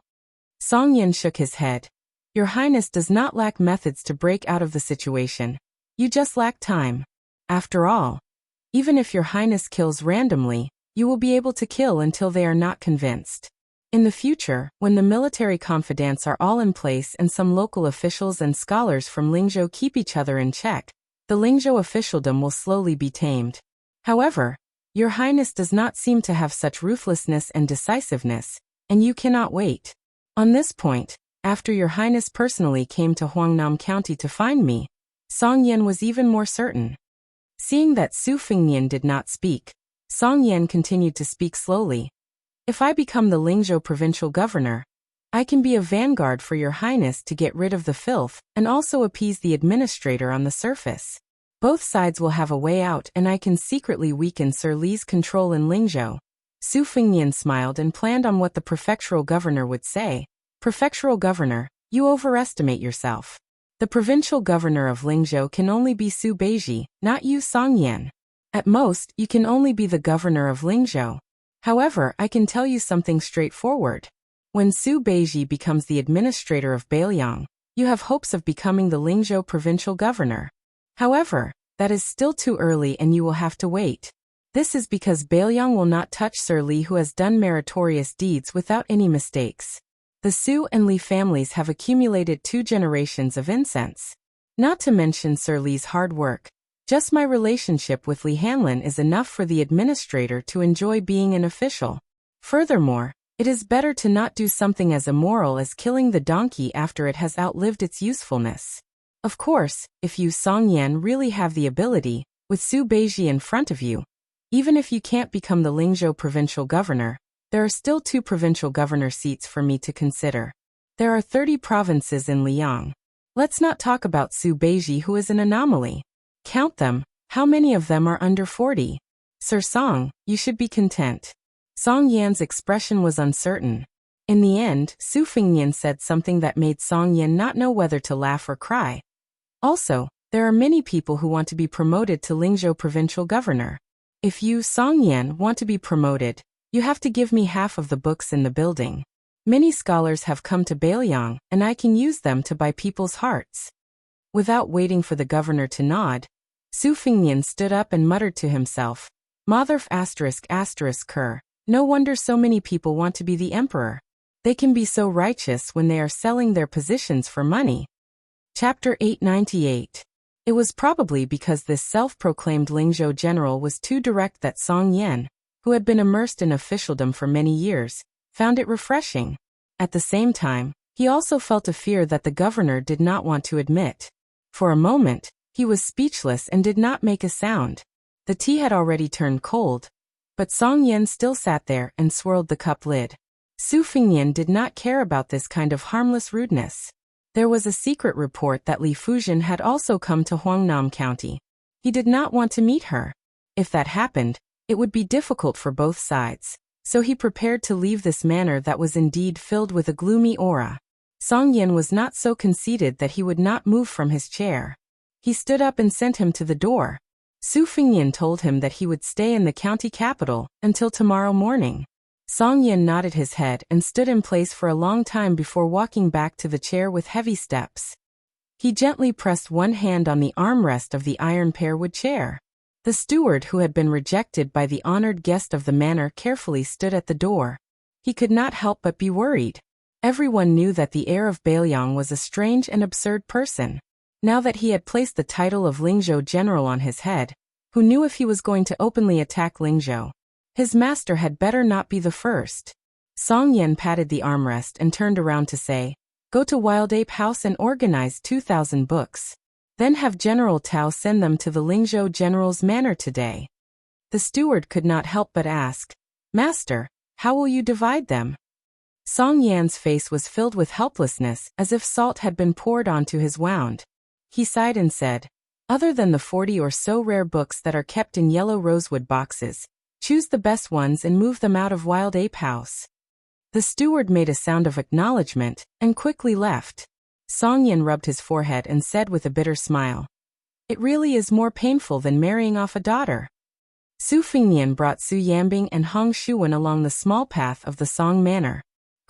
Song Yan shook his head. Your Highness does not lack methods to break out of the situation. You just lack time. After all, even if your Highness kills randomly, you will be able to kill until they are not convinced. In the future, when the military confidants are all in place and some local officials and scholars from Lingzhou keep each other in check, the Lingzhou officialdom will slowly be tamed. However, your Highness does not seem to have such ruthlessness and decisiveness, and you cannot wait. On this point, after your Highness personally came to Huangnam County to find me, Song Yan was even more certain. Seeing that Su Fengnian did not speak, Song Yan continued to speak slowly. If I become the Lingzhou provincial governor, I can be a vanguard for your Highness to get rid of the filth and also appease the administrator on the surface. Both sides will have a way out and I can secretly weaken Sir Li's control in Lingzhou. Su Fengnian smiled and planned on what the prefectural governor would say. Prefectural governor, you overestimate yourself. The provincial governor of Lingzhou can only be Su Beiji, not you Song Yan. At most, you can only be the governor of Lingzhou. However, I can tell you something straightforward. When Su Beiji becomes the administrator of Bailiang, you have hopes of becoming the Lingzhou provincial governor. However, that is still too early and you will have to wait. This is because Bailiang will not touch Sir Li, who has done meritorious deeds without any mistakes. The Su and Li families have accumulated 2 generations of incense. Not to mention Sir Li's hard work. Just my relationship with Li Hanlin is enough for the administrator to enjoy being an official. Furthermore, it is better to not do something as immoral as killing the donkey after it has outlived its usefulness. Of course, if you Song Yan really have the ability, with Su Beiji in front of you, even if you can't become the Lingzhou provincial governor, there are still 2 provincial governor seats for me to consider. There are 30 provinces in Liang. Let's not talk about Su Beiji, who is an anomaly. Count them. How many of them are under 40? Sir Song, you should be content. Song Yan's expression was uncertain. In the end, Su Fingyan said something that made Song Yan not know whether to laugh or cry. Also, there are many people who want to be promoted to Lingzhou provincial governor. If you, Song Yan, want to be promoted, you have to give me half of the books in the building. Many scholars have come to Bailiang, and I can use them to buy people's hearts. Without waiting for the governor to nod, Su Fingyan stood up and muttered to himself, Motherf ******, no wonder so many people want to be the emperor. They can be so righteous when they are selling their positions for money. Chapter 898. It was probably because this self-proclaimed Lingzhou general was too direct that Song Yan, who had been immersed in officialdom for many years, found it refreshing. At the same time, he also felt a fear that the governor did not want to admit. For a moment, he was speechless and did not make a sound. The tea had already turned cold, but Song Yan still sat there and swirled the cup lid. Su Fingyan did not care about this kind of harmless rudeness. There was a secret report that Li Fuzhen had also come to Huangnam County. He did not want to meet her. If that happened, it would be difficult for both sides. So he prepared to leave this manor that was indeed filled with a gloomy aura. Song Yan was not so conceited that he would not move from his chair. He stood up and sent him to the door. Su Fingyan told him that he would stay in the county capital until tomorrow morning. Song Yan nodded his head and stood in place for a long time before walking back to the chair with heavy steps. He gently pressed one hand on the armrest of the iron pearwood chair. The steward who had been rejected by the honored guest of the manor carefully stood at the door. He could not help but be worried. Everyone knew that the heir of Bailiang was a strange and absurd person. Now that he had placed the title of Lingzhou general on his head, who knew if he was going to openly attack Lingzhou? His master had better not be the first. Song Yan patted the armrest and turned around to say, Go to Wild Ape House and organize 2,000 books. Then have General Tao send them to the Lingzhou general's manor today. The steward could not help but ask, Master, how will you divide them? Song Yan's face was filled with helplessness, as if salt had been poured onto his wound. He sighed and said, Other than the 40 or so rare books that are kept in yellow rosewood boxes, choose the best ones and move them out of Wild Ape House. The steward made a sound of acknowledgement and quickly left. Song Yan rubbed his forehead and said with a bitter smile, It really is more painful than marrying off a daughter. Su Fingyan brought Su Yambing and Hong Shuwen along the small path of the Song Manor.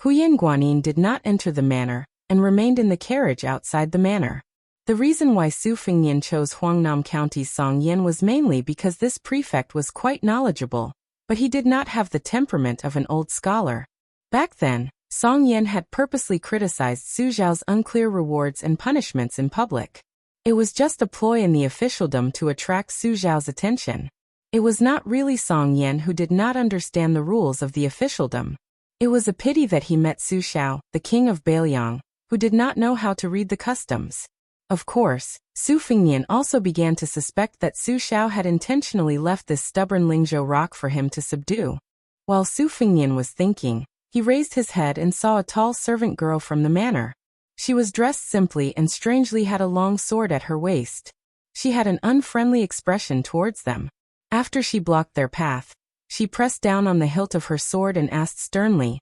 Huyan Guanyin did not enter the manor and remained in the carriage outside the manor. The reason why Su Fingyan chose Huangnam County's Song Yan was mainly because this prefect was quite knowledgeable, but he did not have the temperament of an old scholar. Back then, Song Yan had purposely criticized Su Zhao's unclear rewards and punishments in public. It was just a ploy in the officialdom to attract Su Zhao's attention. It was not really Song Yan who did not understand the rules of the officialdom. It was a pity that he met Su Xiao, the king of Bailiang, who did not know how to read the customs. Of course, Su Fingyan also began to suspect that Su Xiao had intentionally left this stubborn Lingzhou rock for him to subdue. While Su Fingyan was thinking, he raised his head and saw a tall servant girl from the manor. She was dressed simply and strangely had a long sword at her waist. She had an unfriendly expression towards them. After she blocked their path, she pressed down on the hilt of her sword and asked sternly,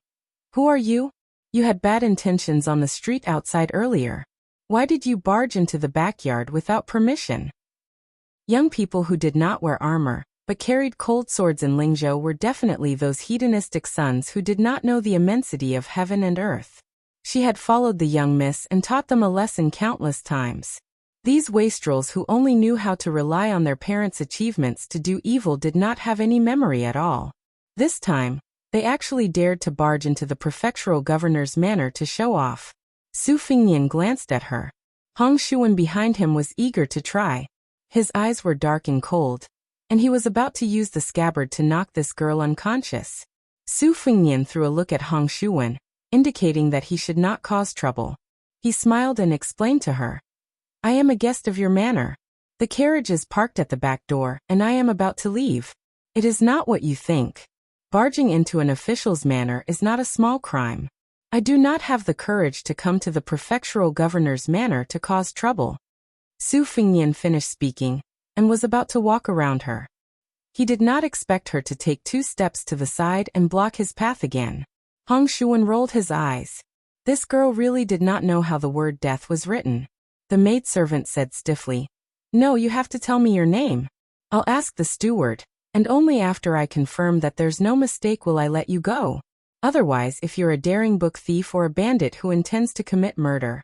Who are you? You had bad intentions on the street outside earlier. Why did you barge into the backyard without permission? Young people who did not wear armor, but carried cold swords in Lingzhou were definitely those hedonistic sons who did not know the immensity of heaven and earth. She had followed the young miss and taught them a lesson countless times. These wastrels who only knew how to rely on their parents' achievements to do evil did not have any memory at all. This time, they actually dared to barge into the prefectural governor's manor to show off. Su Fingyan glanced at her. Hong Shuwen behind him was eager to try. His eyes were dark and cold, and he was about to use the scabbard to knock this girl unconscious. Su Fingyan threw a look at Hong Shuwen, indicating that he should not cause trouble. He smiled and explained to her, I am a guest of your manor. The carriage is parked at the back door, and I am about to leave. It is not what you think. Barging into an official's manor is not a small crime. I do not have the courage to come to the prefectural governor's manor to cause trouble. Su Fingnian finished speaking, and was about to walk around her. He did not expect her to take 2 steps to the side and block his path again. Hong Shuwen rolled his eyes. This girl really did not know how the word death was written. The maidservant said stiffly, "No, you have to tell me your name. I'll ask the steward, and only after I confirm that there's no mistake will I let you go. Otherwise, if you're a daring book thief or a bandit who intends to commit murder."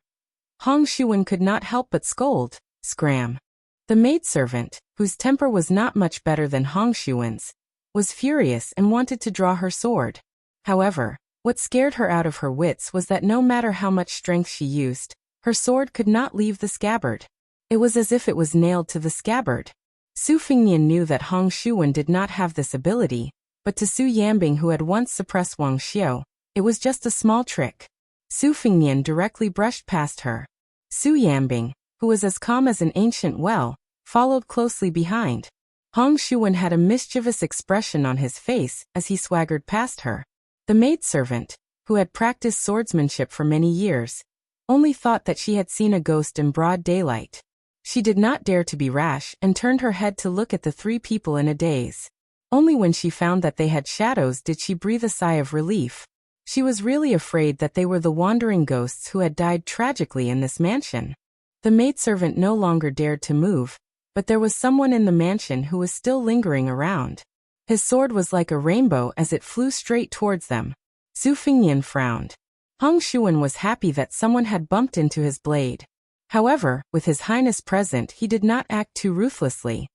Hong Shuwen could not help but scold, "Scram." The maidservant, whose temper was not much better than Hong Shuwen's, was furious and wanted to draw her sword. However, what scared her out of her wits was that no matter how much strength she used, her sword could not leave the scabbard. It was as if it was nailed to the scabbard. Su Fingnian knew that Hong Shuwen did not have this ability, but to Su Yambing, who had once suppressed Wang Xiao, it was just a small trick. Su Fingnian directly brushed past her. Su Yambing, who was as calm as an ancient well, followed closely behind. Hong Shuwen had a mischievous expression on his face as he swaggered past her. The maidservant, who had practiced swordsmanship for many years, only thought that she had seen a ghost in broad daylight. She did not dare to be rash and turned her head to look at the 3 people in a daze. Only when she found that they had shadows did she breathe a sigh of relief. She was really afraid that they were the wandering ghosts who had died tragically in this mansion. The maidservant no longer dared to move, but there was someone in the mansion who was still lingering around. His sword was like a rainbow as it flew straight towards them. Su Fingnian frowned. Hong Shuwen was happy that someone had bumped into his blade. However, with His Highness present, he did not act too ruthlessly.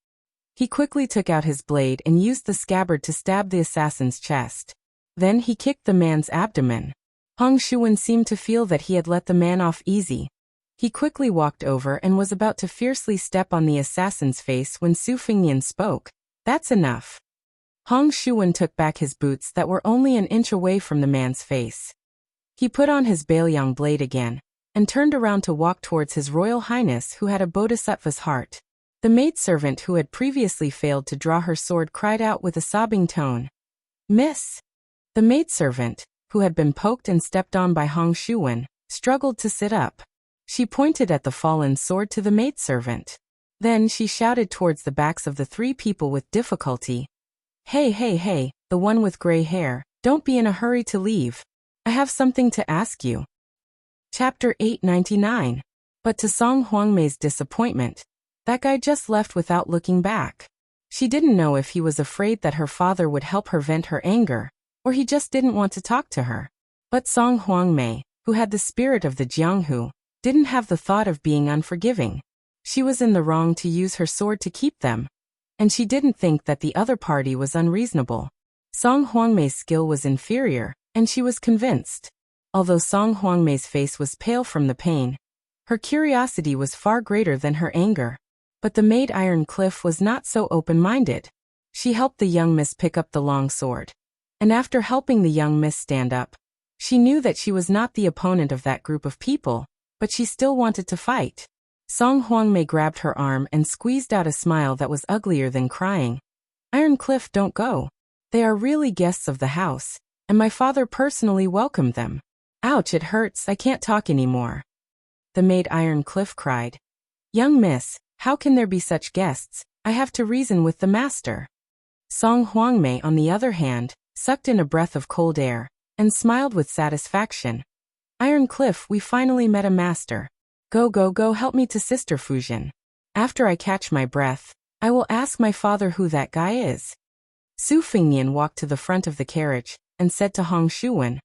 He quickly took out his blade and used the scabbard to stab the assassin's chest. Then he kicked the man's abdomen. Hong Shuwen seemed to feel that he had let the man off easy. He quickly walked over and was about to fiercely step on the assassin's face when Su Fingnian spoke. "That's enough." Hong Shuwen took back his boots that were only an inch away from the man's face. He put on his Bailiang blade again, and turned around to walk towards His Royal Highness, who had a bodhisattva's heart. The maidservant, who had previously failed to draw her sword, cried out with a sobbing tone, "Miss!" The maidservant, who had been poked and stepped on by Hong Shuwen, struggled to sit up. She pointed at the fallen sword to the maidservant. Then she shouted towards the backs of the 3 people with difficulty, "Hey, hey, hey, the one with gray hair, don't be in a hurry to leave. I have something to ask you." Chapter 899. But to Song Huangmei's disappointment, that guy just left without looking back. She didn't know if he was afraid that her father would help her vent her anger, or he just didn't want to talk to her. But Song Huangmei, who had the spirit of the Jianghu, didn't have the thought of being unforgiving. She was in the wrong to use her sword to keep them, and she didn't think that the other party was unreasonable. Song Huangmei's skill was inferior, and she was convinced. Although Song Huangmei's face was pale from the pain, her curiosity was far greater than her anger. But the maid Iron Cliff was not so open-minded. She helped the young miss pick up the long sword. And after helping the young miss stand up, she knew that she was not the opponent of that group of people, but she still wanted to fight. Song Huangmei grabbed her arm and squeezed out a smile that was uglier than crying. "Iron Cliff, don't go. They are really guests of the house, and my father personally welcomed them." "Ouch, it hurts, I can't talk anymore." The maid Iron Cliff cried. "Young miss, how can there be such guests? I have to reason with the master." Song Huangmei, on the other hand, sucked in a breath of cold air, and smiled with satisfaction. "Iron Cliff, we finally met a master. Go, go, go, help me to Sister Fusion. After I catch my breath, I will ask my father who that guy is." Su Fingnian walked to the front of the carriage, and said to Hong Shuwen,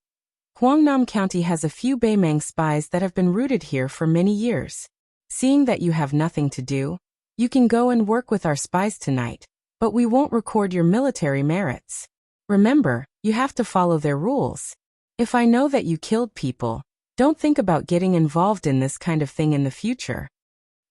"Huangnam County has a few Beimang spies that have been rooted here for many years. Seeing that you have nothing to do, you can go and work with our spies tonight, but we won't record your military merits. Remember, you have to follow their rules. If I know that you killed people, don't think about getting involved in this kind of thing in the future."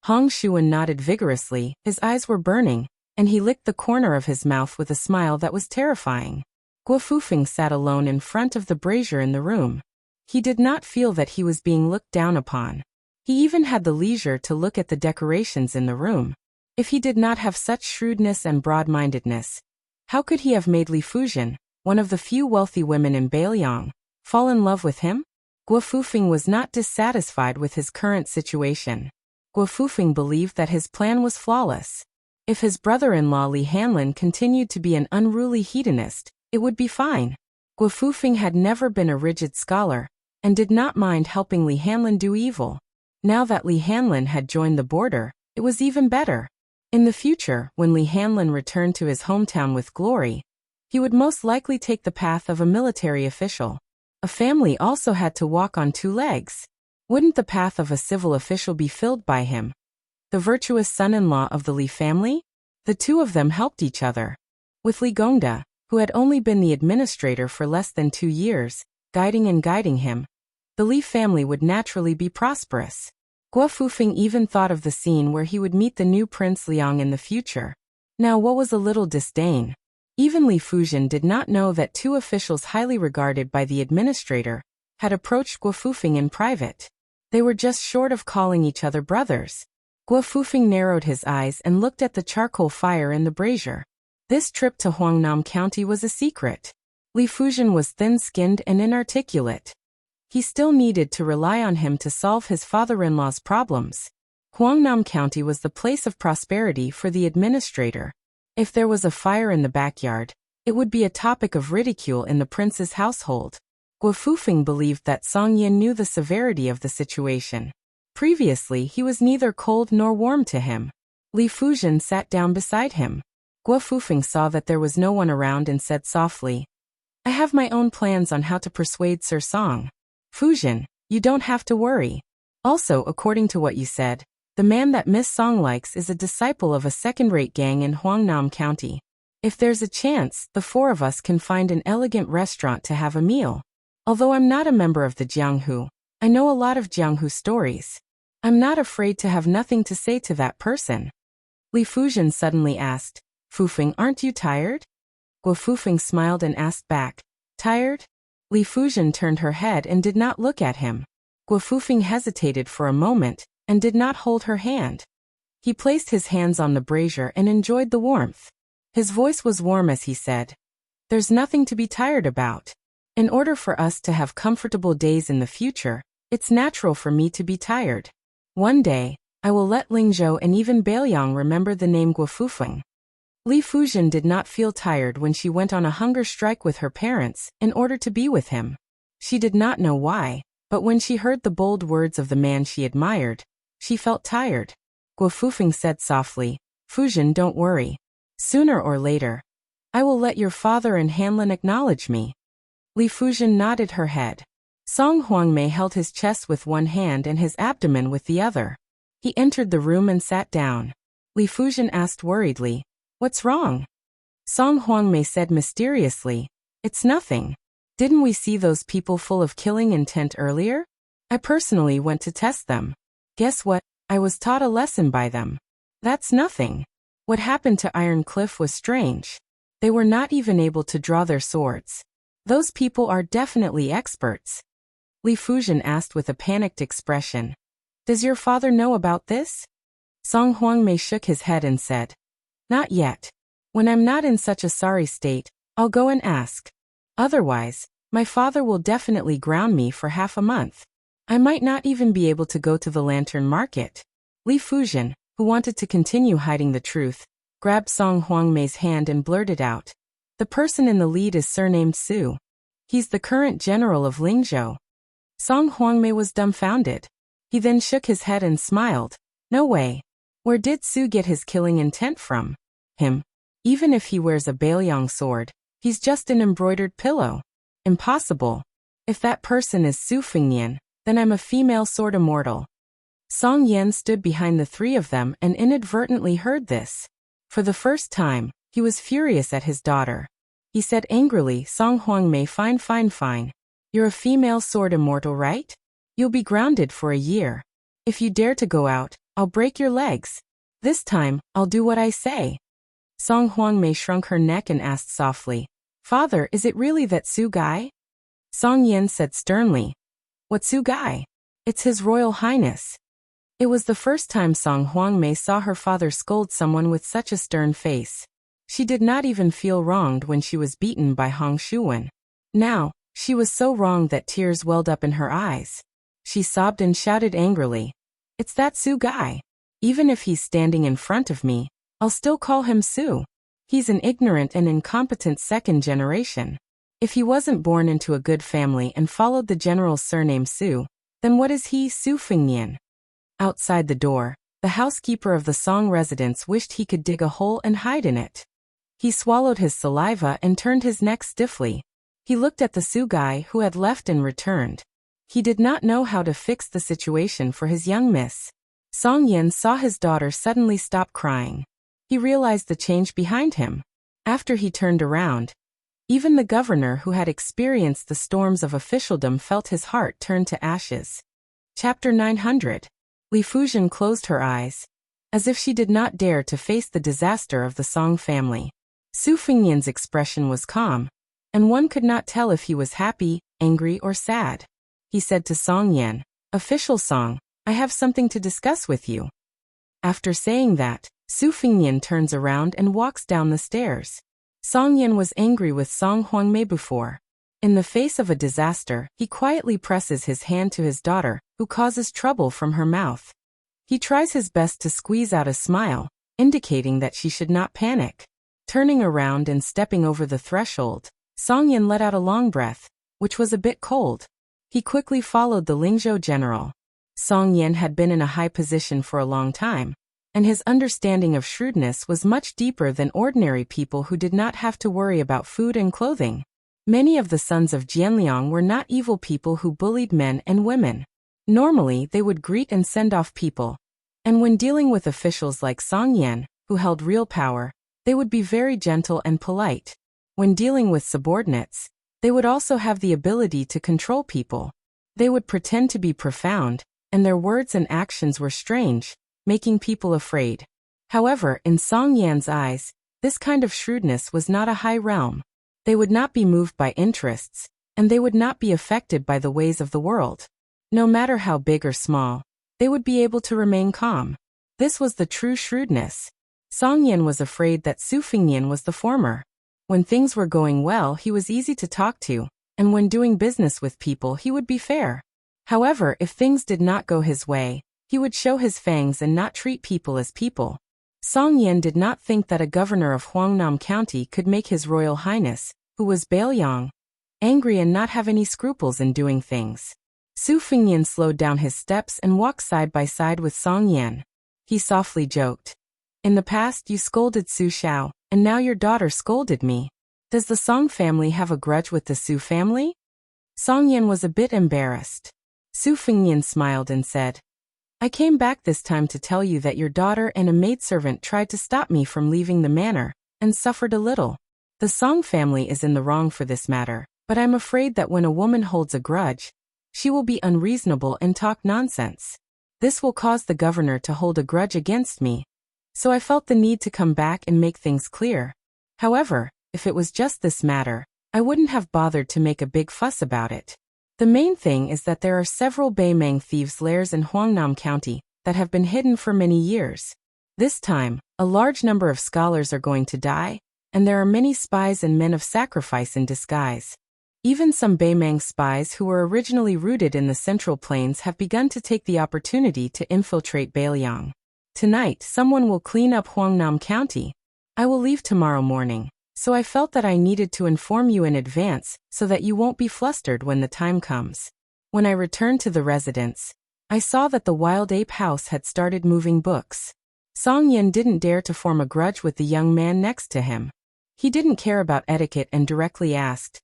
Hong Shuwen nodded vigorously, his eyes were burning, and he licked the corner of his mouth with a smile that was terrifying. Guo Fufeng sat alone in front of the brazier in the room. He did not feel that he was being looked down upon. He even had the leisure to look at the decorations in the room. If he did not have such shrewdness and broad-mindedness, how could he have made Li Fujian, one of the few wealthy women in Beiliang, fall in love with him? Guo Fufeng was not dissatisfied with his current situation. Guo Fufeng believed that his plan was flawless. If his brother-in-law Li Hanlin continued to be an unruly hedonist, it would be fine. Guo Fufeng had never been a rigid scholar, and did not mind helping Li Hanlin do evil. Now that Li Hanlin had joined the border, it was even better. In the future, when Li Hanlin returned to his hometown with glory, he would most likely take the path of a military official. A family also had to walk on two legs. Wouldn't the path of a civil official be filled by him? The virtuous son-in-law of the Li family? The two of them helped each other. With Li Gongda, who had only been the administrator for less than 2 years, guiding him, the Li family would naturally be prosperous. Guo Fufeng even thought of the scene where he would meet the new Prince Liang in the future. Now what was a little disdain? Even Li Fuzhen did not know that two officials highly regarded by the administrator had approached Guo Fufeng in private. They were just short of calling each other brothers. Guo Fufeng narrowed his eyes and looked at the charcoal fire in the brazier. This trip to Huangnam County was a secret. Li Fuzhen was thin-skinned and inarticulate. He still needed to rely on him to solve his father-in-law's problems. Huangnam County was the place of prosperity for the administrator. If there was a fire in the backyard, it would be a topic of ridicule in the prince's household. Guo Fufeng believed that Song Yin knew the severity of the situation. Previously, he was neither cold nor warm to him. Li Fuzhen sat down beside him. Guo Fufeng saw that there was no one around and said softly, "I have my own plans on how to persuade Sir Song. Fuzhen, you don't have to worry. Also, according to what you said, the man that Miss Song likes is a disciple of a second-rate gang in Huangnam County. If there's a chance, the four of us can find an elegant restaurant to have a meal. Although I'm not a member of the Jianghu, I know a lot of Jianghu stories. I'm not afraid to have nothing to say to that person." Li Fuzhen suddenly asked, "Fufeng, aren't you tired?" Guo Fufeng smiled and asked back, "Tired?" Li Fuzhen turned her head and did not look at him. Guo Fufeng hesitated for a moment, and did not hold her hand. He placed his hands on the brazier and enjoyed the warmth. His voice was warm as he said, "There's nothing to be tired about. In order for us to have comfortable days in the future, it's natural for me to be tired. One day, I will let Lingzhou and even Bailiang remember the name Guo Fufeng." Li Fuzhen did not feel tired when she went on a hunger strike with her parents in order to be with him. She did not know why, but when she heard the bold words of the man she admired, she felt tired. Guo Fufeng said softly, "Fuzhen, don't worry. Sooner or later, I will let your father and Hanlin acknowledge me." Li Fuzhen nodded her head. Song Huangmei held his chest with one hand and his abdomen with the other. He entered the room and sat down. Li Fuzhen asked worriedly, "What's wrong?" Song Huangmei said mysteriously, "It's nothing. Didn't we see those people full of killing intent earlier? I personally went to test them. Guess what? I was taught a lesson by them. That's nothing. What happened to Iron Cliff was strange. They were not even able to draw their swords. Those people are definitely experts." Li Fuzhen asked with a panicked expression, "Does your father know about this?" Song Huangmei shook his head and said, "Not yet. When I'm not in such a sorry state, I'll go and ask. Otherwise, my father will definitely ground me for half a month. I might not even be able to go to the lantern market." Li Fuzhen, who wanted to continue hiding the truth, grabbed Song Huangmei's hand and blurted out, "The person in the lead is surnamed Su. He's the current general of Lingzhou." Song Huangmei was dumbfounded. He then shook his head and smiled. "No way. Where did Su get his killing intent from? Him. Even if he wears a Bailiang sword, he's just an embroidered pillow. Impossible. If that person is Su Fengnian, then I'm a female sword immortal." Song Yan stood behind the three of them and inadvertently heard this. For the first time, he was furious at his daughter. He said angrily, "Song Huangmei, fine. You're a female sword immortal, right? You'll be grounded for a year. If you dare to go out, I'll break your legs. This time, I'll do what I say." Song Huangmei shrunk her neck and asked softly, "Father, is it really that Su guy?" Song Yan said sternly, "What Su guy? It's His Royal Highness." It was the first time Song Huangmei saw her father scold someone with such a stern face. She did not even feel wronged when she was beaten by Hong Shuwen. Now, She was so wrong that tears welled up in her eyes. She sobbed and shouted angrily, "It's that Su guy. Even if he's standing in front of me, I'll still call him Su. He's an ignorant and incompetent second generation. If he wasn't born into a good family and followed the general's surname Su, then what is he, Su Fengnian?" Outside the door, the housekeeper of the Song residence wished he could dig a hole and hide in it. He swallowed his saliva and turned his neck stiffly. He looked at the Su guy who had left and returned. He did not know how to fix the situation for his young miss. Song Yin saw his daughter suddenly stop crying. He realized the change behind him. After he turned around, even the governor who had experienced the storms of officialdom felt his heart turn to ashes. Chapter 900. Li Fujian closed her eyes, as if she did not dare to face the disaster of the Song family. Su Fengnian's expression was calm, and one could not tell if he was happy, angry, or sad. He said to Song Yan, "Official Song, I have something to discuss with you." After saying that, Su Fengnian turns around and walks down the stairs. Song Yan was angry with Song Huangmei before. In the face of a disaster, he quietly presses his hand to his daughter, who causes trouble from her mouth. He tries his best to squeeze out a smile, indicating that she should not panic. Turning around and stepping over the threshold, Song Yan let out a long breath, which was a bit cold. He quickly followed the Lingzhou general. Song Yan had been in a high position for a long time, and his understanding of shrewdness was much deeper than ordinary people who did not have to worry about food and clothing. Many of the sons of Jianliang were not evil people who bullied men and women. Normally, they would greet and send off people. And when dealing with officials like Song Yan, who held real power, they would be very gentle and polite. When dealing with subordinates, they would also have the ability to control people. They would pretend to be profound, and their words and actions were strange, making people afraid. However, in Song Yan's eyes, this kind of shrewdness was not a high realm. They would not be moved by interests, and they would not be affected by the ways of the world. No matter how big or small, they would be able to remain calm. This was the true shrewdness. Song Yan was afraid that Su Fengnian was the former. When things were going well, he was easy to talk to, and when doing business with people, he would be fair. However, if things did not go his way, he would show his fangs and not treat people as people. Song Yan did not think that a governor of Huangnam County could make His Royal Highness, who was Bailiang, angry and not have any scruples in doing things. Su Fengnian slowed down his steps and walked side by side with Song Yan. He softly joked, "In the past you scolded Su Xiao, and now your daughter scolded me. Does the Song family have a grudge with the Su family?" Song Yan was a bit embarrassed. Su Fengnian smiled and said, "I came back this time to tell you that your daughter and a maidservant tried to stop me from leaving the manor, and suffered a little. The Song family is in the wrong for this matter, but I'm afraid that when a woman holds a grudge, she will be unreasonable and talk nonsense. This will cause the governor to hold a grudge against me. So I felt the need to come back and make things clear. However, if it was just this matter, I wouldn't have bothered to make a big fuss about it. The main thing is that there are several Beimang thieves' lairs in Huangnam County that have been hidden for many years. This time, a large number of scholars are going to die, and there are many spies and men of sacrifice in disguise. Even some Beimang spies who were originally rooted in the Central Plains have begun to take the opportunity to infiltrate Bailiang. Tonight, someone will clean up Huangnam County. I will leave tomorrow morning, so I felt that I needed to inform you in advance so that you won't be flustered when the time comes." When I returned to the residence, I saw that the Wild Ape House had started moving books. Song Yan didn't dare to form a grudge with the young man next to him. He didn't care about etiquette and directly asked,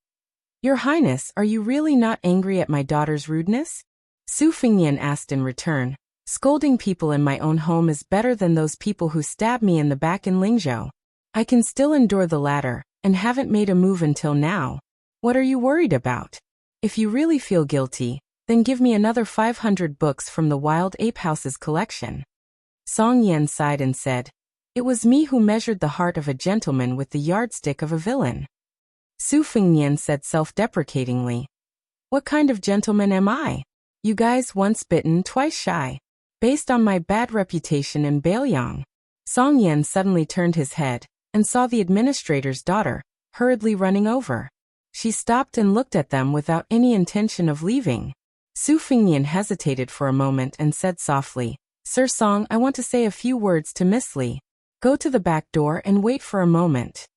"Your Highness, are you really not angry at my daughter's rudeness?" Su Fengnian asked in return, "Scolding people in my own home is better than those people who stab me in the back in Lingzhou. I can still endure the latter, and haven't made a move until now. What are you worried about? If you really feel guilty, then give me another 500 books from the Wild Ape House's collection." Song Yan sighed and said, "It was me who measured the heart of a gentleman with the yardstick of a villain." Su Fengnian said self-deprecatingly, "What kind of gentleman am I? You guys once bitten, twice shy. Based on my bad reputation in Bailiang." Song Yan suddenly turned his head and saw the administrator's daughter, hurriedly running over. She stopped and looked at them without any intention of leaving. Su Fingyan hesitated for a moment and said softly, Sir Song, I want to say a few words to Miss Li. Go to the back door and wait for a moment.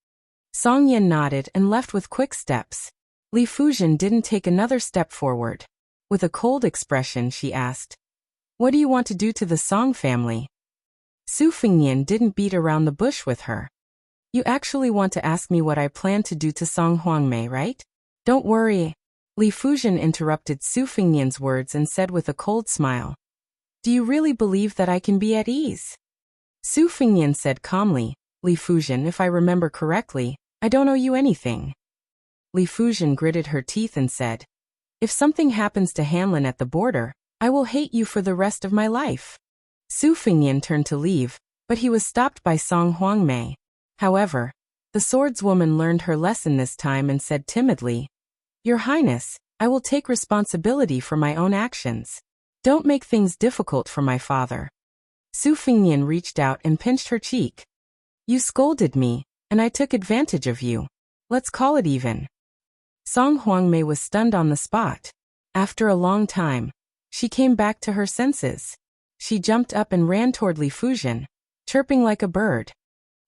Song Yin nodded and left with quick steps. Li Fuzhen didn't take another step forward. With a cold expression, she asked, What do you want to do to the Song family? Su Fingyan didn't beat around the bush with her. You actually want to ask me what I plan to do to Song Huangmei, right? Don't worry. Li Fuzhen interrupted Su Fingyan's words and said with a cold smile, Do you really believe that I can be at ease? Su Fingyan said calmly, Li Fuzhen, if I remember correctly, I don't owe you anything. Li Fuzhen gritted her teeth and said, If something happens to Hanlin at the border, I will hate you for the rest of my life. Su Fingyan turned to leave, but he was stopped by Song Huangmei. However, the swordswoman learned her lesson this time and said timidly, Your Highness, I will take responsibility for my own actions. Don't make things difficult for my father. Su Fingyan reached out and pinched her cheek. You scolded me, and I took advantage of you. Let's call it even. Song Huangmei was stunned on the spot. After a long time, she came back to her senses. She jumped up and ran toward Li Fuzhen, chirping like a bird.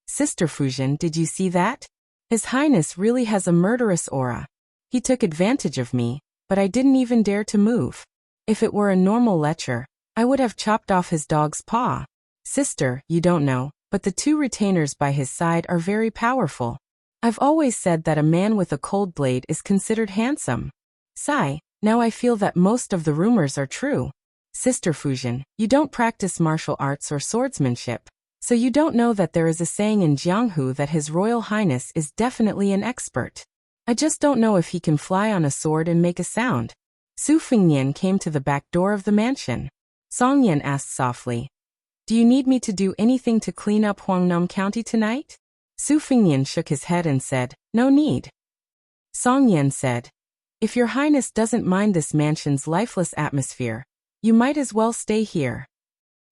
Sister Fuzhen, did you see that? His Highness really has a murderous aura. He took advantage of me, but I didn't even dare to move. If it were a normal lecher, I would have chopped off his dog's paw. Sister, you don't know, but the two retainers by his side are very powerful. I've always said that a man with a cold blade is considered handsome. Sigh, now I feel that most of the rumors are true. Sister Fuzhen, you don't practice martial arts or swordsmanship, so you don't know that there is a saying in Jianghu that His Royal Highness is definitely an expert. I just don't know if he can fly on a sword and make a sound. Su Fingyan came to the back door of the mansion. Song Yin asked softly, Do you need me to do anything to clean up Huangnam County tonight? Su Fingyan shook his head and said, No need. Song Yin said, If your Highness doesn't mind this mansion's lifeless atmosphere, you might as well stay here.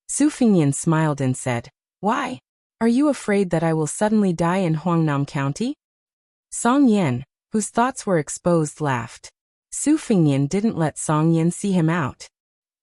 Su Fingyan smiled and said, Why? Are you afraid that I will suddenly die in Huangnam County? Song Yin, whose thoughts were exposed, laughed. Su Fingyan didn't let Song Yin see him out.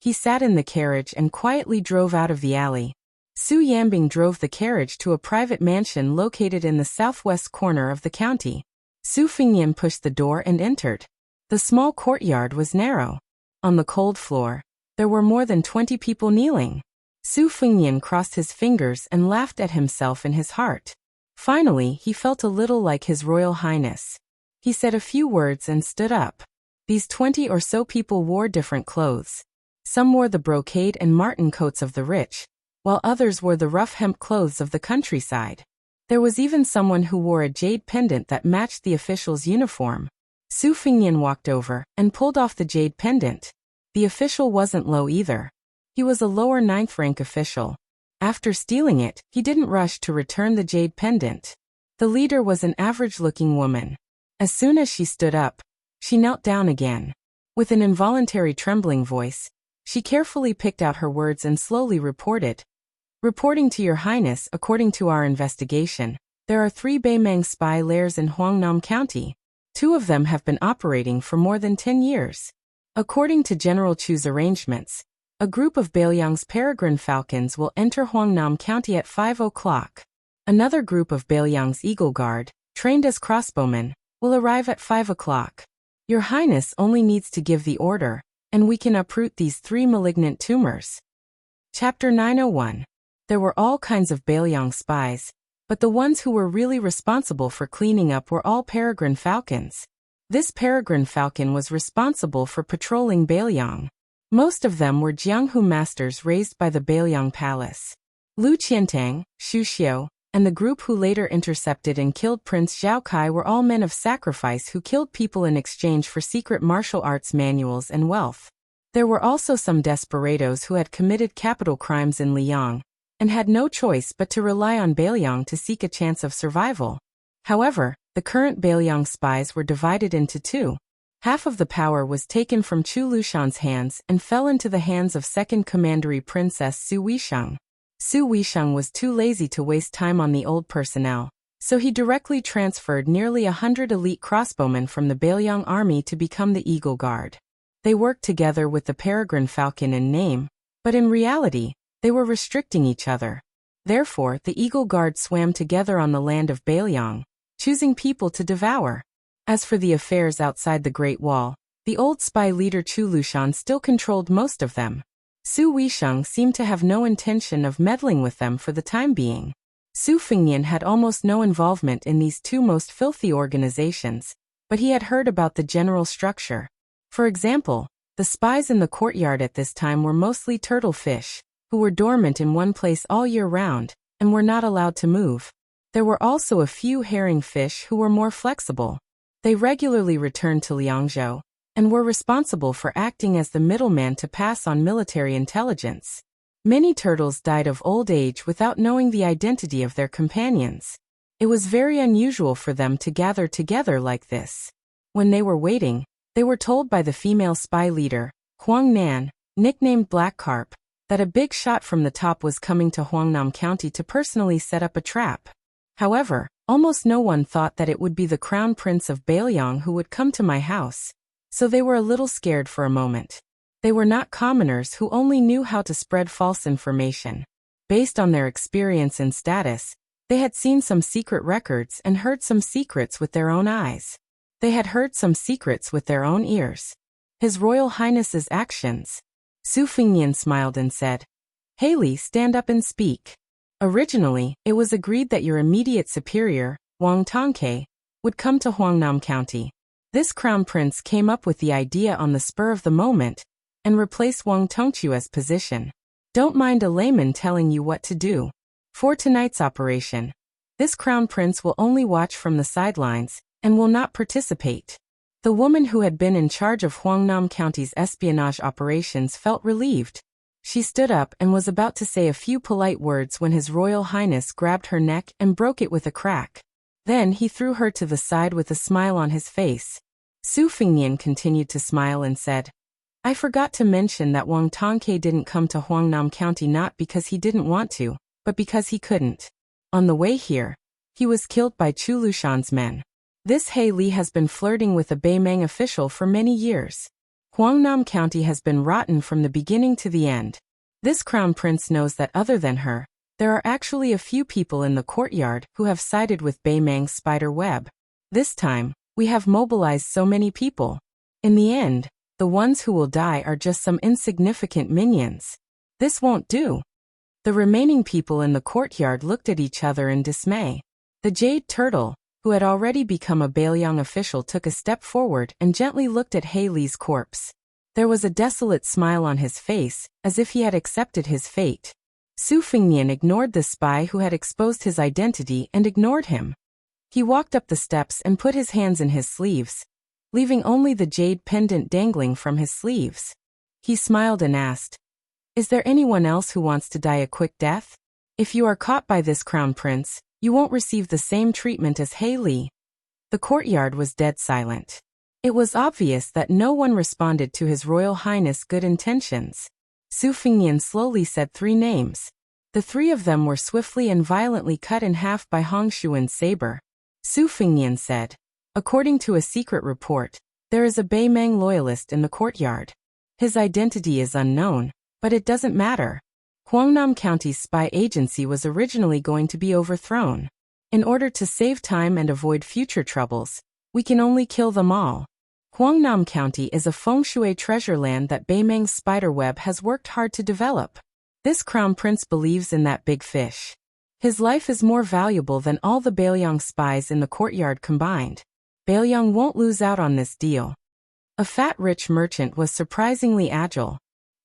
He sat in the carriage and quietly drove out of the alley. Su Yambing drove the carriage to a private mansion located in the southwest corner of the county. Su Fingyan pushed the door and entered. The small courtyard was narrow. On the cold floor, there were more than 20 people kneeling. Su Fingyan crossed his fingers and laughed at himself in his heart. Finally, he felt a little like His Royal Highness. He said a few words and stood up. These 20 or so people wore different clothes. Some wore the brocade and marten coats of the rich, while others wore the rough hemp clothes of the countryside. There was even someone who wore a jade pendant that matched the official's uniform. Su Fingyan walked over and pulled off the jade pendant. The official wasn't low either. He was a lower 9th rank official. After stealing it, he didn't rush to return the jade pendant. The leader was an average-looking woman. As soon as she stood up, she knelt down again. With an involuntary trembling voice, she carefully picked out her words and slowly reported. Reporting to Your Highness, according to our investigation, there are 3 Beimang spy lairs in Huangnam County. 2 of them have been operating for more than 10 years. According to General Chu's arrangements, a group of Bailiang's peregrine falcons will enter Huangnam County at 5 o'clock. Another group of Bailiang's Eagle Guard, trained as crossbowmen, will arrive at 5 o'clock. Your Highness only needs to give the order, and we can uproot these 3 malignant tumors. Chapter 901. There were all kinds of Bailiang spies, but the ones who were really responsible for cleaning up were all peregrine falcons. This peregrine falcon was responsible for patrolling Bailiang. Most of them were Jianghu masters raised by the Bailiang Palace. Lu Qiantang, Xu Xiu, and the group who later intercepted and killed Prince Zhao Kai were all men of sacrifice who killed people in exchange for secret martial arts manuals and wealth. There were also some desperados who had committed capital crimes in Liang, and had no choice but to rely on Bailiang to seek a chance of survival. However, the current Bailiang spies were divided into 2. Half of the power was taken from Chu Lushan's hands and fell into the hands of Second Commandery Princess Su Weisheng. Su Weisheng was too lazy to waste time on the old personnel, So he directly transferred nearly 100 elite crossbowmen from the Baelyang army to become the Eagle Guard. They worked together with the Peregrine Falcon in name, but in reality, they were restricting each other. Therefore, the Eagle Guard swam together on the land of Baelyang, choosing people to devour. As for the affairs outside the Great Wall, the old spy leader Chu Lushan still controlled most of them. Su Weisheng seemed to have no intention of meddling with them for the time being. Su Fengnian had almost no involvement in these two most filthy organizations, but he had heard about the general structure. For example, the spies in the courtyard at this time were mostly turtle fish, who were dormant in one place all year round, and were not allowed to move. There were also a few herring fish who were more flexible. They regularly returned to Liangzhou, and were responsible for acting as the middleman to pass on military intelligence. Many turtles died of old age without knowing the identity of their companions. It was very unusual for them to gather together like this. When they were waiting, they were told by the female spy leader, Huang Nan, nicknamed Black Carp, that a big shot from the top was coming to Huangnam County to personally set up a trap. However, almost no one thought that it would be the Crown Prince of Baelyang who would come to my house, so they were a little scared for a moment. They were not commoners who only knew how to spread false information. Based on their experience and status, they had seen some secret records and heard some secrets with their own eyes. They had heard some secrets with their own ears. His Royal Highness's actions. Su Fengnian smiled and said, "Haley, stand up and speak. Originally, it was agreed that your immediate superior, Wang Tongke, would come to Huangnam County. This crown prince came up with the idea on the spur of the moment and replaced Wang Tongchua's position. Don't mind a layman telling you what to do. For tonight's operation, this crown prince will only watch from the sidelines and will not participate." The woman who had been in charge of Huangnam County's espionage operations felt relieved. She stood up and was about to say a few polite words when His Royal Highness grabbed her neck and broke it with a crack. Then he threw her to the side with a smile on his face. Su Fengnian continued to smile and said, "I forgot to mention that Wang Tongke didn't come to Huangnam County not because he didn't want to, but because he couldn't. On the way here, he was killed by Chu Lushan's men. This He Li has been flirting with a Baymang official for many years. Huangnam County has been rotten from the beginning to the end. This crown prince knows that other than her, there are actually a few people in the courtyard who have sided with Baymang's spider web. This time, we have mobilized so many people. In the end, the ones who will die are just some insignificant minions. This won't do." The remaining people in the courtyard looked at each other in dismay. The jade turtle, who had already become a Baelyang official, took a step forward and gently looked at He Li's corpse. There was a desolate smile on his face, as if he had accepted his fate. Su Fengnian ignored the spy who had exposed his identity and ignored him. He walked up the steps and put his hands in his sleeves, leaving only the jade pendant dangling from his sleeves. He smiled and asked, "Is there anyone else who wants to die a quick death? If you are caught by this crown prince, you won't receive the same treatment as He Li." The courtyard was dead silent. It was obvious that no one responded to His Royal Highness' good intentions. Su Fengnian slowly said 3 names. The 3 of them were swiftly and violently cut in half by Hong Shuan's saber. Su Fengnian said, "According to a secret report, there is a Baymang loyalist in the courtyard. His identity is unknown, but it doesn't matter. Huangnam County's spy agency was originally going to be overthrown. In order to save time and avoid future troubles, we can only kill them all. Huangnam County is a feng shui treasure land that Baymang's spiderweb has worked hard to develop. This crown prince believes in that big fish. His life is more valuable than all the Baelyang spies in the courtyard combined. Baelyang won't lose out on this deal." A fat rich merchant was surprisingly agile.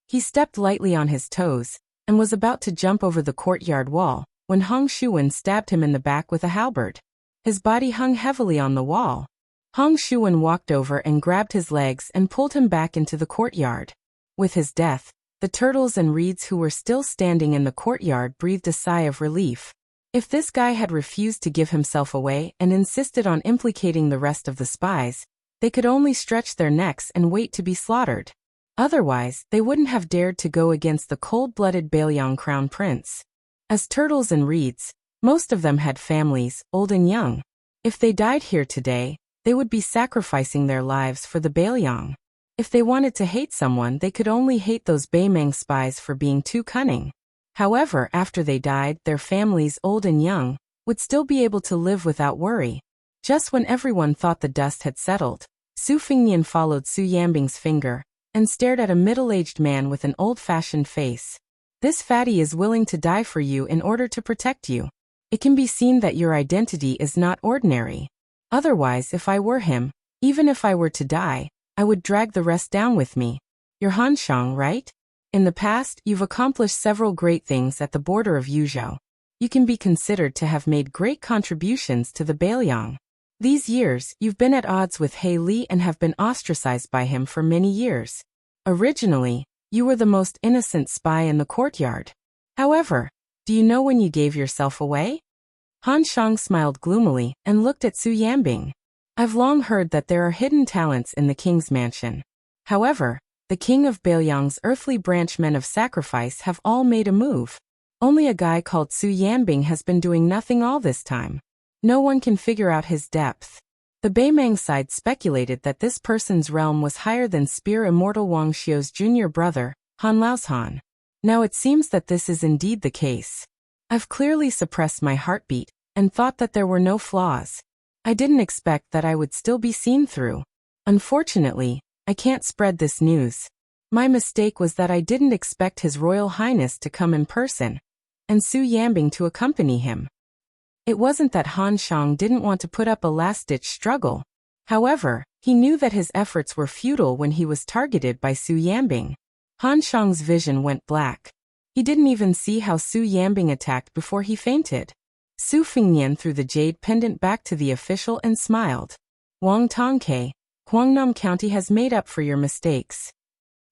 He stepped lightly on his toes and was about to jump over the courtyard wall when Hong Shuan stabbed him in the back with a halberd. His body hung heavily on the wall. Hong Shuan walked over and grabbed his legs and pulled him back into the courtyard. With his death, the turtles and reeds who were still standing in the courtyard breathed a sigh of relief. If this guy had refused to give himself away and insisted on implicating the rest of the spies, they could only stretch their necks and wait to be slaughtered. Otherwise, they wouldn't have dared to go against the cold-blooded Baelyang crown prince. As turtles and reeds, Most of them had families, old and young. If they died here today, they would be sacrificing their lives for the Bailiang. If they wanted to hate someone, they could only hate those Beimeng spies for being too cunning. However, after they died, their families, old and young, would still be able to live without worry. Just when everyone thought the dust had settled, Su Fingnian followed Su Yambing's finger and stared at a middle-aged man with an old-fashioned face. This fatty is willing to die for you in order to protect you. It can be seen that your identity is not ordinary. Otherwise, if I were him, even if I were to die, I would drag the rest down with me. You're Han Shang, right? In the past, you've accomplished several great things at the border of Yuzhou. You can be considered to have made great contributions to the Bailiang. These years, you've been at odds with He Li and have been ostracized by him for many years. Originally, you were the most innocent spy in the courtyard. However, do you know when you gave yourself away? Han Shang smiled gloomily and looked at Su Yambing. I've long heard that there are hidden talents in the king's mansion. However, the king of Bailiang's earthly branch men of sacrifice have all made a move. Only a guy called Su Yambing has been doing nothing all this time. No one can figure out his depth. The Beimeng side speculated that this person's realm was higher than Spear Immortal Wang Xiu's junior brother, Han Laoshan. Now it seems that this is indeed the case. I've clearly suppressed my heartbeat and thought that there were no flaws. I didn't expect that I would still be seen through. Unfortunately, I can't spread this news. My mistake was that I didn't expect His Royal Highness to come in person, and Su Yambing to accompany him. It wasn't that Han Shang didn't want to put up a last-ditch struggle. However, he knew that his efforts were futile when he was targeted by Su Yambing. Han Shang's vision went black. He didn't even see how Su Yambing attacked before he fainted. Su Fingnian threw the jade pendant back to the official and smiled. Wang Tongke, Huangnam County has made up for your mistakes.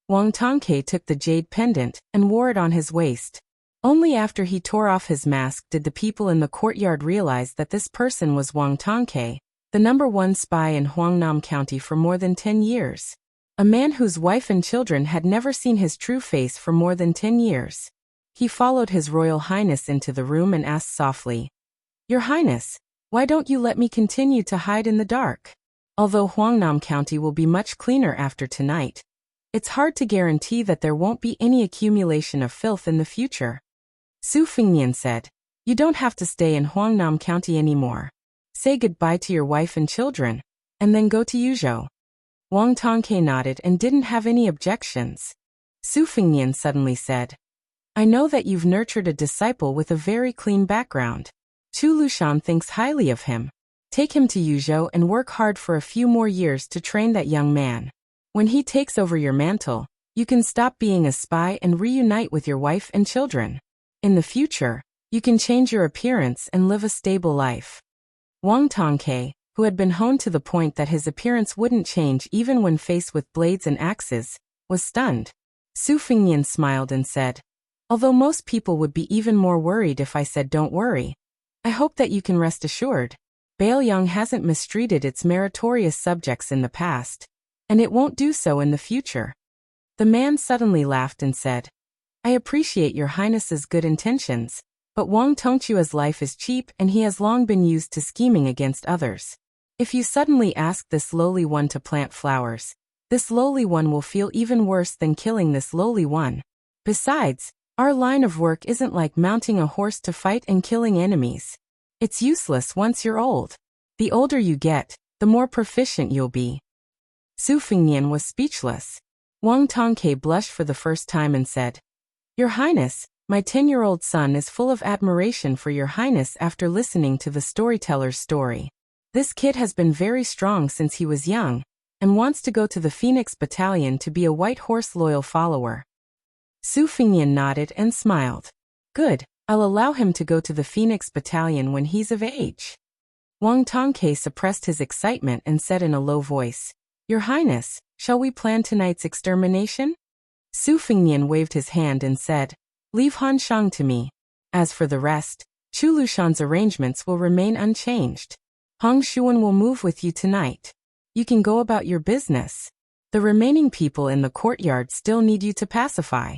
Wang Tongke took the jade pendant and wore it on his waist. Only after he tore off his mask did the people in the courtyard realize that this person was Wang Tongke, the #1 spy in Huangnam County for more than 10 years. A man whose wife and children had never seen his true face for more than 10 years. He followed His Royal Highness into the room and asked softly, Your Highness, why don't you let me continue to hide in the dark? Although Huangnam County will be much cleaner after tonight, it's hard to guarantee that there won't be any accumulation of filth in the future. Su Fingnian said, You don't have to stay in Huangnam County anymore. Say goodbye to your wife and children, and then go to Yuzhou. Wang Tongke nodded and didn't have any objections. Su Fingnian suddenly said, I know that you've nurtured a disciple with a very clean background. Chu Lushan thinks highly of him. Take him to Yuzhou and work hard for a few more years to train that young man. When he takes over your mantle, you can stop being a spy and reunite with your wife and children. In the future, you can change your appearance and live a stable life. Wang Tongke, who had been honed to the point that his appearance wouldn't change even when faced with blades and axes, was stunned. Su Fingnian smiled and said, Although most people would be even more worried if I said don't worry, I hope that you can rest assured. Bailiang hasn't mistreated its meritorious subjects in the past, and it won't do so in the future. The man suddenly laughed and said, I appreciate your highness's good intentions, but Wang Tongchua's life is cheap and he has long been used to scheming against others. If you suddenly ask this lowly one to plant flowers, this lowly one will feel even worse than killing this lowly one. Besides, our line of work isn't like mounting a horse to fight and killing enemies. It's useless once you're old. The older you get, the more proficient you'll be. Su Fingnian was speechless. Wang Tongke blushed for the first time and said, Your Highness, my 10-year-old son is full of admiration for your Highness after listening to the storyteller's story. This kid has been very strong since he was young, and wants to go to the Phoenix Battalion to be a White Horse loyal follower. Su Fingnian nodded and smiled. Good, I'll allow him to go to the Phoenix Battalion when he's of age. Wang Tongke suppressed his excitement and said in a low voice, Your Highness, shall we plan tonight's extermination? Su Fingnian waved his hand and said, Leave Han Shang to me. As for the rest, Chu Lushan's arrangements will remain unchanged. Hong Shuan will move with you tonight. You can go about your business. The remaining people in the courtyard still need you to pacify.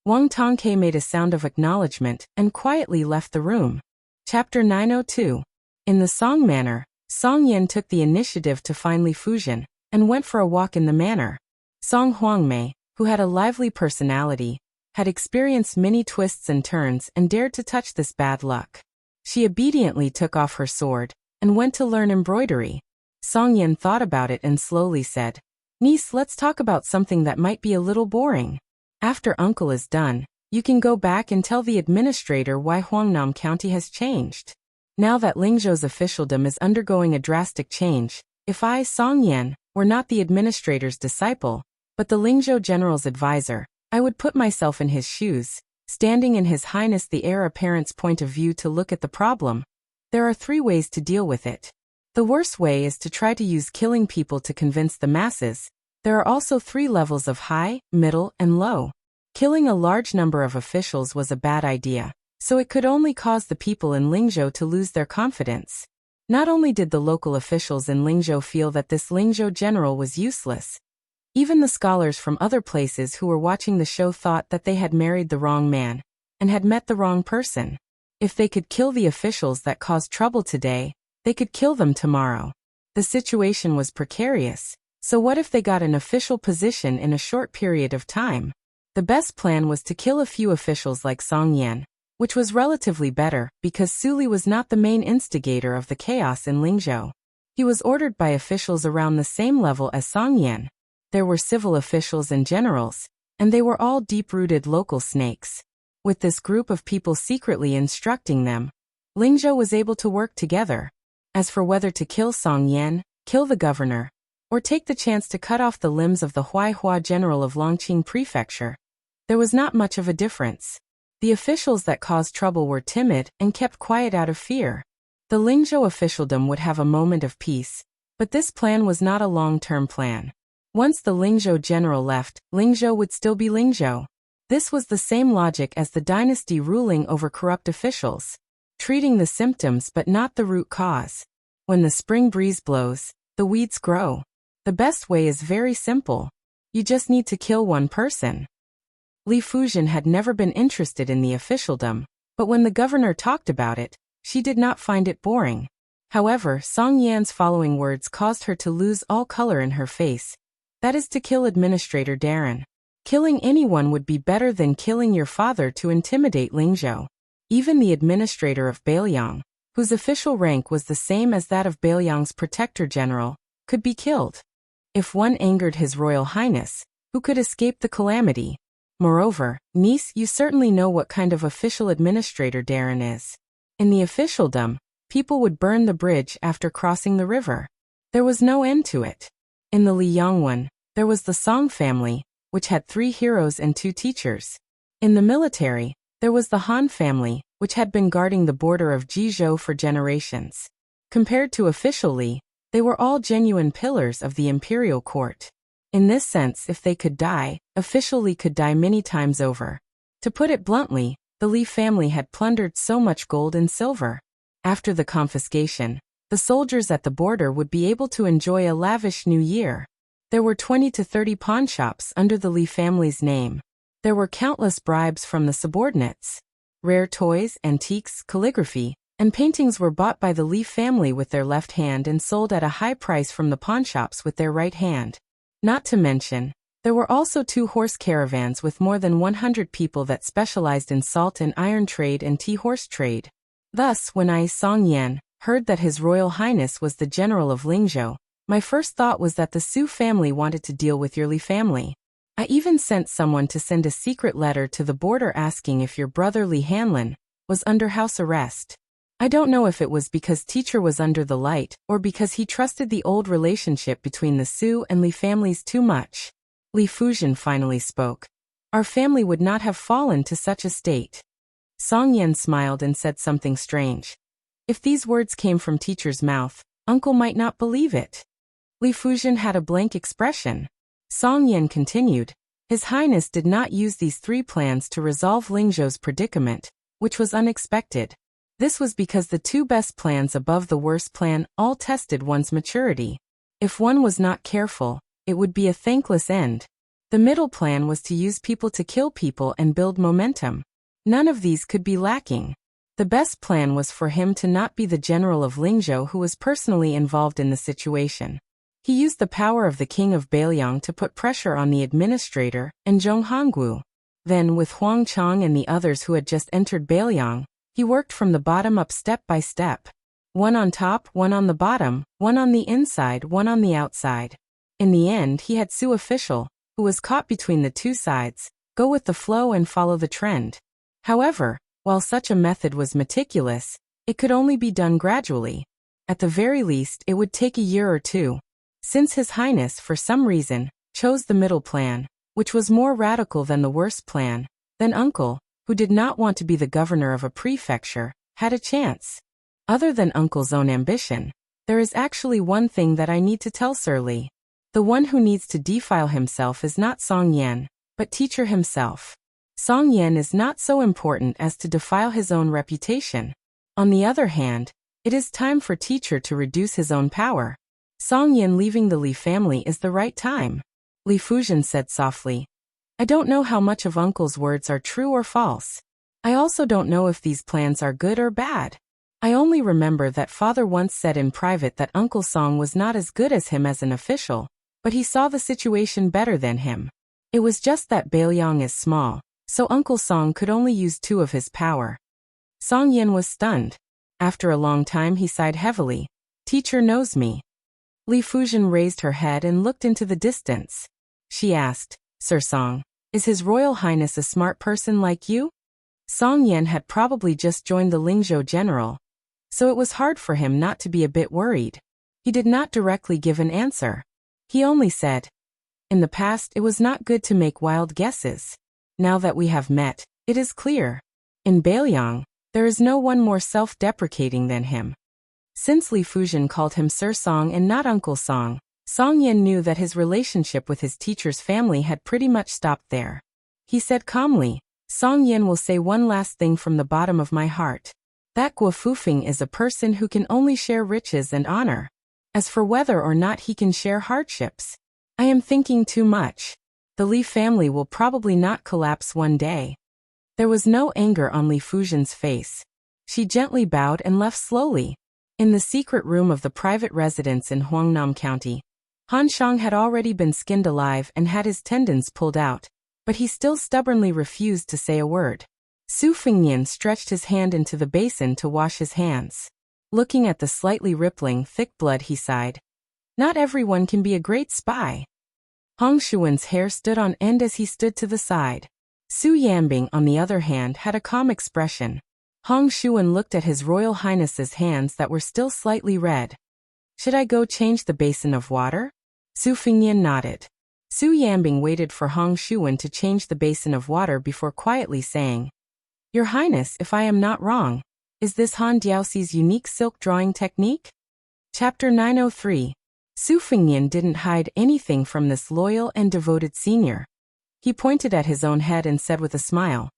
Wang Tongke made a sound of acknowledgement and quietly left the room. Chapter 902. In the Song Manor, Song Yan took the initiative to find Li Fujian, and went for a walk in the manor. Song Huangmei, who had a lively personality, had experienced many twists and turns and dared to touch this bad luck. She obediently took off her sword, and went to learn embroidery. Song Yan thought about it and slowly said, "Niece, let's talk about something that might be a little boring. After uncle is done, you can go back and tell the administrator why Huangnam County has changed. Now that Lingzhou's officialdom is undergoing a drastic change, if I, Song Yan, were not the administrator's disciple, but the Lingzhou general's advisor, I would put myself in his shoes, standing in His Highness the heir apparent's point of view to look at the problem. There are 3 ways to deal with it. The worst way is to try to use killing people to convince the masses. There are also 3 levels of high, middle, and low. Killing a large number of officials was a bad idea, so it could only cause the people in Lingzhou to lose their confidence. Not only did the local officials in Lingzhou feel that this Lingzhou general was useless, even the scholars from other places who were watching the show thought that they had married the wrong man, and had met the wrong person. If they could kill the officials that caused trouble today, they could kill them tomorrow. The situation was precarious, so what if they got an official position in a short period of time? The best plan was to kill a few officials like Song Yan, which was relatively better because Su Li was not the main instigator of the chaos in Lingzhou. He was ordered by officials around the same level as Song Yan. There were civil officials and generals, and they were all deep-rooted local snakes. With this group of people secretly instructing them, Lingzhou was able to work together. As for whether to kill Song Yan, kill the governor, or take the chance to cut off the limbs of the Huaihua general of Longqing Prefecture, there was not much of a difference. The officials that caused trouble were timid and kept quiet out of fear. The Lingzhou officialdom would have a moment of peace, but this plan was not a long-term plan. Once the Lingzhou general left, Lingzhou would still be Lingzhou. This was the same logic as the dynasty ruling over corrupt officials, treating the symptoms but not the root cause. When the spring breeze blows, the weeds grow. The best way is very simple. You just need to kill one person. Li Fujian had never been interested in the officialdom, but when the governor talked about it, she did not find it boring. However, Song Yan's following words caused her to lose all color in her face. That is to kill Administrator Darren. Killing anyone would be better than killing your father to intimidate Lingzhou. Even the administrator of Beiliang, whose official rank was the same as that of Beiliang's protector general, could be killed. If one angered His Royal Highness, who could escape the calamity? Moreover, niece, you certainly know what kind of official administrator Darren is. In the officialdom, people would burn the bridge after crossing the river. There was no end to it. In the Liang one, there was the Song family, which had 3 heroes and 2 teachers. In the military, there was the Han family, which had been guarding the border of Jizhou for generations. Compared to official Li, they were all genuine pillars of the imperial court. In this sense, if they could die, official Li could die many times over. To put it bluntly, the Li family had plundered so much gold and silver. After the confiscation, the soldiers at the border would be able to enjoy a lavish new year. There were 20 to 30 pawnshops under the Li family's name. There were countless bribes from the subordinates. Rare toys, antiques, calligraphy, and paintings were bought by the Li family with their left hand and sold at a high price from the pawnshops with their right hand. Not to mention, there were also 2 horse caravans with more than 100 people that specialized in salt and iron trade and tea horse trade. Thus, when I, Song Yan, heard that His Royal Highness was the general of Lingzhou, my first thought was that the Su family wanted to deal with your Li family. I even sent someone to send a secret letter to the border asking if your brother Li Hanlin was under house arrest. I don't know if it was because teacher was under the light or because he trusted the old relationship between the Su and Li families too much. Li Fujian finally spoke. Our family would not have fallen to such a state. Song Yan smiled and said something strange. If these words came from teacher's mouth, uncle might not believe it. Li Fujian had a blank expression. Song Yan continued. His Highness did not use these 3 plans to resolve Lingzhou's predicament, which was unexpected. This was because the 2 best plans above the worst plan all tested one's maturity. If one was not careful, it would be a thankless end. The middle plan was to use people to kill people and build momentum. None of these could be lacking. The best plan was for him to not be the general of Lingzhou who was personally involved in the situation. He used the power of the king of Beiliang to put pressure on the administrator and Zhong Hongwu. Then, with Huang Chang and the others who had just entered Beiliang, he worked from the bottom up step by step. One on top, one on the bottom, one on the inside, one on the outside. In the end, he had Su official, who was caught between the two sides, go with the flow and follow the trend. However, while such a method was meticulous, it could only be done gradually. At the very least, it would take a year or two. Since His Highness, for some reason, chose the middle plan, which was more radical than the worst plan, then Uncle, who did not want to be the governor of a prefecture, had a chance. Other than Uncle's own ambition, there is actually one thing that I need to tell Sir Li. The one who needs to defile himself is not Song Yan, but teacher himself. Song Yan is not so important as to defile his own reputation. On the other hand, it is time for teacher to reduce his own power. Song Yan leaving the Li family is the right time. Li Fuzhen said softly. I don't know how much of Uncle's words are true or false. I also don't know if these plans are good or bad. I only remember that Father once said in private that Uncle Song was not as good as him as an official, but he saw the situation better than him. It was just that Beiliang is small, so Uncle Song could only use 2 of his power. Song Yan was stunned. After a long time he sighed heavily. Teacher knows me. Li Fuzhen raised her head and looked into the distance. She asked, Sir Song, is His Royal Highness a smart person like you? Song Yan had probably just joined the Lingzhou general, so it was hard for him not to be a bit worried. He did not directly give an answer. He only said, in the past it was not good to make wild guesses. Now that we have met, it is clear. In Beiliang, there is no one more self-deprecating than him. Since Li Fuzhen called him Sir Song and not Uncle Song, Song Yan knew that his relationship with his teacher's family had pretty much stopped there. He said calmly, Song Yan will say one last thing from the bottom of my heart. That Guo Fufeng is a person who can only share riches and honor. As for whether or not he can share hardships, I am thinking too much. The Li family will probably not collapse one day. There was no anger on Li Fuzhen's face. She gently bowed and left slowly. In the secret room of the private residence in Huangnam County, Han Shang had already been skinned alive and had his tendons pulled out, but he still stubbornly refused to say a word. Su Fengnian stretched his hand into the basin to wash his hands. Looking at the slightly rippling, thick blood, he sighed. Not everyone can be a great spy. Hong Shuwen's hair stood on end as he stood to the side. Su Yanbing, on the other hand, had a calm expression. Hong Shuwen looked at His Royal Highness's hands that were still slightly red. Should I go change the basin of water? Su Fengnian nodded. Su Yanbing waited for Hong Shuwen to change the basin of water before quietly saying, Your Highness, if I am not wrong, is this Han Diaoxi's unique silk drawing technique? Chapter 903. Su Fengnian didn't hide anything from this loyal and devoted senior. He pointed at his own head and said with a smile,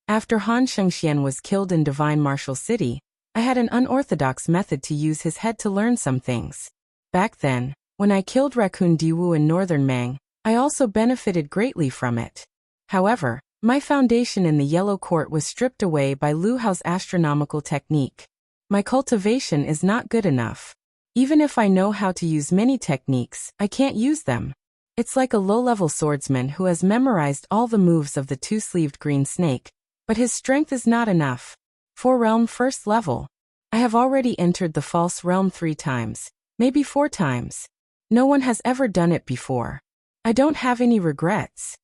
After Han Shengxian was killed in Divine Martial City, I had an unorthodox method to use his head to learn some things. Back then, when I killed Raccoon Diwu in Northern Mang, I also benefited greatly from it. However, my foundation in the Yellow Court was stripped away by Lu Hao's astronomical technique. My cultivation is not good enough. Even if I know how to use many techniques, I can't use them. It's like a low-level swordsman who has memorized all the moves of the two-sleeved green snake, but his strength is not enough. For realm first level, I have already entered the false realm 3 times, maybe 4 times. No one has ever done it before. I don't have any regrets.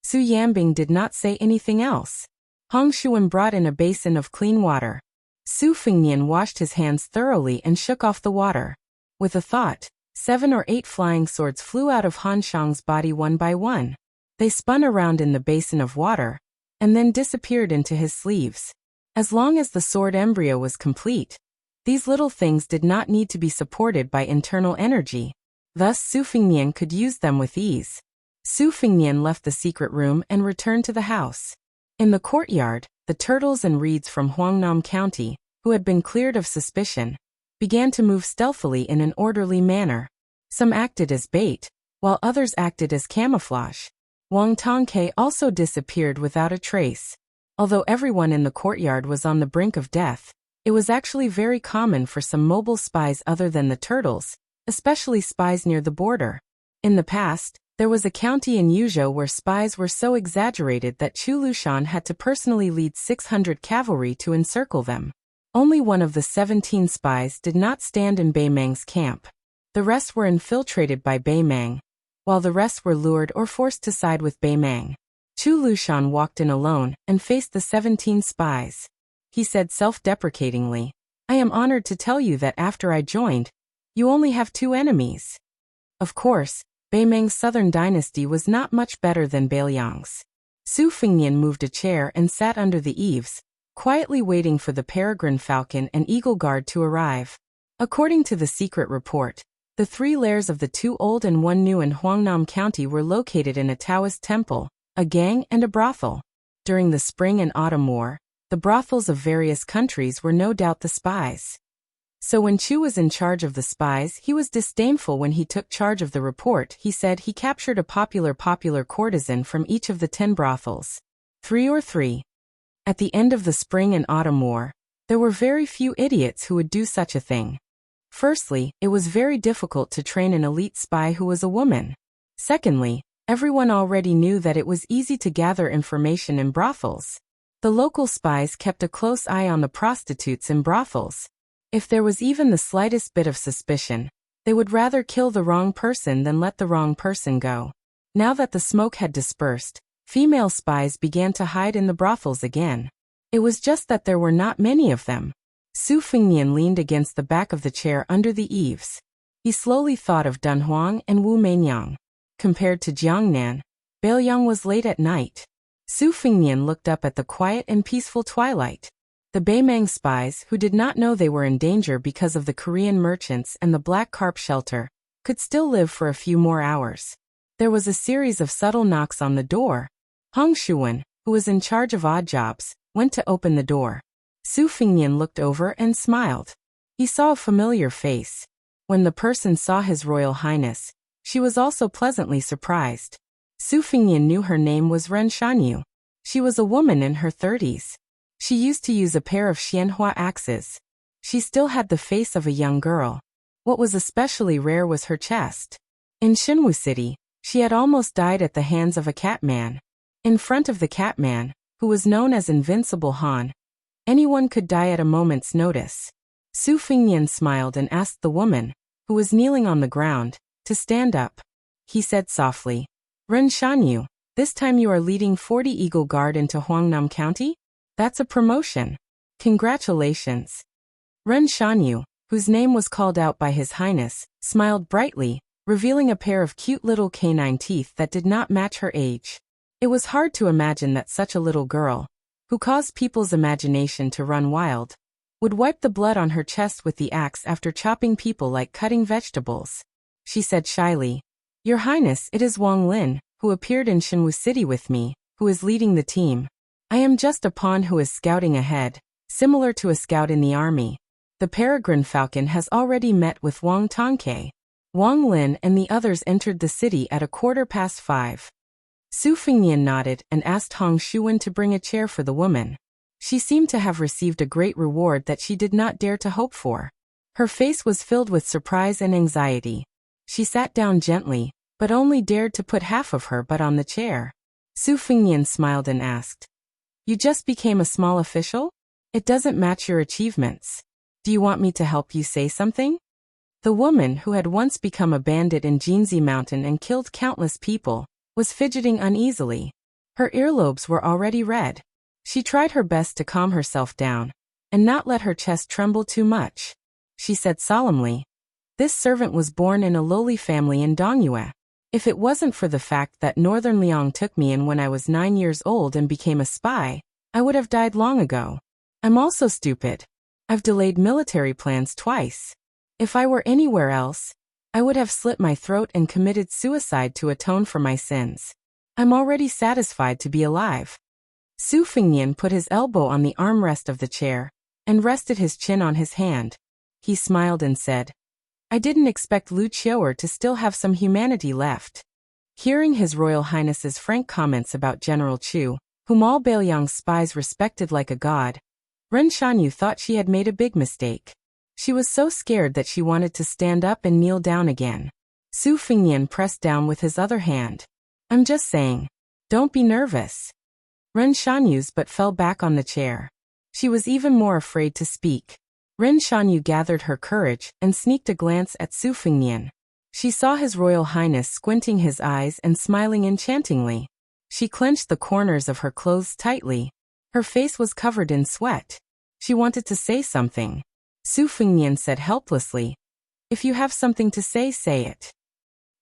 Su Yanbing did not say anything else. Hong Shuwen brought in a basin of clean water. Su Fengnian washed his hands thoroughly and shook off the water. With a thought, 7 or 8 flying swords flew out of Han Shang's body one by one. They spun around in the basin of water, and then disappeared into his sleeves. As long as the sword embryo was complete, these little things did not need to be supported by internal energy. Thus Su Fengnian could use them with ease. Su Fengnian left the secret room and returned to the house. In the courtyard, the turtles and reeds from Huangnam County, who had been cleared of suspicion, began to move stealthily in an orderly manner. Some acted as bait, while others acted as camouflage. Wang Tongke also disappeared without a trace. Although everyone in the courtyard was on the brink of death, it was actually very common for some mobile spies other than the turtles, especially spies near the border. In the past, there was a county in Yuzhou where spies were so exaggerated that Chu Lushan had to personally lead 600 cavalry to encircle them. Only one of the 17 spies did not stand in Bei Mang's camp. The rest were infiltrated by Bei Mang, while the rest were lured or forced to side with Bei Mang. Chu Lushan walked in alone and faced the 17 spies. He said self-deprecatingly, "I am honored to tell you that after I joined, you only have 2 enemies." Of course, Bei Mang's southern dynasty was not much better than Beiliang's. Su Fengnian moved a chair and sat under the eaves, quietly waiting for the peregrine falcon and eagle guard to arrive. According to the secret report, the 3 lairs of the 2 old and 1 new in Huangnam County were located in a Taoist temple, a gang and a brothel. During the Spring and Autumn War, the brothels of various countries were no doubt the spies. So when Chu was in charge of the spies, he was disdainful when he took charge of the report. He said he captured a popular courtesan from each of the 10 brothels. 3 or 3. At the end of the Spring and Autumn War, there were very few idiots who would do such a thing. Firstly, it was very difficult to train an elite spy who was a woman. Secondly, everyone already knew that it was easy to gather information in brothels. The local spies kept a close eye on the prostitutes in brothels. If there was even the slightest bit of suspicion, they would rather kill the wrong person than let the wrong person go. Now that the smoke had dispersed, female spies began to hide in the brothels again. It was just that there were not many of them. Su Fengnian leaned against the back of the chair under the eaves. He slowly thought of Dunhuang and Wu Meinyang. Compared to Jiangnan, Beiliang was late at night. Su Fengnian looked up at the quiet and peaceful twilight. The Bei Mang spies, who did not know they were in danger because of the Korean merchants and the black carp shelter, could still live for a few more hours. There was a series of subtle knocks on the door. Hong Shuwen, who was in charge of odd jobs, went to open the door. Su Fengnian looked over and smiled. He saw a familiar face. When the person saw His Royal Highness, she was also pleasantly surprised. Su Fengnian knew her name was Ren Shanyu. She was a woman in her 30s. She used to use a pair of Xianhua axes. She still had the face of a young girl. What was especially rare was her chest. In Xinwu City, she had almost died at the hands of a catman. In front of the catman, who was known as Invincible Han, anyone could die at a moment's notice. Su Fengnian smiled and asked the woman, who was kneeling on the ground, to stand up. He said softly, "Ren Shanyu, this time you are leading 40 Eagle Guard into Huangnam County? That's a promotion. Congratulations." Ren Shanyu, whose name was called out by His Highness, smiled brightly, revealing a pair of cute little canine teeth that did not match her age. It was hard to imagine that such a little girl, who caused people's imagination to run wild, would wipe the blood on her chest with the axe after chopping people like cutting vegetables. She said shyly, "Your Highness, it is Wang Lin, who appeared in Xinwu City with me, who is leading the team. I am just a pawn who is scouting ahead, similar to a scout in the army. The peregrine falcon has already met with Wang Tongke." Wang Lin and the others entered the city at 5:15. Su Fengnian nodded and asked Hong Shuwen to bring a chair for the woman. She seemed to have received a great reward that she did not dare to hope for. Her face was filled with surprise and anxiety. She sat down gently, but only dared to put half of her butt on the chair. Su Fengnian smiled and asked, "You just became a small official? It doesn't match your achievements. Do you want me to help you say something?" The woman, who had once become a bandit in Jinzi Mountain and killed countless people, was fidgeting uneasily. Her earlobes were already red. She tried her best to calm herself down and not let her chest tremble too much. She said solemnly, "This servant was born in a lowly family in Dongyue. If it wasn't for the fact that Northern Liang took me in when I was 9 years old and became a spy, I would have died long ago. I'm also stupid. I've delayed military plans twice. If I were anywhere else, I would have slit my throat and committed suicide to atone for my sins. I'm already satisfied to be alive." Su Fengnian put his elbow on the armrest of the chair and rested his chin on his hand. He smiled and said, "I didn't expect Lu Qiuer to still have some humanity left." Hearing His Royal Highness's frank comments about General Chu, whom all Bailiang's spies respected like a god, Ren Shanyu thought she had made a big mistake. She was so scared that she wanted to stand up and kneel down again. Su Fingyan pressed down with his other hand. I'm just saying. Don't be nervous. Ren Shanyu's but fell back on the chair. She was even more afraid to speak. Ren Shanyu gathered her courage and sneaked a glance at Su Fingyan. She saw His Royal Highness squinting his eyes and smiling enchantingly. She clenched the corners of her clothes tightly. Her face was covered in sweat. She wanted to say something. Su Fingyan said helplessly, "If you have something to say, say it."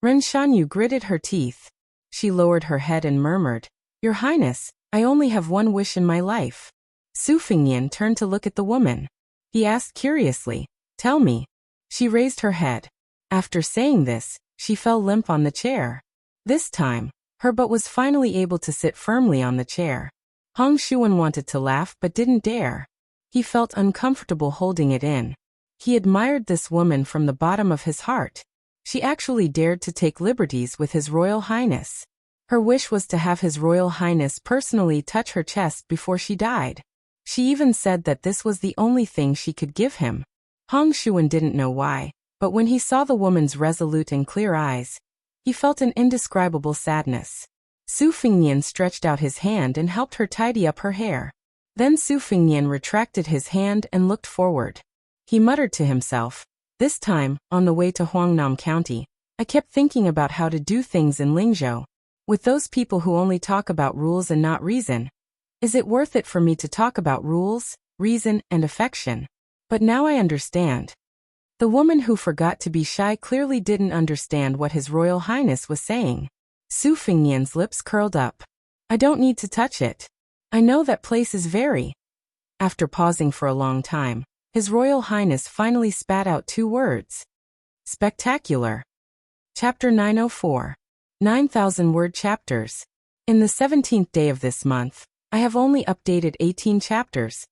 Ren Shanyu gritted her teeth. She lowered her head and murmured, "Your Highness, I only have one wish in my life." Su Fingyan turned to look at the woman. He asked curiously, "Tell me." She raised her head. After saying this, she fell limp on the chair. This time, her butt was finally able to sit firmly on the chair. Hong Shuan wanted to laugh but didn't dare. He felt uncomfortable holding it in. He admired this woman from the bottom of his heart. She actually dared to take liberties with His Royal Highness. Her wish was to have His Royal Highness personally touch her chest before she died. She even said that this was the only thing she could give him. Hong Shuan didn't know why, but when he saw the woman's resolute and clear eyes, he felt an indescribable sadness. Su Fingyan stretched out his hand and helped her tidy up her hair. Then Su Fingyan retracted his hand and looked forward. He muttered to himself, "This time, on the way to Huangnam County, I kept thinking about how to do things in Lingzhou. With those people who only talk about rules and not reason, is it worth it for me to talk about rules, reason, and affection? But now I understand." The woman who forgot to be shy clearly didn't understand what His Royal Highness was saying. Su Fingyan's lips curled up. "I don't need to touch it. I know that place is very..." After pausing for a long time, His Royal Highness finally spat out 2 words. "Spectacular." Chapter 904. 9,000-word chapters. In the 17th day of this month, I have only updated 18 chapters,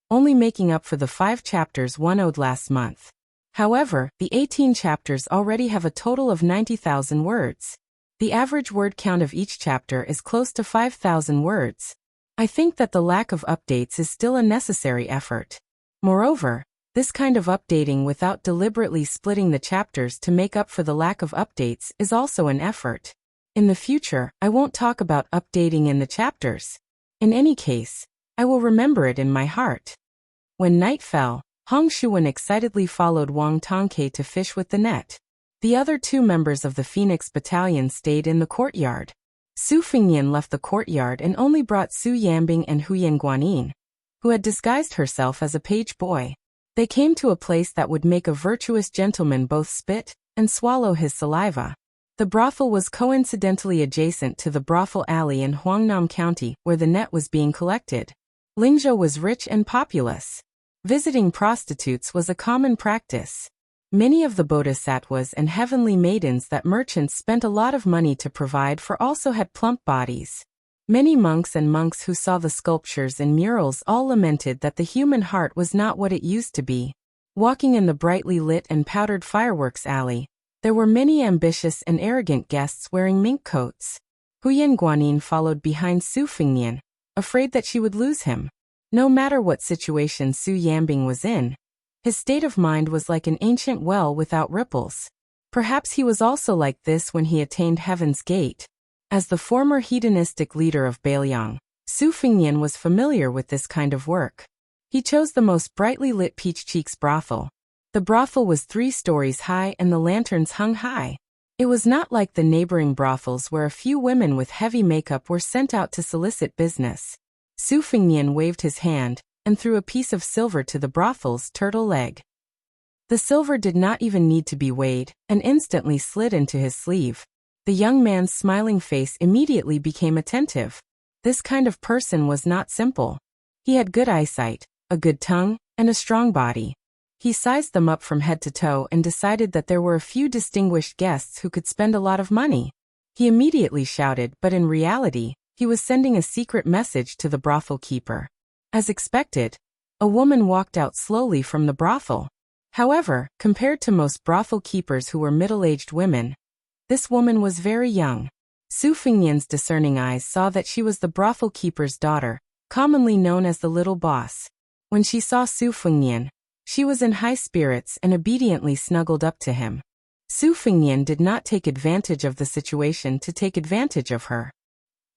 only making up for the 5 chapters one owed last month. However, the 18 chapters already have a total of 90,000 words. The average word count of each chapter is close to 5,000 words. I think that the lack of updates is still a necessary effort. Moreover, this kind of updating without deliberately splitting the chapters to make up for the lack of updates is also an effort. In the future, I won't talk about updating in the chapters. In any case, I will remember it in my heart. When night fell, Hong Shuan excitedly followed Wang Tongke to fish with the net. The other 2 members of the Phoenix Battalion stayed in the courtyard. Su Fingyan left the courtyard and only brought Su Yambing and Huyen Guanyin, who had disguised herself as a page boy. They came to a place that would make a virtuous gentleman both spit and swallow his saliva. The brothel was coincidentally adjacent to the brothel alley in Huangnam County where the net was being collected. Lingzhou was rich and populous. Visiting prostitutes was a common practice. Many of the bodhisattvas and heavenly maidens that merchants spent a lot of money to provide for also had plump bodies. Many monks who saw the sculptures and murals all lamented that the human heart was not what it used to be. Walking in the brightly lit and powdered fireworks alley, there were many ambitious and arrogant guests wearing mink coats. Huyen Guanyin followed behind Su Fingyan, afraid that she would lose him. No matter what situation Su Yambing was in, his state of mind was like an ancient well without ripples. Perhaps he was also like this when he attained Heaven's Gate. As the former hedonistic leader of Bailiang, Su Fingyan was familiar with this kind of work. He chose the most brightly lit Peach Cheeks brothel. The brothel was 3 stories high and the lanterns hung high. It was not like the neighboring brothels where a few women with heavy makeup were sent out to solicit business. Su Fingyan waved his hand and threw a piece of silver to the brothel's turtle leg. The silver did not even need to be weighed and instantly slid into his sleeve. The young man's smiling face immediately became attentive. This kind of person was not simple. He had good eyesight, a good tongue, and a strong body. He sized them up from head to toe and decided that there were a few distinguished guests who could spend a lot of money. He immediately shouted, but in reality, he was sending a secret message to the brothel keeper. As expected, a woman walked out slowly from the brothel. However, compared to most brothel keepers who were middle-aged women, this woman was very young. Su Fengnian's discerning eyes saw that she was the brothel keeper's daughter, commonly known as the little boss. When she saw Su Fengnian, she was in high spirits and obediently snuggled up to him. Su Fengnian did not take advantage of the situation to take advantage of her.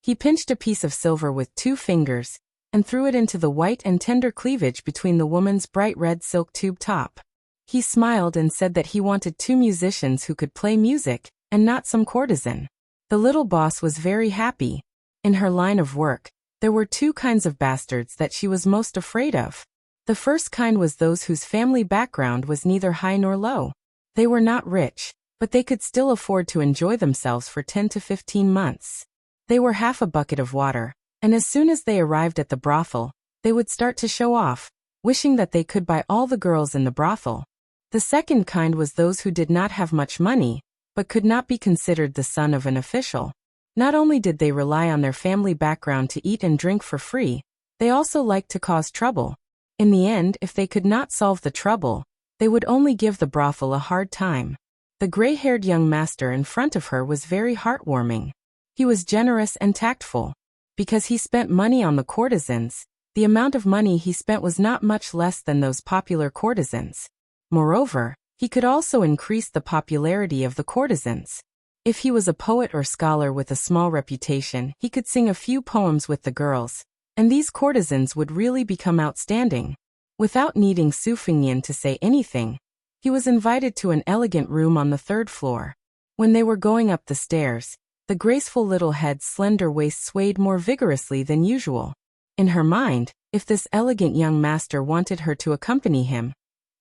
He pinched a piece of silver with 2 fingers and threw it into the white and tender cleavage between the woman's bright red silk tube top. He smiled and said that he wanted 2 musicians who could play music, and not some courtesan. The little boss was very happy. In her line of work, there were 2 kinds of bastards that she was most afraid of. The first kind was those whose family background was neither high nor low. They were not rich, but they could still afford to enjoy themselves for 10 to 15 months. They were half a bucket of water, and as soon as they arrived at the brothel, they would start to show off, wishing that they could buy all the girls in the brothel. The second kind was those who did not have much money, but could not be considered the son of an official. Not only did they rely on their family background to eat and drink for free, they also liked to cause trouble. In the end, if they could not solve the trouble, they would only give the brothel a hard time. The gray-haired young master in front of her was very heartwarming. He was generous and tactful. Because he spent money on the courtesans, the amount of money he spent was not much less than those popular courtesans. Moreover, he could also increase the popularity of the courtesans. If he was a poet or scholar with a small reputation, he could sing a few poems with the girls, and these courtesans would really become outstanding. Without needing Su Fengnian to say anything, he was invited to an elegant room on the 3rd floor. When they were going up the stairs, the graceful little head's slender waist swayed more vigorously than usual. In her mind, if this elegant young master wanted her to accompany him,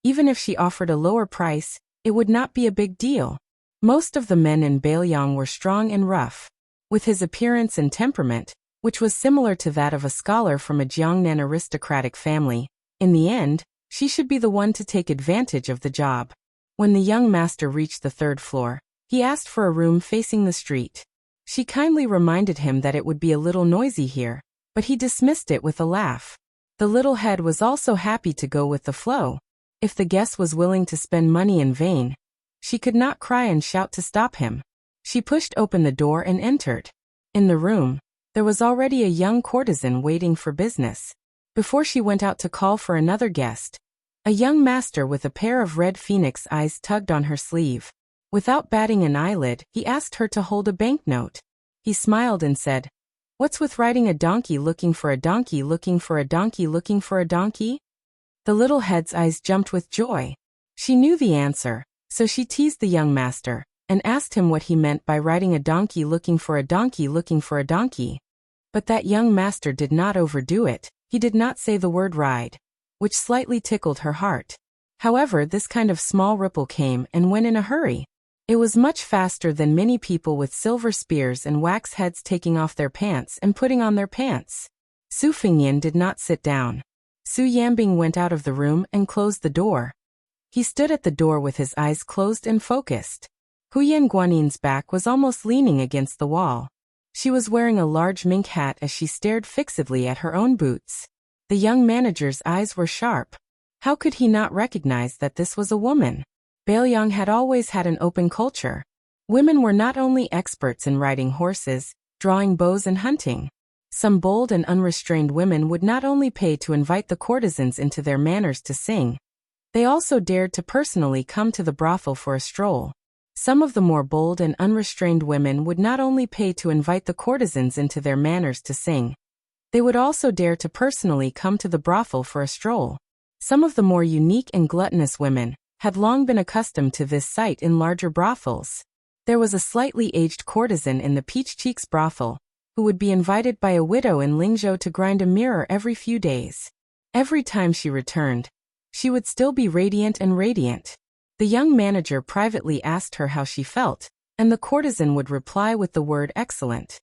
even if she offered a lower price, it would not be a big deal. Most of the men in Bailiang were strong and rough. With his appearance and temperament, which was similar to that of a scholar from a Jiangnan aristocratic family, in the end, she should be the one to take advantage of the job. When the young master reached the 3rd floor, he asked for a room facing the street. She kindly reminded him that it would be a little noisy here, but he dismissed it with a laugh. The little head was also happy to go with the flow. If the guest was willing to spend money in vain, she could not cry and shout to stop him. She pushed open the door and entered. In the room, there was already a young courtesan waiting for business. Before she went out to call for another guest, a young master with a pair of red phoenix eyes tugged on her sleeve. Without batting an eyelid, he asked her to hold a banknote. He smiled and said, "What's with riding a donkey looking for a donkey looking for a donkey looking for a donkey?" The little head's eyes jumped with joy. She knew the answer, so she teased the young master, and asked him what he meant by riding a donkey looking for a donkey looking for a donkey. But that young master did not overdo it. He did not say the word ride, which slightly tickled her heart. However, this kind of small ripple came and went in a hurry. It was much faster than many people with silver spears and wax heads taking off their pants and putting on their pants. Su Fengnian did not sit down. Su Yambing went out of the room and closed the door. He stood at the door with his eyes closed and focused. Huyan Guanin's back was almost leaning against the wall. She was wearing a large mink hat as she stared fixedly at her own boots. The young manager's eyes were sharp. How could he not recognize that this was a woman? Bailiang had always had an open culture. Women were not only experts in riding horses, drawing bows and hunting. Some bold and unrestrained women would not only pay to invite the courtesans into their manors to sing, they also dared to personally come to the brothel for a stroll. Some of the more bold and unrestrained women would not only pay to invite the courtesans into their manors to sing, they would also dare to personally come to the brothel for a stroll. Some of the more unique and gluttonous women had long been accustomed to this sight in larger brothels. There was a slightly aged courtesan in the Peach Cheeks brothel, who would be invited by a widow in Lingzhou to grind a mirror every few days. Every time she returned, she would still be radiant and radiant. The young manager privately asked her how she felt, and the courtesan would reply with the word excellent.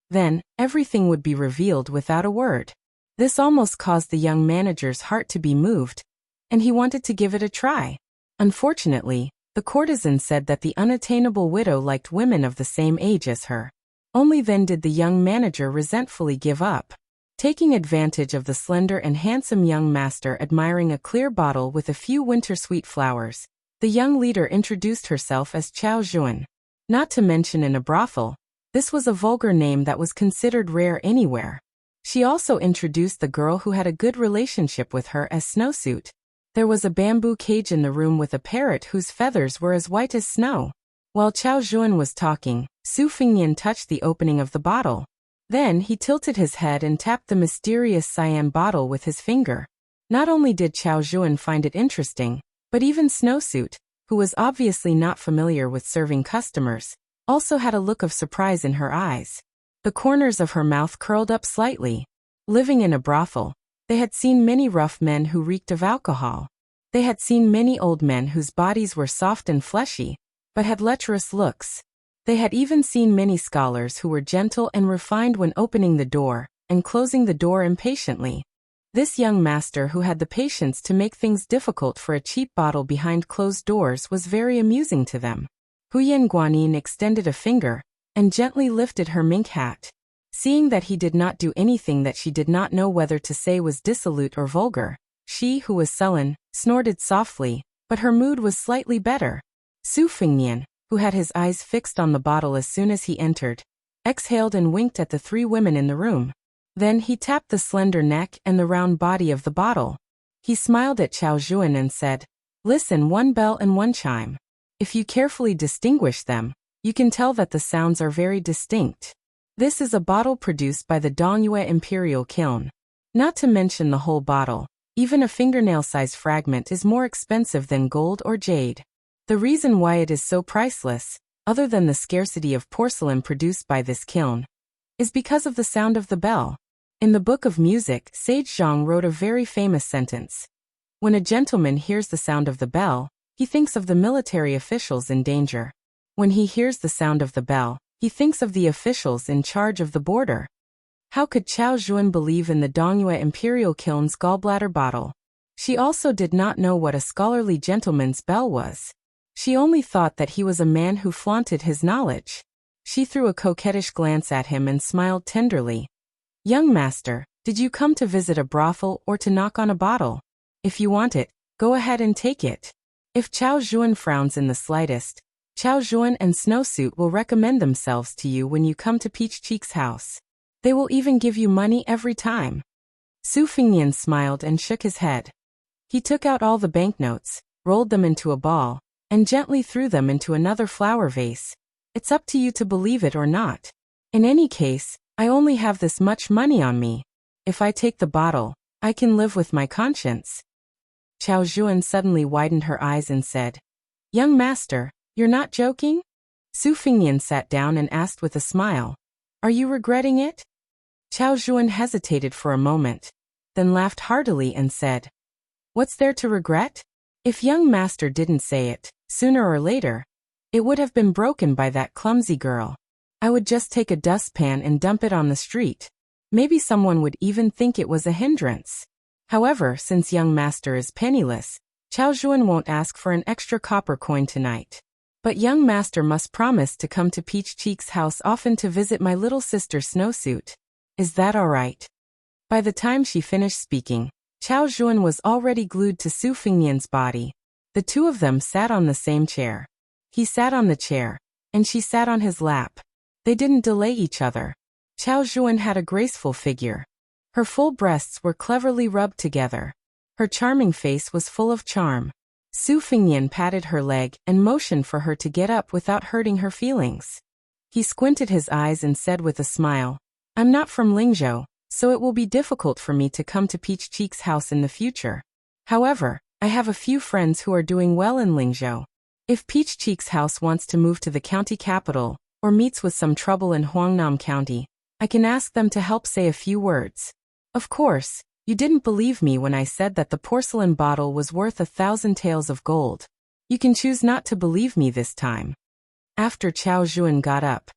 Then, everything would be revealed without a word. This almost caused the young manager's heart to be moved, and he wanted to give it a try. Unfortunately, the courtesan said that the unattainable widow liked women of the same age as her. Only then did the young manager resentfully give up. Taking advantage of the slender and handsome young master admiring a clear bottle with a few winter sweet flowers, the young leader introduced herself as Chao Jun. Not to mention in a brothel, This was a vulgar name that was considered rare anywhere. She also introduced the girl who had a good relationship with her as Snowsuit. There was a bamboo cage in the room with a parrot whose feathers were as white as snow. While Chao Juan was talking, Su Fengnian touched the opening of the bottle. Then he tilted his head and tapped the mysterious cyan bottle with his finger. Not only did Chao Juan find it interesting, but even Snowsuit, who was obviously not familiar with serving customers, also had a look of surprise in her eyes. The corners of her mouth curled up slightly. Living in a brothel, they had seen many rough men who reeked of alcohol. They had seen many old men whose bodies were soft and fleshy, but had lecherous looks. They had even seen many scholars who were gentle and refined when opening the door and closing the door impatiently. This young master who had the patience to make things difficult for a cheap bottle behind closed doors was very amusing to them. Huyen Guanyin extended a finger and gently lifted her mink hat. Seeing that he did not do anything that she did not know whether to say was dissolute or vulgar, she, who was sullen, snorted softly, but her mood was slightly better. Su Fengnian, who had his eyes fixed on the bottle as soon as he entered, exhaled and winked at the three women in the room. Then he tapped the slender neck and the round body of the bottle. He smiled at Chao Juan and said, "Listen, one bell and one chime. If you carefully distinguish them, you can tell that the sounds are very distinct. This is a bottle produced by the Dongyue Imperial Kiln. Not to mention the whole bottle, even a fingernail-size fragment is more expensive than gold or jade. The reason why it is so priceless, other than the scarcity of porcelain produced by this kiln, is because of the sound of the bell." In the Book of Music, Sage Zhang wrote a very famous sentence. When a gentleman hears the sound of the bell, he thinks of the military officials in danger. When he hears the sound of the bell, he thinks of the officials in charge of the border. How could Chao Juan believe in the Dongyue Imperial Kiln's gallbladder bottle? She also did not know what a scholarly gentleman's bell was. She only thought that he was a man who flaunted his knowledge. She threw a coquettish glance at him and smiled tenderly. "Young master, did you come to visit a brothel or to knock on a bottle? If you want it, go ahead and take it." If Chao Juan frowns in the slightest, Chao Juan and Snowsuit will recommend themselves to you when you come to Peach Cheek's house. They will even give you money every time. Su Fengnian smiled and shook his head. He took out all the banknotes, rolled them into a ball, and gently threw them into another flower vase. "It's up to you to believe it or not. In any case, I only have this much money on me. If I take the bottle, I can live with my conscience." Chao Juan suddenly widened her eyes and said, "Young master, you're not joking?" Su Fengnian sat down and asked with a smile, "Are you regretting it?" Chao Juan hesitated for a moment, then laughed heartily and said, "What's there to regret? If young master didn't say it, sooner or later, it would have been broken by that clumsy girl. I would just take a dustpan and dump it on the street. Maybe someone would even think it was a hindrance. However, since young master is penniless, Chao Juan won't ask for an extra copper coin tonight. But young master must promise to come to Peach Cheek's house often to visit my little sister Snowsuit. Is that all right?" By the time she finished speaking, Chao Juan was already glued to Su Fengnian's body. The two of them sat on the same chair. He sat on the chair, and she sat on his lap. They didn't delay each other. Chao Juan had a graceful figure. Her full breasts were cleverly rubbed together. Her charming face was full of charm. Su Fengnian patted her leg and motioned for her to get up without hurting her feelings. He squinted his eyes and said with a smile, "I'm not from Lingzhou, so it will be difficult for me to come to Peach Cheek's house in the future. However, I have a few friends who are doing well in Lingzhou. If Peach Cheek's house wants to move to the county capital, or meets with some trouble in Huangnam County, I can ask them to help say a few words. Of course, you didn't believe me when I said that the porcelain bottle was worth 1,000 taels of gold. You can choose not to believe me this time." After Chao Juan got up,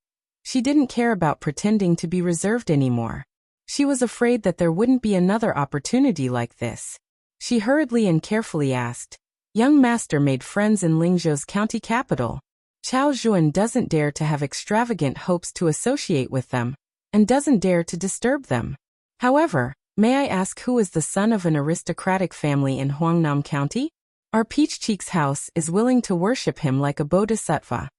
she didn't care about pretending to be reserved anymore. She was afraid that there wouldn't be another opportunity like this. She hurriedly and carefully asked, "Young master made friends in Lingzhou's county capital. Chao Juan doesn't dare to have extravagant hopes to associate with them, and doesn't dare to disturb them. However, may I ask who is the son of an aristocratic family in Huangnam County? Our Peach Cheek's house is willing to worship him like a bodhisattva.